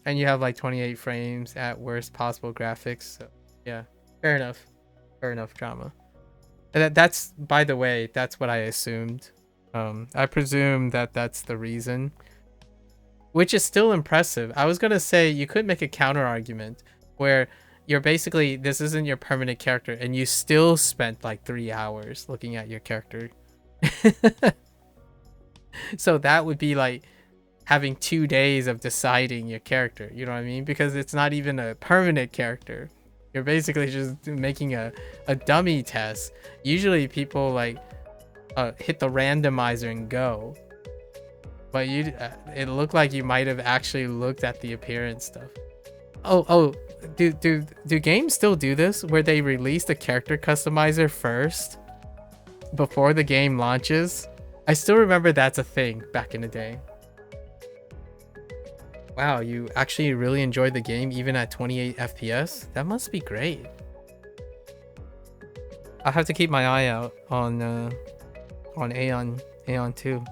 And you have like 28 frames at worst possible graphics. So yeah, fair enough. Fair enough, drama. And that's, by the way, that's what I assumed. I presume that that's the reason. Which is still impressive. I was gonna say you could make a counter argument where you're basically, this isn't your permanent character and you still spent like 3 hours looking at your character. So that would be like having 2 days of deciding your character, you know what I mean? Because it's not even a permanent character. You're basically just making a dummy test. Usually people like hit the randomizer and go. But you, it looked like you might have actually looked at the appearance stuff. Oh, do games still do this where they release the character customizer first before the game launches? I still remember that's a thing back in the day. Wow, you actually really enjoyed the game even at 28 FPS? That must be great. I'll have to keep my eye out on Aeon 2.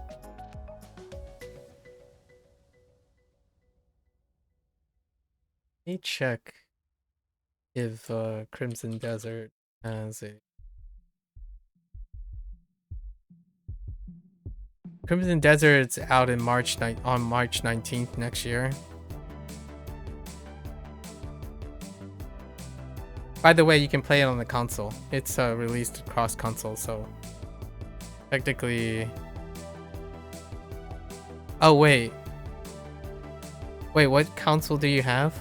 Let me check if Crimson Desert has a... Crimson Desert's out in March 19th next year. By the way, you can play it on the console. It's released across console, so technically... Oh, wait. Wait, what console do you have?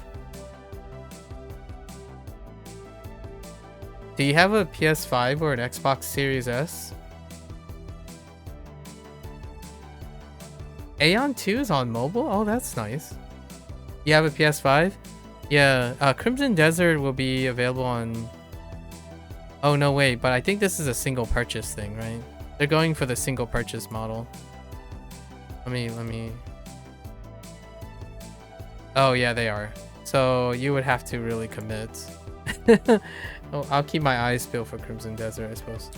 Do you have a PS5 or an Xbox Series S? Aeon 2 is on mobile? Oh, that's nice. You have a PS5? Yeah, Crimson Desert will be available on... Oh, no, wait, but I think this is a single purchase thing, right? They're going for the single purchase model. Let me... Oh, yeah, they are. So you would have to really commit. Oh, I'll keep my eyes peeled for Crimson Desert, I suppose.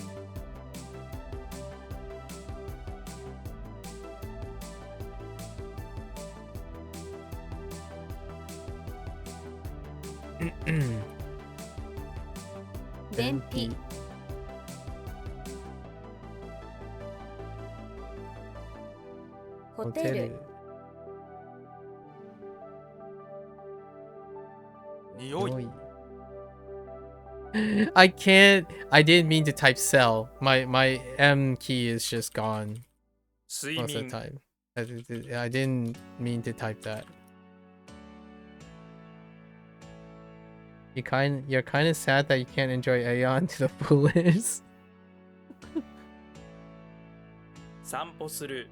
Denpi. Hotel. 匂い I can't. I didn't mean to type cell. My M key is just gone 睡 most of the 眠 time. I didn't mean to type that. You're kind of sad that you can't enjoy Aeon to the fullest. 散歩する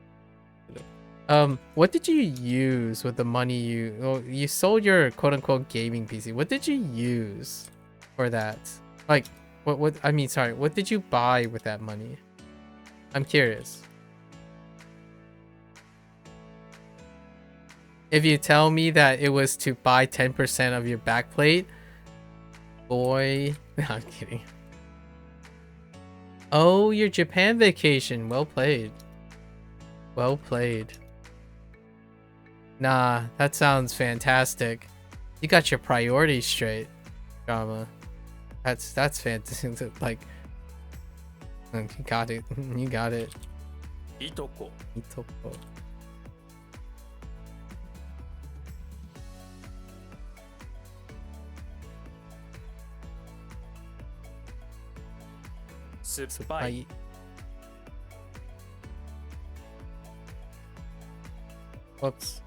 What did you use with the money you sold your quote-unquote gaming PC? What did you use for that? Like, what I mean, sorry, what did you buy with that money? I'm curious. If you tell me that it was to buy 10% of your backplate, boy, no, I'm kidding. Oh, your Japan vacation. Well played. Well played. Nah, that sounds fantastic. You got your priorities straight, drama. That's fantastic. Like, you got it. You got it. いとこ Itoko. 酸っぱい Whoops.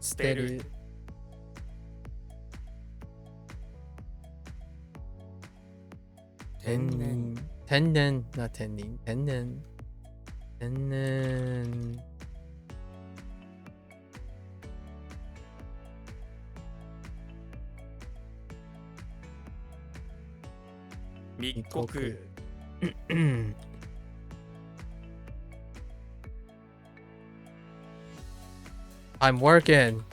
捨てる Tennen. Tennen. Not tending. Tennen. Tennen. 密告 I'm working.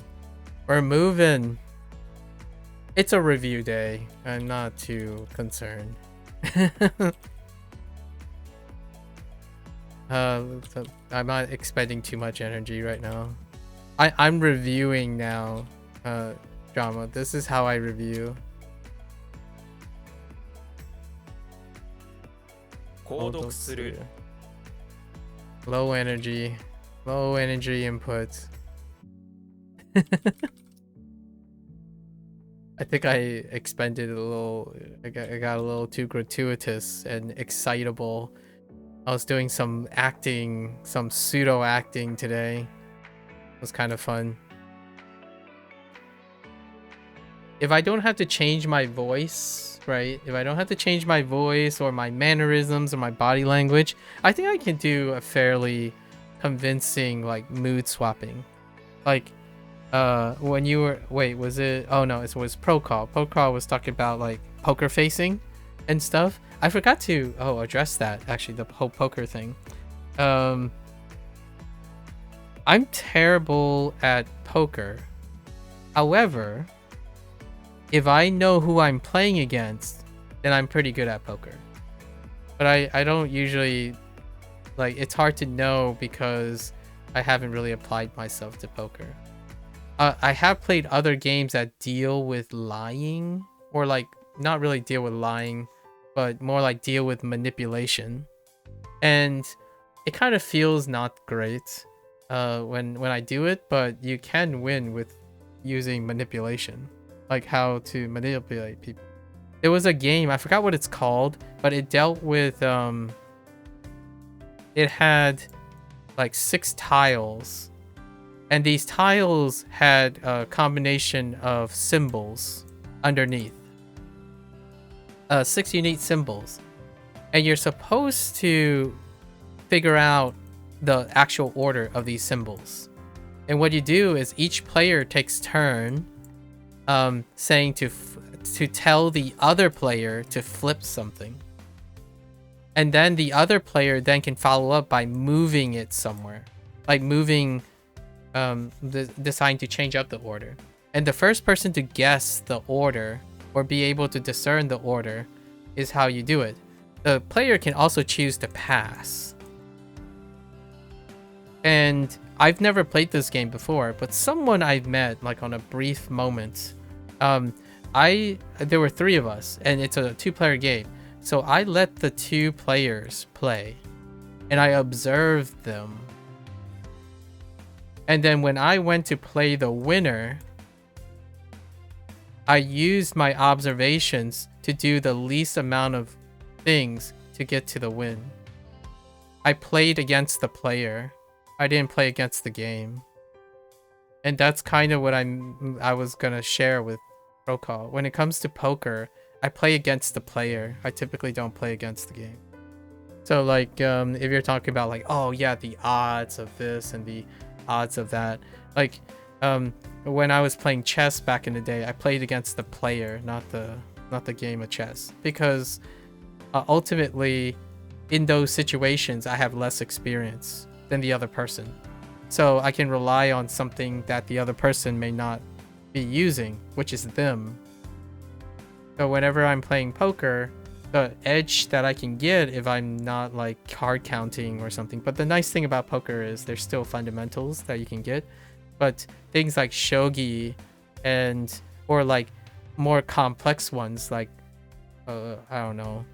We're moving. It's a review day. I'm not too concerned. So I'm not expending too much energy right now. I'm reviewing now. Drama. This is how I review. 購読する Low energy. Low energy input. I think I expended a little. I got a little too gratuitous and excitable. I was doing some acting, some pseudo acting today. It was kind of fun. If I don't have to change my voice, right? If I don't have to change my voice or my mannerisms or my body language, I think I can do a fairly convincing like mood swapping. Like when you were was it, oh no, it was Procall was talking about like poker facing and stuff. I forgot to address that, actually, the whole poker thing. I'm terrible at poker. However, if I know who I'm playing against, then I'm pretty good at poker. But I don't usually, like, it's hard to know because I haven't really applied myself to poker. I have played other games that deal with lying, or like not really deal with lying, but more like deal with manipulation, and it kind of feels not great when I do it. But you can win with using manipulation, like how to manipulate people. There was a game, I forgot what it's called, but it dealt with it had like 6 tiles. And these tiles had a combination of symbols underneath. 6 unique symbols. And you're supposed to figure out the actual order of these symbols. And what you do is each player takes turn saying to tell the other player to flip something. And then the other player then can follow up by moving it somewhere. Like moving... deciding to change up the order, and the first person to guess the order or be able to discern the order is how you do it. The player can also choose to pass. And I've never played this game before, but someone I've met like on a brief moment, there were 3 of us, and it's a 2-player game, so I let the 2 players play and I observed them. And then when I went to play the winner, I used my observations to do the least amount of things to get to the win. I played against the player. I didn't play against the game. And that's kind of what I was gonna share with Procall. When it comes to poker, I play against the player. I typically don't play against the game. So like, if you're talking about like, oh yeah, the odds of this and the odds of that, like when I was playing chess back in the day, I played against the player, not the game of chess, because ultimately in those situations I have less experience than the other person, so I can rely on something that the other person may not be using, which is them. So whenever I'm playing poker, the edge that I can get if I'm not like card counting or something. But the nice thing about poker is there's still fundamentals that you can get, but things like shogi and or like more complex ones like I don't know,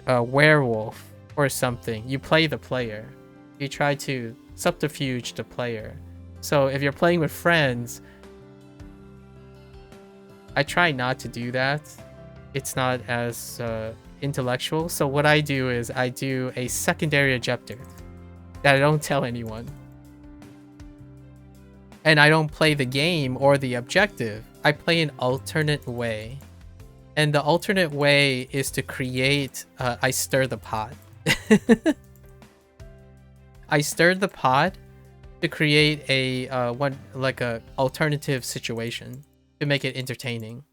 a werewolf or something, you play the player. You try to subterfuge the player. So if you're playing with friends, I try not to do that. It's not as intellectual. So what I do is I do a secondary objective that I don't tell anyone. And I don't play the game or the objective. I play an alternate way. And the alternate way is to create, I stir the pot. I stirred the pot to create a alternative situation to make it entertaining.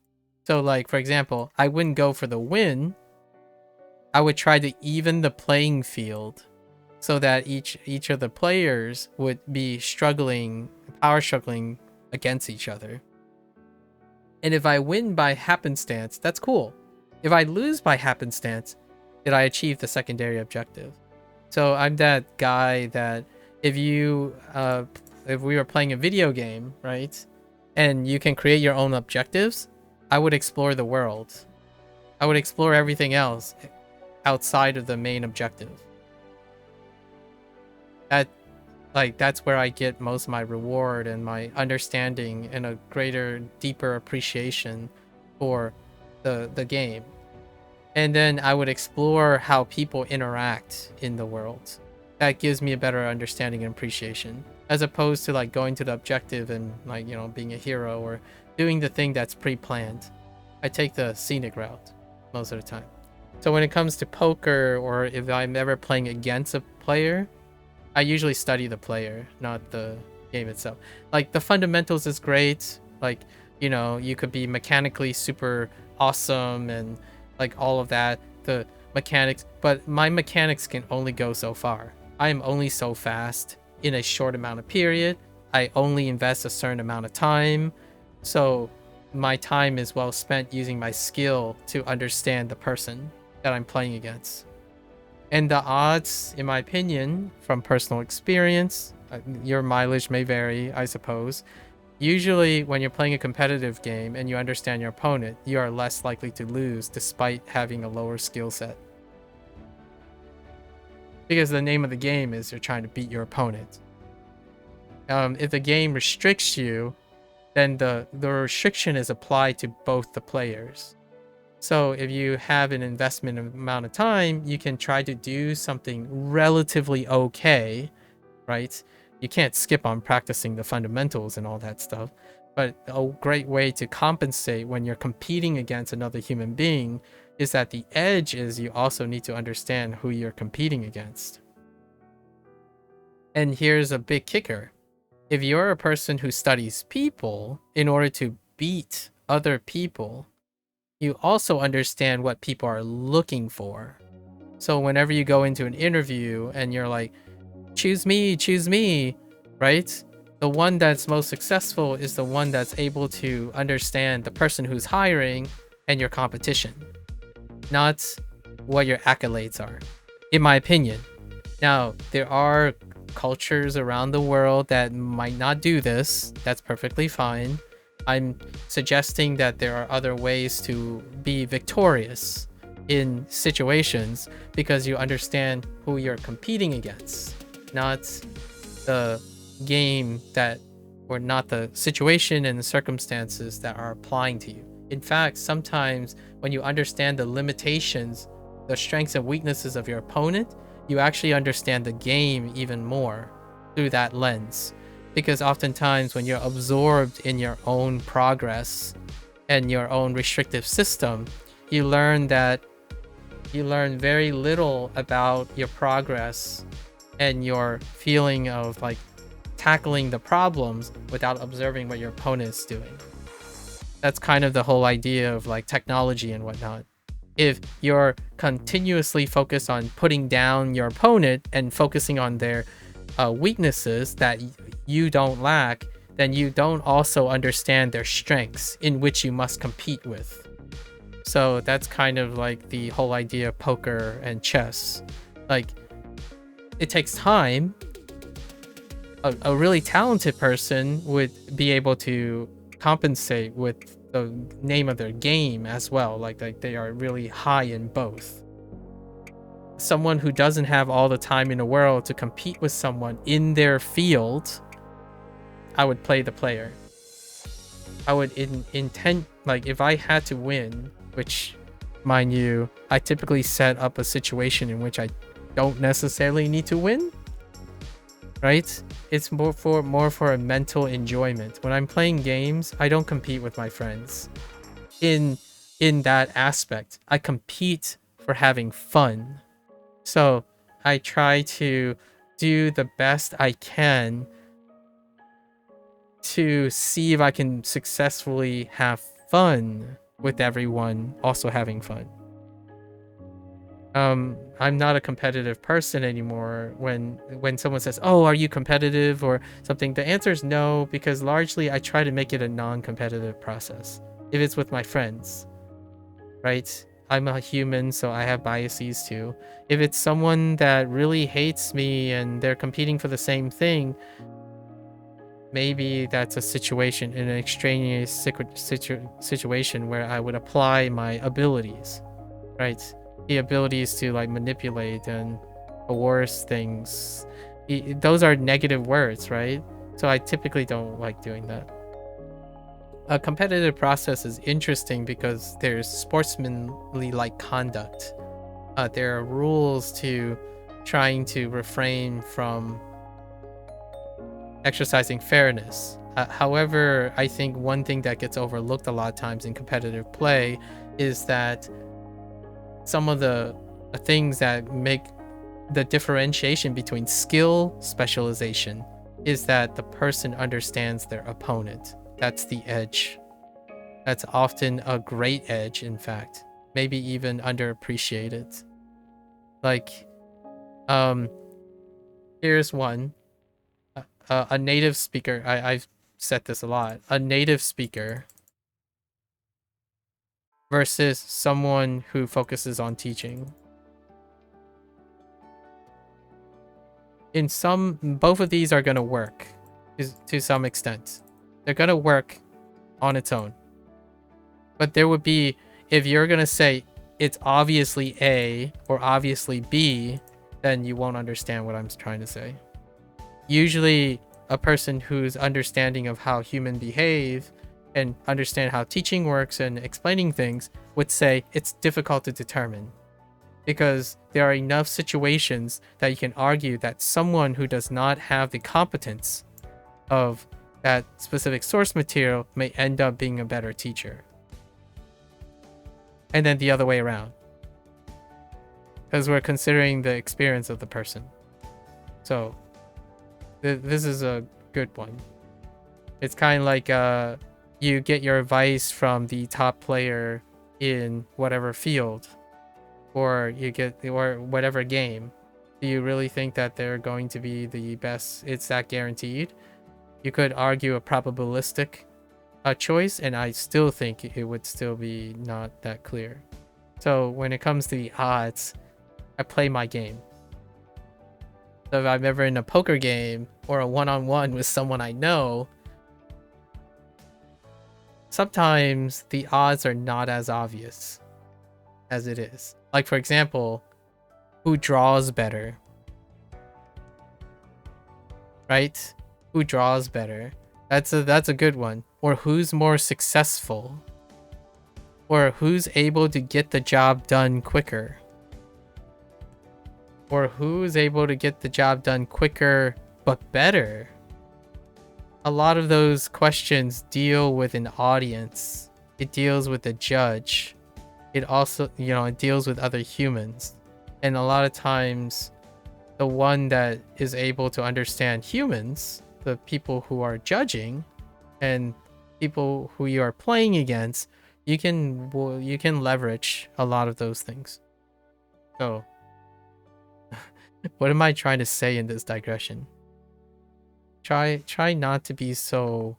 So like, for example, I wouldn't go for the win. I would try to even the playing field so that each of the players would be power struggling against each other. And if I win by happenstance, that's cool. If I lose by happenstance, did I achieve the secondary objective? So I'm that guy that if we were playing a video game, right, and you can create your own objectives, I would explore the world. I would explore everything else outside of the main objective. That's where I get most of my reward and my understanding and a greater, deeper appreciation for the game. And then I would explore how people interact in the world. That gives me a better understanding and appreciation, as opposed to like going to the objective and like, you know, being a hero or doing the thing that's pre-planned. I take the scenic route most of the time. So when it comes to poker, or if I'm ever playing against a player, I usually study the player, not the game itself. Like the fundamentals is great. Like, you know, you could be mechanically super awesome and like all of that, the mechanics, but my mechanics can only go so far. I am only so fast in a short amount of period. I only invest a certain amount of time. So my time is well spent using my skill to understand the person that I'm playing against. And the odds, in my opinion, from personal experience, your mileage may vary, I suppose. Usually when you're playing a competitive game and you understand your opponent, you are less likely to lose despite having a lower skill set. Because the name of the game is you're trying to beat your opponent. If the game restricts you, then the restriction is applied to both the players. So if you have an investment amount of time, you can try to do something relatively okay, right? You can't skip on practicing the fundamentals and all that stuff. But a great way to compensate when you're competing against another human being is that the edge is you also need to understand who you're competing against. And here's a big kicker. If you're a person who studies people in order to beat other people, you also understand what people are looking for. So whenever you go into an interview and you're like, choose me, right? The one that's most successful is the one that's able to understand the person who's hiring and your competition, not what your accolades are, in my opinion. Now, there are cultures around the world that might not do this. That's perfectly fine. I'm suggesting that there are other ways to be victorious in situations because you understand who you're competing against, not the game that, or not the situation and the circumstances that are applying to you. In fact, sometimes when you understand the limitations, the strengths and weaknesses of your opponent, you actually understand the game even more through that lens. Because oftentimes when you're absorbed in your own progress and your own restrictive system, you learn very little about your progress and your feeling of like tackling the problems without observing what your opponent is doing. That's kind of the whole idea of like technology and whatnot. If you're continuously focused on putting down your opponent and focusing on their weaknesses that you don't lack, then you don't also understand their strengths in which you must compete with. So that's kind of like the whole idea of poker and chess. Like, it takes time. A really talented person would be able to compensate with the name of their game as well. Like they are really high in both. Someone who doesn't have all the time in the world to compete with someone in their field, I would play the player. I would intend, like, if I had to win, which, mind you, I typically set up a situation in which I don't necessarily need to win, right? It's more for a mental enjoyment. When I'm playing games, I don't compete with my friends. In that aspect, I compete for having fun. So I try to do the best I can to see if I can successfully have fun with everyone also having fun. I'm not a competitive person anymore. When someone says, "Oh, are you competitive?" or something, the answer is no, because largely I try to make it a non-competitive process. If it's with my friends, right? I'm a human, so I have biases too. If it's someone that really hates me and they're competing for the same thing, maybe that's a situation, in an extraneous situation where I would apply my abilities, right? The abilities to like manipulate and coerce things. Those are negative words, right? So I typically don't like doing that. A competitive process is interesting because there's sportsmanly like conduct. There are rules to trying to refrain from exercising fairness. However, I think one thing that gets overlooked a lot of times in competitive play is that some of the things that make the differentiation between skill specialization is that the person understands their opponent. That's the edge. That's often a great edge, in fact. Maybe even underappreciated. Like, here's one. A native speaker, I've said this a lot. A native speaker versus someone who focuses on teaching. Both of these are going to work to some extent. They're going to work on its own. But there would be, if you're going to say it's obviously A or obviously B, then you won't understand what I'm trying to say. Usually a person who's understanding of how humans behave and understand how teaching works and explaining things would say it's difficult to determine, because there are enough situations that you can argue that someone who does not have the competence of that specific source material may end up being a better teacher. And then the other way around, because we're considering the experience of the person. So this is a good one. It's kind of like you get your advice from the top player in whatever field, or whatever game. Do you really think that they're going to be the best? It's that guaranteed? You could argue a probabilistic choice, and I still think it would still be not that clear. So when it comes to the odds, I play my game. So if I'm ever in a poker game or a one-on-one with someone I know, sometimes the odds are not as obvious as it is. Like, for example, who draws better? Right? Who draws better? That's a good one. Or who's more successful? Or who's able to get the job done quicker? Or who's able to get the job done quicker but better? A lot of those questions deal with an audience. It deals with a judge. It also, it deals with other humans. And a lot of times, the one that is able to understand humans, the people who are judging, and people who you are playing against, you can leverage a lot of those things. So, what am I trying to say in this digression? Try not to be so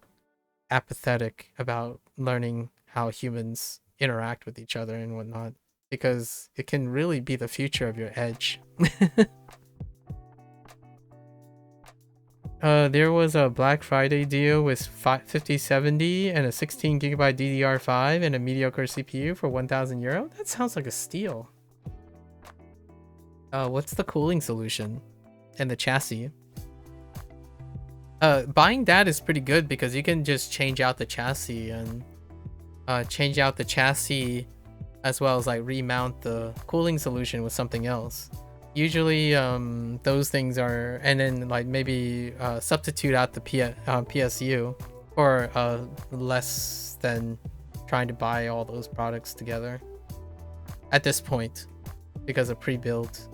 apathetic about learning how humans interact with each other and whatnot, because it can really be the future of your edge. There was a Black Friday deal with 5070 and a 16GB DDR5 and a mediocre CPU for 1,000 euro. That sounds like a steal. What's the cooling solution and the chassis? Buying that is pretty good because you can just change out the chassis and change out the chassis as well as like remount the cooling solution with something else. Usually those things are, and then like maybe substitute out the PSU for less than trying to buy all those products together at this point because of pre-built.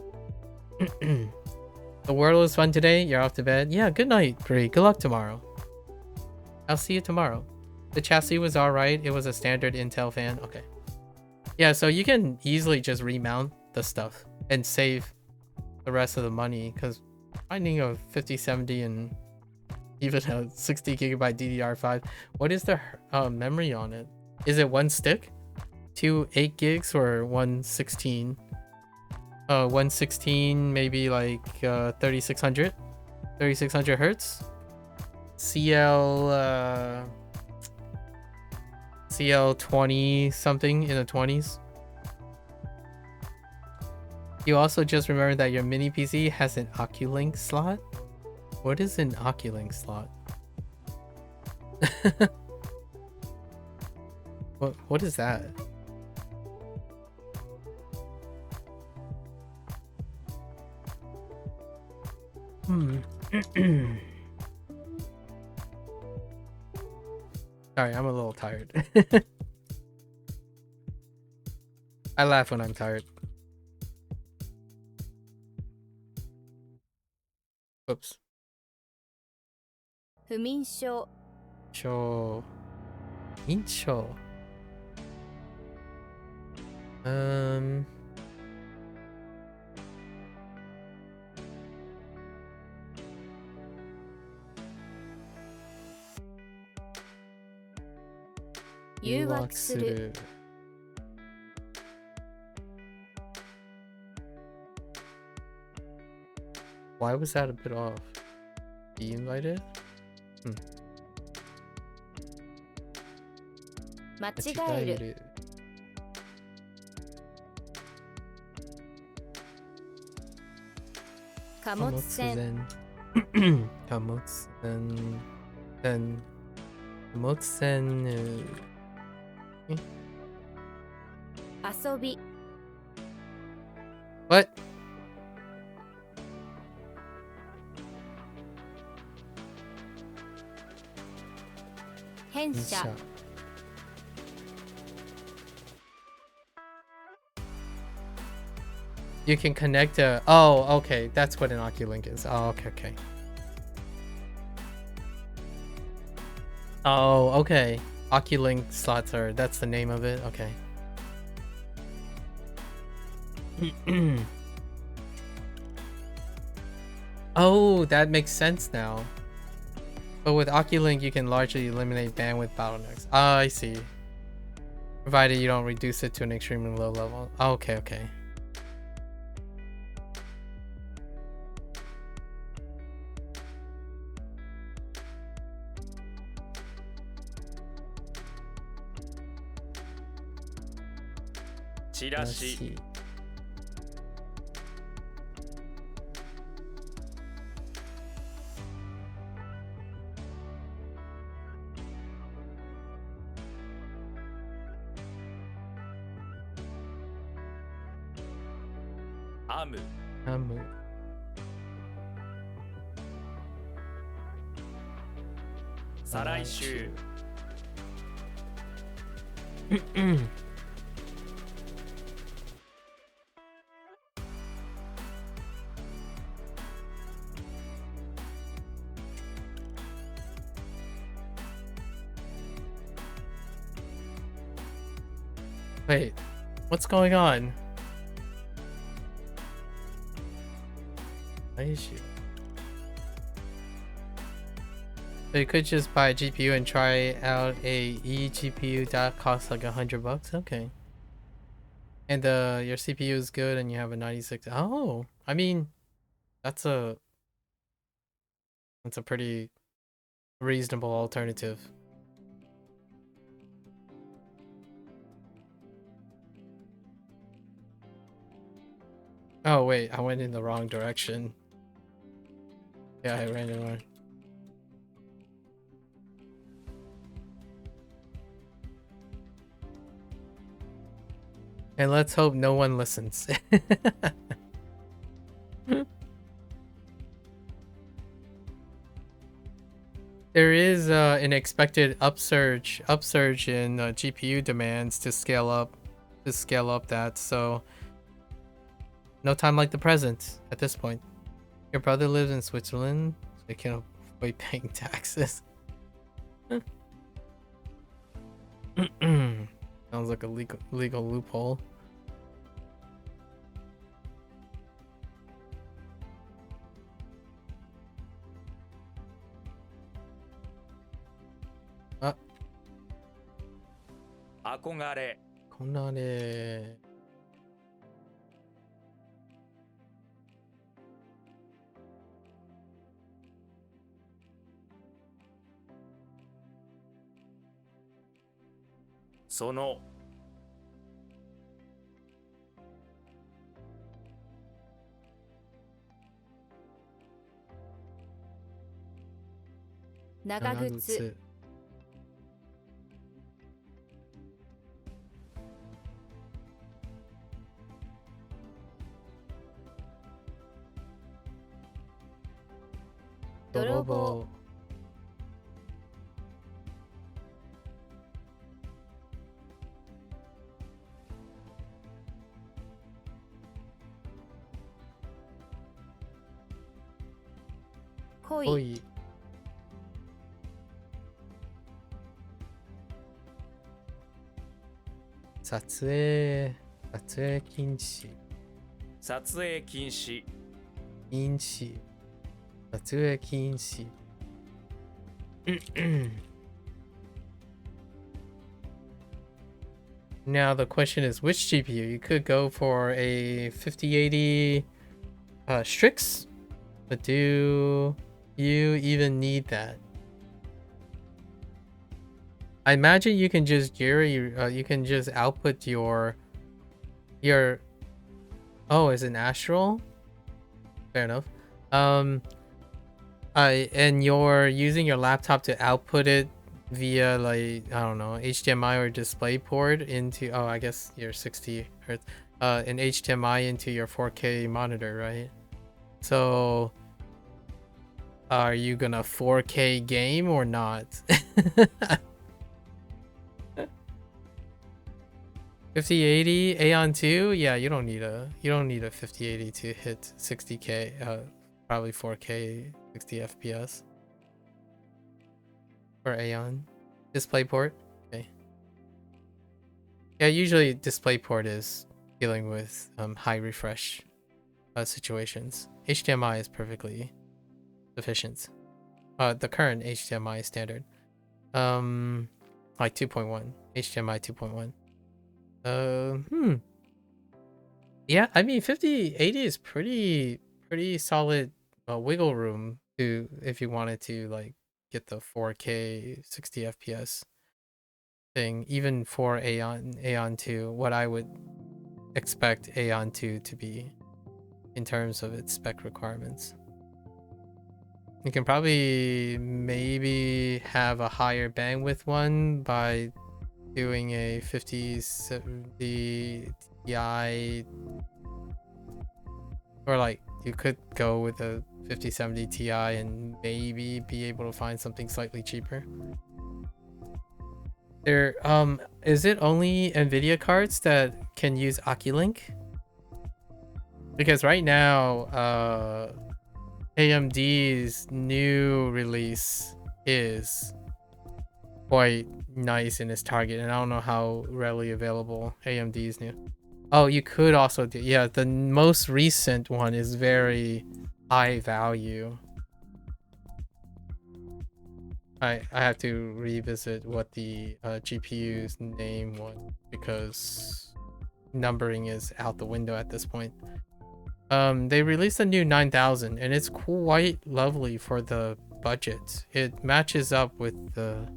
The world was fun today. You're off to bed. Yeah, good night, Bree. Good luck tomorrow. I'll see you tomorrow. The chassis was alright. It was a standard Intel fan. Okay. Yeah, so you can easily just remount the stuff and save the rest of the money, because finding a 5070 and even a 60GB DDR5, what is the memory on it? Is it one stick? 2 8 gigs or 116? 116 maybe like 3600 hertz. CL 20 something in the 20s. You also just remember that your mini PC has an Oculink slot? What is an Oculink slot? What is that? Sorry, I'm a little tired. I laugh when I'm tired. Oops. 不眠症 認証 誘惑する Why was that a bit off? Be invited? 間違える 貨物船 貨物船遊び What? Hensha. 電車 You can connect a... Oh, okay. That's what an Oculink is. Oh, okay. Oh, okay. Oculink slots are... That's the name of it. Okay. Oh, that makes sense now. But with Oculink, you can largely eliminate bandwidth bottlenecks. Oh, I see. Provided you don't reduce it to an extremely low level. Okay. Chirashi. Amu. Saraishu. Wait, what's going on? So you could just buy a GPU and try out a eGPU that costs like $100. Okay. And your CPU is good and you have a 96. Oh, I mean, that's a pretty reasonable alternative. Oh wait, I went in the wrong direction. Yeah, I ran in the wrong. And let's hope no one listens. There is an expected upsurge in GPU demands to scale up that, so no time like the present at this point. Your brother lives in Switzerland, so you can avoid paying taxes. Sounds like a legal loophole. Akongare. Konare. Sono. Nagagutsu. Dorobo. Koi. Koi. Satsue kinshi. 撮影禁止。Kinshi. Satsue kinshi. Now the question is which GPU? You could go for a 5080 Strix, but do you even need that? I imagine you can just you can just output your oh, is it Astral? Fair enough. And you're using your laptop to output it via, like, I don't know, HDMI or DisplayPort into, oh, I guess your 60 hertz, an HDMI into your 4K monitor, right? So are you gonna 4K game or not? 5080 Aeon 2? Yeah, you don't need a 5080 to hit 60k, probably 4K 60 FPS for Aeon. DisplayPort? Okay. Yeah, usually DisplayPort is dealing with high refresh situations. HDMI is perfectly sufficient. The current HDMI standard. Like 2.1. HDMI 2.1. Yeah, I mean 5080 is pretty solid wiggle room to, if you wanted to like get the 4K 60 FPS thing, even for Aeon 2, what I would expect Aeon 2 to be in terms of its spec requirements. You can probably maybe have a higher bandwidth one by doing a 5070 Ti, or like you could go with a 5070 Ti and maybe be able to find something slightly cheaper. There is it only Nvidia cards that can use Oculink? Because right now AMD's new release is quite nice in its target, and I don't know how readily available AMD's new. Oh, you could also do, yeah, the most recent one is very high value. I have to revisit what the GPU's name was because numbering is out the window at this point. They released a new 9000 and it's quite lovely for the budget. It matches up with the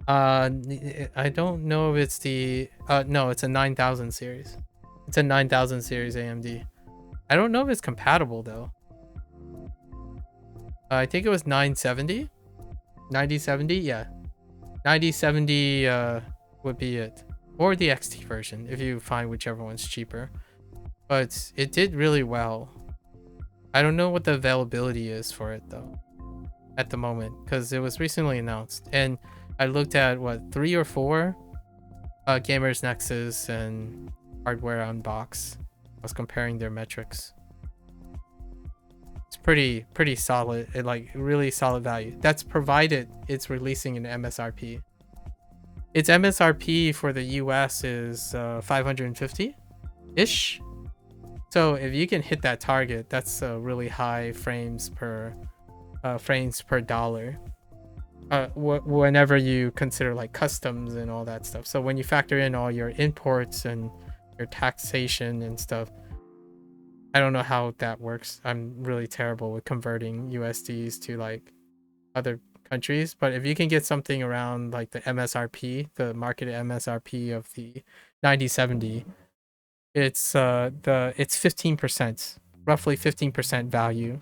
I don't know if it's the no, it's a 9000 series. It's a 9000 series AMD. I don't know if it's compatible though. I think it was 970. 9070, yeah. 9070 would be it. Or the XT version if you find whichever one's cheaper. But it did really well. I don't know what the availability is for it though at the moment because it was recently announced. And I looked at what 3 or 4 Gamers Nexus and Hardware Unbox. I was comparing their metrics. It's pretty solid, like really solid value. That's provided it's releasing an MSRP. Its MSRP for the US is 550 ish. So if you can hit that target, that's a really high frames per dollar. Whenever you consider like customs and all that stuff. So when you factor in all your imports and your taxation and stuff, I don't know how that works. I'm really terrible with converting USDs to like other countries, but if you can get something around like the MSRP, the marketed MSRP of the 9070, it's 15%, roughly 15% value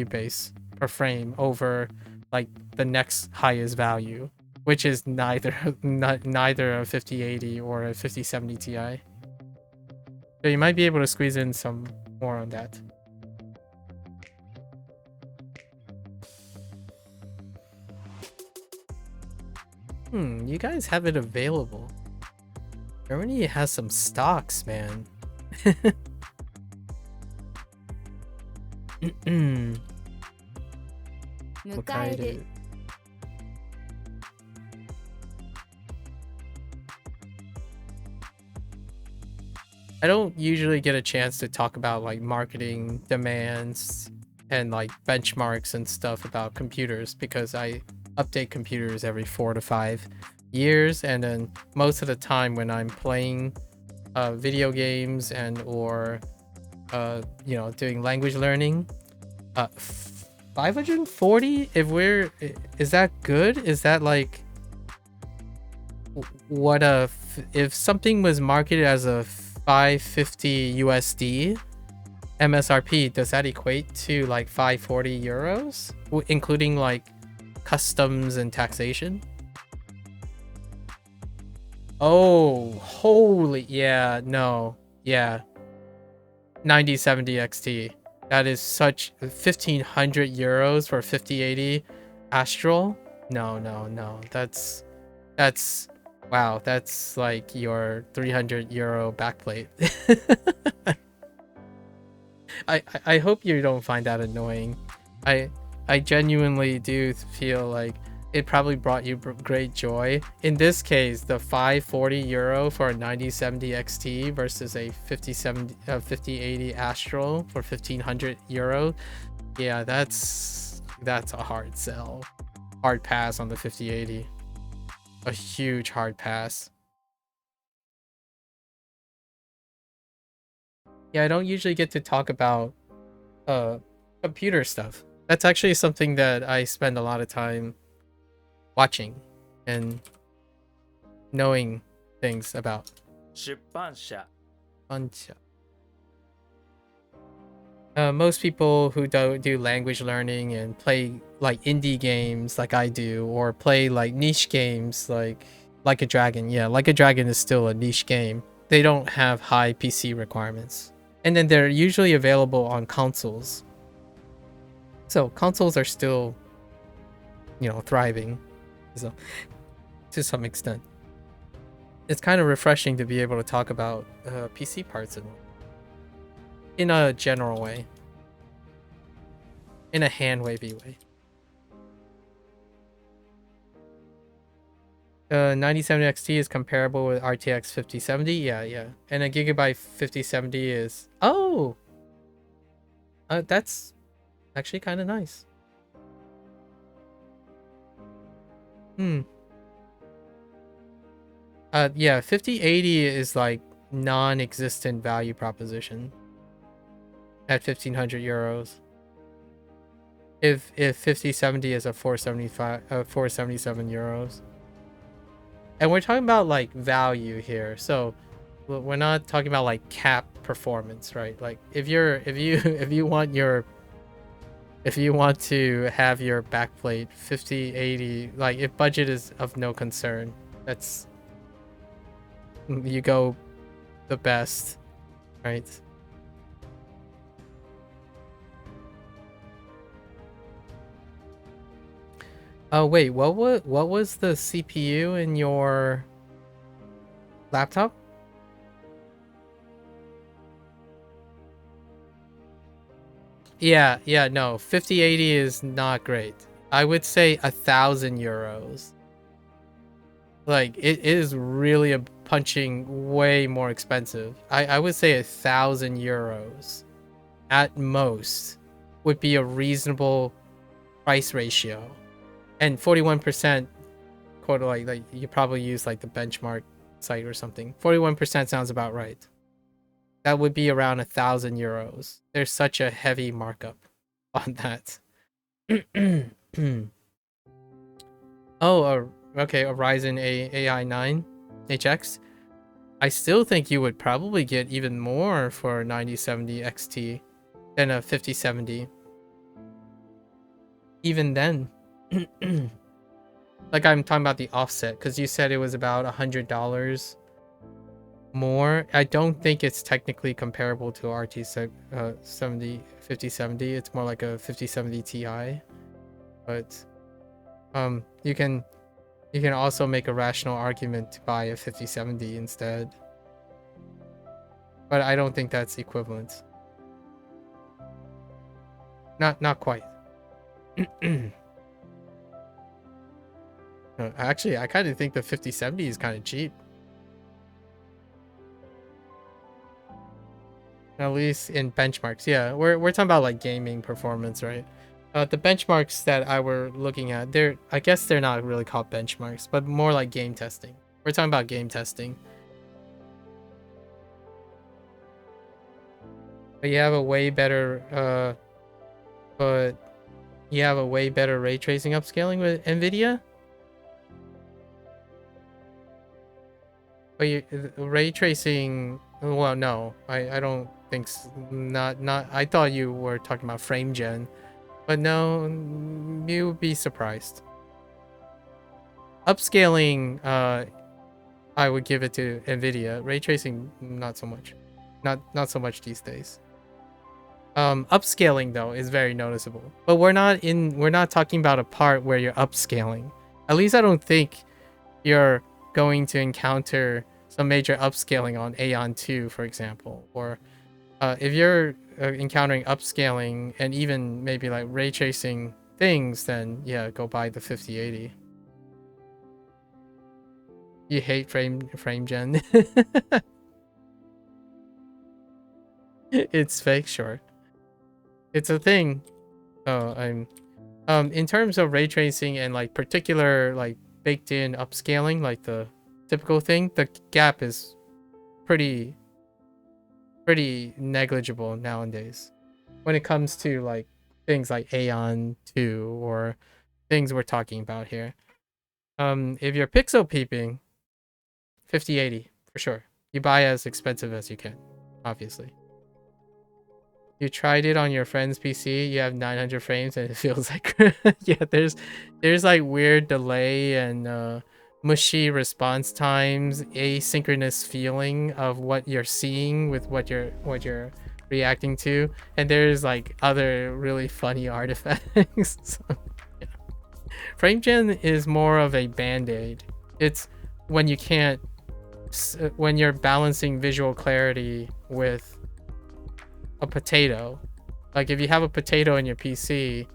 base per frame over like the next highest value, which is neither a 5080 or a 5070 Ti. So you might be able to squeeze in some more on that. You guys have it available. Germany has some stocks, man. Hokkaido. I don't usually get a chance to talk about like marketing demands and like benchmarks and stuff about computers because I update computers every 4 to 5 years, and then most of the time when I'm playing video games and or you know, doing language learning, 540, is that good? Is that like what if something was marketed as a 550 USD MSRP, does that equate to like 540 euros including like customs and taxation? Oh, holy, yeah, no, yeah. 9070 XT. That is such 1500 euros for 5080 Astral. No. That's wow. That's like your 300 euro backplate. I hope you don't find that annoying. I genuinely do feel like it probably brought you great joy. In this case, the 540 euro for a 9070 XT versus a 5080 Astral for 1500 euro. Yeah, that's a hard sell. Hard pass on the 5080. A huge hard pass. Yeah, I don't usually get to talk about computer stuff. That's actually something that I spend a lot of time watching and knowing things about. 出版社 Most people who do language learning and play like indie games like I do, or play like niche games like a Dragon. Yeah, Like a Dragon is still a niche game. They don't have high PC requirements. And then they're usually available on consoles. So consoles are still, you know, thriving. So, to some extent, it's kind of refreshing to be able to talk about PC parts in a general way, in a hand wavy way. 9070 XT is comparable with RTX 5070. Yeah, and a Gigabyte 5070 is that's actually kind of nice. Hmm. Yeah, 5080 is like non-existent value proposition at 1500 euros. If 5070 is a 477 euros. And we're talking about like value here. So we're not talking about like cap performance, right? Like if you want to have your backplate 5080, like if budget is of no concern, that's you go the best, right? Oh wait, what was the CPU in your laptop? Yeah, no, 5080 is not great. I would say 1,000 euros. Like it is really punching way more expensive. I would say 1,000 euros at most would be a reasonable price ratio. And 41% quote, like you probably use like the benchmark site or something. 41% sounds about right. That would be around 1,000 euros. There's such a heavy markup on that. Oh, okay, a Ryzen AI 9 HX. I still think you would probably get even more for a 9070 XT than a 5070. Even then. Like I'm talking about the offset, because you said it was about $100 more. I don't think it's technically comparable to RT 5070. It's more like a 5070 Ti. But you can also make a rational argument to buy a 5070 instead. But I don't think that's equivalent. Not quite. Actually, I kind of think the 5070 is kind of cheap. At least in benchmarks. Yeah, we're talking about like gaming performance, right? The benchmarks that I were looking at, I guess they're not really called benchmarks, but more like game testing. We're talking about game testing. But you have a way better ray tracing upscaling with NVIDIA. But ray tracing, well, no, I don't think not. I thought you were talking about frame gen, but no, you would be surprised. Upscaling, I would give it to NVIDIA. Ray tracing, not so much, not so much these days. Upscaling though is very noticeable, but we're not talking about a part where you're upscaling. At least I don't think you're going to encounter some major upscaling on Aeon 2, for example, or if you're encountering upscaling and even maybe like ray tracing things, then yeah, go buy the 5080. You hate frame gen. It's fake, sure. It's a thing. Oh, in terms of ray tracing and like particular like baked in upscaling, like the typical thing, the gap is pretty negligible nowadays when it comes to like things like Aeon 2 or things we're talking about here. If you're pixel peeping, 5080 for sure. You buy as expensive as you can, obviously. You tried it on your friend's PC, you have 900 frames and it feels like yeah, there's like weird delay and mushy response times, asynchronous feeling of what you're seeing with what you're reacting to, and there's like other really funny artifacts. So, yeah. Frame gen is more of a band-aid. It's when you can't, when you're balancing visual clarity with a potato. Like if you have a potato in your PC,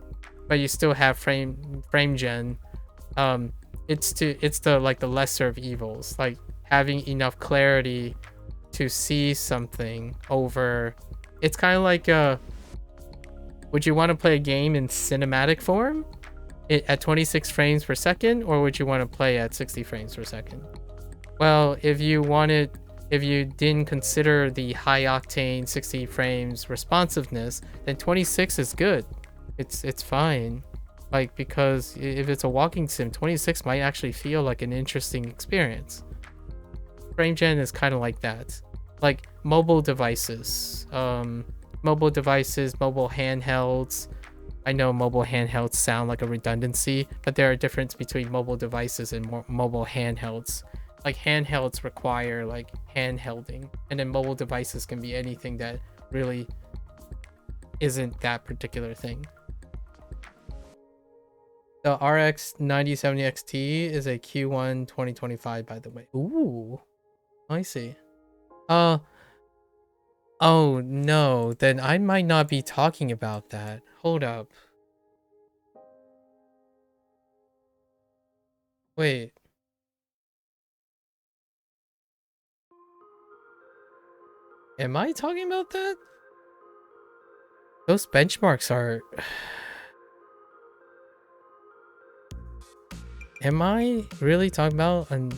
but you still have frame gen, it's the like the lesser of evils. Like having enough clarity to see something over. It's kind of like would you want to play a game in cinematic form, it at 26 frames per second, or would you want to play at 60 frames per second? Well, if you didn't consider the high octane 60 frames responsiveness, then 26 is good. It's fine. Like, because if it's a walking sim, 26 might actually feel like an interesting experience. Frame gen is kind of like that. Like mobile devices, mobile handhelds. I know mobile handhelds sound like a redundancy, but there are difference between mobile devices and mobile handhelds. Like handhelds require like handhelding, and then mobile devices can be anything that really isn't that particular thing. The RX 9070 XT is a Q1 2025, by the way. Ooh, I see. Oh no, then I might not be talking about that. Hold up. Wait. Am I talking about that? Those benchmarks are... Am I really talking about an...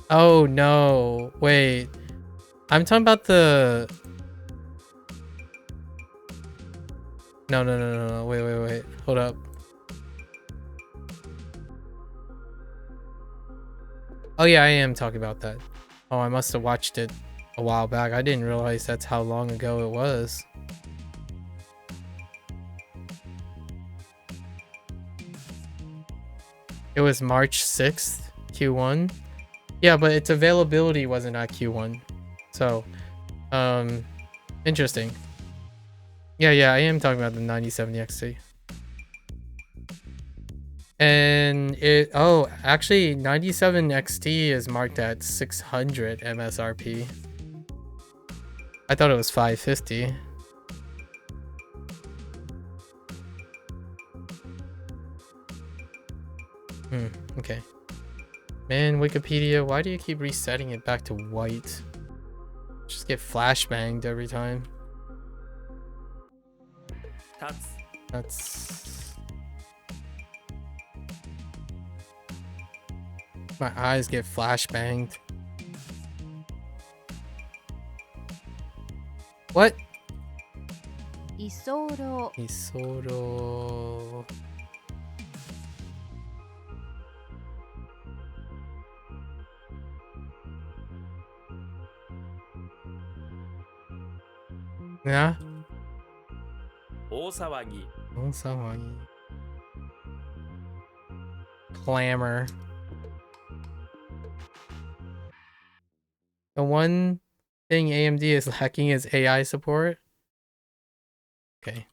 Oh no, wait. I'm talking about the... No, wait. Hold up. Oh yeah, I am talking about that. Oh, I must have watched it a while back. I didn't realize that's how long ago it was. It was March 6th, Q1. Yeah, but its availability wasn't at Q1. So, interesting. Yeah, I am talking about the 9070 XT. And it, oh, actually 97 XT is marked at 600 MSRP. I thought it was 550. Okay. Man, Wikipedia, why do you keep resetting it back to white? Just get flashbanged every time. That's... My eyes get flashbanged. What? Isoro. Yeah? 大騒ぎ Clamor. The one thing AMD is lacking is AI support. Okay.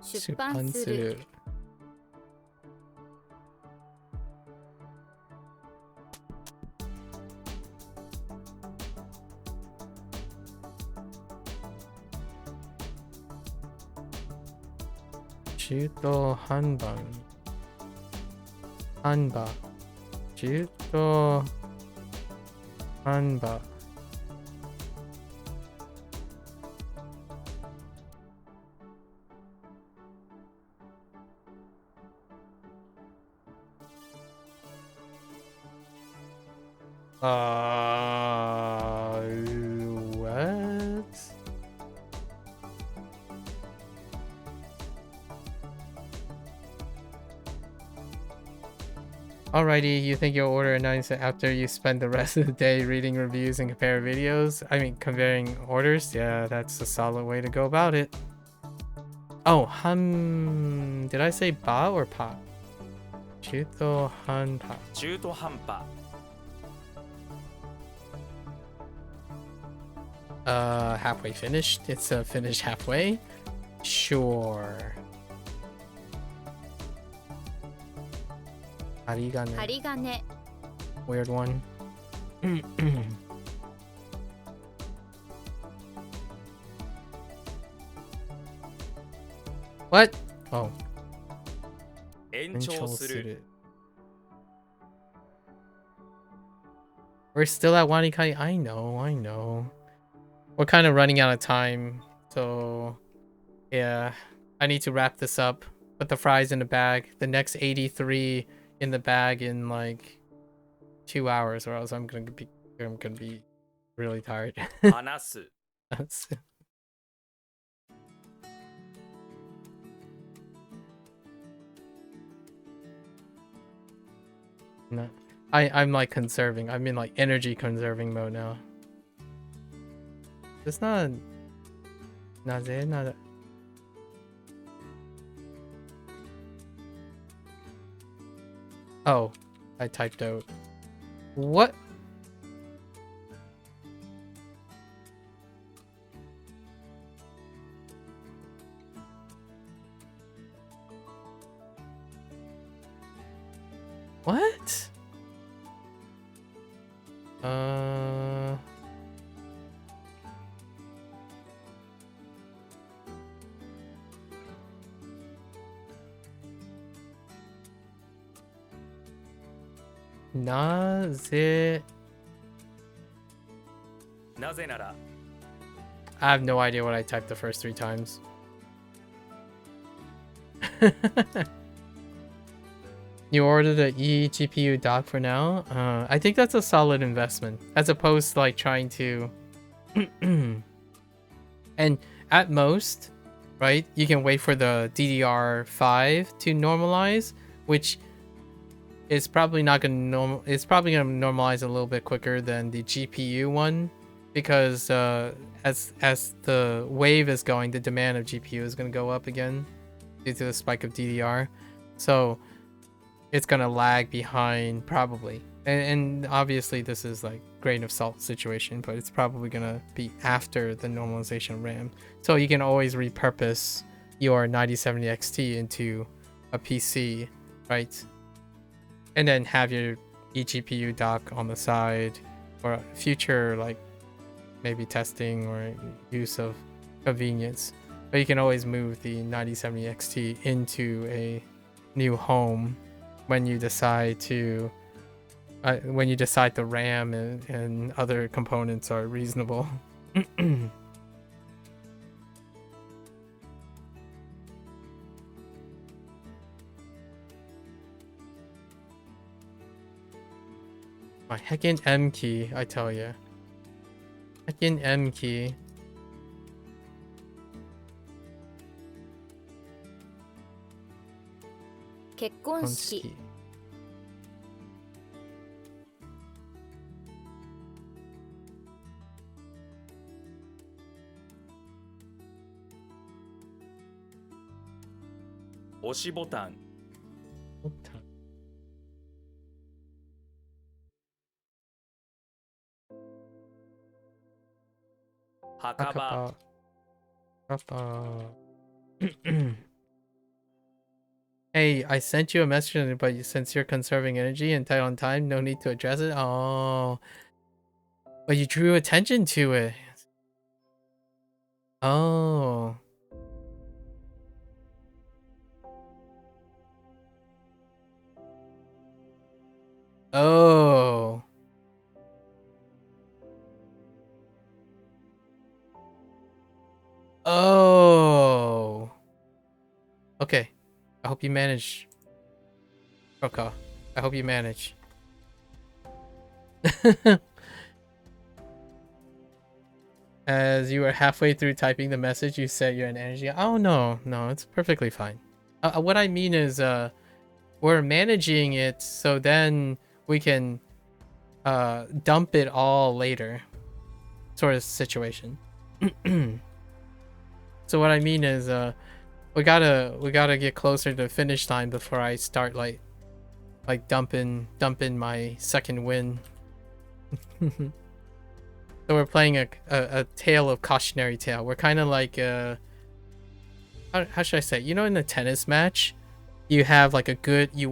出版する。中途販売。中途販売。What? Alrighty, you think you'll order a 9-cent after you spend the rest of the day reading reviews and compare videos? I mean, comparing orders? Yeah, that's a solid way to go about it. Oh, did I say ba or pa? 中途半端。中途半端 Halfway finished. It's finished halfway. Sure. Harigane. 針金。 Weird one. What? Oh. 延長する We're still at WaniKani. I know. We're kind of running out of time. So, yeah. I need to wrap this up. Put the fries in the bag. The next 83 in the bag in like 2 hours, or else I'm gonna be really tired. 話す That's- no, I'm like conserving. I'm in like energy conserving mode now. It's not. Not. Oh, I typed out. What? What? Naze. なぜなら I have no idea what I typed the first 3 times. You ordered a eGPU dock for now? I think that's a solid investment, as opposed to like trying to... And at most, right, you can wait for the DDR5 to normalize, which is probably not going to it's probably going to normalize a little bit quicker than the GPU one, because as the wave is going, the demand of GPU is going to go up again due to the spike of DDR. So it's gonna lag behind probably, and obviously this is like grain of salt situation, but it's probably gonna be after the normalization of RAM. So you can always repurpose your 9070 XT into a PC, right? And then have your eGPU dock on the side for future like maybe testing or use of convenience. But you can always move the 9070 XT into a new home when you decide to the RAM and other components are reasonable. My heckin' M key, I tell ya. Heckin' M key. Kekkonshiki. 押しボタン 墓場 Hey, I sent you a message, but since you're conserving energy and tight on time, no need to address it. Oh, but you drew attention to it. Oh. Oh. Oh. Okay. I hope you manage. Okay. I hope you manage. As you were halfway through typing the message, you said you're in energy. Oh, no. No, it's perfectly fine. What I mean is, we're managing it so then we can dump it all later, sort of situation. So what I mean is, we gotta get closer to finish time before I start like dumping my second win. So we're playing a tale of cautionary tale. We're kind of like how should I say? You know, in a tennis match, you have like a good you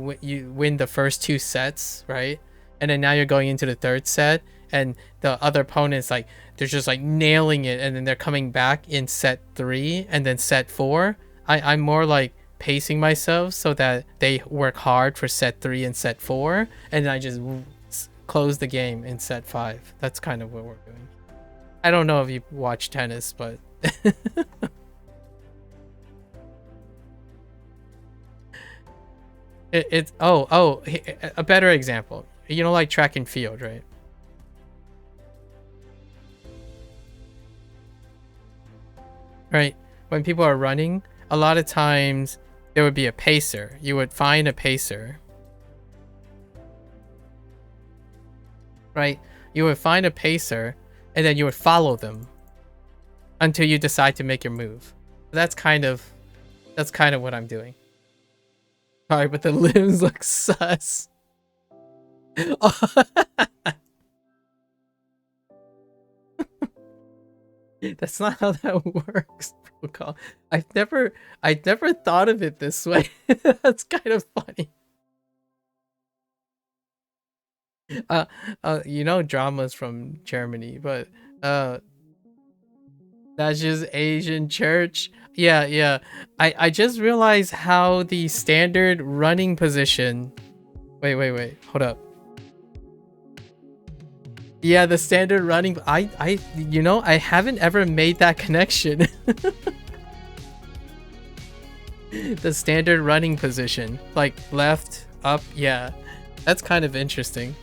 win the first 2 sets, right? And then now you're going into the 3rd set, and the other opponent's like they're just like nailing it, and then they're coming back in set 3 and then set 4. I'm more like pacing myself so that they work hard for set 3 and set 4, and then I just close the game in set 5. That's kind of what we're doing. I don't know if you watch tennis, but it's a better example. You know, like track and field, right? Right. When people are running, a lot of times there would be a pacer. You would find a pacer. Right? You would find a pacer and then you would follow them until you decide to make your move. That's kind of what I'm doing. Sorry, but the limbs look sus. That's not how that works, protocol. I've never thought of it this way. That's kind of funny. You know, dramas from Germany, but that's just Asian church. Yeah. I just realized how the standard running position. Wait. Hold up. Yeah, the standard running. I you know, I haven't ever made that connection. The standard running position, like left, up. Yeah, that's kind of interesting.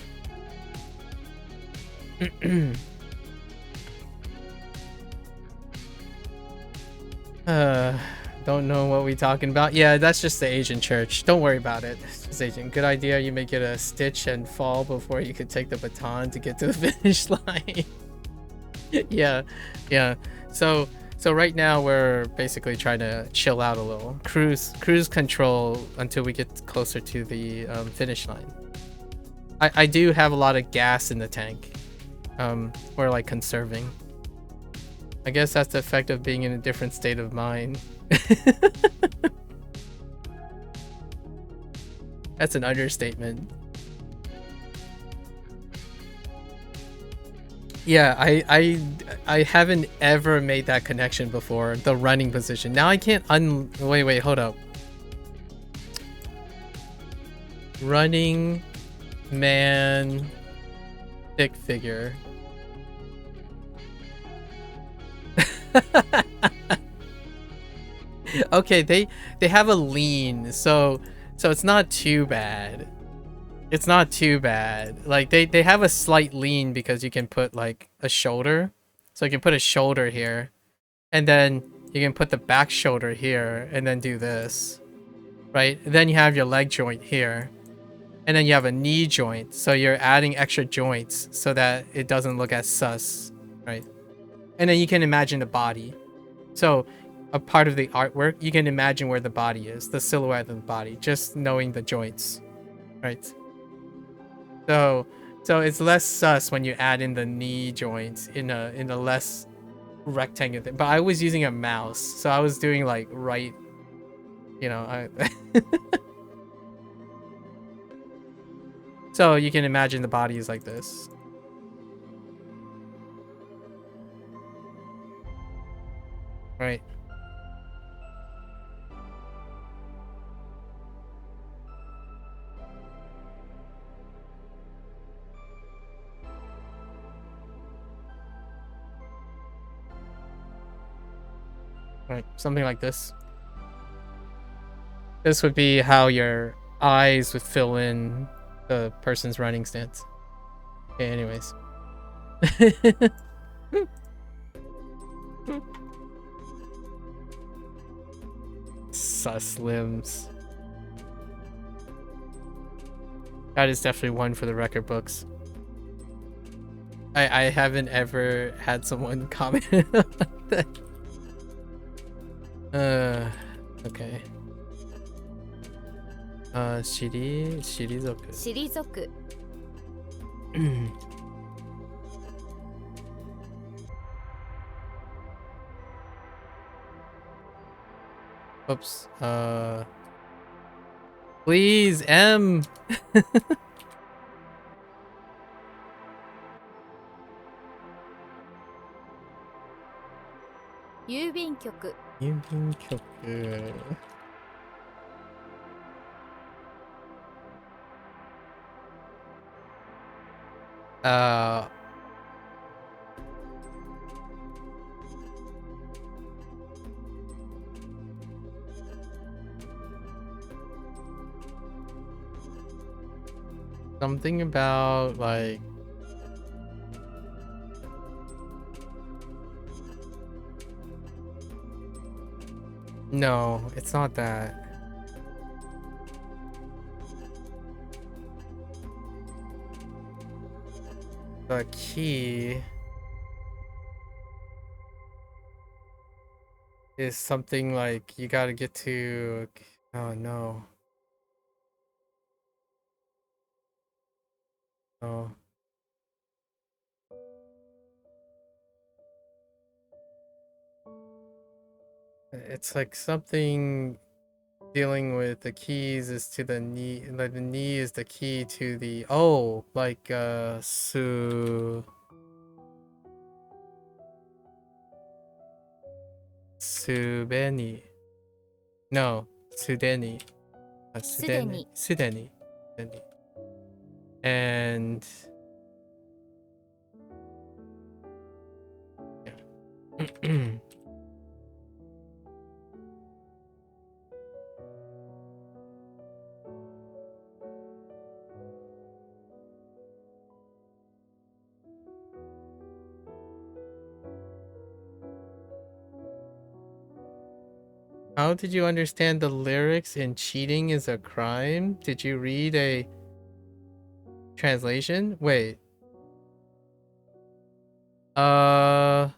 Don't know what we talking about. Yeah, that's just the Asian church. Don't worry about it. It's just Asian. Good idea. You may get a stitch and fall before you could take the baton to get to the finish line. Yeah. So right now we're basically trying to chill out a little, cruise control until we get closer to the finish line. I do have a lot of gas in the tank. We're like conserving. I guess that's the effect of being in a different state of mind. That's an understatement. Yeah, I haven't ever made that connection before. The running position. Now I can't wait, hold up. Running man stick figure. Okay, they have a lean, so it's not too bad. It's not too bad. Like they have a slight lean because you can put like a shoulder. So you can put a shoulder here, and then you can put the back shoulder here and then do this. Right? And then you have your leg joint here. And then you have a knee joint. So you're adding extra joints so that it doesn't look as sus, right? And then you can imagine the body. So a part of the artwork, you can imagine where the body is, the silhouette of the body, just knowing the joints, right? So it's less sus when you add in the knee joints in a less rectangular thing. But I was using a mouse, so I was doing like right, you know. So you can imagine the body is like this. Right. Right, something like this. This would be how your eyes would fill in the person's running stance. Okay, anyways. Sus limbs. That is definitely one for the record books. I haven't ever had someone comment on that. Okay. 退く。退く。Oops. Please, M. 郵便局。郵便局。Uh, something about like no, it's not that. The key is something like you gotta get to. Oh no. Oh. It's like something dealing with the keys is to the knee, like the knee is the key to the like subeni. No, sudeni. Sudeni. Sudeni. And yeah. How did you understand the lyrics in Cheating is a Crime? Did you read a translation? Wait. No,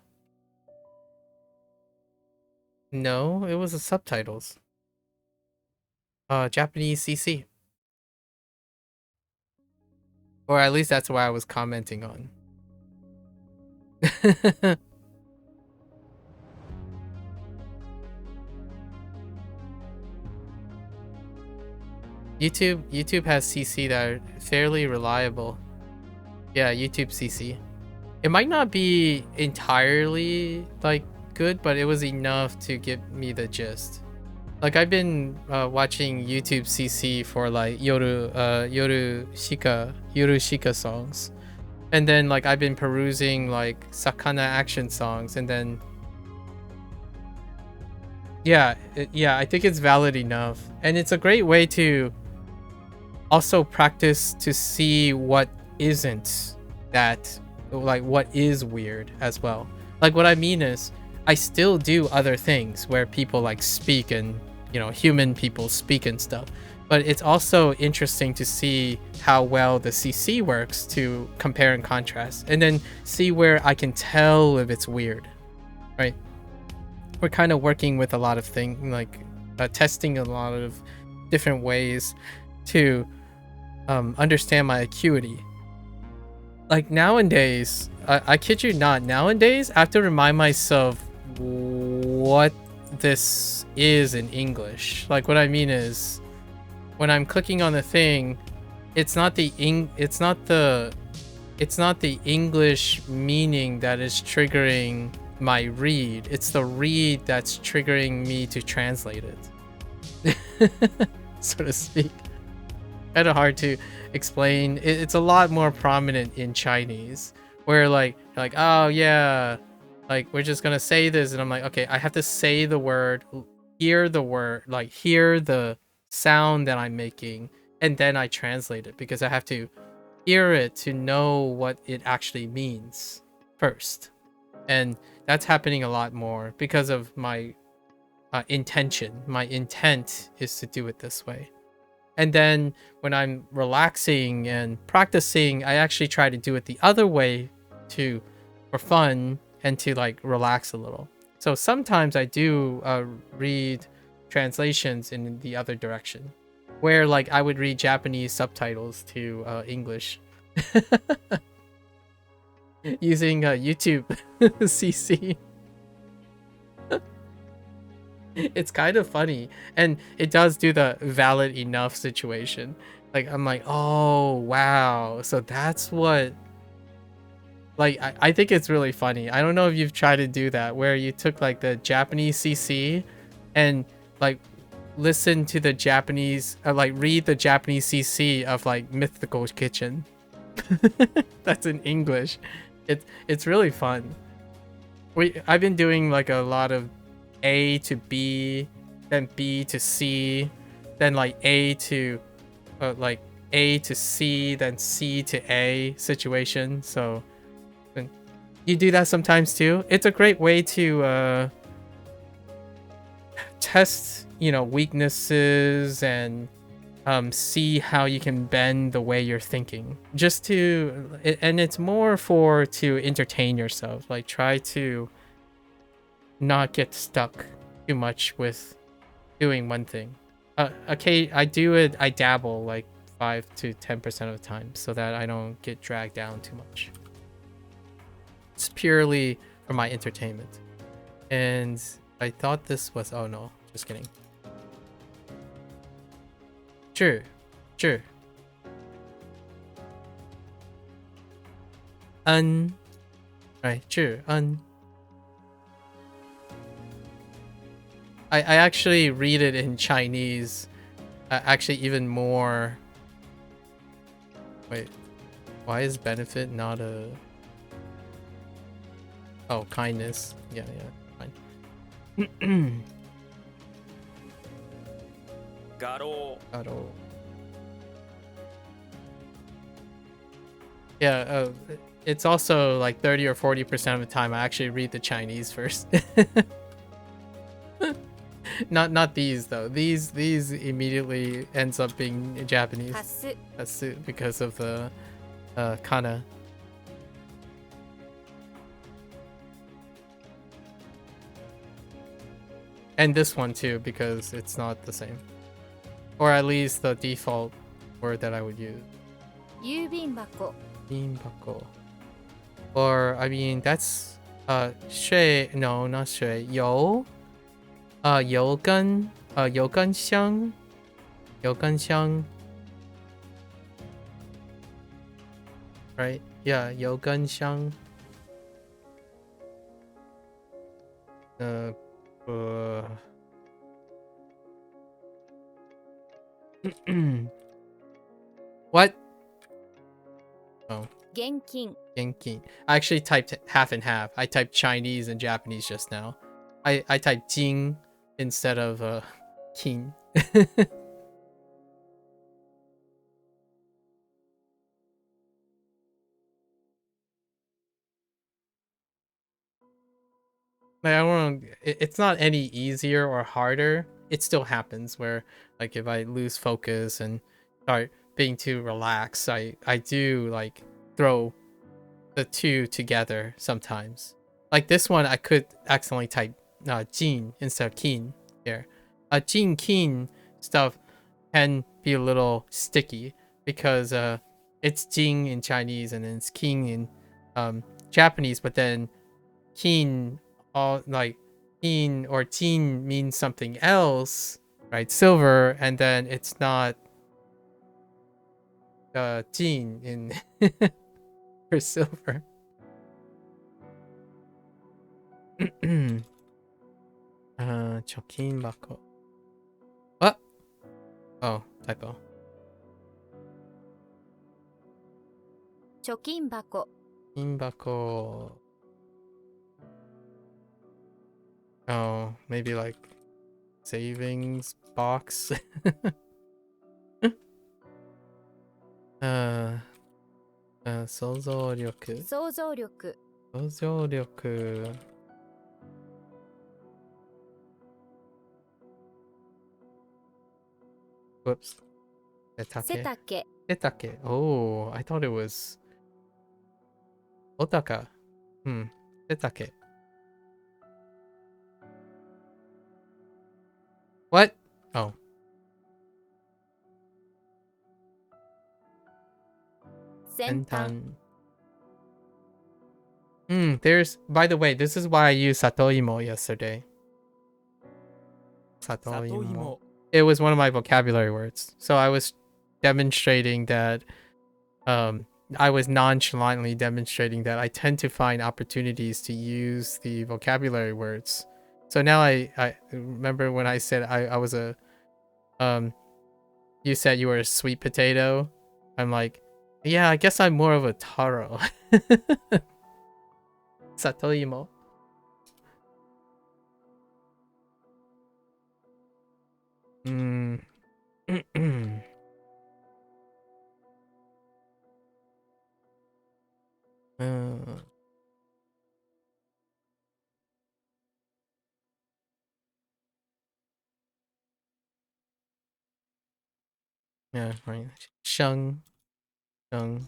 it was the subtitles. Japanese CC. Or at least that's what I was commenting on. YouTube has CC that are fairly reliable. Yeah, YouTube CC. It might not be entirely like good, but it was enough to give me the gist. Like I've been watching YouTube CC for like yoru shika songs, and then like I've been perusing like sakana action songs, and then yeah, I think it's valid enough, and it's a great way to also practice to see what isn't that, like what is weird as well. Like what I mean is I still do other things where people like speak and, you know, human people speak and stuff, but it's also interesting to see how well the CC works to compare and contrast, and then see where I can tell if it's weird, right? We're kind of working with a lot of things, like testing a lot of different ways to understand my acuity. Like nowadays, I kid you not, nowadays I have to remind myself what this is in English. Like what I mean is, when I'm clicking on the thing, it's not the English meaning that is triggering my read. It's the read that's triggering me to translate it, so to speak. Kind of hard to explain. It's a lot more prominent in Chinese, where like oh yeah, like we're just gonna say this, and I'm like, okay, I have to say the word, hear the word, like hear the sound that I'm making, and then I translate it, because I have to hear it to know what it actually means first. And that's happening a lot more because of my intention. My intent is to do it this way. And then when I'm relaxing and practicing, I actually try to do it the other way for fun and to like relax a little. So sometimes I do read translations in the other direction, where like I would read Japanese subtitles to English using YouTube CC. It's kind of funny, and it does do the valid enough situation. Like I'm like, oh wow, so that's what, like I think it's really funny. I don't know if you've tried to do that, where you took like the Japanese CC and like listen to the Japanese, like read the Japanese CC of like Mythical Kitchen. That's in English. It's really fun. I've been doing like a lot of A to B, then B to C, then like A to C, then C to A situation. So you do that sometimes too. It's a great way to test, weaknesses and see how you can bend the way you're thinking. And it's more to entertain yourself. Like try to not get stuck too much with doing one thing. Okay, I dabble like 5 to 10% of the time so that I don't get dragged down too much. It's purely for my entertainment. And I thought this was, oh no, just kidding. Sure. Right, sure, I actually read it in Chinese, actually even more. Wait, why is benefit not a... Oh, kindness. Yeah, fine. Garo. Yeah, it's also like 30 or 40% of the time I actually read the Chinese first. Not these though. These immediately ends up being Japanese. Hasu, because of the kana. And this one too, because it's not the same. Or at least the default word that I would use. 郵便箱 Bako. Or I mean that's shui, no, not shui. Yo. Yo gun xiang. Right? Yeah, yo gun xiang. What? Oh. 現金 Genki. I actually typed half and half. I typed Chinese and Japanese just now. I typed Jing instead of Kin. Like I want. It's not any easier or harder. It still happens where, like, if I lose focus and start being too relaxed, I do like throw the two together sometimes. Like this one, I could accidentally type Jin instead of Keen here. Jin Keen stuff can be a little sticky because it's Jing in Chinese and then it's King in Japanese, but then Keen all like Keen or Jin means something else, right? Silver, and then it's not Jin in for silver. Chokin bako. What? Oh, typo. 貯金箱 In bako. Oh, maybe like savings box. 想像力。想像力 想像力。Whoops. 背背丈 丈. Oh, I thought it was otaka. 背丈. What? Oh. 先端 There's, by the way, this is why I used satoimo yesterday. Satoimo. It was one of my vocabulary words. So I was demonstrating that, I was nonchalantly demonstrating that I tend to find opportunities to use the vocabulary words. So now I remember when I said I was a, you said you were a sweet potato. I'm like, Yeah, I guess I'm more of a Taro. Satoimo. Mm. uh, yeah, right. Sheng. Sheng.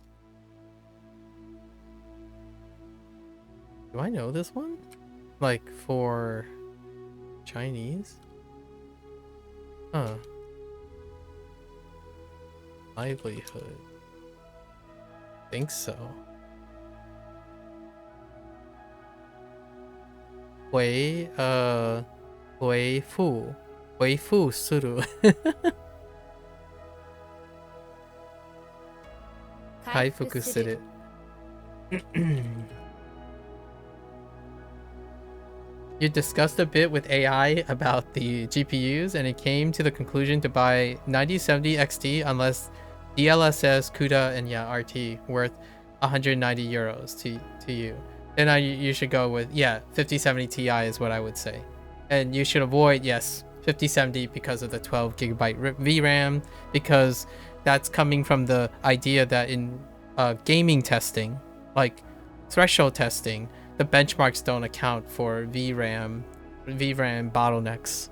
Do I know this one? Like for Chinese? Huh. Livelihood. Think so. Hui, Hui Fu. Hui Fu Suru. Kaifuku Suru. You discussed a bit with AI about the GPUs, and it came to the conclusion to buy 9070 XT unless DLSS, CUDA, and yeah, RT worth 190 euros to you. Then you should go with, yeah, 5070 Ti is what I would say. And you should avoid, yes, 5070 because of the 12 gigabyte VRAM, because that's coming from the idea that in gaming testing, like threshold testing, the benchmarks don't account for VRAM bottlenecks.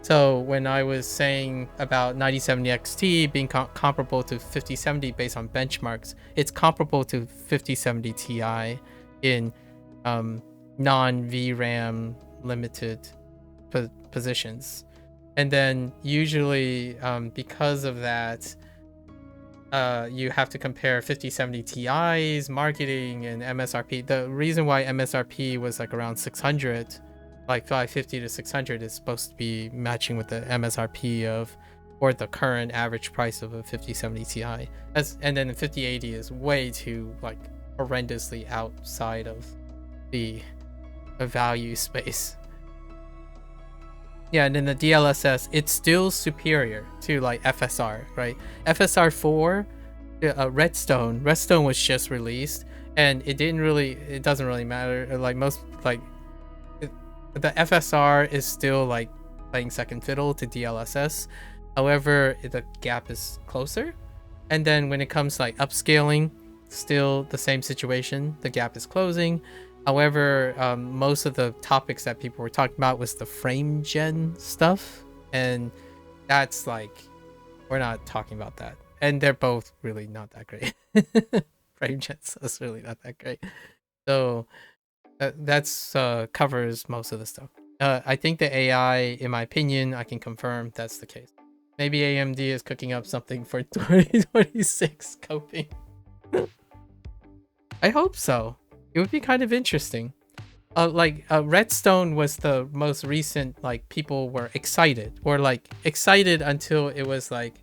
So when I was saying about 9070 XT being comparable to 5070 based on benchmarks, it's comparable to 5070 Ti in non-VRAM limited positions. And then usually because of that, you have to compare 5070 Ti's marketing and MSRP. The reason why MSRP was like around 600, like 550 to 600, is supposed to be matching with the MSRP of, or the current average price of a 5070 Ti. And then the 5080 is way too like horrendously outside of the value space. Yeah, and then the DLSS, it's still superior to like FSR, right? FSR 4, Redstone was just released, and it doesn't really matter. Like most, the FSR is still like playing second fiddle to DLSS. However, the gap is closer. And then when it comes to like upscaling, still the same situation. The gap is closing. However, most of the topics that people were talking about was the frame gen stuff, and that's like, we're not talking about that. And they're both really not that great. Frame gen stuff's really not that great. So that's covers most of the stuff. I think the AI, in my opinion, I can confirm that's the case. Maybe AMD is cooking up something for 2026 coping. I hope so. It would be kind of interesting. Redstone was the most recent, like people were excited, or like excited until it was like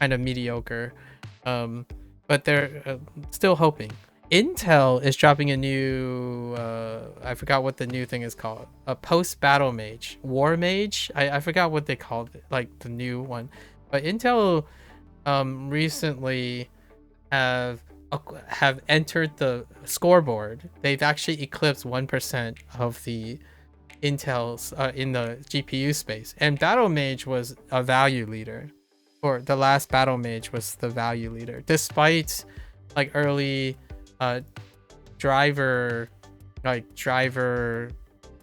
kind of mediocre. But they're still hoping. Intel is dropping a new, I forgot what the new thing is called, a post battle mage, war mage. I forgot what they called it, like the new one. But Intel recently have entered the scoreboard. They've actually eclipsed 1% of the Intel's in the GPU space. And Battle Mage was a value leader. Or the last Battle Mage was the value leader. Despite like early driver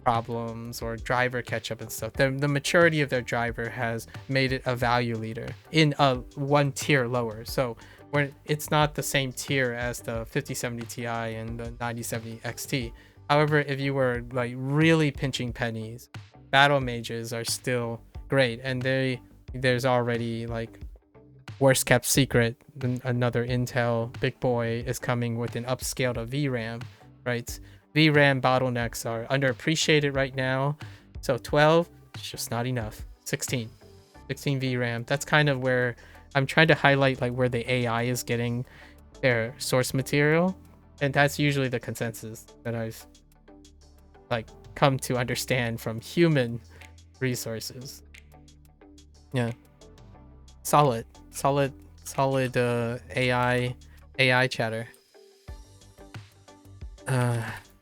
problems or driver catch up and stuff, the maturity of their driver has made it a value leader in a one tier lower. So when it's not the same tier as the 5070 Ti and the 9070 XT. However, if you were like really pinching pennies, battle mages are still great, and there's already like worst kept secret, another Intel big boy is coming with an upscaled of VRAM, right? VRAM bottlenecks are underappreciated right now, so 12 is just not enough. 16 VRAM, that's kind of where I'm trying to highlight like where the AI is getting their source material, and that's usually the consensus that I've like come to understand from human resources. Yeah, solid AI AI chatter.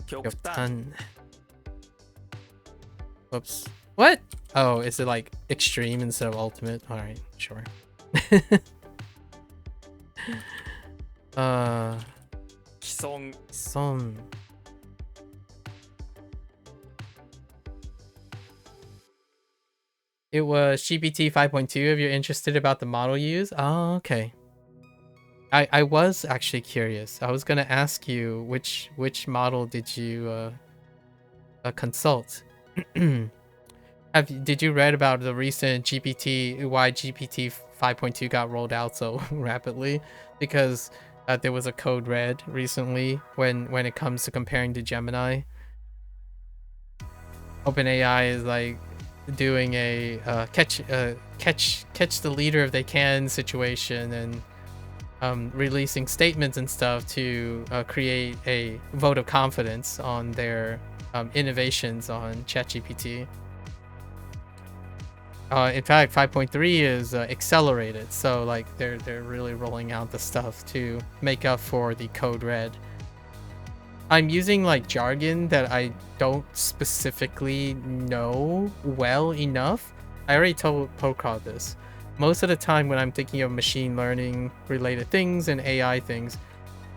極端 Ton. Whoops. What? Oh, is it like extreme instead of ultimate? All right, sure. uh, 既存 some. It was GPT 5.2 if you're interested about the model you use. Oh, okay. I was actually curious. I was gonna ask you which model did you consult? Did you read about the recent GPT, why GPT 5.2 got rolled out so rapidly? Because there was a code red recently when it comes to comparing to Gemini. OpenAI is like doing a catch the leader if they can situation and releasing statements and stuff to create a vote of confidence on their innovations on ChatGPT. In fact, 5.3 is accelerated, so like they're really rolling out the stuff to make up for the code red. I'm using like jargon that I don't specifically know well enough. I already told Pokra this. Most of the time when I'm thinking of machine learning related things and AI things,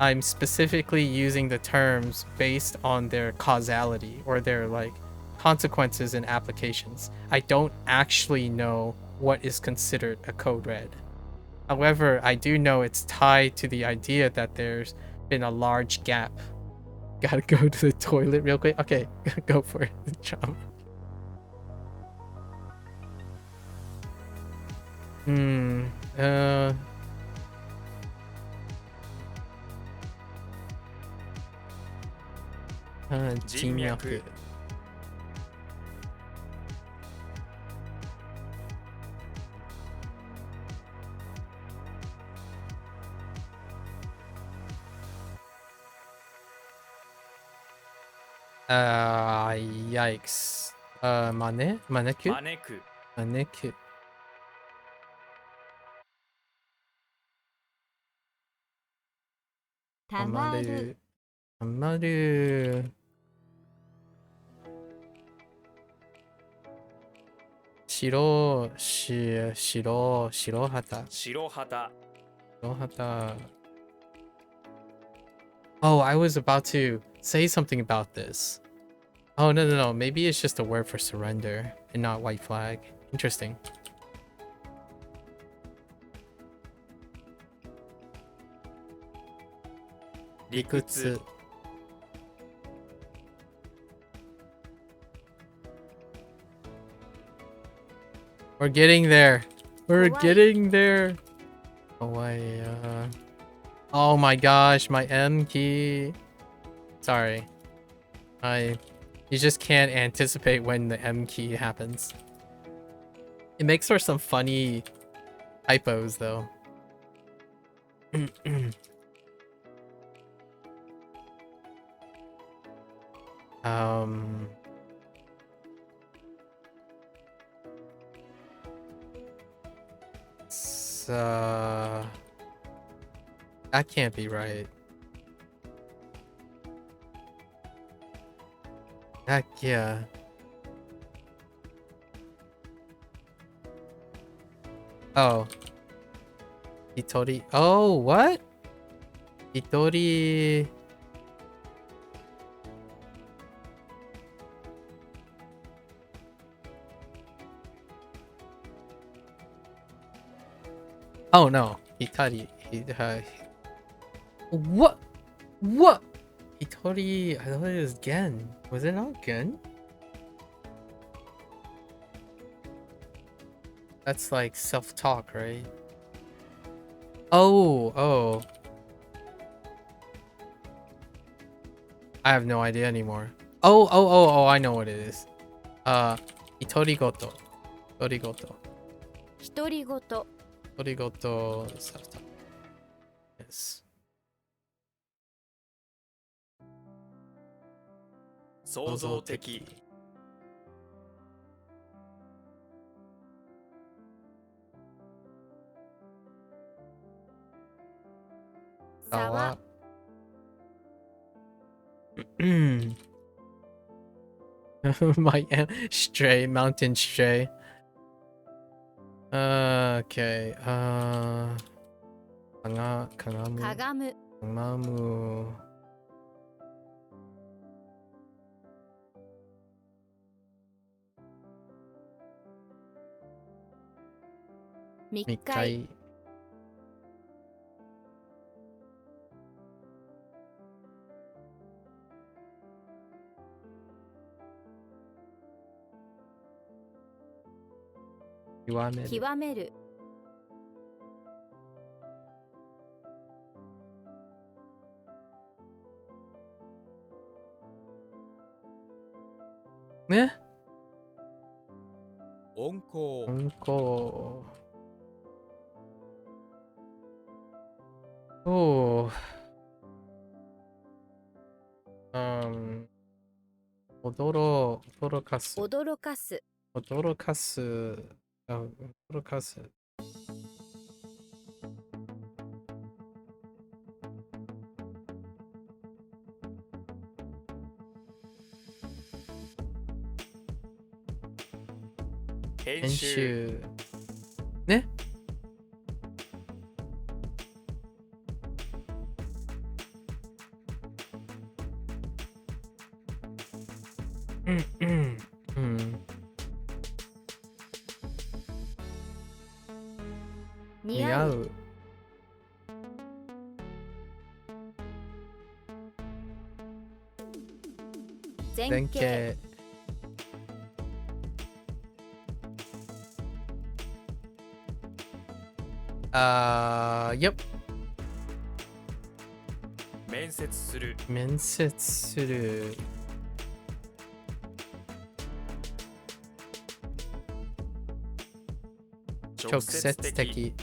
I'm specifically using the terms based on their causality or their like consequences and applications. I don't actually know what is considered a code red. However, I do know it's tied to the idea that there's been a large gap. Gotta go to the toilet real quick. Okay, go for it. Chum. Uh,人脈 Jinmyaku. Yikes. Maneku? 招く Maneku. Tamaru. Amaru. Shirohata. 白旗 Shirohata. Oh, I was about to say something about this. Oh, no. Maybe it's just a word for surrender and not white flag. Interesting. Rikutsu. We're getting there. We're Kawaii. getting there. Kawaii. Oh my gosh, my M key. Sorry. You just can't anticipate when the M key happens. It makes for some funny typos though. That can't be right. Heck yeah. Oh. Hitori. Oh, what? Hitori. Oh no. Hitari. What? What? Hitori. I thought it was Gen. Was it not Gen? That's like self-talk, right? Oh. I have no idea anymore. Oh, I know what it is. Itorigoto. Itorigoto. 独り言 Itorigoto self-talk. Yes. 創造的 創 Sawa. My stray, mountain stray. Okay. Kangamu. かがむ Kangamu. 密密会会。極める。極める ね。温厚。温厚。Oh. Odoroかす。驚かす 驚かす。驚かす。編編集。集。ね。似合う似合う。前前傾傾。Yep. 面接する。面接する。直接的。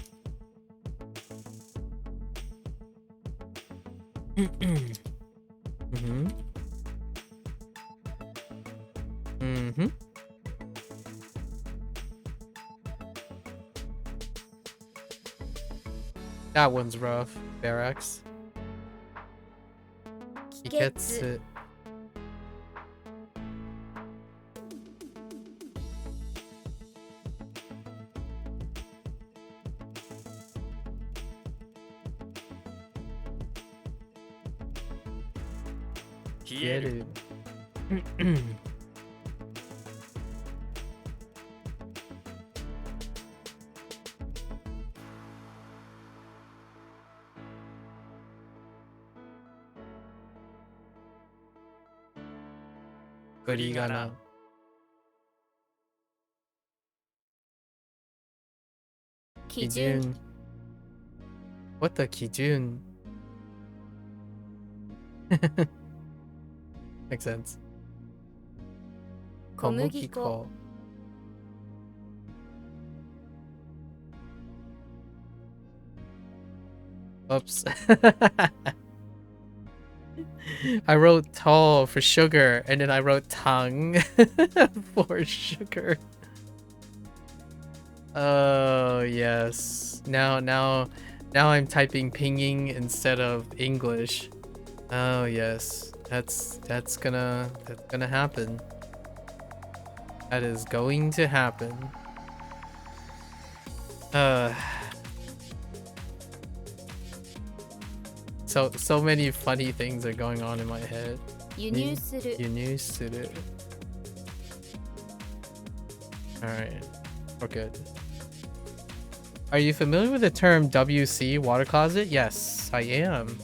That one's rough, Barracks. 帰帰結結。冷える。振り仮名。基準。 What the 基準? Makes sense. 小麦粉。 Oops. I wrote tall for sugar and then I wrote tongue for sugar. Oh yes. Now I'm typing pinging instead of English. Oh yes. That's gonna happen. That is going to happen. So many funny things are going on in my head. 輸入する 輸入する. Alright, we're good. Are you familiar with the term WC, water closet? Yes, I am.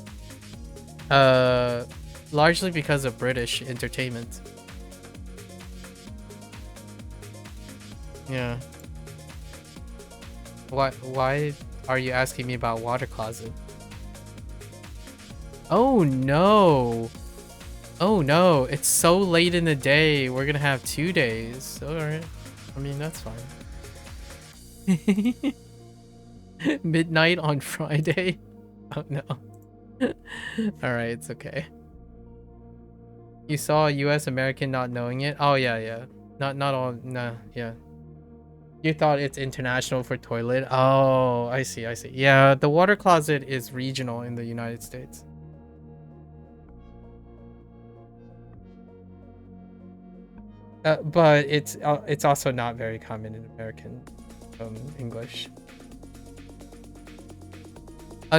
Largely because of British entertainment. Yeah. Why are you asking me about water closet? Oh no. Oh no, it's so late in the day. We're gonna have 2 days. Alright. I mean, that's fine. Midnight on Friday? Oh no. Alright, it's okay. You saw a US American not knowing it? Oh yeah. Not all, nah, yeah. You thought it's international for toilet? Oh, I see, I see. Yeah, the water closet is regional in the United States. But it's also not very common in American English.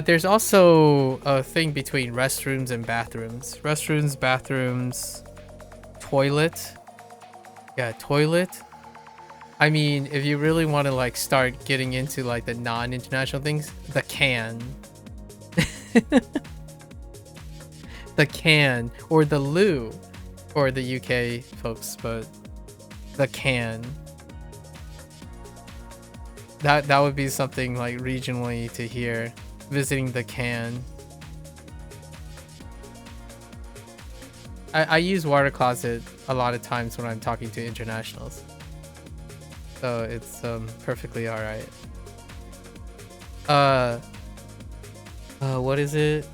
There's also a thing between restrooms and bathrooms. Restrooms, bathrooms, toilet. Yeah, toilet. I mean, if you really want to like start getting into like the non-international things, the can. The can or the loo for the UK folks, but the can. That would be something like regionally to hear. Visiting the can. I use water closet a lot of times when I'm talking to internationals. So it's perfectly alright. What is it?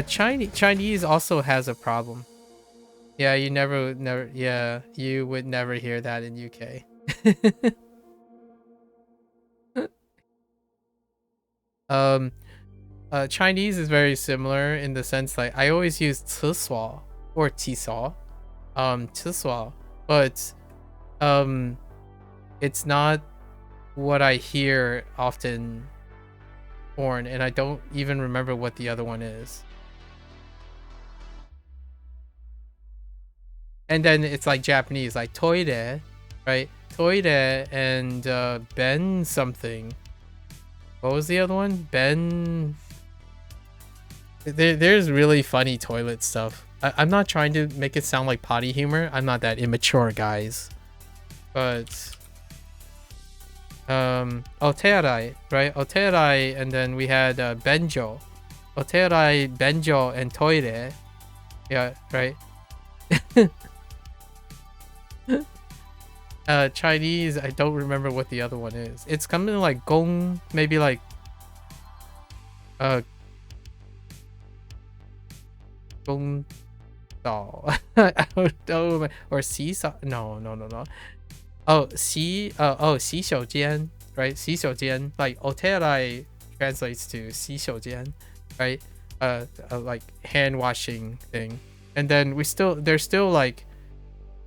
Chinese also has a problem. Yeah, you never yeah, you would never hear that in UK. Chinese is very similar in the sense like I always use 吃swal or 吃swal, 吃swal, but it's not what I hear often foreign, and I don't even remember what the other one is. And then it's like Japanese, like toire, right? Toire and ben something. What was the other one? Ben. There's really funny toilet stuff. I'm not trying to make it sound like potty humor. I'm not that immature, guys. But oterai, right? Oterai, and then we had benjo. Oterai, benjo, and toire. Yeah, right. Chinese, I don't remember what the other one is. It's coming like gong, maybe like gong dao. I don't know. Or xi no. Oh, xi xiu jian, right? Xi xiu jian. Like oterai translates to xi xiu jian, right? Like hand washing thing. And then there's still like,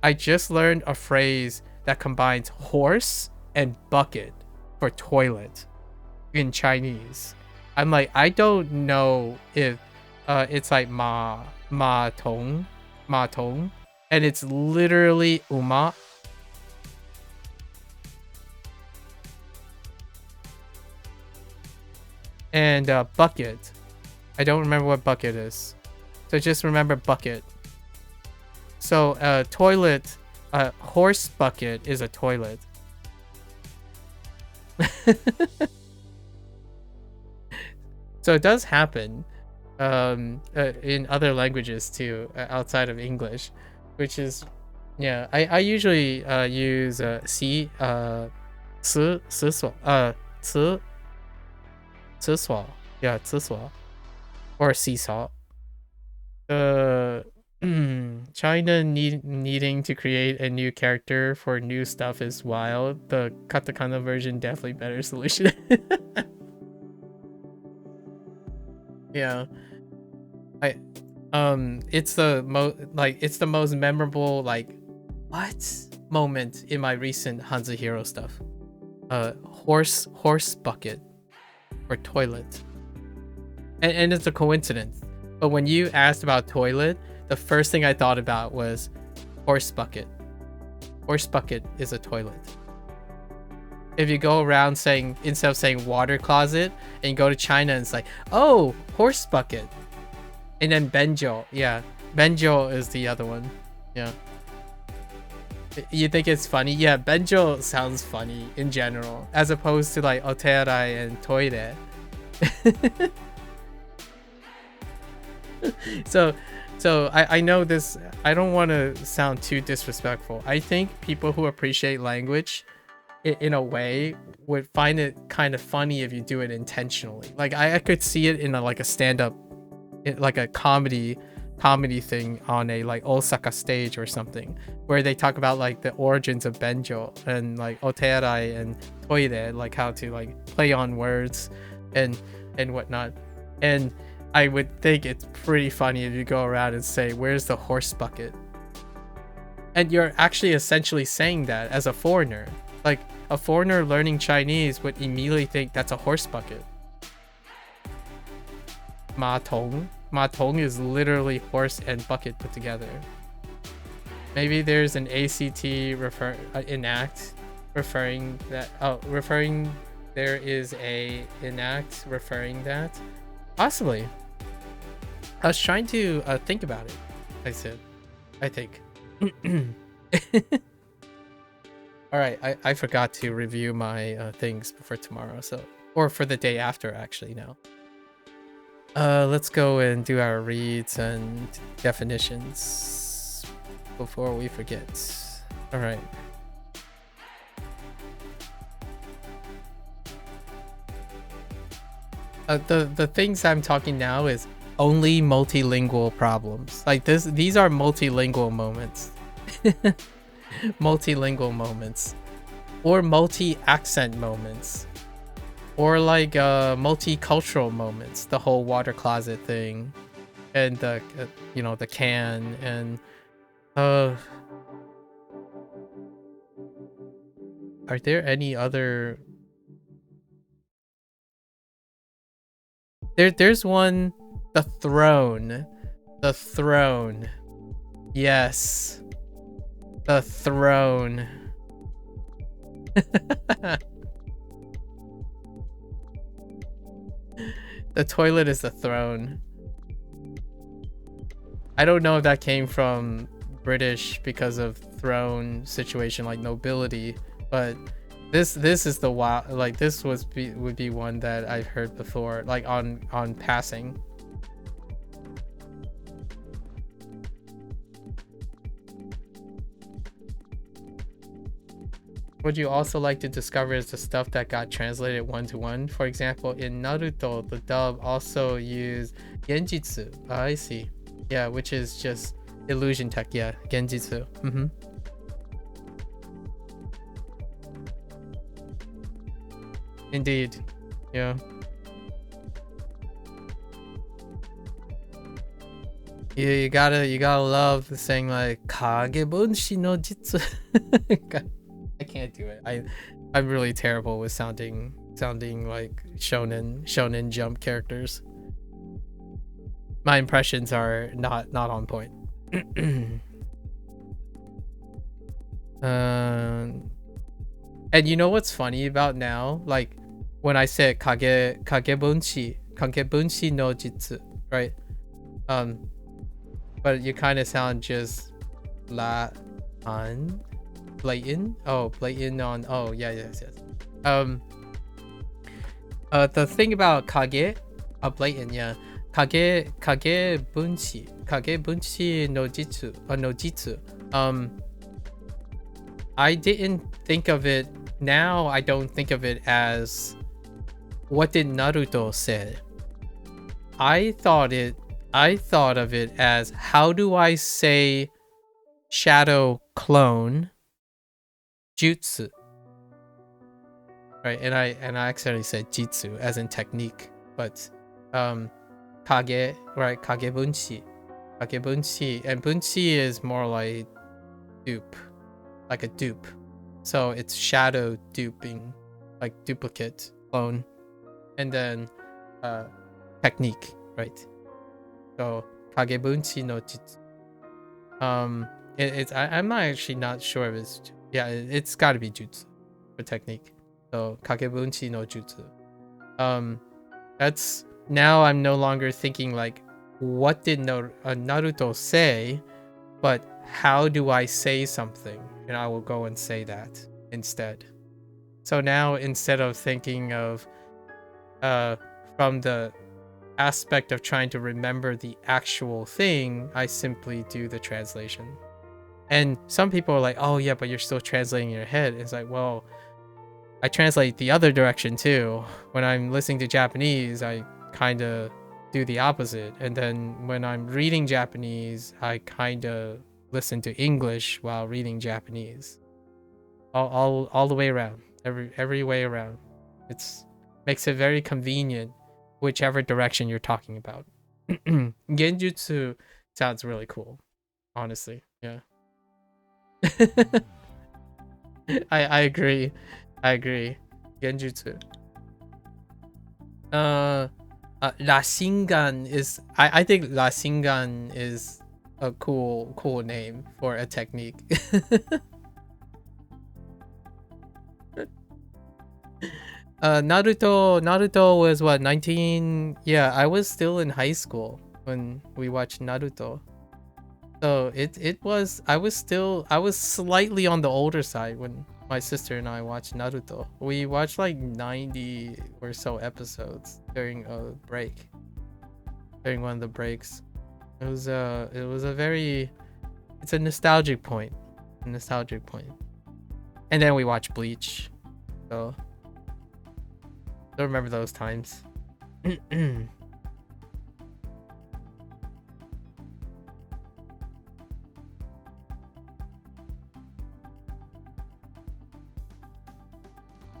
I just learned a phrase that combines horse and bucket for toilet in Chinese. I'm like, I don't know if it's like ma tong, and it's literally uma. And bucket. I don't remember what bucket is. So just remember bucket. So toilet, horse bucket is a toilet. So it does happen in other languages too, outside of English, which is, yeah, I usually use si ci swa, yeah, ci swa, or seesaw. China needing to create a new character for new stuff is wild. The katakana version definitely better solution. Yeah, it's the most memorable like what moment in my recent Hansa Hero stuff. Horse bucket or toilet, and it's a coincidence. But when you asked about toilet, the first thing I thought about was horse bucket. Horse bucket is a toilet. If you go around saying, instead of saying water closet, and you go to China and it's like, oh, horse bucket. And then benjo, yeah. Benjo is the other one, yeah. You think it's funny? Yeah, benjo sounds funny in general, as opposed to like oterai and toire. So I know this, I don't want to sound too disrespectful. I think people who appreciate language in a way would find it kind of funny if you do it intentionally. Like I could see it in like a stand-up, like a comedy comedy thing on a like Osaka stage or something, where they talk about like the origins of benjo and like otearai and toire, like how to like play on words and whatnot. And I would think it's pretty funny if you go around and say, "Where's the horse bucket?" And you're actually essentially saying that as a foreigner. Like a foreigner learning Chinese would immediately think that's a horse bucket. Ma tong. Ma tong is literally horse and bucket put together. Maybe there's an ACT enact referring that. Oh, referring. There is a enact referring that. Possibly. I was trying to think about it. I said, I think. All right, I forgot to review my things for tomorrow, so or for the day after actually now. Let's go and do our reads and definitions before we forget. All right. The things I'm talking now is only multilingual problems. Like these are multilingual moments. Multilingual moments. Or multi-accent moments. Or like multicultural moments. The whole water closet thing. And the, you know, the can and... Are there any other... There's one... The throne. The throne. Yes. The throne. The toilet is the throne. I don't know if that came from British because of throne situation, like nobility, but this is the wild, like this would be one that I've heard before, like on passing. Would you also like to discover is the stuff that got translated one-to-one? For example, in Naruto, the dub also used genjitsu. Oh, I see. Yeah, which is just illusion tech. Yeah, genjitsu. Indeed. Yeah. You gotta love the saying like kagebunshi no jitsu. I can't do it. I'm really terrible with sounding like shonen jump characters. My impressions are not on point. And you know what's funny about now? Like when I say kagebunshi no jitsu, right? But you kind of sound just blatant. Oh, blatant on. Oh, yeah, yes. The thing about kage, blatant, yeah. Kage bunshi no jitsu, no jitsu. I didn't think of it. Now I don't think of it as what did Naruto say. I thought of it as how do I say shadow clone jutsu, right? And I accidentally said jitsu as in technique, but kage, right? Kage bunshi, and bunshi is more like dupe, like a dupe. So it's shadow duping, like duplicate clone, and then technique, right? So kage bunshi no jitsu. I'm not actually not sure if it's, yeah, it's got to be jutsu for technique. So kagebunshi no jutsu. That's now I'm no longer thinking like what did Naruto say, but how do I say something, and I will go and say that instead. So now instead of thinking of from the aspect of trying to remember the actual thing, I simply do the translation. And some people are like, oh yeah, but you're still translating in your head. It's like, well, I translate the other direction too. When I'm listening to Japanese, I kind of do the opposite. And then when I'm reading Japanese, I kind of listen to English while reading Japanese. All the way around. Every way around. It's makes it very convenient whichever direction you're talking about. Genjutsu sounds really cool, honestly. Yeah. I agree. I agree. Genjutsu. Rasengan is I think Rasengan is a cool name for a technique. Naruto was what, 19? Yeah, I was still in high school when we watched Naruto. So it was I was slightly on the older side when my sister and I watched Naruto. We watched like 90 or so episodes during a break. During one of the breaks. It's a nostalgic point. A nostalgic point. And then we watched Bleach. So I remember those times.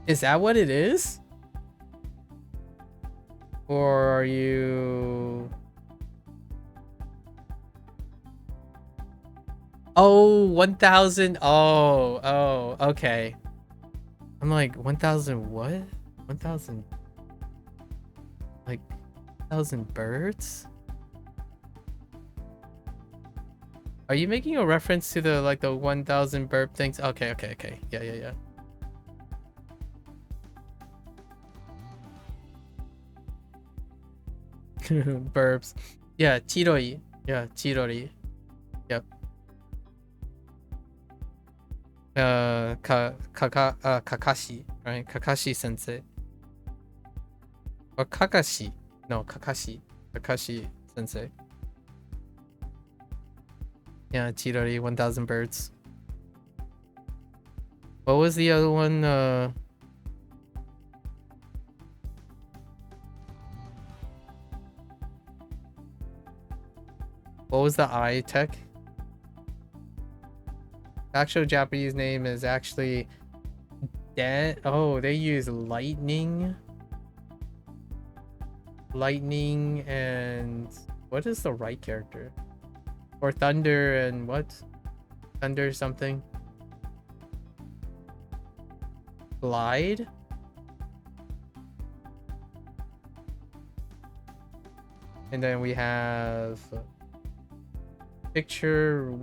Is that what it is? Or are you... Oh, 1,000. Oh, okay. I'm like, 1,000 what? 1,000... Like, 1,000 birds? Are you making a reference to the, like, the 1,000 burp things? Okay. Yeah. Burps. Yeah, Chiroi. Yeah, Chirori. Yep. Kakashi, right? Kakashi sensei. Or Kakashi. No, Kakashi. Kakashi sensei. Yeah, Chirori, 1,000 birds. What was the other one? What was the eye tech? The actual Japanese name is actually oh, they use lightning and what is the right character? Or thunder and what? Thunder something. Glide? And then we have picture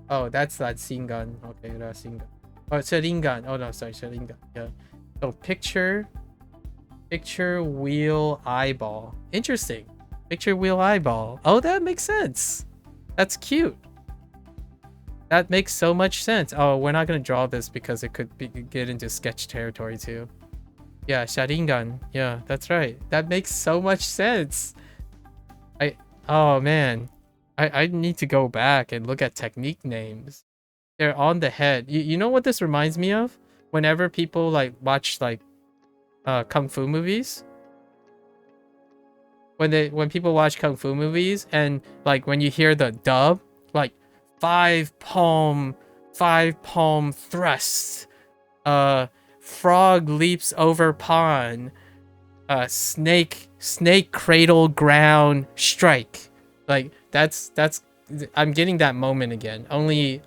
oh, that's that Singan. Okay, that's Singan. Oh, Sharingan. Oh no, sorry, Sharingan. Yeah. So picture wheel eyeball. Interesting. Picture wheel eyeball. Oh, that makes sense. That's cute. That makes so much sense. Oh, we're not gonna draw this because it could get into sketch territory too. Yeah, Sharingan. Yeah, that's right. That makes so much sense. Oh man. I need to go back and look at technique names. They're on the head. You know what this reminds me of? Whenever people like watch like kung fu movies. When people watch kung fu movies and like when you hear the dub, like five palm thrust, frog leaps over pond, snake cradle ground strike. Like that's I'm getting that moment again. Only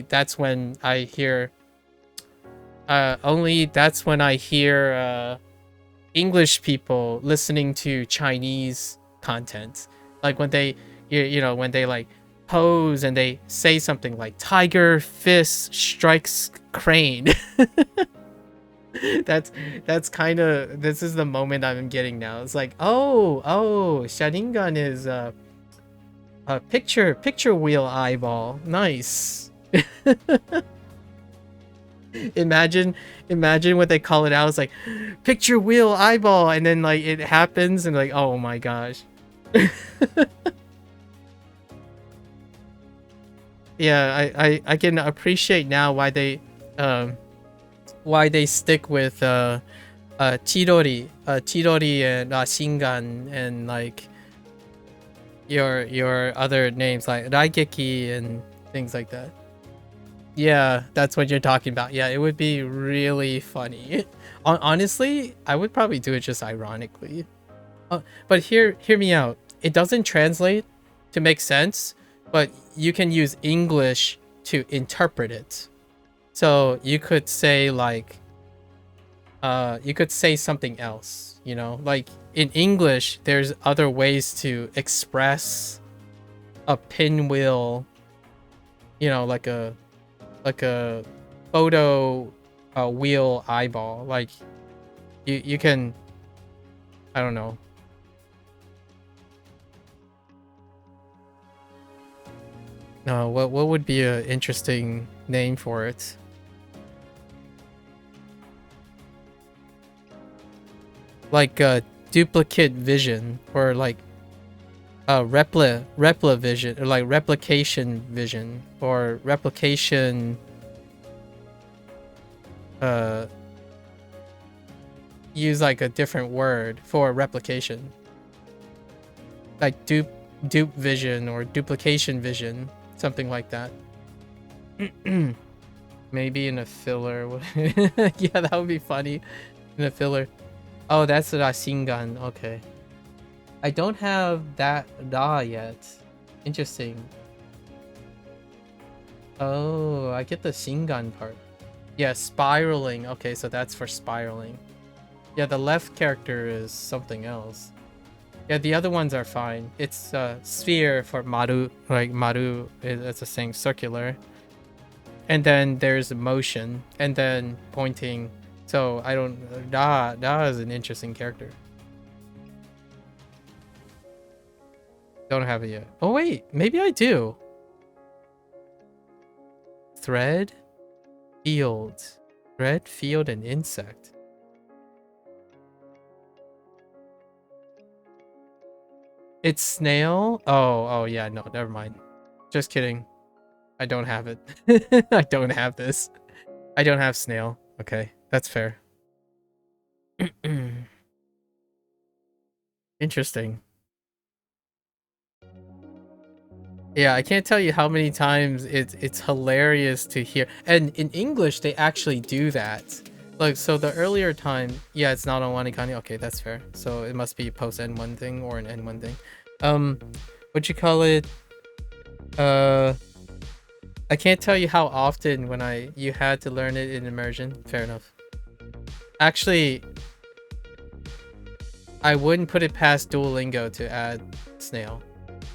that's when I hear English people listening to Chinese content. Like when they when they like pose and they say something like tiger fist strikes crane. That's kind of, this is the moment I'm getting now. It's like, oh, Sharingan is a picture wheel eyeball. Nice. Imagine what they call it out. It's like picture wheel eyeball, and then like it happens, and like, oh my gosh. Yeah, I can appreciate now why they stick with Chidori and Shingan and like your other names like Raigeki and things like that. Yeah, that's what you're talking about. Yeah, it would be really funny. Honestly, I would probably do it just ironically. But hear me out. It doesn't translate to make sense, but you can use English to interpret it. So you could say like, you could say something else, you know? Like in English, there's other ways to express a pinwheel, you know, like a photo wheel eyeball. Like you can, I don't know. No, what would be an interesting name for it? Like duplicate vision, or like repla vision, or like replication vision, or replication use like a different word for replication, like dupe vision or duplication vision, something like that. Maybe in a filler. Yeah, that would be funny in a filler. Oh, that's the Rasengan. Okay. I don't have that Da yet. Interesting. Oh, I get the Shingan part. Yeah, spiraling. Okay, so that's for spiraling. Yeah, the left character is something else. Yeah, the other ones are fine. It's sphere for Maru. Like Maru, it's a saying circular. And then there's motion, and then pointing. So I don't. Da is an interesting character. Don't have it yet. Oh wait, maybe I do. Thread, field, and insect. It's snail. Oh yeah. No, never mind. Just kidding. I don't have it. I don't have this. I don't have snail. Okay, that's fair. Interesting. Yeah, I can't tell you how many times it's hilarious to hear. And in English, they actually do that. Like, so the earlier time, yeah, it's not on WaniKani. Okay, that's fair. So it must be post N1 thing or an N1 thing. What you call it? I can't tell you how often when you had to learn it in immersion. Fair enough. Actually, I wouldn't put it past Duolingo to add snail.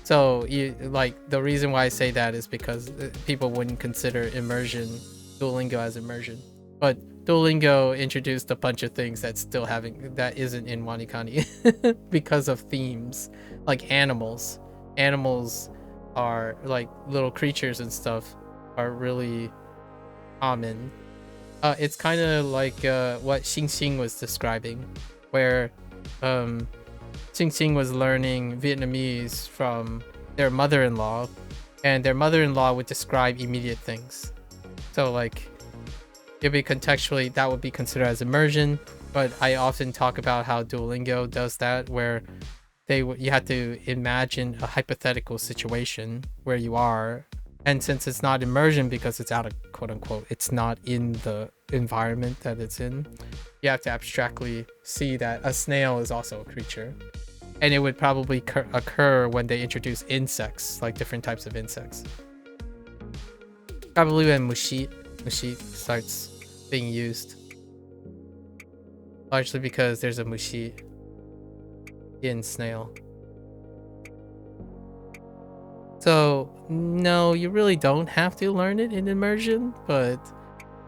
So you like, the reason why I say that is because people wouldn't consider Duolingo as immersion. But Duolingo introduced a bunch of things that isn't in WaniKani because of themes, like animals. Animals are like little creatures and stuff are really common. It's kind of like what Xing Xing was describing, where Xing Xing was learning Vietnamese from their mother-in-law, and their mother-in-law would describe immediate things. So like, it'd be contextually, that would be considered as immersion. But I often talk about how Duolingo does that, where you have to imagine a hypothetical situation where you are, and since it's not immersion because it's out of quote unquote, it's not in the environment that it's in, you have to abstractly see that a snail is also a creature. And it would probably occur when they introduce insects, like different types of insects. Probably when mushi starts being used. Largely because there's a mushi in snail. So no, you really don't have to learn it in immersion, but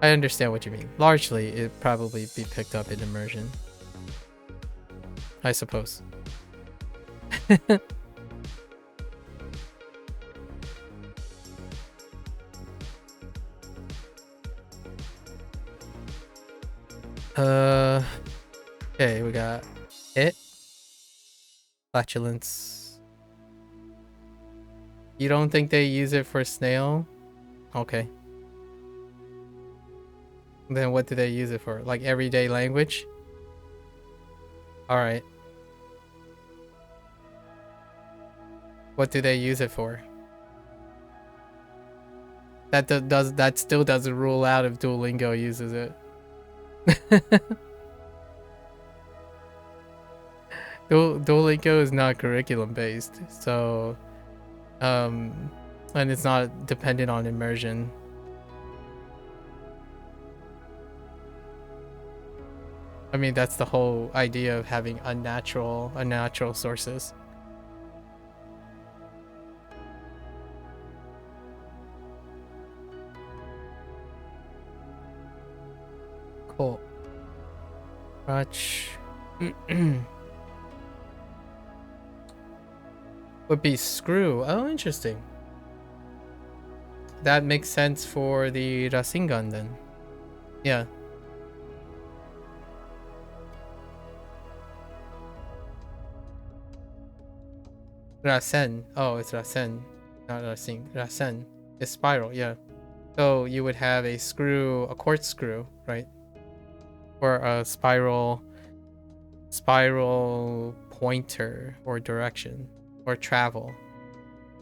I understand what you mean. Largely, it'd probably be picked up in immersion, I suppose. Okay, we got it. Flatulence. You don't think they use it for snail? Okay. Then what do they use it for? Like everyday language? All right. What do they use it for? That still doesn't rule out if Duolingo uses it. Duolingo is not curriculum based, so and it's not dependent on immersion. I mean, that's the whole idea of having unnatural sources. Cool. Crutch. Would be screw. Oh, interesting. That makes sense for the Rasengan then. Yeah. Rasen. Oh, it's Rasen. Not Rasing. Rasen. It's spiral, yeah. So you would have a screw, a quartz screw, right? Or a spiral pointer or direction or travel.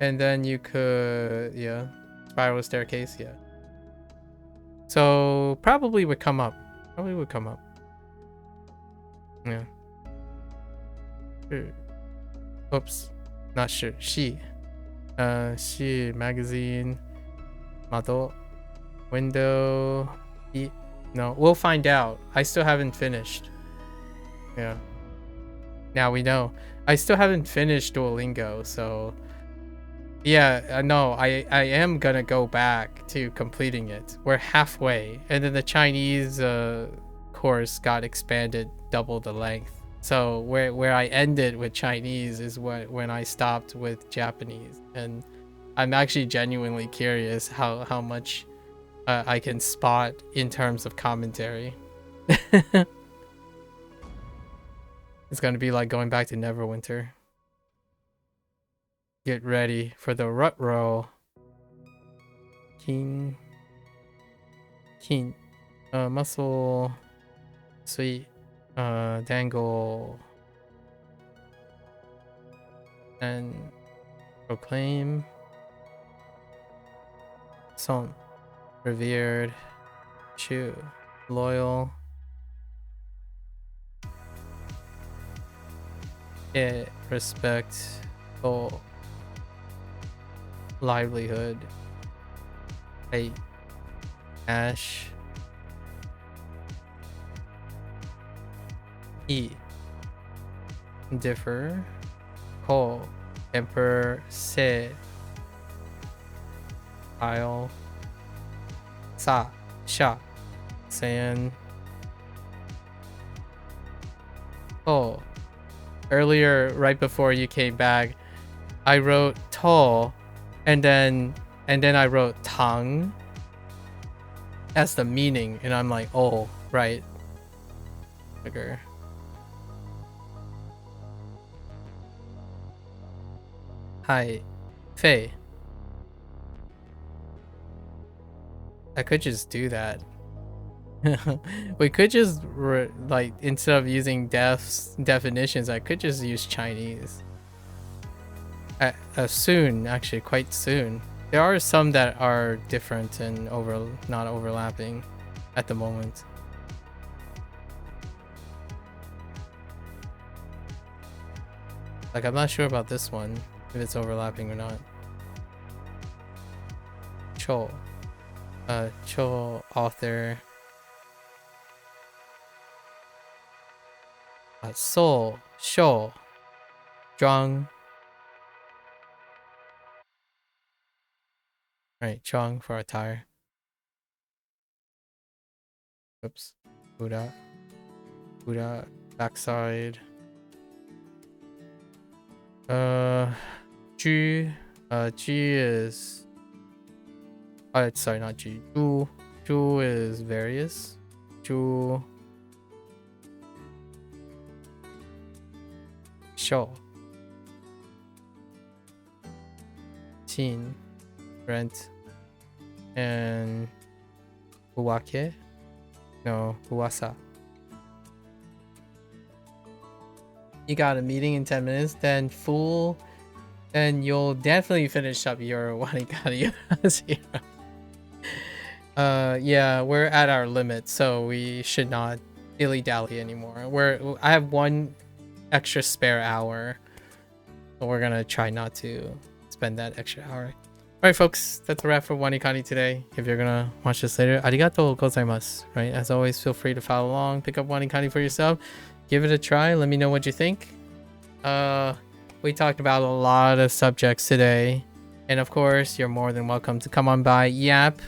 And then you could, yeah, spiral staircase, yeah. So probably would come up. Probably would come up. Yeah. Sure. Oops. Not sure. She magazine. Mado. Window. No, we'll find out. I still haven't finished. Yeah. Now we know. I still haven't finished Duolingo, so yeah, no, I am gonna go back to completing it. We're halfway, and then the Chinese course got expanded double the length. So where I ended with Chinese is when I stopped with Japanese, and I'm actually genuinely curious how much I can spot in terms of commentary. It's gonna be like going back to Neverwinter. Get ready for the rut roll. Keen. Muscle. Sweet. Dangle. And proclaim. Son. Revered. Chew. Loyal. Respect. Goal. Livelihood. Hey. Ash. E. Differ. Cole. Emperor. Se. Isle. Sa. Sha. San. Oh. Earlier, right before you came back, I wrote to, and then I wrote tang as the meaning, and I'm like, oh, right. Sugar. Hi. Fei. I could just do that. We could just like, instead of using definitions, I could just use Chinese. Soon, actually, quite soon. There are some that are different and not overlapping at the moment. Like, I'm not sure about this one, if it's overlapping or not. Cho. Cho author. Soul. Show. Zhuang. Right, Zhuang for attire. Oops. Buddha. Backside. G. G is. Sorry, not G. Zhu is various. Zhu. Show. Teen. Rent. And Uwake? No, Uwasa. you got a meeting in 10 minutes, then you'll definitely finish up your WaniKani zero. Yeah, we're at our limit, so we should not dilly-dally anymore. I have one extra spare hour, but we're gonna try not to spend that extra hour. Alright folks, that's a wrap for WaniKani today. If you're gonna watch this later, arigatou gozaimasu. Right, as always, feel free to follow along, pick up WaniKani for yourself, give it a try, let me know what you think. We talked about a lot of subjects today, and of course, you're more than welcome to come on by, yap,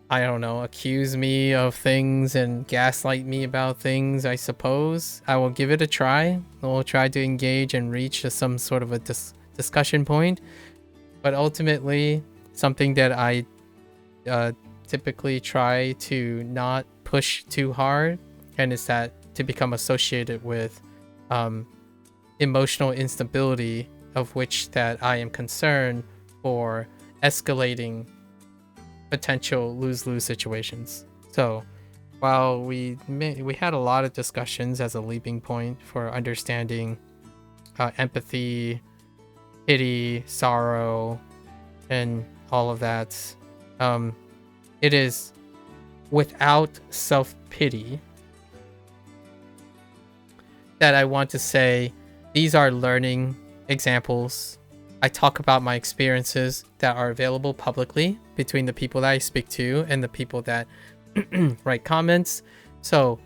I don't know, accuse me of things and gaslight me about things, I suppose. I will give it a try. We'll try to engage and reach some sort of a discussion point. But ultimately, something that I typically try to not push too hard, and is that to become associated with emotional instability, of which that I am concerned for escalating potential lose-lose situations. So while we had a lot of discussions as a leaping point for understanding empathy, pity, sorrow, and all of that, it is without self-pity that I want to say these are learning examples. I talk about my experiences that are available publicly between the people that I speak to and the people that write comments. So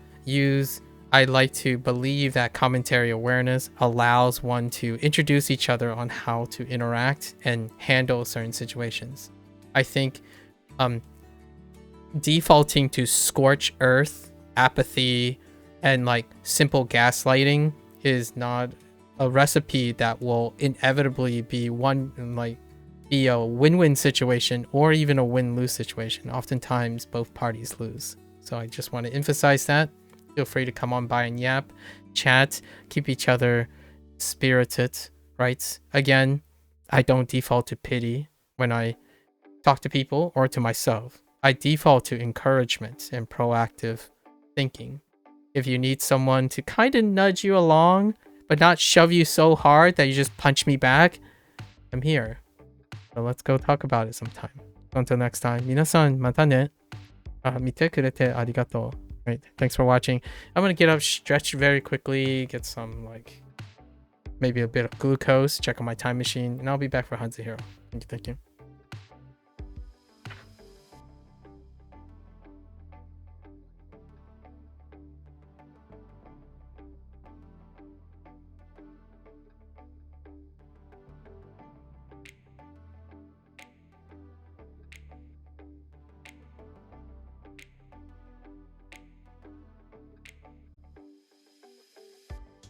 I like to believe that commentary awareness allows one to introduce each other on how to interact and handle certain situations. I think defaulting to scorch earth, apathy, and like simple gaslighting is not a recipe that will inevitably be a win-win situation or even a win-lose situation. Oftentimes both parties lose. So I just want to emphasize that. Feel free to come on by and yap, chat, keep each other spirited, right? Again, I don't default to pity when I talk to people or to myself. I default to encouragement and proactive thinking. If you need someone to kind of nudge you along, but not shove you so hard that you just punch me back, I'm here. So let's go talk about it sometime. Until next time, 皆さんまたね。見てくれてありがとう. Right, thanks for watching. I'm gonna get up, stretch very quickly, get some maybe a bit of glucose, check on my time machine, and I'll be back for Hanzahiro. Thank you.